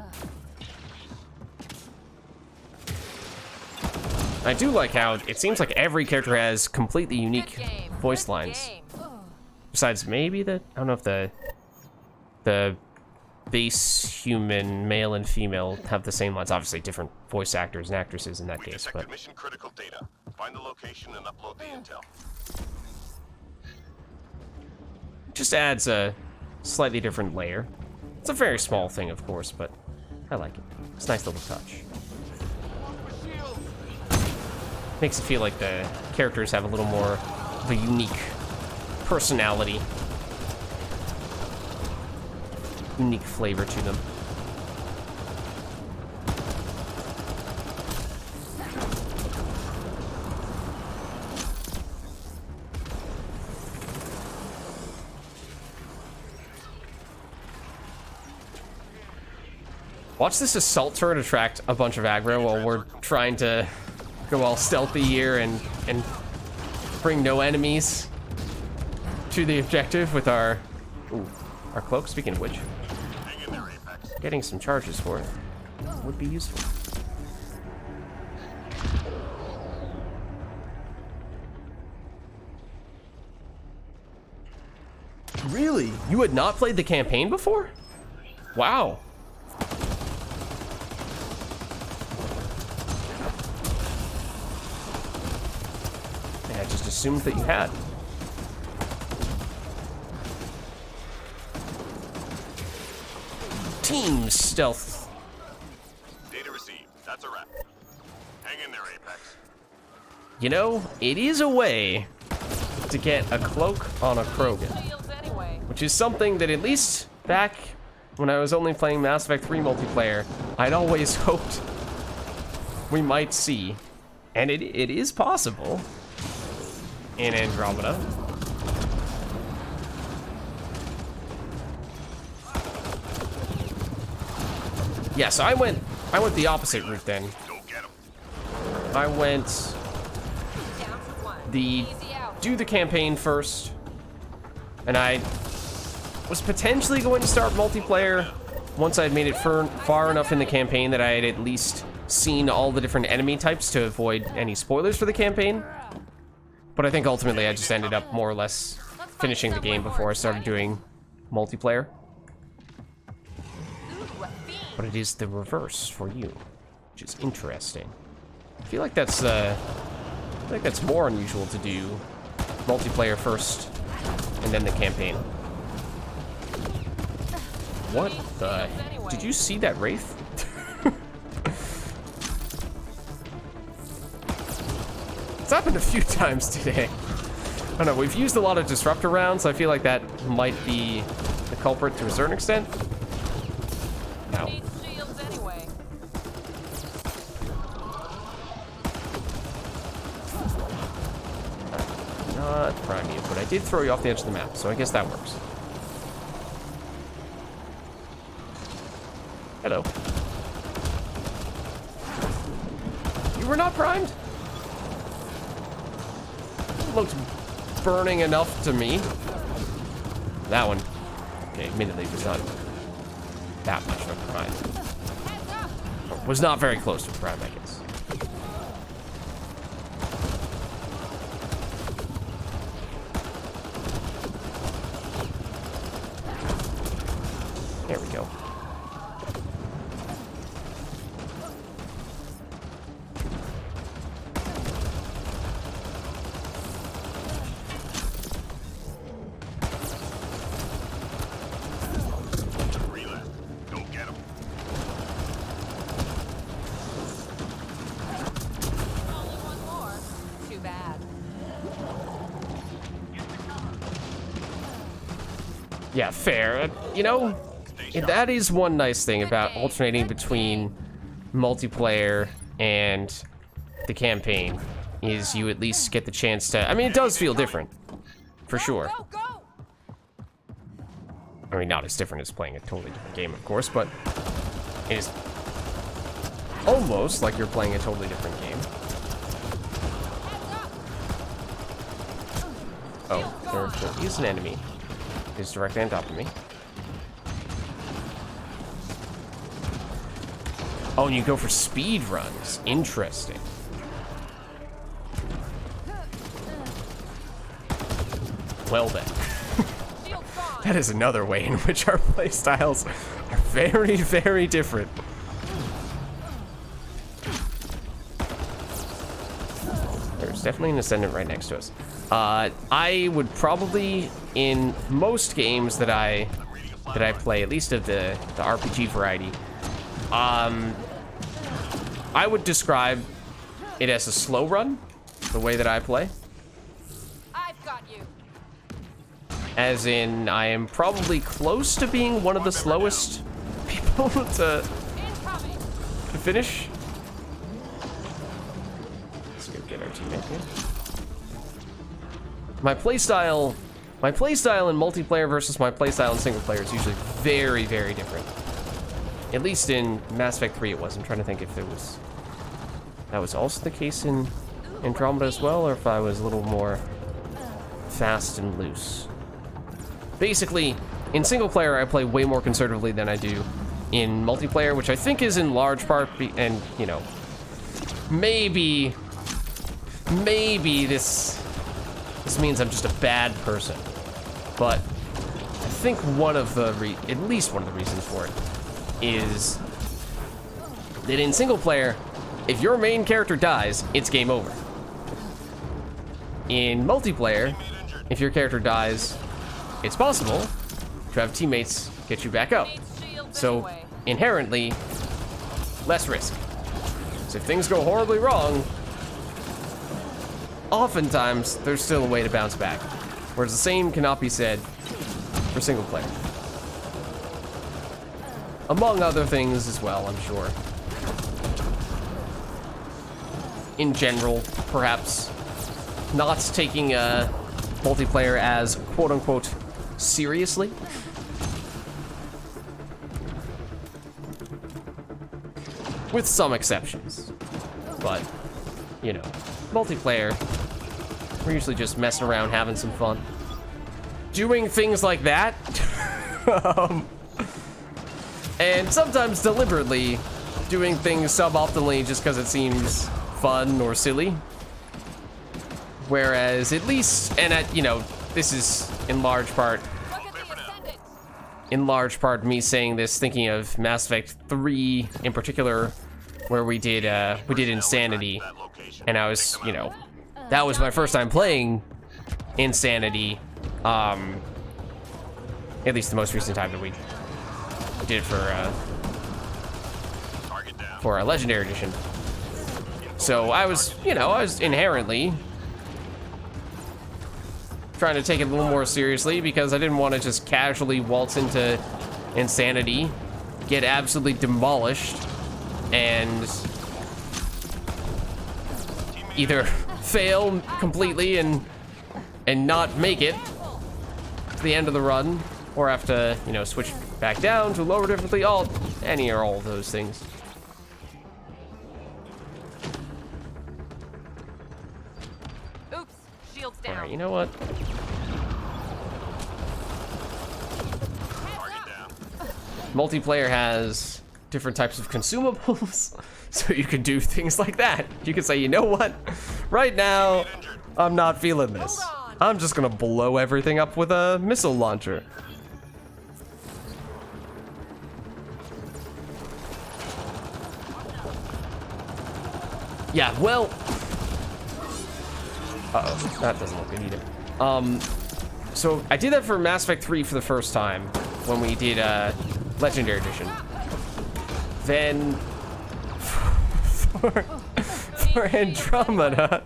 I do like how it seems like every character has completely unique Good game. voice Good lines. game. Besides maybe I don't know if the base human, male and female, have the same lines. Obviously different voice actors and actresses in that We case, detected but mission critical data. Find the location and upload the intel. just adds a slightly different layer. It's a very small thing, of course, but I like it. It's a nice little touch. Makes it feel like the characters have a little more of a unique personality. Unique flavor to them. Watch this assault turret attract a bunch of aggro while we're trying to go all stealthy here and bring no enemies to the objective with our cloak. Speaking of which, Hang in there, Apex. getting some charges for it would be useful. Really? You had not played the campaign before? Wow. I just assumed that you had. Team stealth. Data received. That's a wrap. Hang in there, Apex. You know, it is a way to get a cloak on a Krogan, Shields anyway. which is something that at least back when I was only playing Mass Effect 3 multiplayer, I'd always hoped we might see. And it is possible in Andromeda. Yeah, so I went the opposite route then. Go get him. I went Down to one. the Easy out. do the campaign first, and I was potentially going to start multiplayer once I'd made it far enough in the campaign that I had at least seen all the different enemy types to avoid any spoilers for the campamping. But I think ultimately I just ended up more or less finishing the game before I started doing multiplayer. Ooh, a fiend. But it is the reverse for you, which is interesting. I feel like that's more unusual to do multiplayer first and then the campaign. What the? Did you see that Wraith? It's happened a few times today. I don't know, we've used a lot of disruptor rounds, so I feel like that might be the culprit to a certain extent. No. Need shields anyway. Not prime you, but I did throw you off the edge of the map, so I guess that works. Hello. You were not primed? It looked burning enough to me. That one, okay, admittedly was not that much of a prime. Was not very close to a prime, I guess. There we go. Relay. Go get him. Only one more. Too bad. Yeah, fair. You know, that is one nice thing about alternating between multiplayer and the campaign, is you at least get the chance to... I mean, it does feel different, for sure. Go, go! I mean, not as different as playing a totally different game, of course, but it is almost like you're playing a totally different game. Oh, there is an enemy. He's directly on top of me. Oh, and you go for speed runs. Interesting. Well then. Shield gone. That is another way in which our playstyles are very, very different. There's definitely an Ascendant right next to us. I would probably, in most games that I play, at least of the RPG variety, I would describe it as a slow run, the way that I play. I've got you. As in, I am probably close to being one of the slowest people to Incoming. finish. Let's go get our teammate here. My playstyle in multiplayer versus my playstyle in single player is usually very, very different. At least in Mass Effect 3 it was. I'm trying to think if that was also the case in Andromeda as well, or if I was a little more fast and loose. Basically, in single player I play way more conservatively than I do in multiplayer, which I think is in large part, and you know, maybe this means I'm just a bad person, but I think at least one of the reasons for it is that in single player, if your main character dies, it's game over. In multiplayer, if your character dies, it's possible to have teammates get you back up. Needs shields So anyway. inherently, less risk. So if things go horribly wrong, oftentimes there's still a way to bounce back. Whereas the same cannot be said for single player. Among other things as well, I'm sure. In general, perhaps not taking multiplayer as quote-unquote seriously. With some exceptions. But, you know, multiplayer, we're usually just messing around, having some fun. Doing things like that. And sometimes deliberately doing things suboptimally just because it seems fun or silly. Whereas at least, you know, this is in large part Look at the Ascendant. in large part me saying this, thinking of Mass Effect 3 in particular, where we did Insanity, and I was, you know, that was my first time playing Insanity, at least the most recent time that we did it for a Legendary Edition. So I was, you know, I was inherently trying to take it a little more seriously because I didn't want to just casually waltz into Insanity, get absolutely demolished, and either fail completely and not make it to the end of the run, or have to, you know, switch back down to lower difficulty, any or all of those things. Oops. Shields down. All right, you know what? Multiplayer has different types of consumables, so you can do things like that. You can say, you know what? Right now, I'm not feeling this. I'm just gonna blow everything up with a missile launcher. Yeah, well... Uh-oh, that doesn't look good either. So I did that for Mass Effect 3 for the first time when we did Legendary Edition. Then for Andromeda,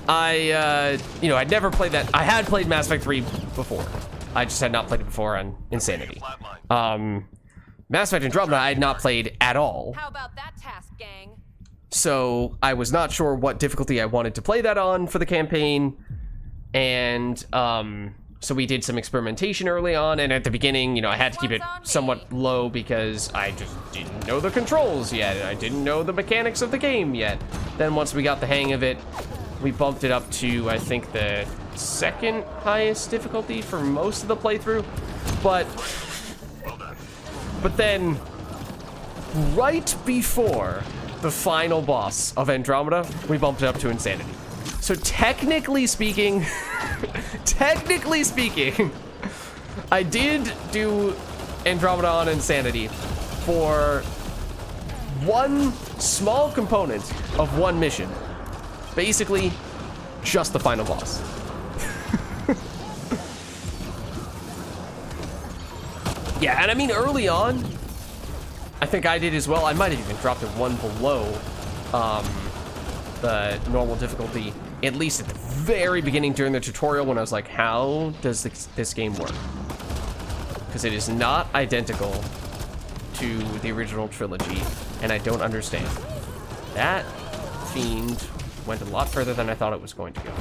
I you know, I'd never played that. I had played Mass Effect 3 before. I just had not played it before on Insanity. Mass Effect Andromeda I had not played at all. How about that task, gang? So I was not sure what difficulty I wanted to play that on for the campaign, and so we did some experimentation early on, and at the beginning, you know, I had to keep it somewhat low because I just didn't know the controls yet, and I didn't know the mechanics of the game yet. Then once we got the hang of it, we bumped it up to, I think, the second highest difficulty for most of the playthrough, but then right before the final boss of Andromeda, we bumped it up to Insanity. So technically speaking, I did do Andromeda on Insanity for one small component of one mission. Basically, just the final boss. Yeah, and I mean, early on, I think I did as well. I might have even dropped it one below the normal difficulty, at least at the very beginning during the tutorial when I was like, how does this game work? Because it is not identical to the original trilogy, and I don't understand. That fiend went a lot further than I thought it was going to go.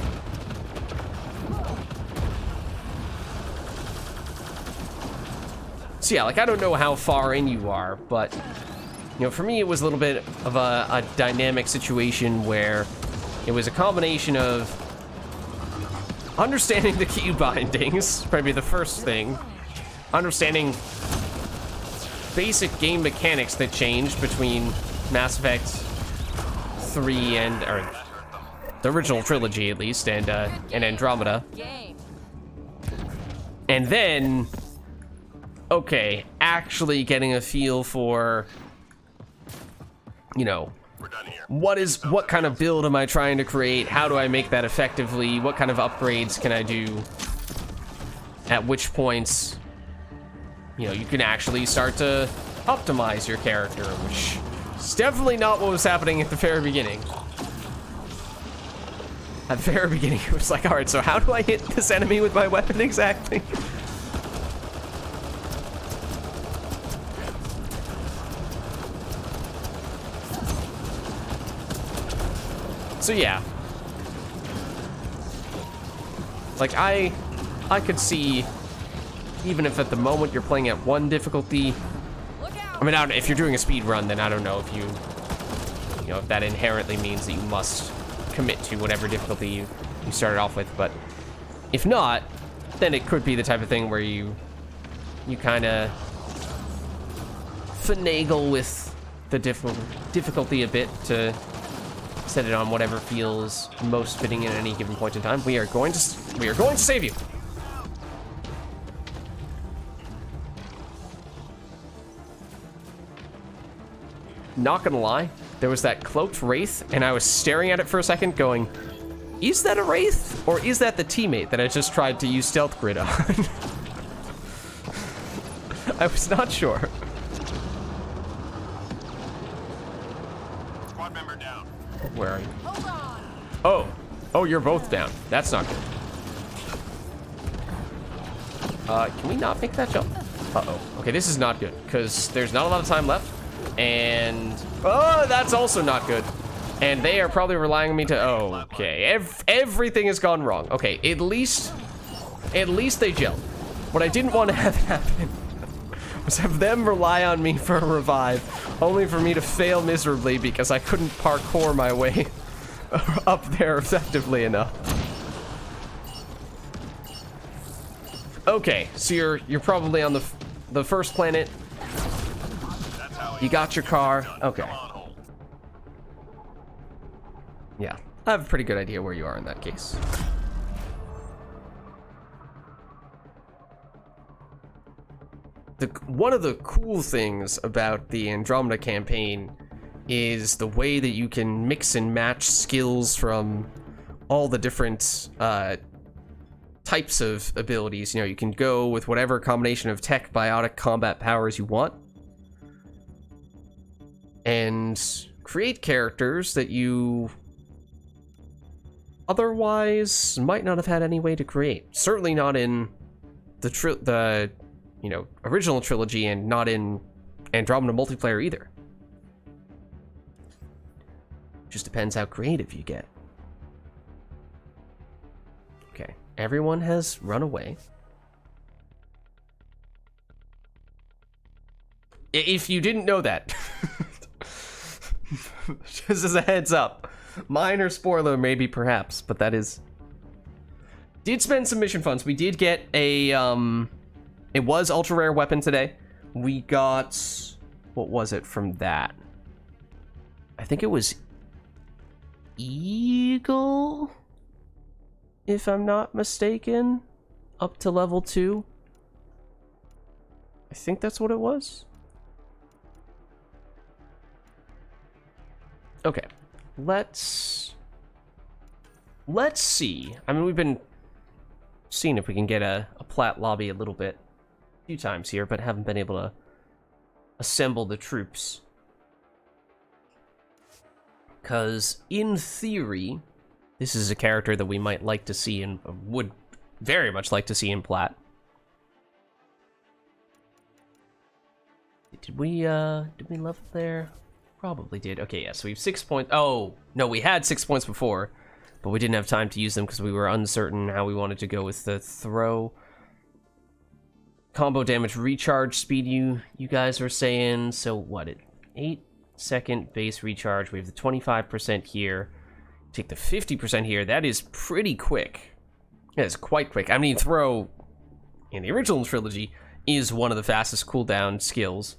So yeah, like, I don't know how far in you are, but, you know, for me it was a little bit of a dynamic situation where it was a combination of understanding the key bindings, probably the first thing, understanding basic game mechanics that changed between Mass Effect 3 and, or the original trilogy at least, and Andromeda. And then, okay, actually getting a feel for, you know, what kind of build am I trying to create? How do I make that effectively? What kind of upgrades can I do? At which points, you know, you can actually start to optimize your character, which is definitely not what was happening at the very beginning. At the very beginning, it was like, all right, so how do I hit this enemy with my weapon exactly? So yeah, like I could see, even if at the moment you're playing at one difficulty, I mean, if you're doing a speed run, then I don't know if you know, if that inherently means that you must commit to whatever difficulty you started off with. But if not, then it could be the type of thing where you kind of finagle with the difficulty a bit to set it on whatever feels most fitting at any given point in time. We are going to save you. Not gonna lie, there was that cloaked wraith, and I was staring at it for a second going, is that a wraith? Or is that the teammate that I just tried to use stealth grid on? I was not sure. Squad member down. Where are you? Hold on. Oh, you're both down. That's not good. Can we not make that jump? Uh-oh. Okay, this is not good, because there's not a lot of time left. And, oh, that's also not good. And they are probably relying on me to, oh, okay. Everything has gone wrong. Okay, at least they gelled. What I didn't want to have happen was have them rely on me for a revive, only for me to fail miserably because I couldn't parkour my way up there effectively enough. Okay, so you're probably on the first planet. You got your car. Okay. Yeah, I have a pretty good idea where you are in that case. One of the cool things about the Andromeda campaign is the way that you can mix and match skills from all the different types of abilities. You know, you can go with whatever combination of tech, biotic, combat powers you want, and create characters that you otherwise might not have had any way to create. Certainly not in the original trilogy, and not in Andromeda multiplayer either. Just depends how creative you get. Okay, everyone has run away. If you didn't know that, just as a heads up, minor spoiler maybe perhaps, but that is... Did spend some mission funds. We did get a, it was ultra rare weapon today. We got, what was it from that? I think it was Eagle, if I'm not mistaken, up to level 2. I think that's what it was. Okay, let's see. I mean, we've been seeing if we can get a plat lobby a few times here, but haven't been able to assemble the troops. Because, in theory, this is a character that we might like to see and would very much like to see in plat. Did we level there? Probably did. Okay, yeah, so we have 6 points. Oh, no, we had 6 points before, but we didn't have time to use them because we were uncertain how we wanted to go with the throw. Combo damage recharge speed, you guys were saying. So what, 8-second base recharge. We have the 25% here. Take the 50% here. That is pretty quick. That is quite quick. I mean, throw in the original trilogy is one of the fastest cooldown skills,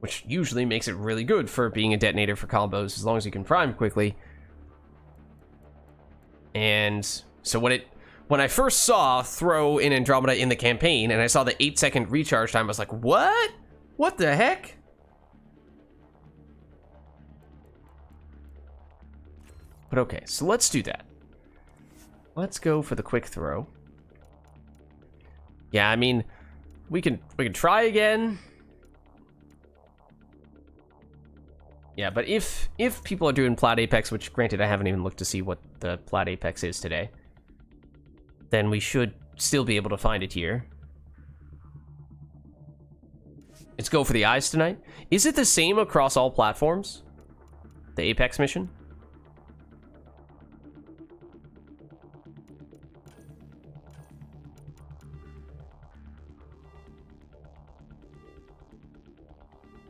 which usually makes it really good for being a detonator for combos, as long as you can prime quickly. And so when I first saw throw in Andromeda in the campaign, and I saw the 8-second recharge time, I was like, what? What the heck? But okay, so let's do that. Let's go for the quick throw. Yeah, I mean, we can try again. Yeah, but if people are doing Plat Apex, which granted I haven't even looked to see what the Plat Apex is today, then we should still be able to find it here. Let's go for the eyes tonight. Is it the same across all platforms? The Apex mission?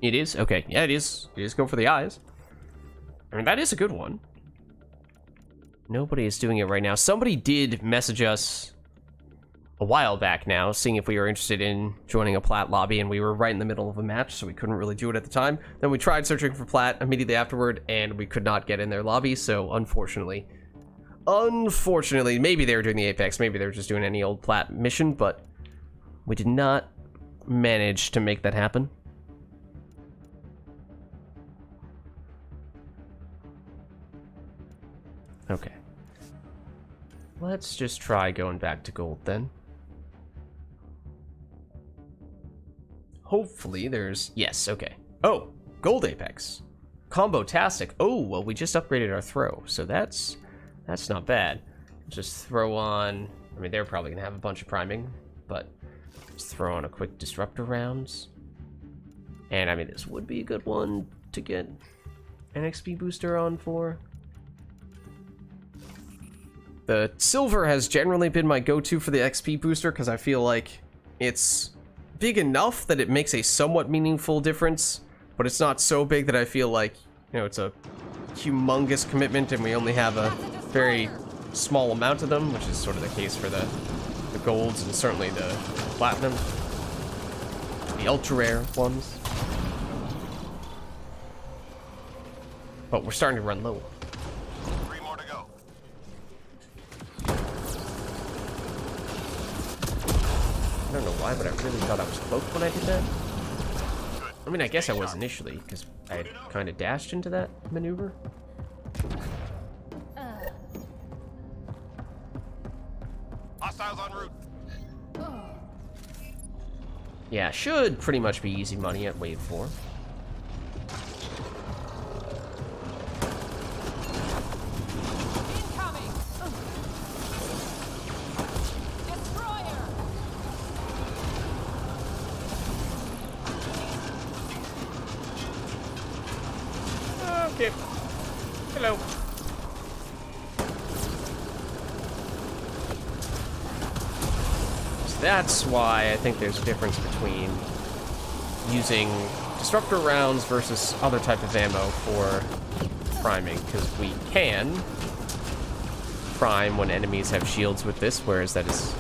It is? Okay, yeah, it is. It is go for the eyes. I mean, that is a good one. Nobody is doing it right now. Somebody did message us a while back now, seeing if we were interested in joining a plat lobby, and we were right in the middle of a match, so we couldn't really do it at the time. Then we tried searching for plat immediately afterward, and we could not get in their lobby, so unfortunately, maybe they were doing the Apex, maybe they were just doing any old plat mission, but we did not manage to make that happen. Okay. Let's just try going back to gold then. Hopefully there's... Yes, okay. Oh, gold Apex. Combo-tastic. Oh, well, we just upgraded our throw, so that's not bad. Just throw on... I mean, they're probably going to have a bunch of priming, but just throw on a quick disruptor rounds. And, I mean, this would be a good one to get an XP booster on for. The silver has generally been my go-to for the XP booster because I feel like it's big enough that it makes a somewhat meaningful difference, but it's not so big that I feel like, you know, it's a humongous commitment and we only have a very small amount of them, which is sort of the case for the golds and certainly the platinum, the ultra rare ones. But we're starting to run low. 3 more to go. I don't know why, but I really thought I was cloaked when I did that. I mean, I guess I was initially, because I had kind of dashed into that maneuver. Hostiles en route. Yeah, should pretty much be easy money at wave 4. Incoming! Destroyer! Okay. Hello. So that's why I think there's a difference between using disruptor rounds versus other type of ammo for priming, because we can prime when enemies have shields with this, whereas that is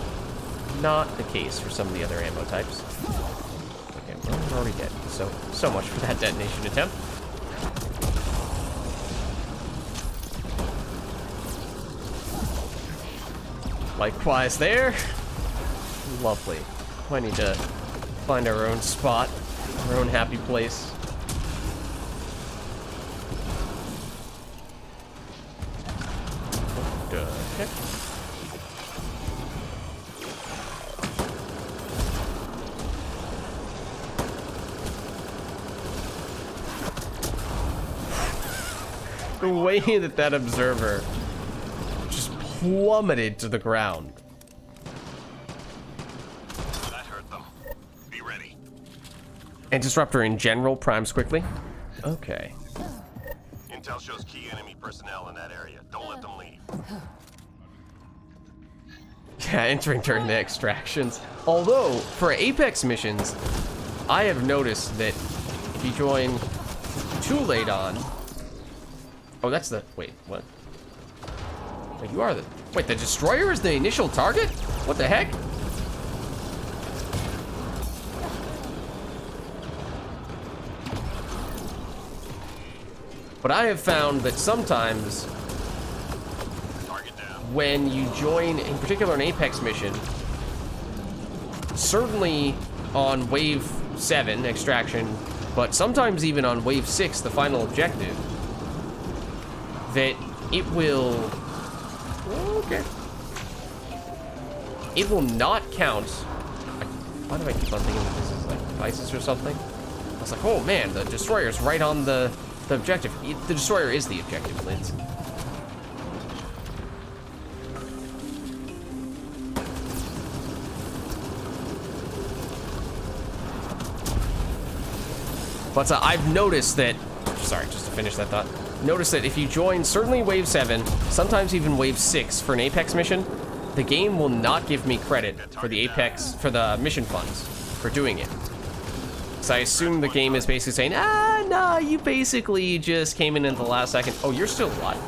not the case for some of the other ammo types. Okay, well, we're already dead, so much for that detonation attempt. Likewise there. Lovely. Might need to find our own spot, our own happy place. What the heck? The way that observer just plummeted to the ground. That hurt them. Be ready. And disruptor in general primes quickly. Okay. Intel shows key enemy personnel in that area. Don't let them leave. Yeah, entering during the extractions. Although, for Apex missions, I have noticed that if you join too late on... Oh, that's the... Wait, what? Wait, you are the... Wait, the destroyer is the initial target? What the heck? But I have found that sometimes Target down. when you join, in particular an Apex mission, certainly on Wave 7, Extraction, but sometimes even on Wave 6, the final objective, that it will... Okay. It will not count... Why do I keep on thinking that this is like ISIS or something? I was like, oh man, the destroyer's right on the objective. The destroyer is the objective, Liz. But I've noticed that... Sorry, just to finish that thought. Notice that if you join certainly Wave 7, sometimes even Wave 6 for an Apex mission, the game will not give me credit for the Apex, for the mission funds, for doing it. So I assume the game is basically saying, nah, you basically just came in at the last second. Oh, you're still alive.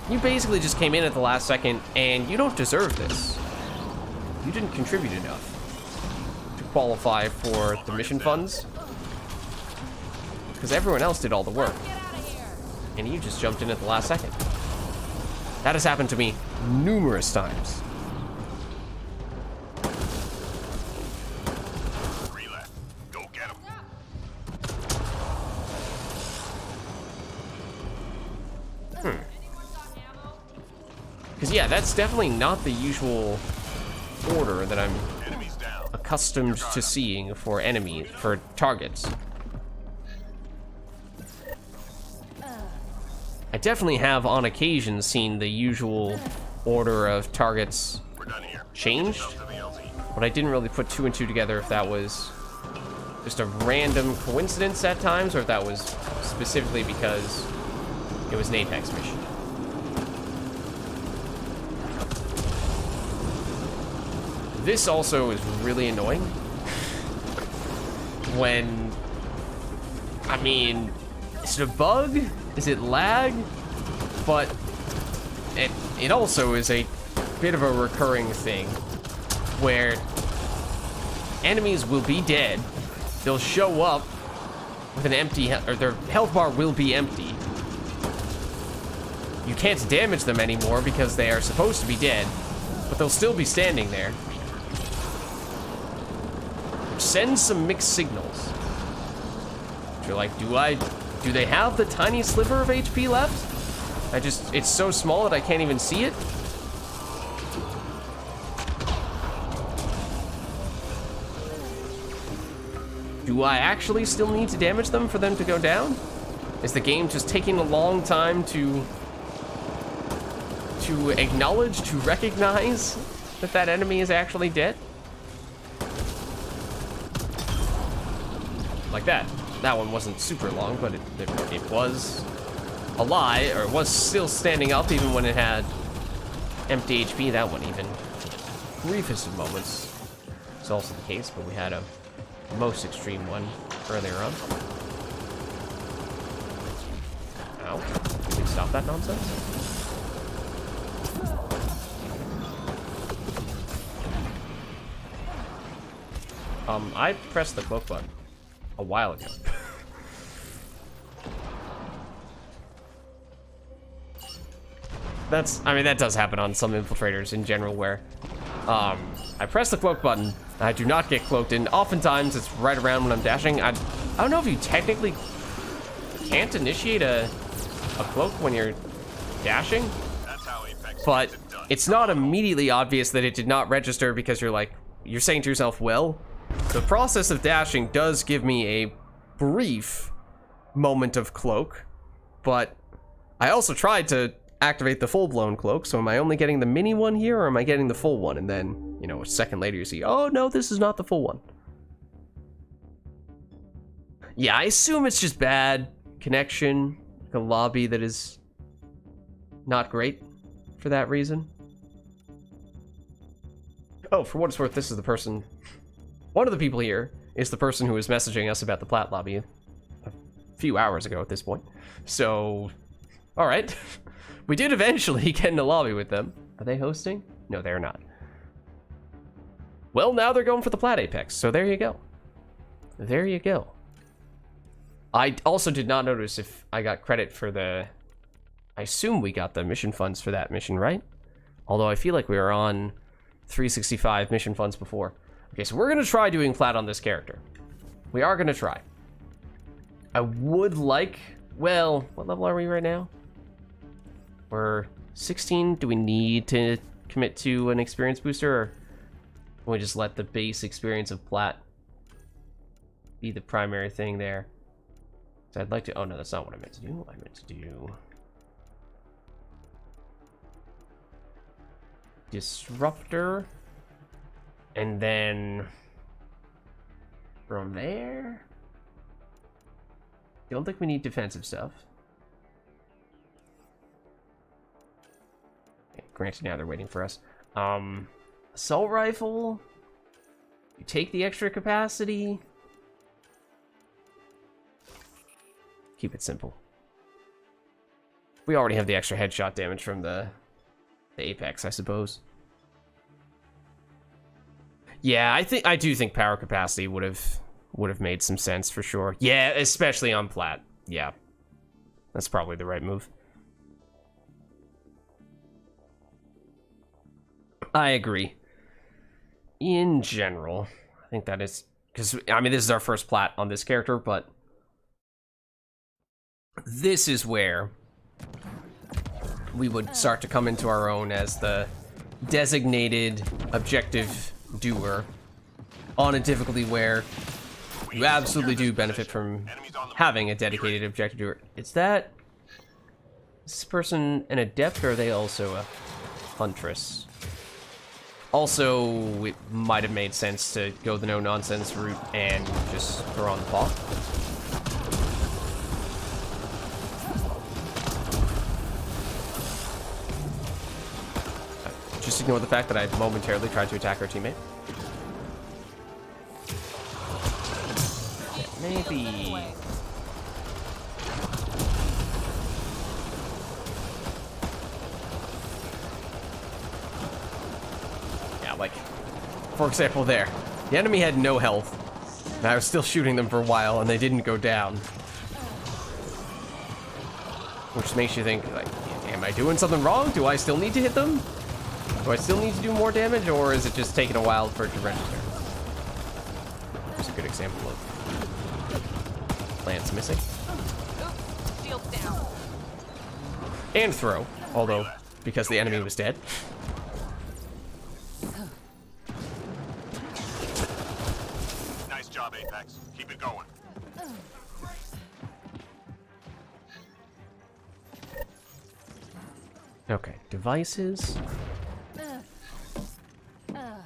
You basically just came in at the last second, and you don't deserve this. You didn't contribute enough to qualify for the mission funds. Because everyone else did all the work. And you just jumped in at the last second. That has happened to me numerous times. Relay. Go get them. Because yeah, that's definitely not the usual order that I'm Enemies down. accustomed to seeing for for targets. I definitely have on occasion seen the usual order of targets We're done here. changed, To the LZ. but I didn't really put two and two together if that was just a random coincidence at times, or if that was specifically because it was an Apex mission. This also is really annoying when, I mean, is it a bug? Is it lag? But it also is a bit of a recurring thing where enemies will be dead. They'll show up with an empty, or their health bar will be empty. You can't damage them anymore because they are supposed to be dead, but they'll still be standing there. Which sends some mixed signals. You're like, do they have the tiny sliver of HP left? It's so small that I can't even see it. Do I actually still need to damage them for them to go down? Is the game just taking a long time to acknowledge, to recognize that enemy is actually dead? Like that. That one wasn't super long, but it was alive, or it was still standing up even when it had empty HP. That one even. Briefest of moments. It's also the case, but we had a most extreme one earlier on. Ow. Can we stop that nonsense? I pressed the cloak button a while ago. I mean, that does happen on some infiltrators in general where I press the cloak button, I do not get cloaked, and oftentimes it's right around when I'm dashing. I don't know if you technically can't initiate a cloak when you're dashing, That's how Apex but gets it done. it's not immediately obvious that it did not register because you're saying to yourself, well, the process of dashing does give me a brief moment of cloak, but I also tried to activate the full-blown cloak, so am I only getting the mini one here, or am I getting the full one? And then, you know, a second later you see, oh no, this is not the full one. Yeah, I assume it's just bad connection, like a lobby that is not great for that reason. Oh, for what it's worth, this is the person, one of the people here is the person who was messaging us about the Plat lobby a few hours ago at this point. So, all right. We did eventually get in the lobby with them. Are they hosting? No, they're not. Well, now they're going for the Plat Apex, so there you go. There you go. I also did not notice if I got credit for the... I assume we got the mission funds for that mission, right? Although I feel like we were on 365 mission funds before. Okay, so we're going to try doing Plat on this character. We are going to try. I would like... Well, what level are we right now? We're 16. Do we need to commit to an experience booster, or can we just let the base experience of Plat be the primary thing there? So I'd like to... Oh, no, that's not what I meant to do. I meant to do... Disruptor. And then... From there... Don't think we need defensive stuff. Okay, granted, now they're waiting for us. Assault rifle. You take the extra capacity. Keep it simple. We already have the extra headshot damage from the Apex, I suppose. Yeah, I do think power capacity would have made some sense for sure. Yeah, especially on Plat. Yeah. That's probably the right move. I agree. In general, I think that is... Because, I mean, this is our first Plat on this character, but... This is where we would start to come into our own as the designated objective doer on a difficulty where you absolutely do benefit from having a dedicated objective doer. Is this person an adept, or are they also a Huntress? Also, it might have made sense to go the no-nonsense route and just throw on the paw. Just ignore the fact that I momentarily tried to attack our teammate. Yeah, maybe... Yeah, like, for example there. The enemy had no health, and I was still shooting them for a while, and they didn't go down. Which makes you think, like, am I doing something wrong? Do I still need to hit them? Do I still need to do more damage, or is it just taking a while for it to register? Here's a good example of Lance missing. Shield down. And throw, although, because the enemy was dead. Nice job, Apex. Keep it going. Okay, devices.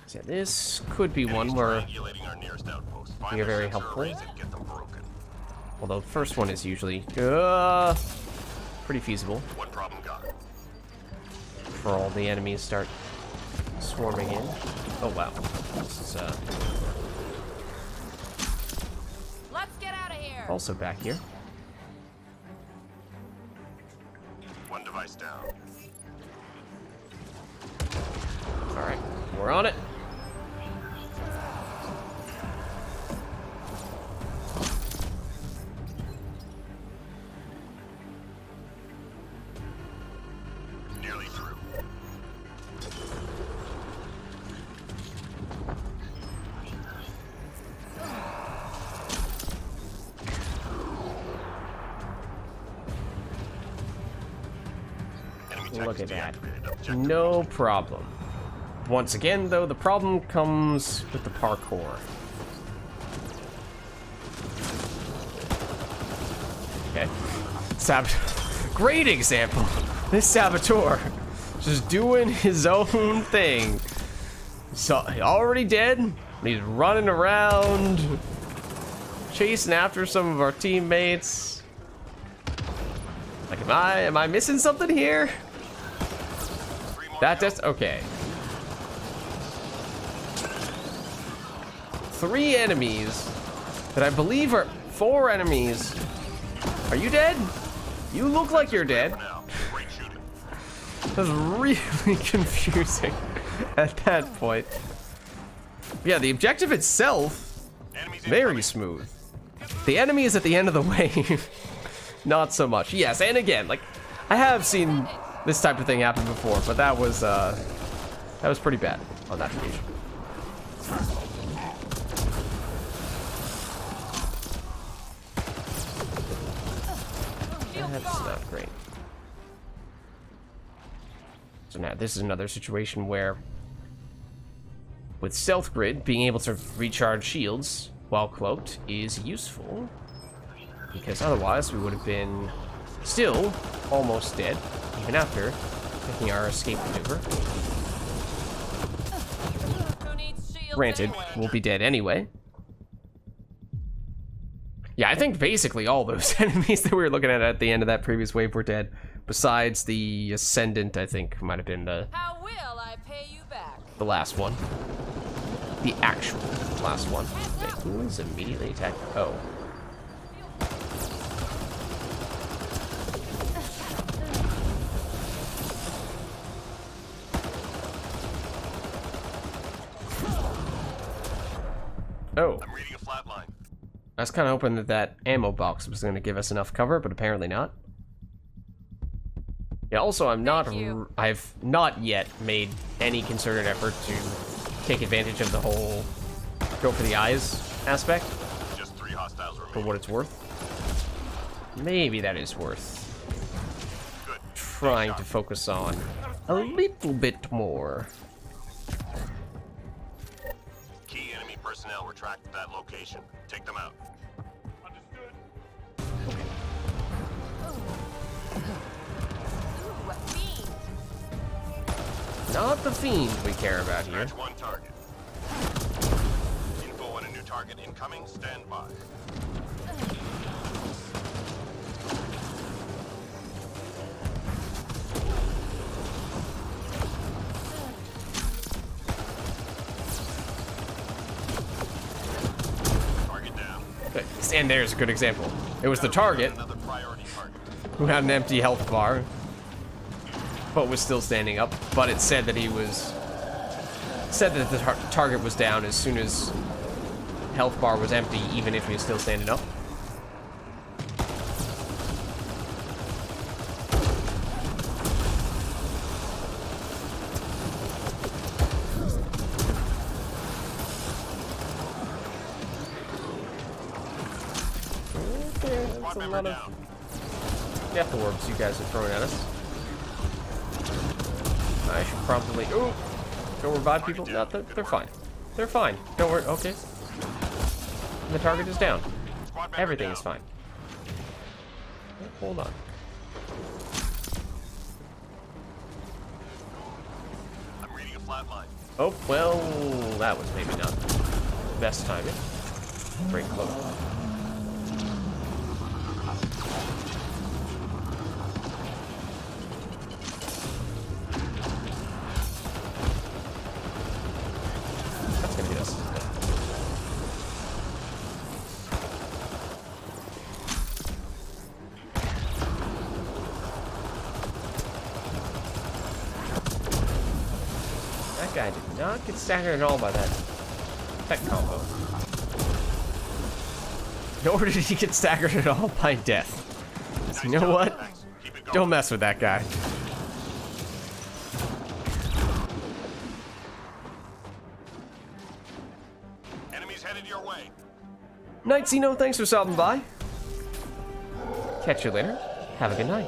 So this could be one where Triangulating our nearest outpost. we Find are their very sensor helpful. arrays and get them broken. Although the first one is usually pretty feasible What problem got? for all the enemies start swarming in. Oh wow, this is Let's get out of here. also back here. One device down. All right, we're on it. Nearly Look at that. No problem. Once again, though, the problem comes with the parkour. Okay. Great example. This saboteur just doing his own thing. So already dead. He's running around, chasing after some of our teammates. Like, am I missing something here? That just okay. 3 enemies that I believe are 4 enemies. Are you dead? You look like you're dead. That was really confusing at that point. Yeah, the objective itself, very smooth. The enemy is at the end of the wave. Not so much. Yes, and again, like, I have seen this type of thing happen before, but that was pretty bad on that occasion. That's not great. So now this is another situation where, with Stealth Grid, being able to recharge shields while cloaked is useful, because otherwise we would have been still almost dead, even after making our escape maneuver. Granted, we'll be dead anyway. Yeah, I think basically all those enemies that we were looking at the end of that previous wave were dead. Besides the Ascendant, I think, might have been How will I pay you back? the last one. The actual last one. Okay, who is immediately attacked? Oh. Oh. I'm reading a flat line. I was kind of hoping that that ammo box was going to give us enough cover, but apparently not. Yeah, also, I've not yet made any concerted effort to take advantage of the whole go for the eyes aspect. Just 3 hostiles remaining. For what it's worth. Maybe that is worth Good. trying to focus on a little bit more. Key enemy personnel were tracked at that location. Take them out. Understood. Ooh, a fiend. Not the fiend we care about here. Match 1 target. Info on a new target incoming. Stand by. Target down. Okay, and there's a good example. It was the target Another priority target. who had an empty health bar, but was still standing up. But it said that the target was down as soon as health bar was empty, even if he was still standing up. Okay, that's a lot of death orbs you guys are throwing at us. I should probably... Ooh! Don't revive people? No, they're fine. They're fine. Don't worry. Okay. The target is down. Everything is fine. Hold on. I'm reading a flat line. Oh, well, that was maybe not the best timing. Break cloak. That's gonna hit us. That guy did not get staggered at all by that tech combo. Nor did he get staggered at all by death. So you know what? Thanks. Keep it going. Don't mess with that guy. Enemies headed your way. Night Zeno, thanks for stopping by. Catch you later. Have a good night.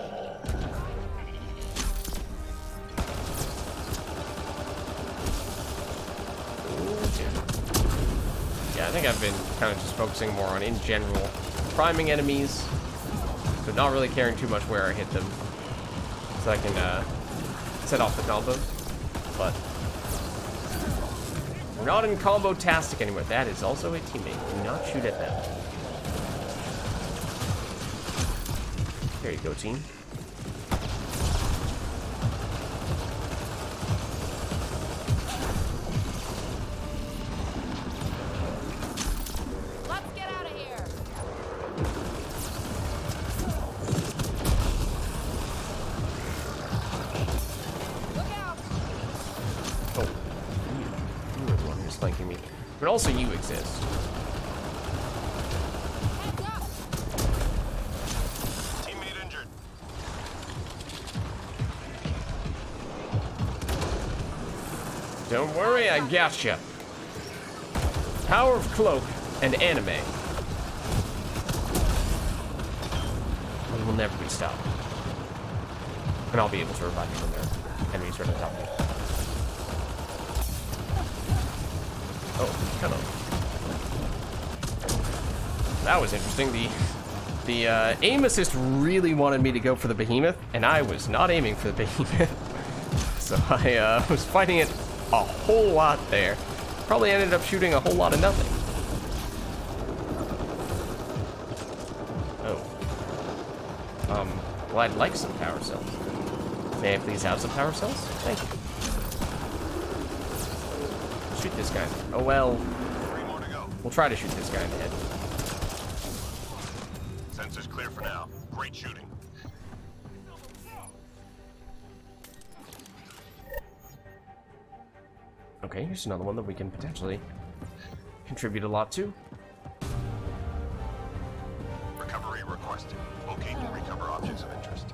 think I've been kind of just focusing more on, in general, priming enemies, but not really caring too much where I hit them, so I can set off the combos. But we're not in combo-tastic anymore. That is also a teammate. Do not shoot at them. There you go, team. Let's get out of here. Look out. Oh, you are the one who's flanking me. But also you exist. Heads up. Teammate injured. Don't worry, I gotcha. Power of cloak and anime. We will never be stopped. And I'll be able to revive you when their enemies are on top of me. Oh, hello. That was interesting. The aim assist really wanted me to go for the behemoth, and I was not aiming for the behemoth. So I was fighting it a whole lot there. Probably ended up shooting a whole lot of nothing. Oh. Well, I'd like some power cells. May I please have some power cells? Thank you. Shoot this guy. Oh, well. 3 more to go. We'll try to shoot this guy in the head. Sensors clear for now. Great shooting. Okay, here's another one that we can potentially contribute a lot to. Recovery requested. Locate and recover objects of interest.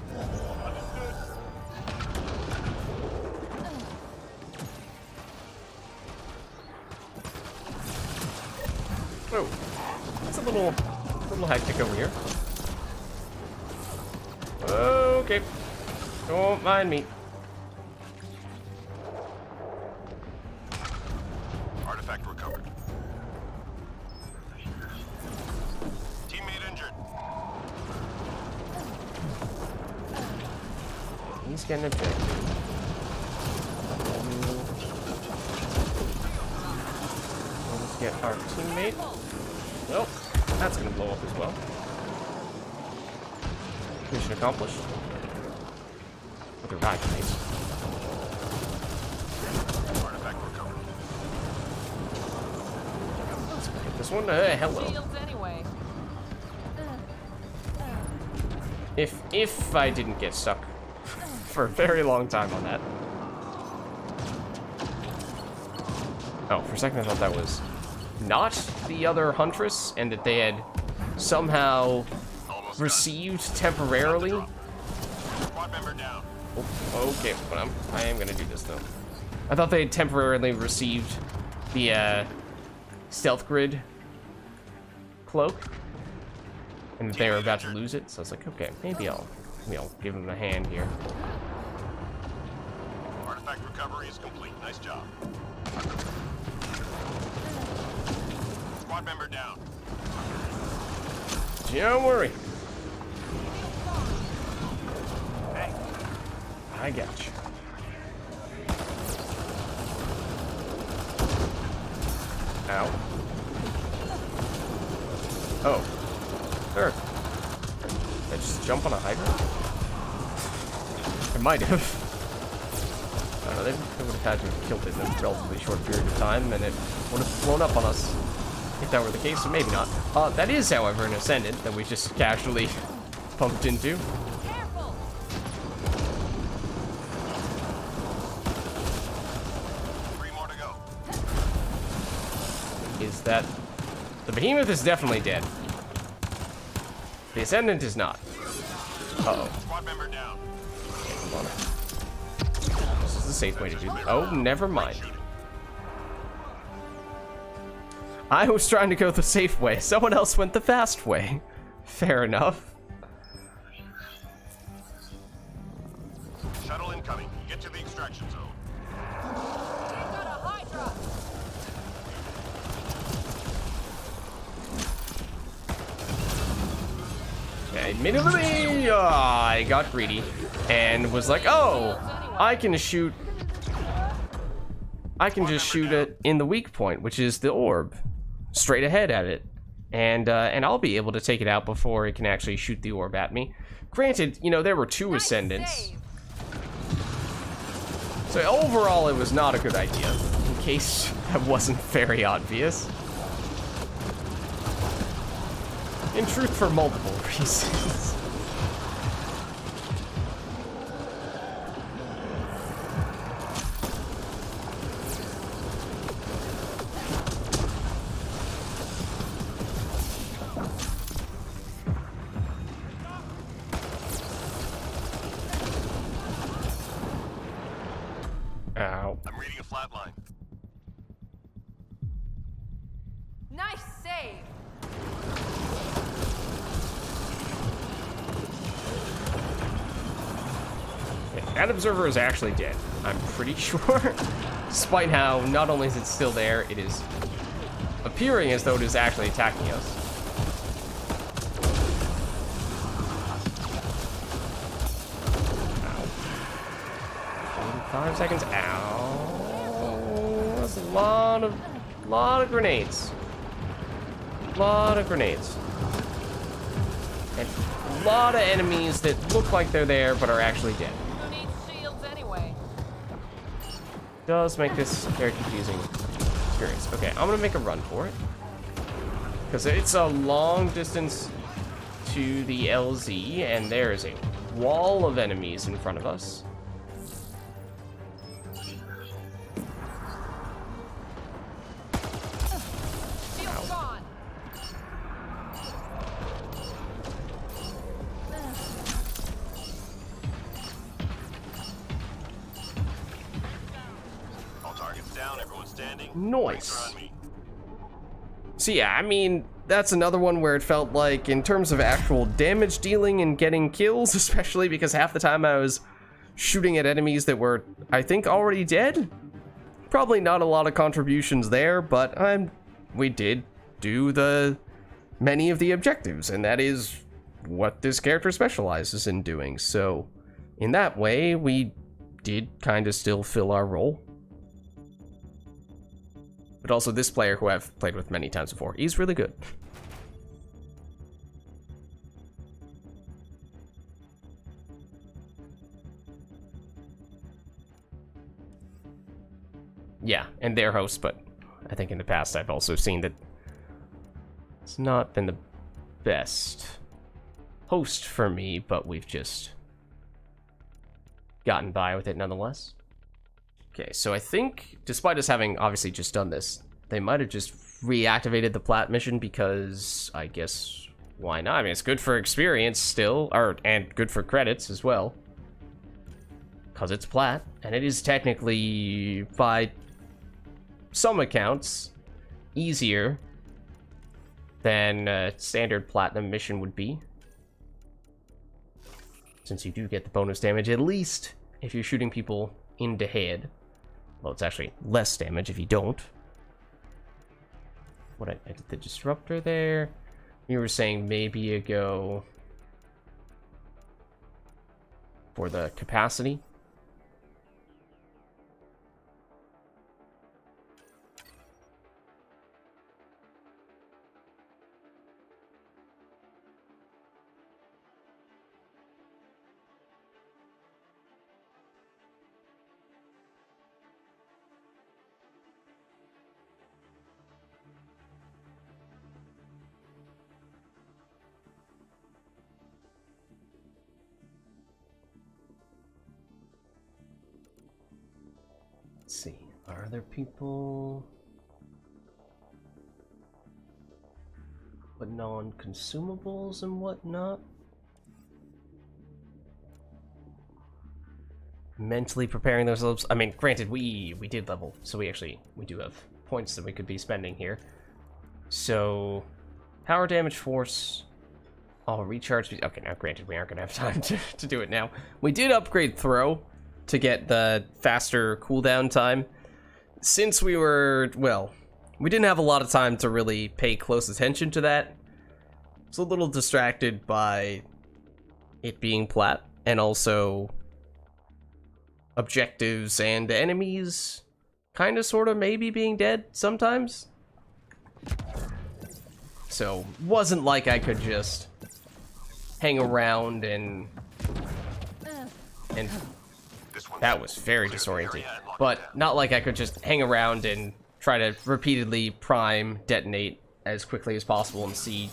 Oh, it's a little hectic over here. Okay, don't mind me. Artifact recovered. Teammate injured. He's getting objective. Let's get our teammate. Nope, that's gonna blow up as well. Mission accomplished. With a ride, mate. Artifact recovered. Let's get this one. Hello. Shields anyway. If I didn't get stuck for a very long time on that. Oh, for a second I thought that was not the other Huntress, and that they had somehow Almost received temporarily. done. Squad member down. Oh, okay, but I am gonna do this though. I thought they had temporarily received the stealth grid cloak, and that they were about to lose it. So I was like, okay, maybe I'll give them a hand here. Artifact recovery is complete. Nice job. Squad member down. Don't worry, Hey, I got you. Ow. Oh. Sure. Did I just jump on a hydrant? I might have. I don't know, they would have had to have killed it in a relatively short period of time, and it would have blown up on us. If that were the case, or maybe not. That is, however, an Ascendant that we just casually pumped into. Careful. 3 more to go. Is that... The Behemoth is definitely dead. The Ascendant is not. Uh-oh. Squad member down. Okay, hold on. This is the safe way to do it. Oh, never mind. Shooting. I was trying to go the safe way. Someone else went the fast way. Fair enough. Shuttle incoming. Get to the extraction zone. We've got a Hydra. admittedly, I got greedy and was like, oh, I can just shoot it in the weak point, which is the orb, straight ahead at it, and I'll be able to take it out before it can actually shoot the orb at me. Granted, you know, there were two ascendants, so overall it was not a good idea, in case that wasn't very obvious. In truth, for multiple reasons. Ow. I'm reading a flat line. Nice save. That observer is actually dead, I'm pretty sure. Despite how not only is it still there, it is appearing as though it is actually attacking us. Ow. 5 seconds. Ow. That's a lot of grenades. Lot of grenades. And a lot of enemies that look like they're there but are actually dead. Who needs shields anyway? Does make this very confusing experience. Okay, I'm gonna make a run for it, because it's a long distance to the LZ, and there is a wall of enemies in front of us. Shields gone. All targets down, everyone standing. Nice. Brakes are on me. So yeah, I mean, that's another one where it felt like, in terms of actual damage dealing and getting kills, especially because half the time I was shooting at enemies that were, I think, already dead. Probably not a lot of contributions there, but we did do many of the objectives, and that is what this character specializes in doing. So in that way, we did kind of still fill our role. But also, this player, who I've played with many times before, he's really good. Yeah, and their host, but I think in the past I've also seen that it's not been the best host for me, but we've just gotten by with it nonetheless. Okay, so I think, despite us having obviously just done this, they might have just reactivated the plat mission because, I guess, why not? I mean, it's good for experience still, and good for credits as well. Because it's plat, and it is technically, by some accounts, easier than a standard platinum mission would be. Since you do get the bonus damage, at least if you're shooting people in the head. Well, it's actually less damage if you don't. What I did the disruptor there. You were saying maybe you go for the capacity. Let's see, are there people putting on consumables and whatnot? Mentally preparing themselves. I mean, granted, we did level, so we do have points that we could be spending here. So, power damage, force, recharge. Okay, now granted, we aren't gonna have time to do it now. We did upgrade throw to get the faster cooldown time. Since we were, well, we didn't have a lot of time to really pay close attention to that. I was a little distracted by it being plat, and also objectives and enemies kind of sort of maybe being dead sometimes. So wasn't like I could just hang around and that was very disorienting, but not like I could just hang around and try to repeatedly prime detonate as quickly as possible and see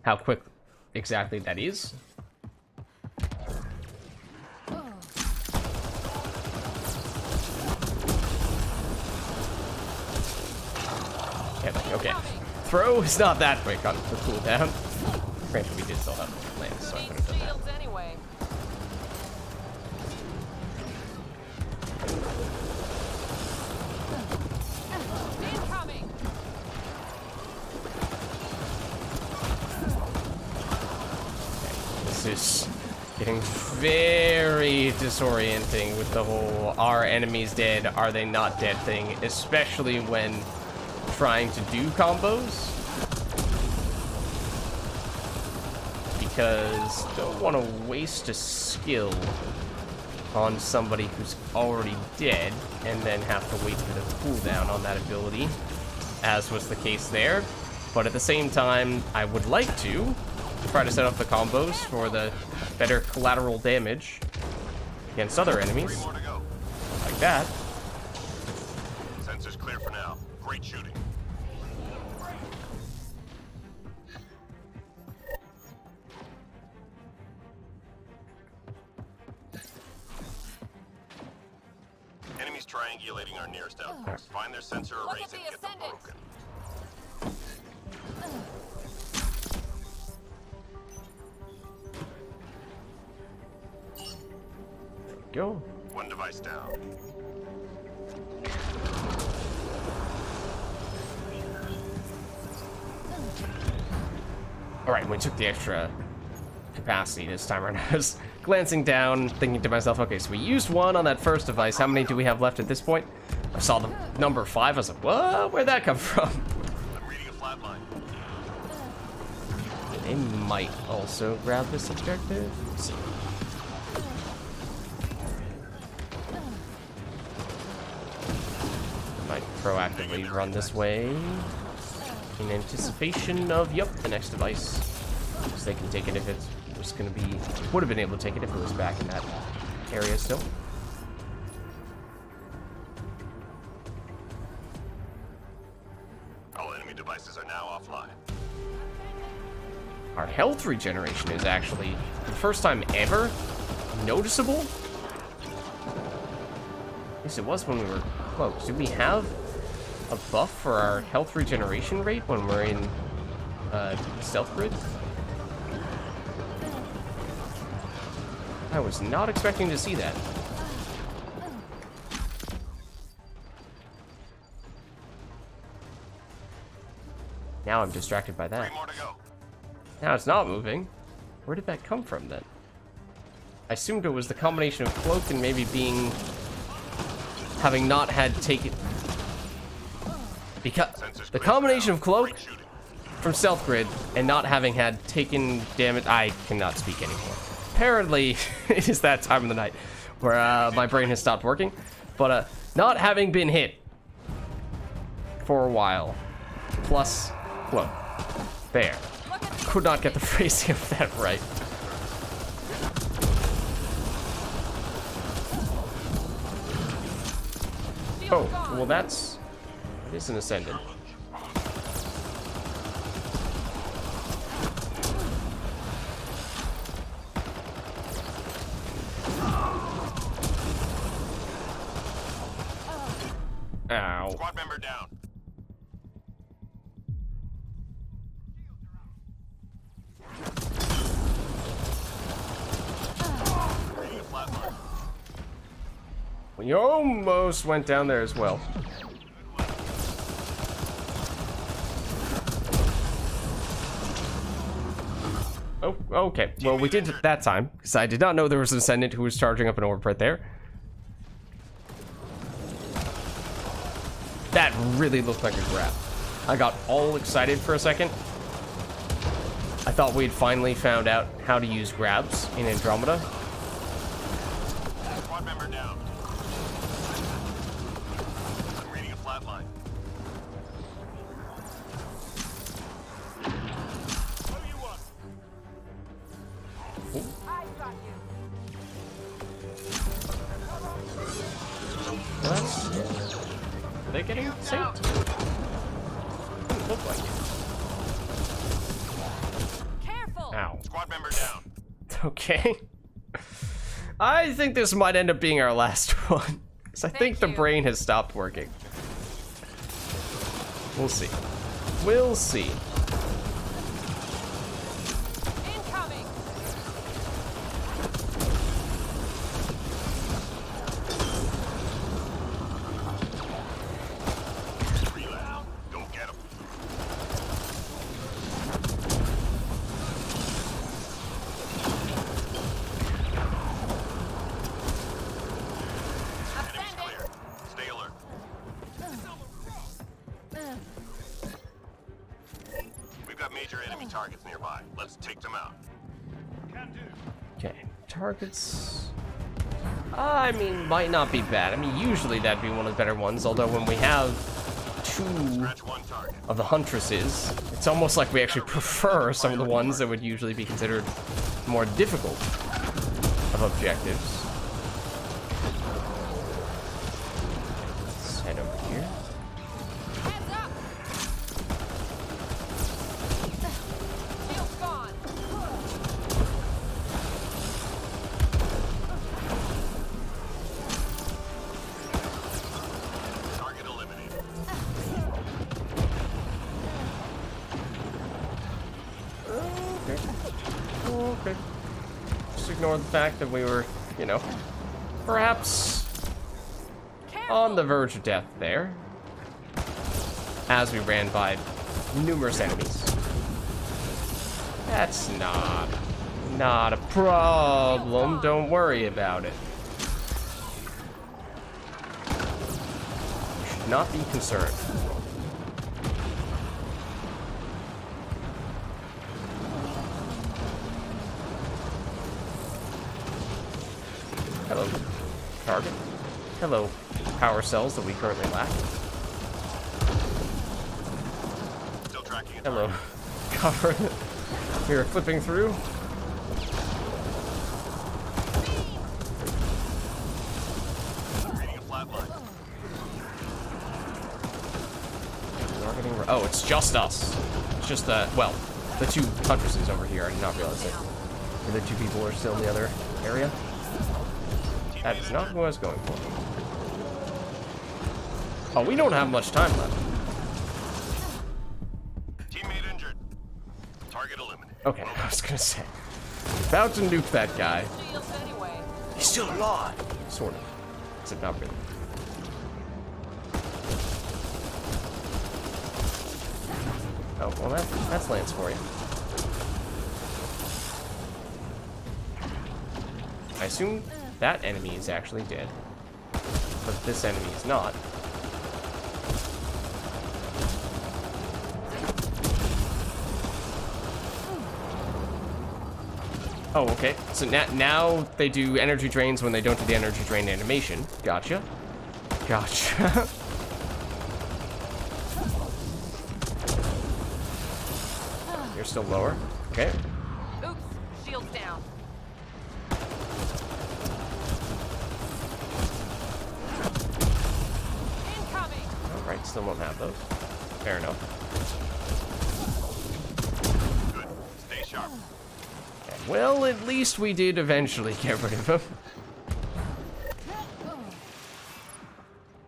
how quick exactly that is. Okay, throw is not that quick on the cooldown. Granted, we did still have land, so I Need could have done that. shields anyway. Incoming. This is getting very disorienting with the whole "are enemies dead, are they not dead" thing, especially when trying to do combos. Because don't want to waste a skill on somebody who's already dead and then have to wait for the cooldown on that ability, as was the case there. But at the same time, I would like to try to set up the combos for the better collateral damage against other enemies. 3 more to go. Like that. Sensors clear for now. Great shooting. Enemies triangulating our nearest outpost. Find their sensor Look arrays at and the get them ascendants. broken. Go. One device down. Alright, we took the extra capacity this time around. I was glancing down, thinking to myself, okay, so we used one on that first device. How many do we have left at this point? I saw the number 5. I was like, what? Where'd that come from? I'm reading a flat line. They might also grab this objective. Let's see. Might proactively run this way in anticipation of, yep, the next device. So they can take it if it was going to be, would have been able to take it if it was back in that area still. All enemy devices are now offline. Our health regeneration is actually, for the first time ever, noticeable. At least it was when we were close. Do we have a buff for our health regeneration rate when we're in stealth grid? I was not expecting to see that. Now I'm distracted by that. 3 more to go. Now it's not moving. Where did that come from then? I assumed it was the combination of cloak and maybe being, having not had taken, because the combination of cloak Great shooting. from stealth grid and not having had taken damage. I cannot speak anymore. Apparently, it is that time of the night where my brain has stopped working. But not having been hit for a while, plus cloak. There. Could not get the phrasing of that right. Oh, well that's, it is an ascendant. Ow. Squad member down. Reading a flat line. We almost went down there as well. Oh, okay. Well, we did it that time, because I did not know there was an ascendant who was charging up an orb right there. That really looked like a grab. I got all excited for a second. I thought we'd finally found out how to use grabs in Andromeda. Squad member down. I'm reading a flat line. What do you want? I got you. Well, are they getting synced? Doesn't look like it. Careful. Ow. Squad member down. Okay. I think this might end up being our last one. 'Cause I think the you. brain has stopped working. We'll see. We'll see. Incoming. Reload. Go get him. Enemy's clear. Stay alert. We've got major enemy targets nearby. Let's take them out. Can do. Okay. Targets. I mean, might not be bad. I mean, usually that'd be one of the better ones. Although when we have two Scratch one target. of the Huntresses, it's almost like we actually prefer some of the ones that would usually be considered more difficult of objectives. Let's head over here. Heads up. Shield's gone. Target eliminated. Okay. Just ignore the fact that we were, you know, perhaps on the verge of death there, as we ran by numerous enemies. That's not a problem. Don't worry about it. You should not be concerned. Hello, target. Hello, power cells that we currently lack. Still tracking it. Hello, cover. We are flipping through. Reading a flat line. Oh, it's just us. It's just the, well, the two Huntresses over here. I did not realize that the other two people are still in the other area. That is not who I was going for. Oh, we don't have much time left. Teammate injured. Target eliminated. Okay, I was gonna say. About to nuke that guy. Shields anyway. He's still alive. Sort of. Except not really. Oh, well that's Lance for you. I assume that enemy is actually dead. But this enemy is not. Oh, okay. So now they do energy drains when they don't do the energy drain animation. Gotcha. Gotcha. You're still lower. Okay. Oops. Shield's down. Incoming. Alright, still don't have those. Fair enough. Good. Stay sharp. Okay. Well, at least we did eventually get rid of him.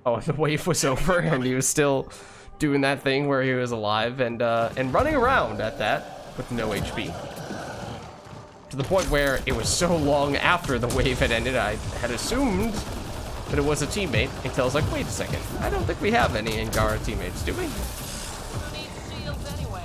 Oh, and the wave was over, and he was still doing that thing where he was alive and running around at that with no HP. To the point where it was so long after the wave had ended, I had assumed that it was a teammate until I was like, wait a second, I don't think we have any Angara teammates, do we? Who needs shields anyway?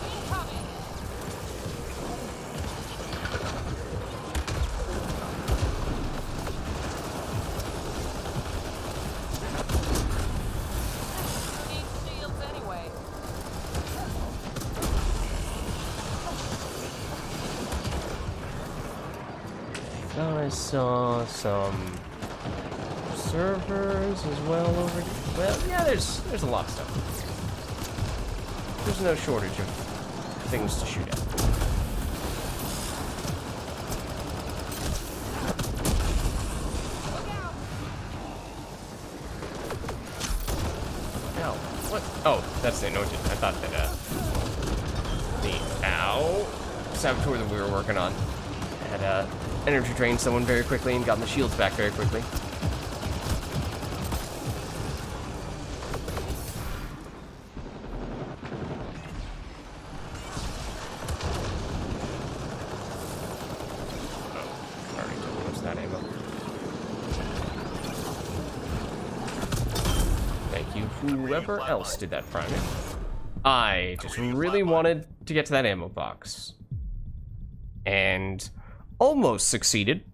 Incoming. I saw some servers as well over here. Well, yeah, there's a lot of stuff. There's no shortage of things to shoot at. Ow. What? Oh, that's the anointed. I thought that, the saboteur that we were working on had, energy drained someone very quickly and gotten the shields back very quickly. Whoever else did that priming. I just really wanted to get to that ammo box. And almost succeeded.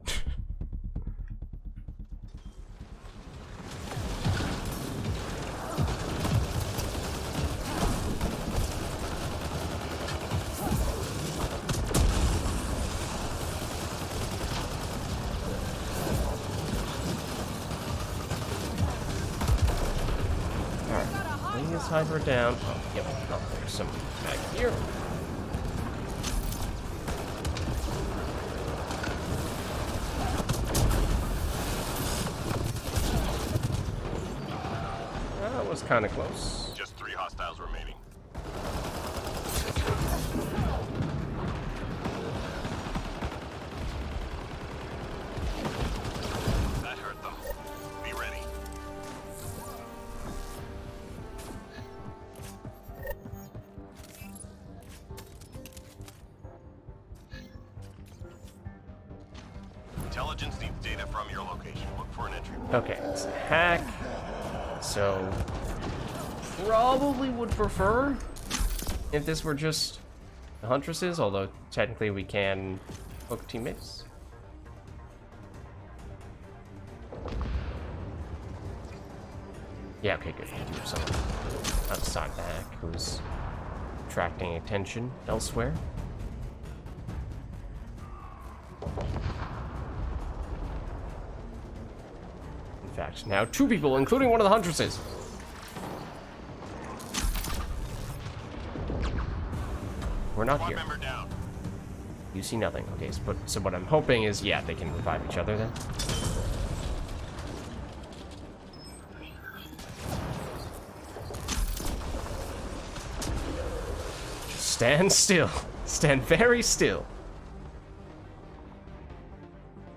Hyper down. Oh, yep. Oh, there's some back here. That was kind of close. Just 3 hostiles remaining. That hurt them. Be ready. Intelligence needs data from your location. Look for an entry. Okay, it's a hack. So, probably would prefer if this were just the Huntresses, although technically we can hook teammates. Yeah, okay, good. There's someone outside the hack who's attracting attention elsewhere. In fact, now 2 people, including one of the Huntresses. We're not here. You see nothing. Okay, so what I'm hoping is, yeah, they can revive each other then. Stand still. Stand very still.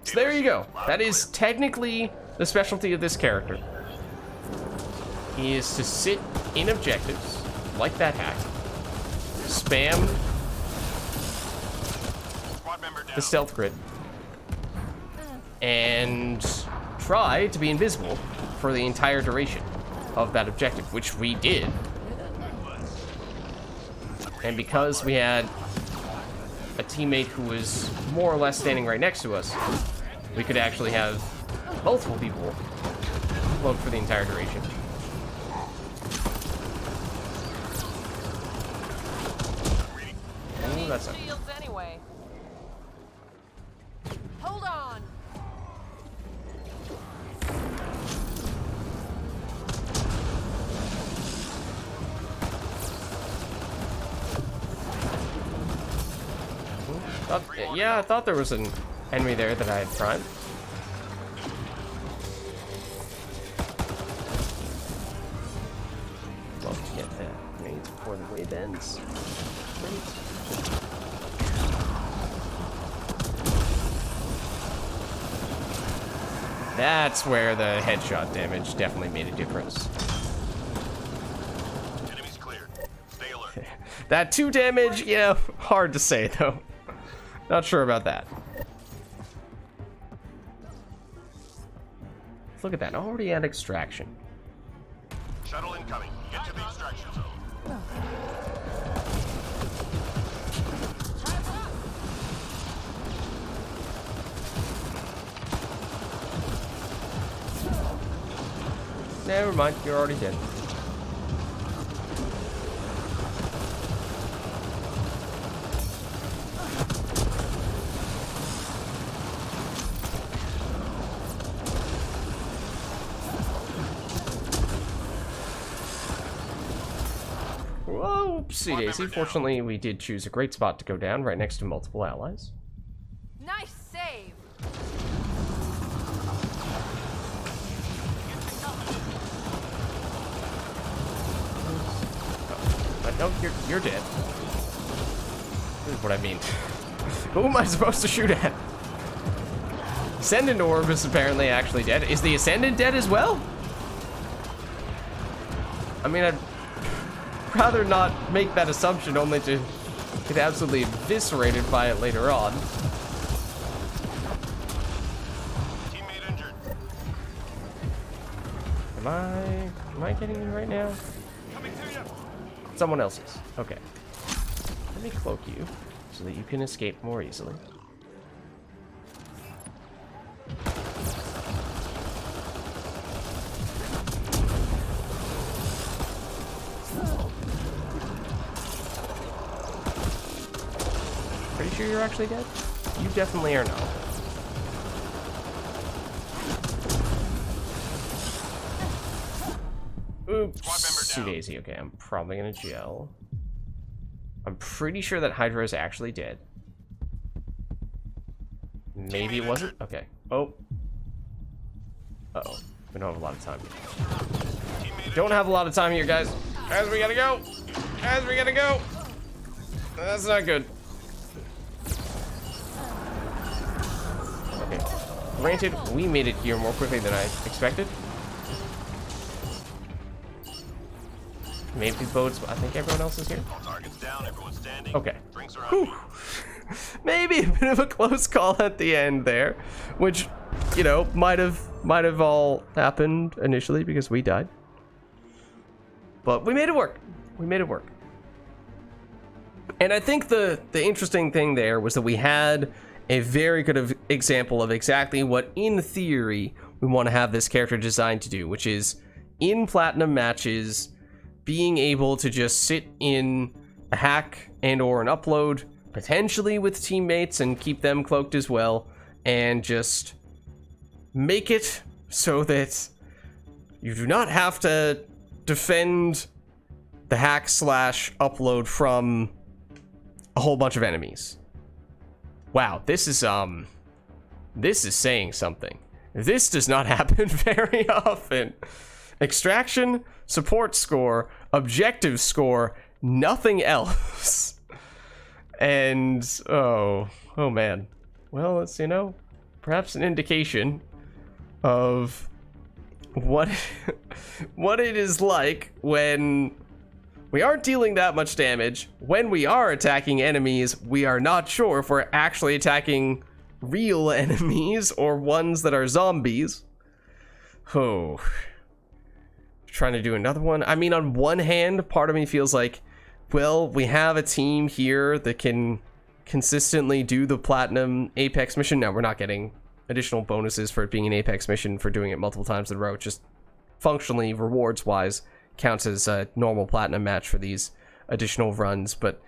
So there you go. That is technically the specialty of this character. He is to sit in objectives, like that hack, spam the stealth grid, and try to be invisible for the entire duration of that objective, which we did. And because we had a teammate who was more or less standing right next to us, we could actually have multiple people float for the entire duration. Ooh, that's a... shields anyway. Hold on. Yeah, I thought there was an enemy there that I had primed. Love to get that grenades before the wave ends. Great. That's where the headshot damage definitely made a difference. Enemies cleared. Stay alert. That 2 damage, yeah, hard to say though. Not sure about that. Look at that, already at extraction. Shuttle incoming. Get to the extraction zone. Never mind, you're already dead. Whoopsie daisy. Fortunately, we did choose a great spot to go down, right next to multiple allies. Nice save. No, you're dead. This is what I mean. Who am I supposed to shoot at? Ascendant Orb is apparently actually dead. Is the Ascendant dead as well? I mean, I'd rather not make that assumption, only to get absolutely eviscerated by it later on. Teammate injured. Am I getting you right now? Coming to you. Someone else's. Okay. Let me cloak you so that you can escape more easily. Pretty sure you're actually dead? You definitely are not. Oops. Daisy. Okay, I'm probably gonna gel. I'm pretty sure that Hydra is actually dead. Maybe it wasn't? Okay. Oh. Uh-oh. We don't have a lot of time. Don't have a lot of time here, guys. Guys, we gotta go. Guys, we gotta go. That's not good. Okay. Granted, we made it here more quickly than I expected. Maybe boats, but I think everyone else is here. Targets down, everyone's standing. Okay. Drinks are Whew. Maybe a bit of a close call at the end there, which, you know, might have all happened initially because we died. But we made it work. We made it work. And I think the interesting thing there was that we had a very good example of exactly what, in theory, we want to have this character designed to do, which is in platinum matches, being able to just sit in a hack and or an upload, potentially with teammates, and keep them cloaked as well, and just make it so that you do not have to defend the hack / upload from a whole bunch of enemies. Wow, this is saying something. This does not happen very often. Extraction, support score, objective score, nothing else. And oh man. Well, it's, you know, perhaps an indication of what it is like when we aren't dealing that much damage. When we are attacking enemies, we are not sure if we're actually attacking real enemies or ones that are zombies. Oh. Trying to do another one. I mean, on one hand, part of me feels like, well, we have a team here that can consistently do the platinum Apex mission. Now, we're not getting additional bonuses for it being an Apex mission for doing it multiple times in a row. It just functionally, rewards-wise, counts as a normal platinum match for these additional runs, but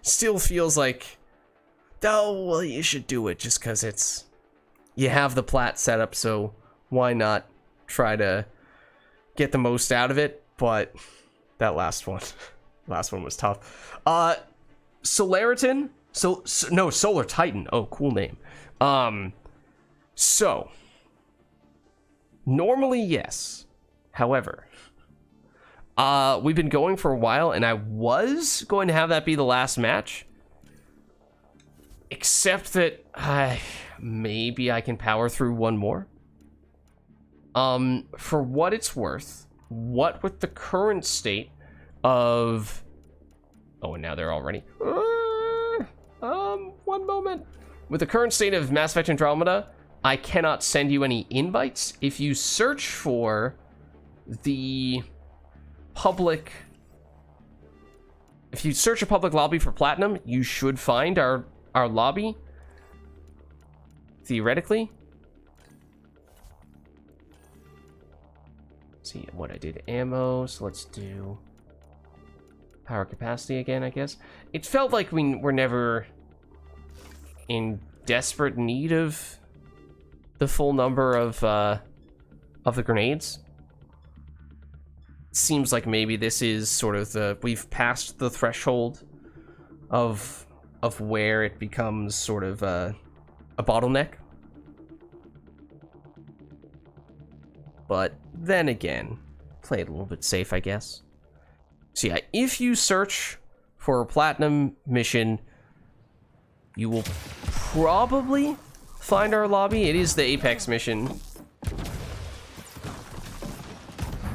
still feels like, oh, well, you should do it just because it's, you have the plat set up, so why not try to get the most out of it? But that last one was tough. Solaritan, no, Solar Titan. Oh, cool name. So normally yes, however, we've been going for a while, and I was going to have that be the last match, except that maybe I can power through one more. For what it's worth, what with the current state of... Oh, and now they're already... one moment. With the current state of Mass Effect Andromeda, I cannot send you any invites. If you search for the public... If you search a public lobby for Platinum, you should find our lobby. Theoretically. See what I did. Ammo, so let's do power capacity again, I guess. It felt like we were never in desperate need of the full number of the grenades. seems like maybe this is sort of we've passed the threshold of where it becomes sort of a bottleneck. But then again, play it a little bit safe, I guess. So yeah, if you search for a platinum mission, you will probably find our lobby. It is the Apex mission.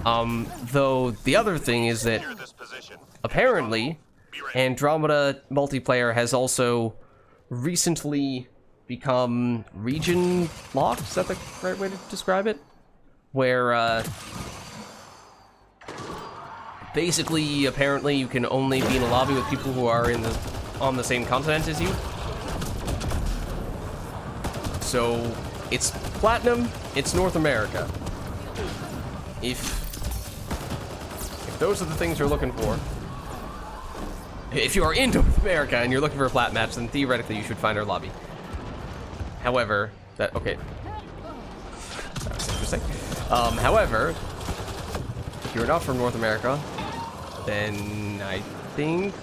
Though the other thing is that apparently Andromeda multiplayer has also recently become region locked. Is that the right way to describe it? Where basically, apparently, you can only be in a lobby with people who are on the same continent as you. So it's platinum, it's North America. If those are the things you're looking for, if you are in North America and you're looking for a plat match, then theoretically you should find our lobby. However, that was interesting. However, if you're not from North America, then I think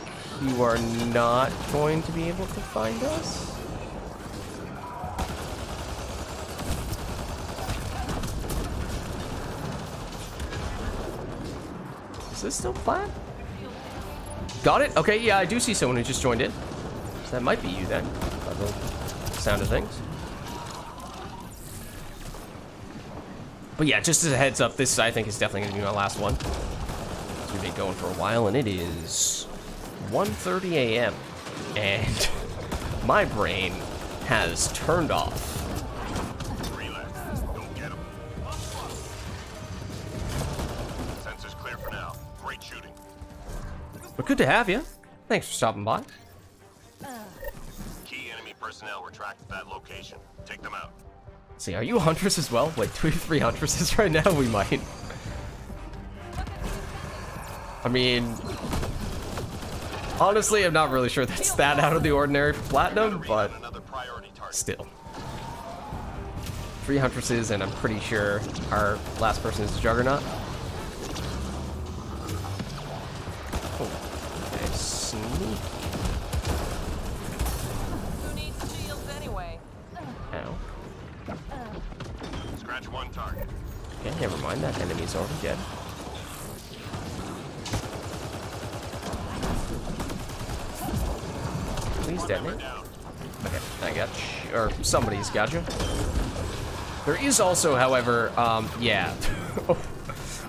you are not going to be able to find us. Is this still plat? Got it? Okay, yeah, I do see someone who just joined in. So that might be you then, by the sound of things. But yeah, just as a heads up, this I think is definitely going to be my last one. We've been going for a while, and it is 1:30 a.m. And my brain has turned off. Relax. Go get him. Sensors clear for now. Great shooting. But good to have you. Thanks for stopping by. Key enemy personnel were tracked at that location. Take them out. See, are you a Huntress as well? Wait, 2 or 3 Huntresses right now? We might. I mean, honestly, I'm not really sure that's that out of the ordinary for platinum, but still. 3 Huntresses, and I'm pretty sure our last person is the Juggernaut. Oh, okay, sneak. Who needs shields anyway? Ow. Scratch one target. Okay, never mind, that enemy's already dead. Please detonate. Okay, I got you. Or somebody's got you. There is also, however, yeah.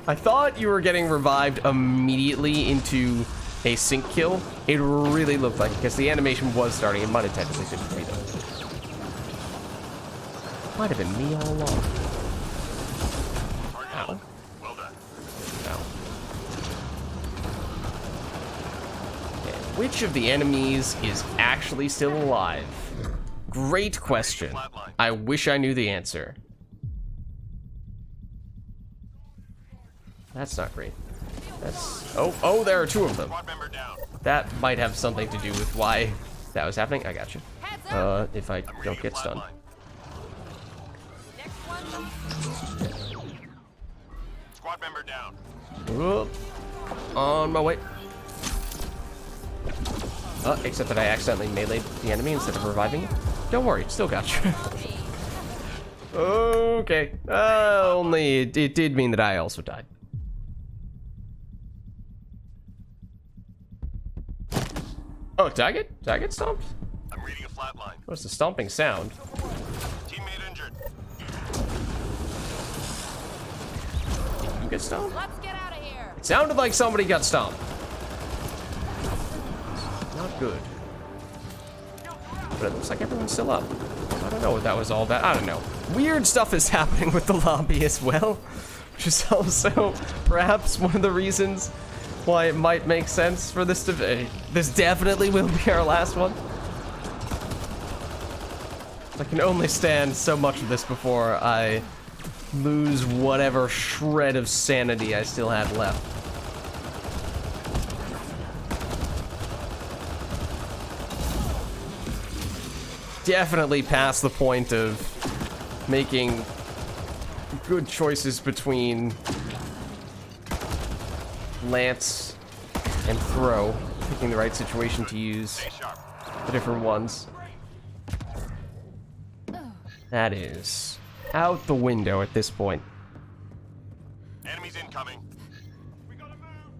I thought you were getting revived immediately into a sync kill. It really looked like it, because the animation was starting. It might have technically been me, though. Might have been me all along. Ow. Well done. Ow. Okay, which of the enemies is actually still alive? Great question. I wish I knew the answer. That's not great. That's... Oh, there are 2 of them. Squad member down. That might have something to do with why that was happening. I got you. If I don't get stunned. Next one. Squad member down. Whoop. On my way. Except that I accidentally meleeed the enemy instead of reviving it. Don't worry, still got you. Okay. Only it did mean that I also died. Oh, did I get stomped? I'm reading a flat line. What's the stomping sound? Teammate injured. Did you get stomped? Let's get out of here. It sounded like somebody got stomped. Not good. But it looks like everyone's still up. I don't know what that was all about. I don't know. Weird stuff is happening with the lobby as well, which is also perhaps one of the reasons why it might make sense for this to be. This definitely will be our last one. I can only stand so much of this before I lose whatever shred of sanity I still have left. Definitely past the point of making good choices between lance and throw, picking the right situation to use Stay sharp. the different ones. That is out the window at this point. Enemies incoming. We gotta move.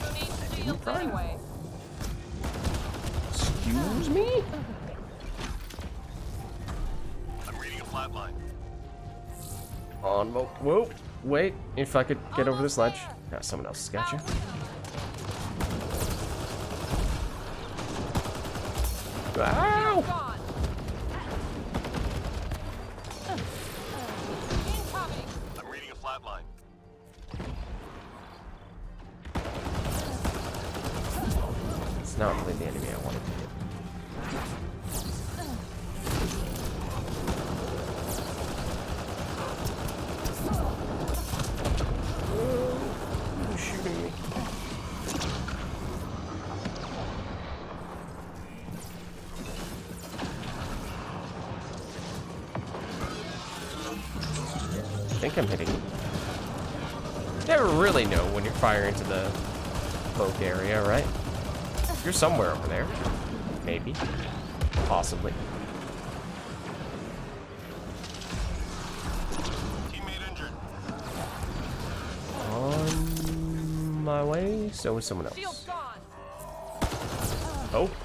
Who needs shields anyway? Excuse me? I'm reading a flat line. On mo- Whoa, wait, if I could get over this ledge. No, someone else has got you. Ow! Gone. Incoming. I'm reading a flat line. It's not really the enemy I wanted to hit. Who's shooting me? I think I'm hitting. Never really know when you're firing into the cloak area, right? You're somewhere over there. Maybe. Possibly. Teammate injured. On my way, so is someone Shield else. gone.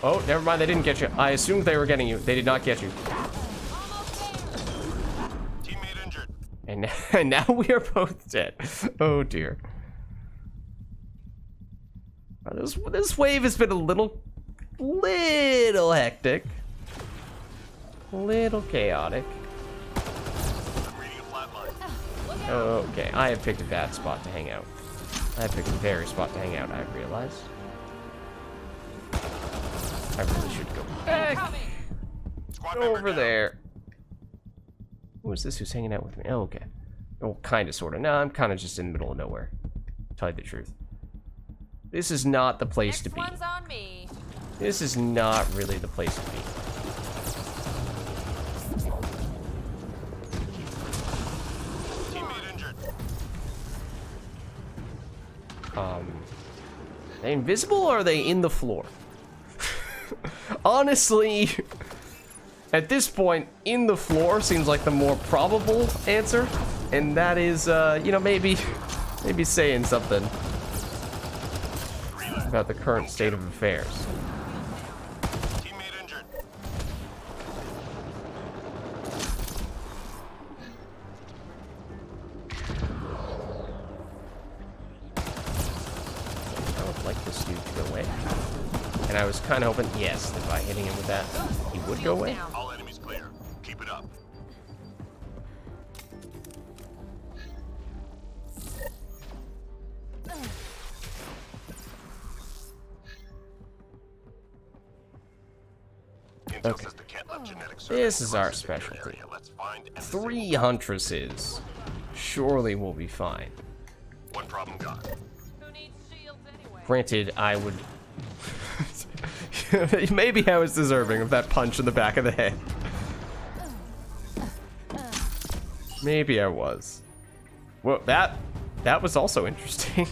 Oh, never mind, they didn't get you. I assumed they were getting you. They did not get you. Almost there. Teammate injured. And now we are both dead. Oh dear. This wave has been a little hectic. A little chaotic. I'm reading a flat line. Okay, I have picked a bad spot to hang out. I have picked a very spot to hang out, I realize. I really should go back Incoming. Squad member over down. there. Who is this who's hanging out with me? Oh, okay. Oh, kind of, sort of. No, I'm kind of just in the middle of nowhere. To tell you the truth. This is not the place to Next be. one's on me. This is not really the place to be. Teammate injured. Are they invisible or are they in the floor? Honestly, at this point, in the floor seems like the more probable answer. And that is, you know, maybe saying something about the current state of affairs. Teammate injured. I would like this dude to go away. And I was kind of hoping, yes, that by hitting him with that, he would go away. Down. All enemies clear. Keep it up. Intel Okay. says the can't let genetics This is our across the secure specialty. area. Let's find and 3 Huntresses. Surely we'll be fine. one problem gone. Who needs shields anyway? Granted, I would... Maybe I was deserving of that punch in the back of the head. Maybe I was. Well, that was also interesting.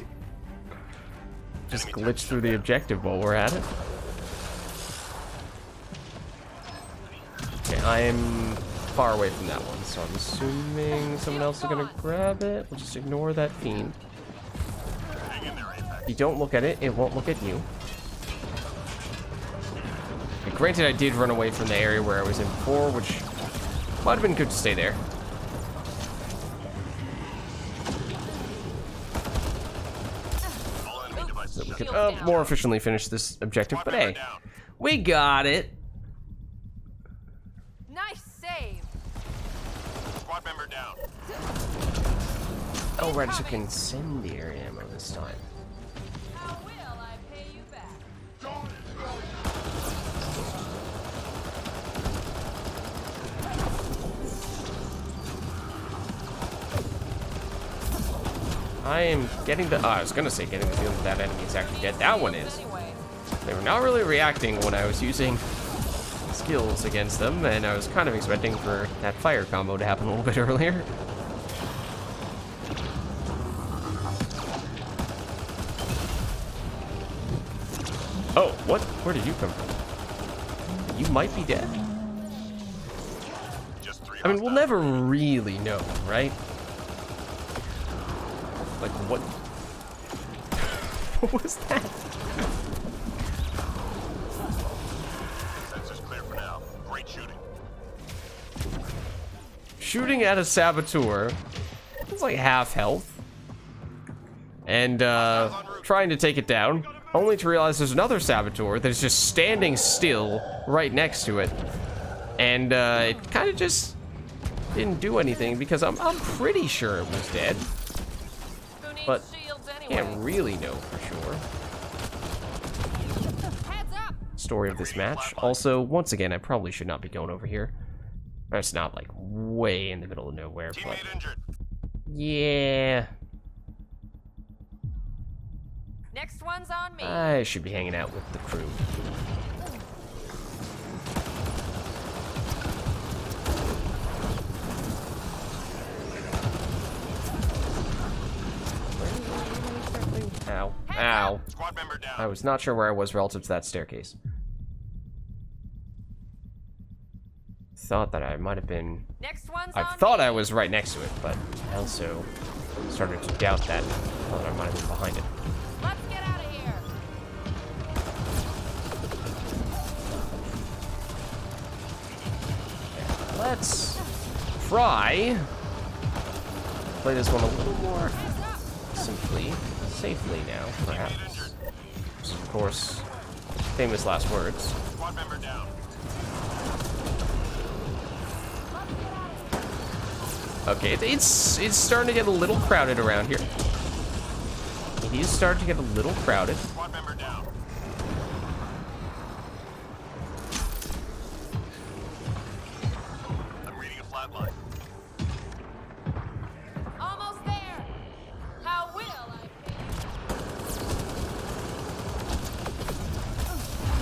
Just glitch through the objective while we're at it. Okay, I am far away from that one, so I'm assuming someone else is gonna grab it. We'll just ignore that fiend. Hang in there, Apex. If you don't look at it, it won't look at you. And granted, I did run away from the area where I was in before, which might have been good to stay there. All enemy devices We shut could down. more efficiently finish this objective, Squad but member hey, down. we got it. Nice save. Squad member down. Oh, right, I took incendiary ammo this time. How will I pay you back? I am getting the... I was gonna say getting the feeling that enemy is actually dead. That one is. Anyway. They were not really reacting when I was using kills against them, and I was kind of expecting for that fire combo to happen a little bit earlier. Oh, what? Where did you come from? You might be dead. Just 3 I mean, we'll never really know, right? Like, what? What was that? Sensors clear for now. Great shooting. Shooting at a saboteur. It's like half health. And, trying to take it down, only to realize there's another saboteur that is just standing still right next to it. And, it kind of just didn't do anything because I'm pretty sure it was dead. Who needs But shields anyway? can't really know for sure. Heads up! Story of this match. Also, once again, I probably should not be going over here. It's not like way in the middle of nowhere, but Teammate injured. yeah, Next one's on me. I should be hanging out with the crew. Ow. Ow. Squad member down. I was not sure where I was relative to that staircase. Thought that I might have been... Next one's I on thought me. I was right next to it, but I also started to doubt that. Thought I might have been behind it. Let's get out of here. Let's try play this one a little more simply, safely now, perhaps. Of course, famous last words. Squad member down. Okay, it's starting to get a little crowded around here. It is starting to get a little crowded. Squad member down. I'm reading a flat line. Almost there. How will I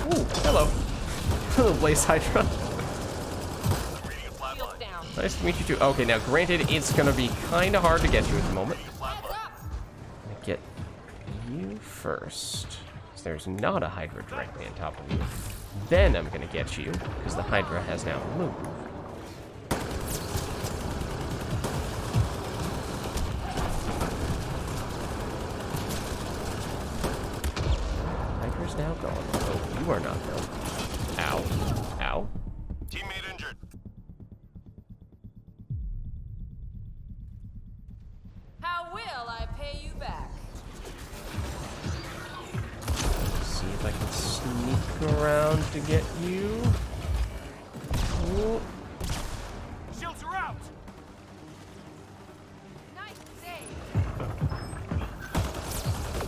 pay? Ooh, hello. Hello, Blaze Hydra. I'm reading a flat Shields line. down. Nice to meet you too. Okay, now granted, it's gonna be kind of hard to get you at the moment. Reading a flat Heads line. up. I'm gonna get you first. 'Cause there's not a Hydra directly on top of you. Then I'm gonna get you, because the Hydra has now moved. Hydra's now gone. Oh, you are not though. Ow. Ow. Teammate injured. How will I pay you back? See if I can sneak around to get you. Ooh. Shields are out. Nice save.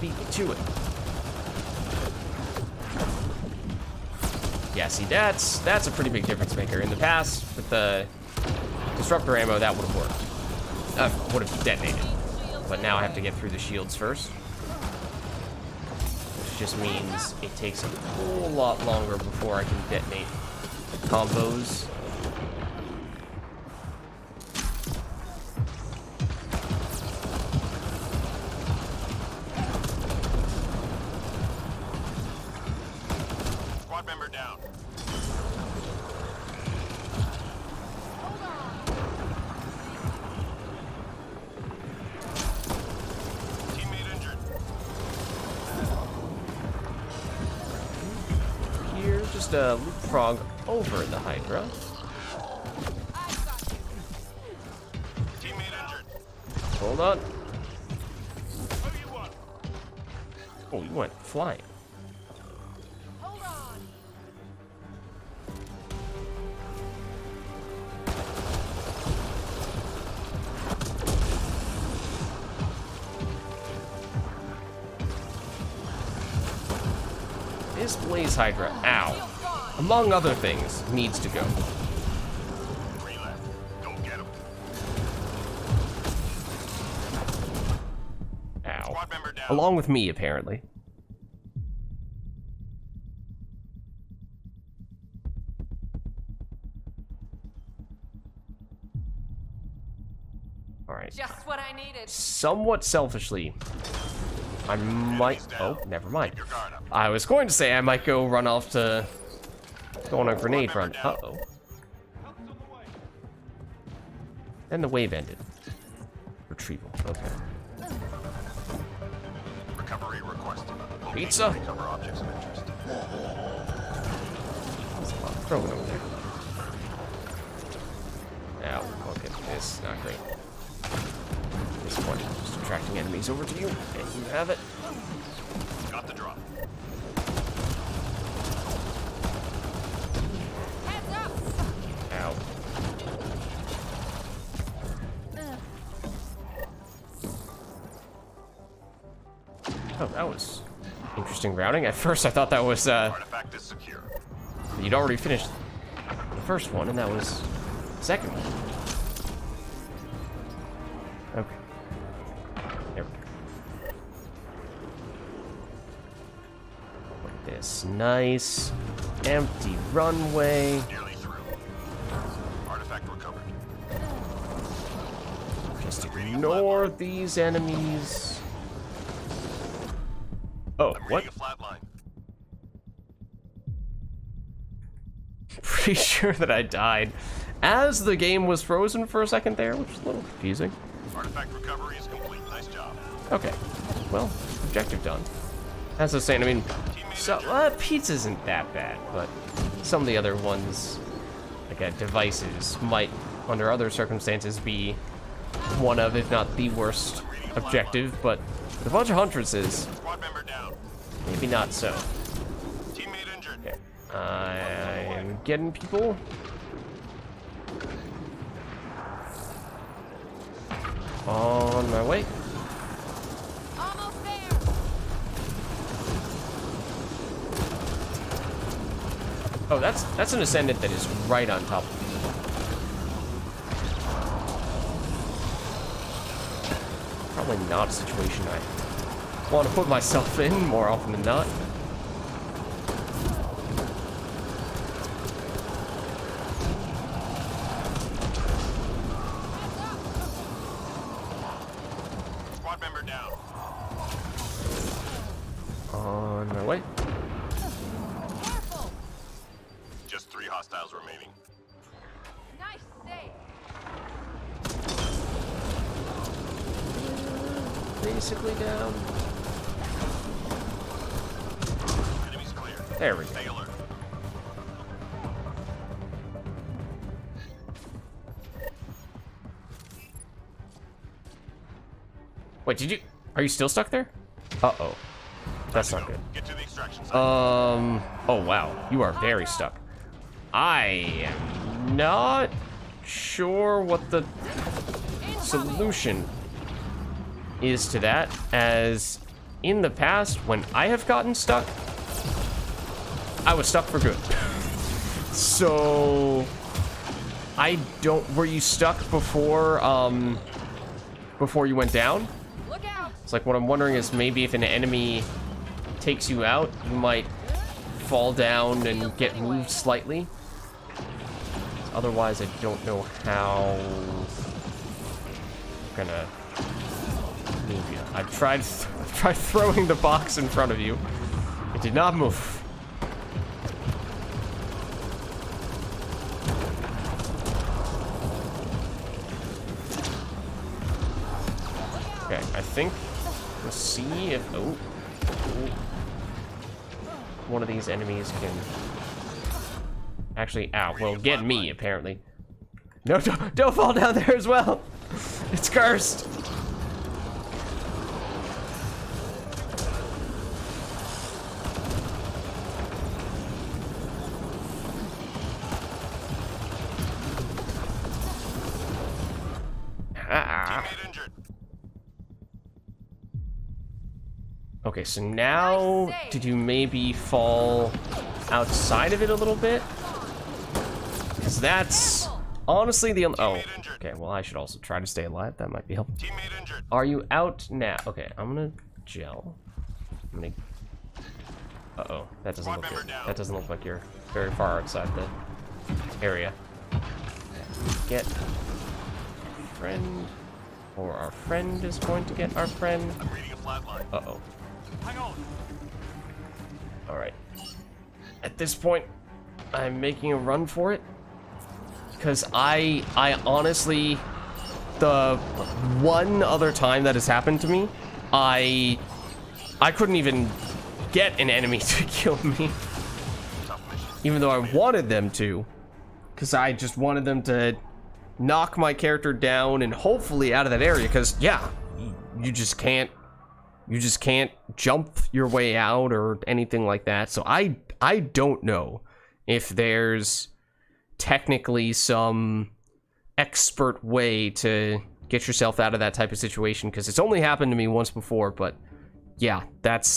Beat me to it. Yeah, see, that's a pretty big difference maker. In the past, with the disruptor ammo, that would have worked. Would have detonated. But now I have to get through the shields first. Which just means it takes a whole lot longer before I can detonate combos. Squad member down. Teammate injured. Here, just a leapfrog over the Hydra. I've got you. Teammate injured. Hold on. Who you want? Oh, you went flying. Hold on. This Blaze Hydra, ow, Shields gone. among other things, needs to go. 3 left. Go get him. Ow. Squad member down. Along with me, apparently. Alright. Just what I needed. Somewhat selfishly, I might... Oh, never mind. Keep your guard up. I was going to say I might go run off to... Go on a grenade run. Uh-oh. Then the wave ended. Retrieval. Okay. Recovery requested. Pizza. Recover objects of interest. Throw it over there. Now, okay, this is not great. This one, just attracting enemies over to you, and you have it. Got the drop. Heads up. Ow. Oh, that was interesting routing. At first, I thought that was, Artifact is secure. you'd already finished the first one, and that was the second one. Okay. There we go. Like this. Nice. Empty runway. Nearly through. Artifact recovered. Just ignore these enemies. Oh, I'm what? reading a flat line. Pretty sure that I died as the game was frozen for a second there, which is a little confusing. Artifact recovery is complete. Nice job. Okay, well, objective done. As I was saying, I mean, so pizza isn't that bad, but some of the other ones, like devices, might, under other circumstances, be one of, if not the worst objective. But with a bunch of Huntresses, Squad member down. maybe not so. Teammate injured. Okay, I'm getting people. On my way. Almost there. Oh, that's an ascendant that is right on top of me. Probably not a situation I want to put myself in more often than not. Squad member down. On my way. Careful. Just 3 hostiles remaining. Nice save. Basically down. Enemies clear. There we go. Stay alert. Wait, are you still stuck there? Uh-oh. That's not good. Get to the extraction site. Oh wow, you are very stuck. I am not sure what the solution is to that, as in the past, when I have gotten stuck, I was stuck for good. So, were you stuck before you went down? Look out. It's like, what I'm wondering is maybe if an enemy takes you out, you might fall down and get moved slightly. Otherwise, I don't know how I'm gonna move you. I've tried throwing the box in front of you. It did not move. Okay, I think we'll see if one of these enemies can actually well get me apparently. No, don't fall down there as well. It's cursed. Teammate injured. Okay, so now, Nice save. did you maybe fall outside of it a little bit? Because that's honestly the oh, okay, well I should also try to stay alive. That might be helpful. Teammate injured. Are you out now? Okay, I'm gonna gel. I'm gonna... Uh-oh, that doesn't look good. That doesn't look like you're very far outside the area. Get friend. Or our friend is going to get our friend. I'm reading a flat line. Uh-oh. Hang on. Alright. At this point, I'm making a run for it. Because I honestly, the one other time that has happened to me, I couldn't even get an enemy to kill me. Even though I wanted them to. Because I just wanted them to knock my character down and hopefully out of that area. Because, yeah, you just can't jump your way out or anything like that. So I don't know if there's technically some expert way to get yourself out of that type of situation, because it's only happened to me once before. But yeah, that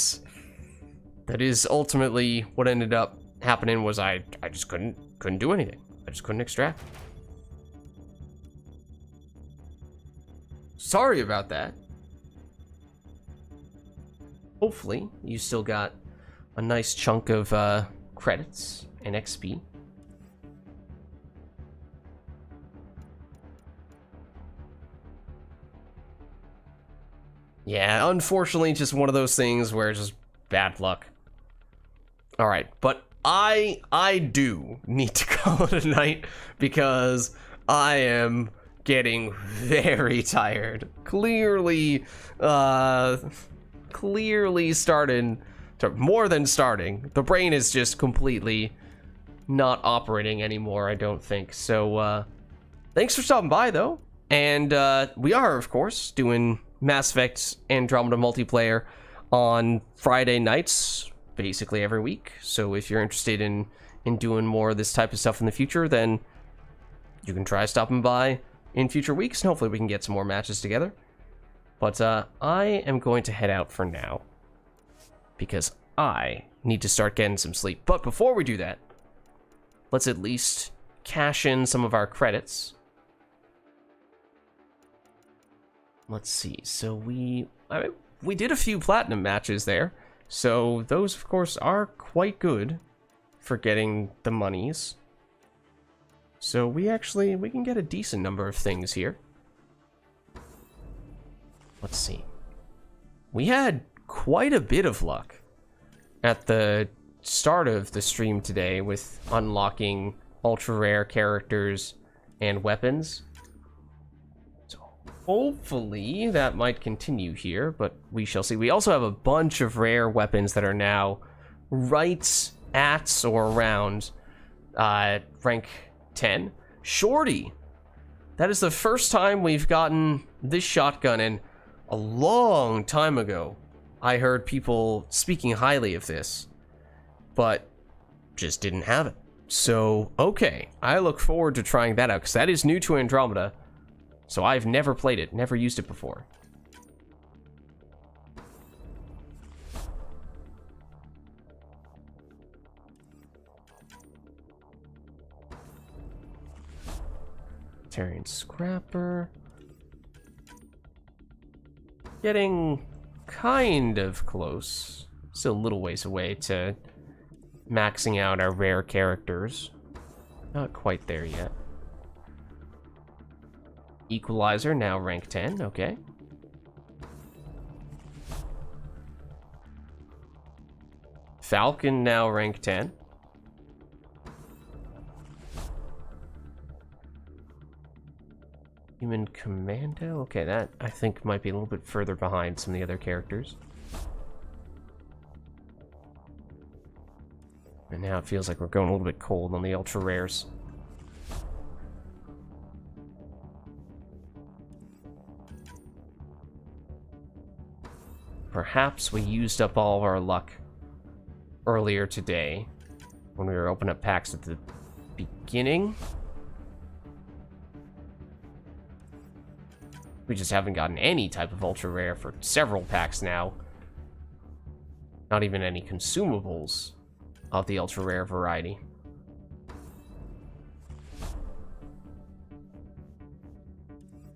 is ultimately what ended up happening. Was I just couldn't do anything. I just couldn't extract. Sorry about that. Hopefully you still got a nice chunk of credits and XP. Yeah, unfortunately, just one of those things where it's just bad luck. All right, but I do need to call it a night because I am getting very tired. Clearly starting to, more than starting. The brain is just completely not operating anymore, I don't think. So thanks for stopping by though. And we are, of course, doing Mass Effect Andromeda multiplayer on Friday nights, basically every week. So if you're interested in doing more of this type of stuff in the future, then you can try stopping by in future weeks, and hopefully we can get some more matches together. But I am going to head out for now because I need to start getting some sleep. But before we do that, let's at least cash in some of our credits. Let's see. So we did a few platinum matches there. So those, of course, are quite good for getting the monies. So we can get a decent number of things here. Let's see. We had quite a bit of luck at the start of the stream today with unlocking ultra rare characters and weapons. So hopefully that might continue here, but we shall see. We also have a bunch of rare weapons that are now right at or around rank 10. Shorty! That is the first time we've gotten this shotgun in a long time ago. I heard people speaking highly of this, but just didn't have it. So, okay, I look forward to trying that out, because that is new to Andromeda. So I've never played it, never used it before. Terran Scrapper. Getting kind of close. Still a little ways away to maxing out our rare characters. Not quite there yet. Equalizer, now rank 10, okay. Falcon, now rank 10. Human Commando? Okay, that I think might be a little bit further behind some of the other characters. And now it feels like we're going a little bit cold on the ultra rares. Perhaps we used up all of our luck earlier today when we were opening up packs at the beginning. We just haven't gotten any type of ultra rare for several packs now. Not even any consumables of the ultra rare variety.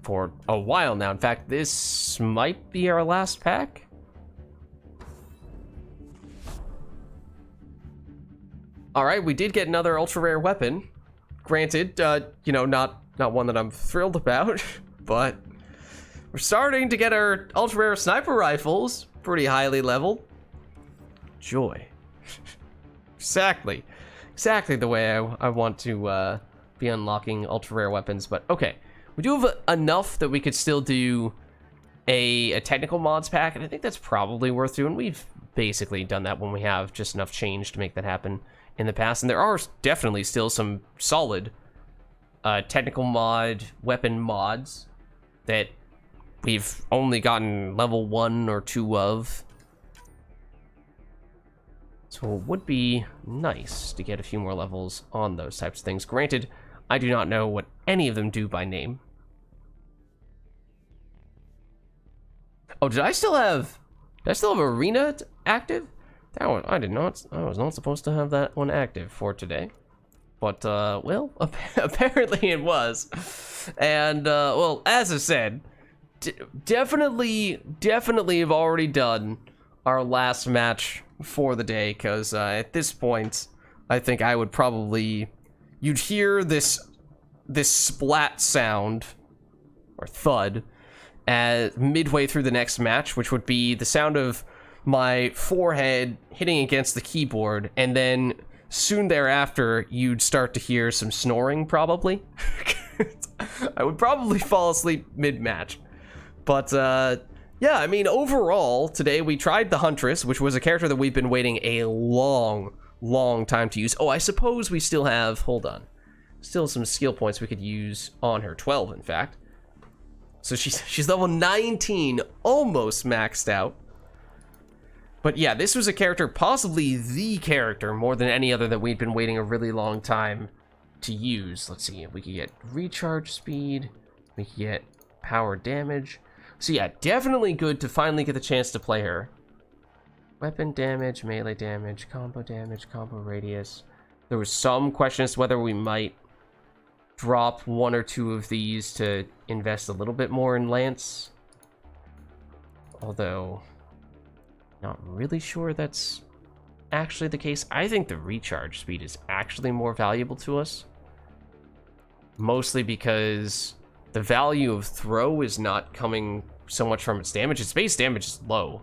For a while now. In fact, this might be our last pack. Alright, we did get another ultra rare weapon. Granted, you know, not one that I'm thrilled about, but We're starting to get our ultra rare sniper rifles pretty highly leveled. Joy. Exactly the way I want to be unlocking ultra rare weapons. But okay, we do have enough that we could still do a technical mods pack, and I think that's probably worth doing. We've basically done that when we have just enough change to make that happen in the past, and there are definitely still some solid technical mod weapon mods that we've only gotten level 1 or 2 of. So it would be nice to get a few more levels on those types of things. Granted, I do not know what any of them do by name. Oh, did I still have Arena active? That one, I was not supposed to have that one active for today. But, well, apparently it was. And, well, as I said, definitely have already done our last match for the day, because at this point, I think I would probably... You'd hear this splat sound, or thud, midway through the next match, which would be the sound of my forehead hitting against the keyboard, and then soon thereafter, you'd start to hear some snoring, probably. I would probably fall asleep mid-match. But, yeah, I mean, overall, today we tried the Huntress, which was a character that we've been waiting a long time to use. Oh, I suppose we still have, hold on, still some skill points we could use on her, 12, in fact. So she's level 19, almost maxed out. But yeah, this was a character, possibly the character, more than any other, that we'd been waiting a really long time to use. Let's see, we could get recharge speed, we could get power damage. So yeah, definitely good to finally get the chance to play her. Weapon damage, melee damage, combo radius. There was some question as to whether we might drop 1 or 2 of these to invest a little bit more in Lance. Although, not really sure that's actually the case. I think the recharge speed is actually more valuable to us. Mostly because the value of throw is not coming so much from its damage. Its base damage is low.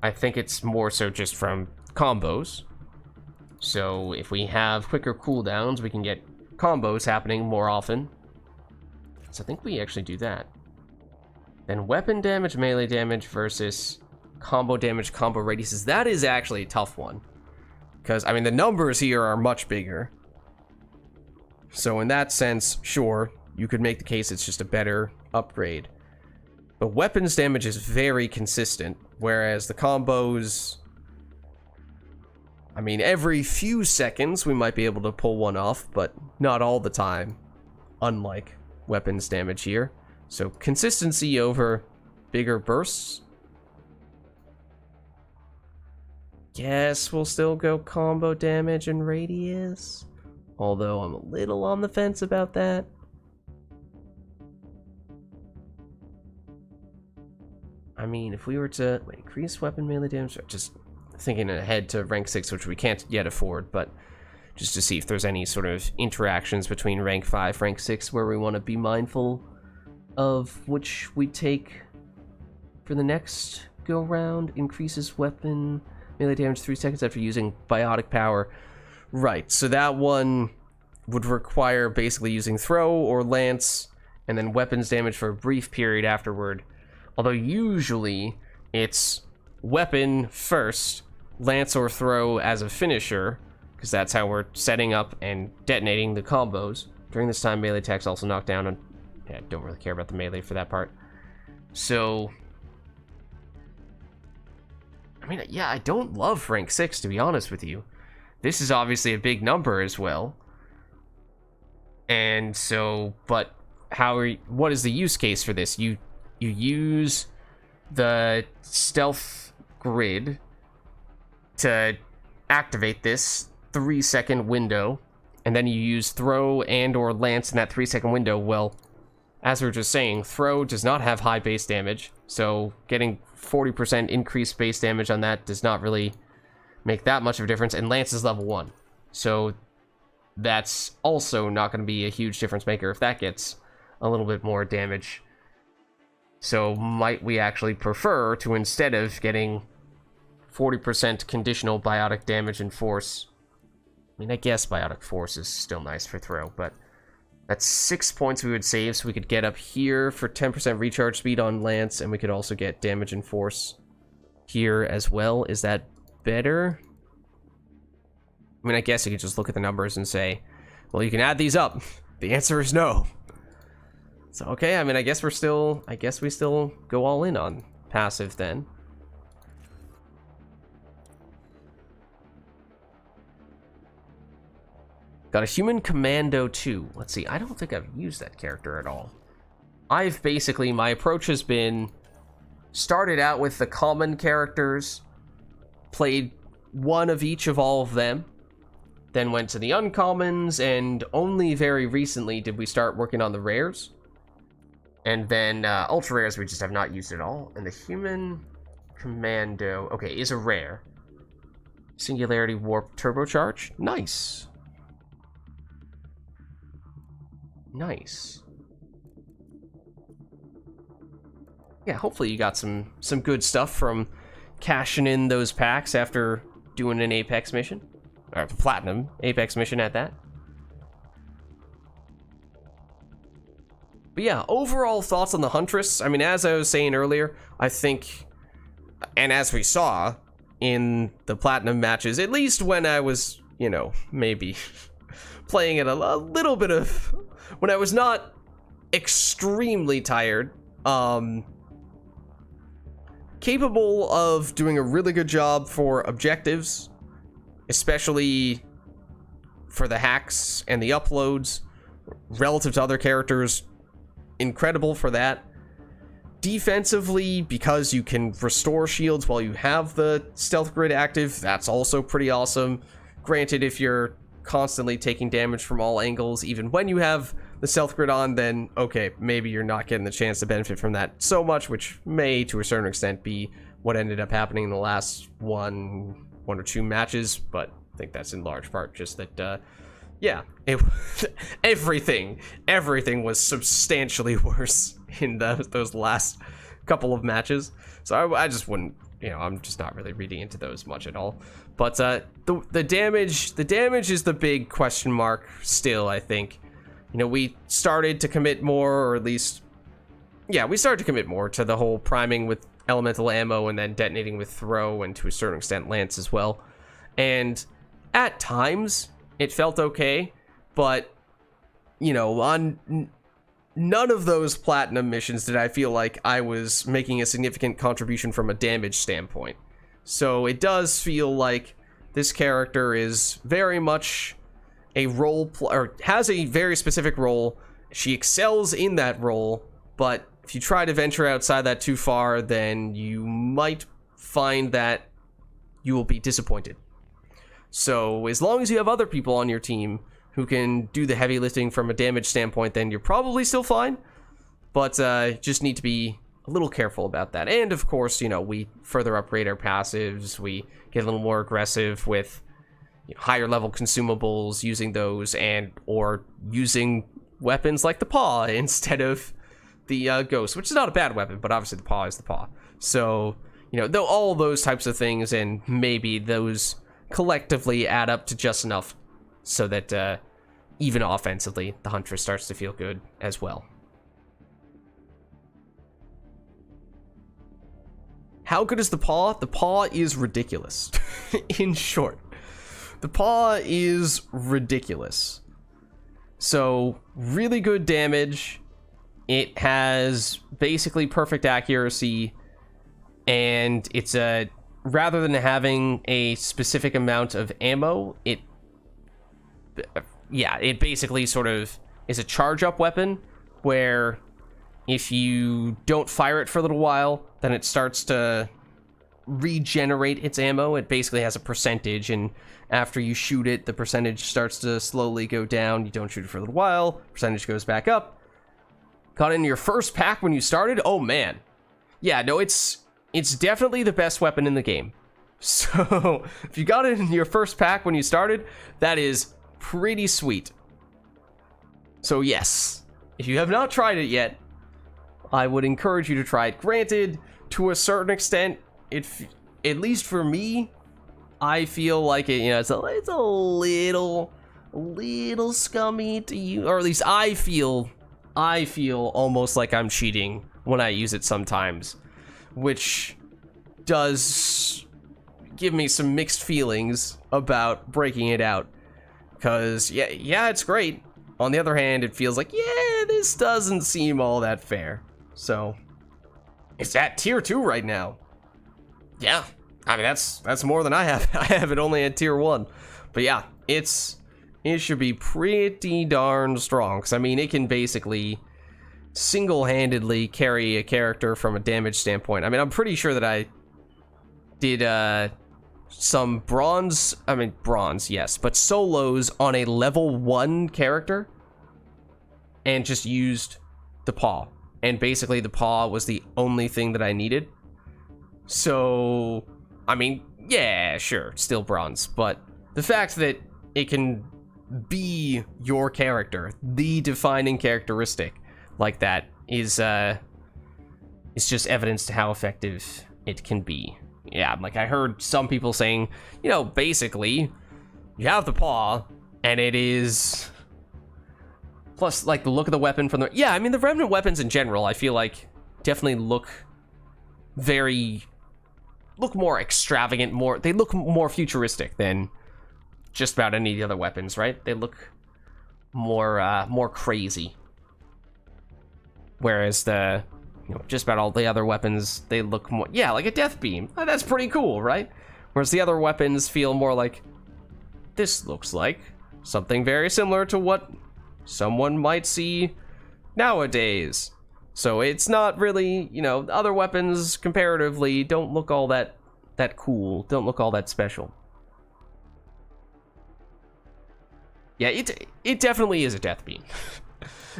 I think it's more so just from combos. So if we have quicker cooldowns, we can get combos happening more often. So I think we actually do that. Then weapon damage, melee damage versus combo damage, combo radiuses. That is actually a tough one. Because, I mean, the numbers here are much bigger. So in that sense, sure, you could make the case it's just a better upgrade. But weapons damage is very consistent, whereas the combos... I mean, every few seconds we might be able to pull one off, but not all the time, unlike weapons damage here. So consistency over bigger bursts. Guess we'll still go combo damage and radius, although I'm a little on the fence about that. I mean, if we were to increase weapon melee damage, just thinking ahead to rank 6, which we can't yet afford, but just to see if there's any sort of interactions between rank 5, rank 6, where we want to be mindful of which we take for the next go round. Increases weapon melee damage 3 seconds after using biotic power. Right, so that one would require basically using throw or lance, and then weapons damage for a brief period afterward. Although usually it's weapon first, lance or throw as a finisher, because that's how we're setting up and detonating the combos. During this time, melee attacks also knock down on... Yeah, I don't really care about the melee for that part. So... I mean, yeah, I don't love rank 6, to be honest with you. This is obviously a big number as well. And so, but what is the use case for this? You use the stealth grid to activate this 3-second window, and then you use throw and or lance in that 3-second window. Well, as we were just saying, throw does not have high base damage, so getting 40% increased base damage on that does not really make that much of a difference, and lance is level 1, so that's also not going to be a huge difference maker if that gets a little bit more damage. So might we actually prefer to, instead of getting 40% conditional biotic damage and force, I mean, I guess biotic force is still nice for throw, but that's 6 points we would save, so we could get up here for 10% recharge speed on Lance, and we could also get damage and force here as well. Is that better? I mean, I guess you could just look at the numbers and say, well, you can add these up. The answer is no. So, okay, I mean, I guess we still go all in on passive then. Got a human commando too. Let's see, I don't think I've used that character at all. I've basically, my approach has been, started out with the common characters, played one of each of all of them, then went to the uncommons, and only very recently did we start working on the rares. And then ultra rares we just have not used at all. And the human commando, okay, is a rare. Singularity warp turbocharge, nice. Nice. Yeah, hopefully you got some good stuff from cashing in those packs after doing an Apex mission. Or Platinum Apex mission at that. But yeah, overall thoughts on the Huntress. I mean, as I was saying earlier, I think, and as we saw in the Platinum matches, at least when I was, you know, maybe playing it a little bit of, when I was not extremely tired, capable of doing a really good job for objectives, especially for the hacks and the uploads, relative to other characters, incredible for that. Defensively, because you can restore shields while you have the stealth grid active, that's also pretty awesome. Granted, if you're constantly taking damage from all angles, even when you have the stealth grid on, then okay, maybe you're not getting the chance to benefit from that so much, which may to a certain extent be what ended up happening in the last one or two matches, but I think that's in large part just that yeah, everything was substantially worse in those last couple of matches. So I just wouldn't, you know, I'm just not really reading into those much at all. But the damage is the big question mark still, I think. You know, we started to commit more, or at least, yeah, we started to commit more to the whole priming with elemental ammo and then detonating with throw, and to a certain extent lance as well. And at times it felt okay, but, you know, on none of those platinum missions did I feel like I was making a significant contribution from a damage standpoint. So it does feel like this character is very much a role, or has a very specific role. She excels in that role, but if you try to venture outside that too far, then you might find that you will be disappointed. So as long as you have other people on your team who can do the heavy lifting from a damage standpoint, then you're probably still fine. But just need to be a little careful about that. And of course, you know, we further upgrade our passives. We get a little more aggressive with, you know, higher level consumables, using those, and or using weapons like the paw instead of the ghost, which is not a bad weapon, but obviously the paw is the paw. So, you know, though all those types of things, and maybe those collectively add up to just enough so that even offensively, the Huntress starts to feel good as well. How good is the paw? The paw is ridiculous. In short, the paw is ridiculous. So, really good damage. It has basically perfect accuracy, and it's a, rather than having a specific amount of ammo, it basically sort of is a charge up weapon, where if you don't fire it for a little while, then it starts to regenerate its ammo. It basically has a percentage, and after you shoot it, the percentage starts to slowly go down. You don't shoot it for a little while, percentage goes back up. Got in your first pack when you started? Oh man. Yeah, no, it's definitely the best weapon in the game. So, if you got it in your first pack when you started, that is pretty sweet. So yes, if you have not tried it yet, I would encourage you to try it. Granted, to a certain extent, at least for me, I feel like it, you know, it's a little scummy to use, or at least I feel almost like I'm cheating when I use it sometimes, which does give me some mixed feelings about breaking it out. Because, yeah, it's great. On the other hand, it feels like, yeah, this doesn't seem all that fair. So, it's at tier 2 right now. Yeah, I mean, that's more than I have. I have it only at tier 1. But yeah, it should be pretty darn strong. Because, I mean, it can basically single-handedly carry a character from a damage standpoint. I mean, I'm pretty sure that I did some bronze, yes, but solos on a level 1 character and just used the paw. And basically the paw was the only thing that I needed. So, I mean, yeah, sure, still bronze, but the fact that it can be your character, the defining characteristic like that is just evidence to how effective it can be. Yeah, like I heard some people saying, you know, basically, you have the paw, and it is... Plus, like, the look of the weapon from the... Yeah, I mean, the Remnant weapons in general, I feel like, definitely look more extravagant, they look more futuristic than just about any of the other weapons, right? They look more crazy. Whereas the... You know, just about all the other weapons, they look more, yeah, like a death beam. That's pretty cool, right? Whereas the other weapons feel more like, this looks like something very similar to what someone might see nowadays. So it's not really, you know, other weapons comparatively don't look all that cool, don't look all that special. Yeah, it definitely is a death beam.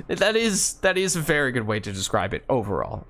That is a very good way to describe it overall.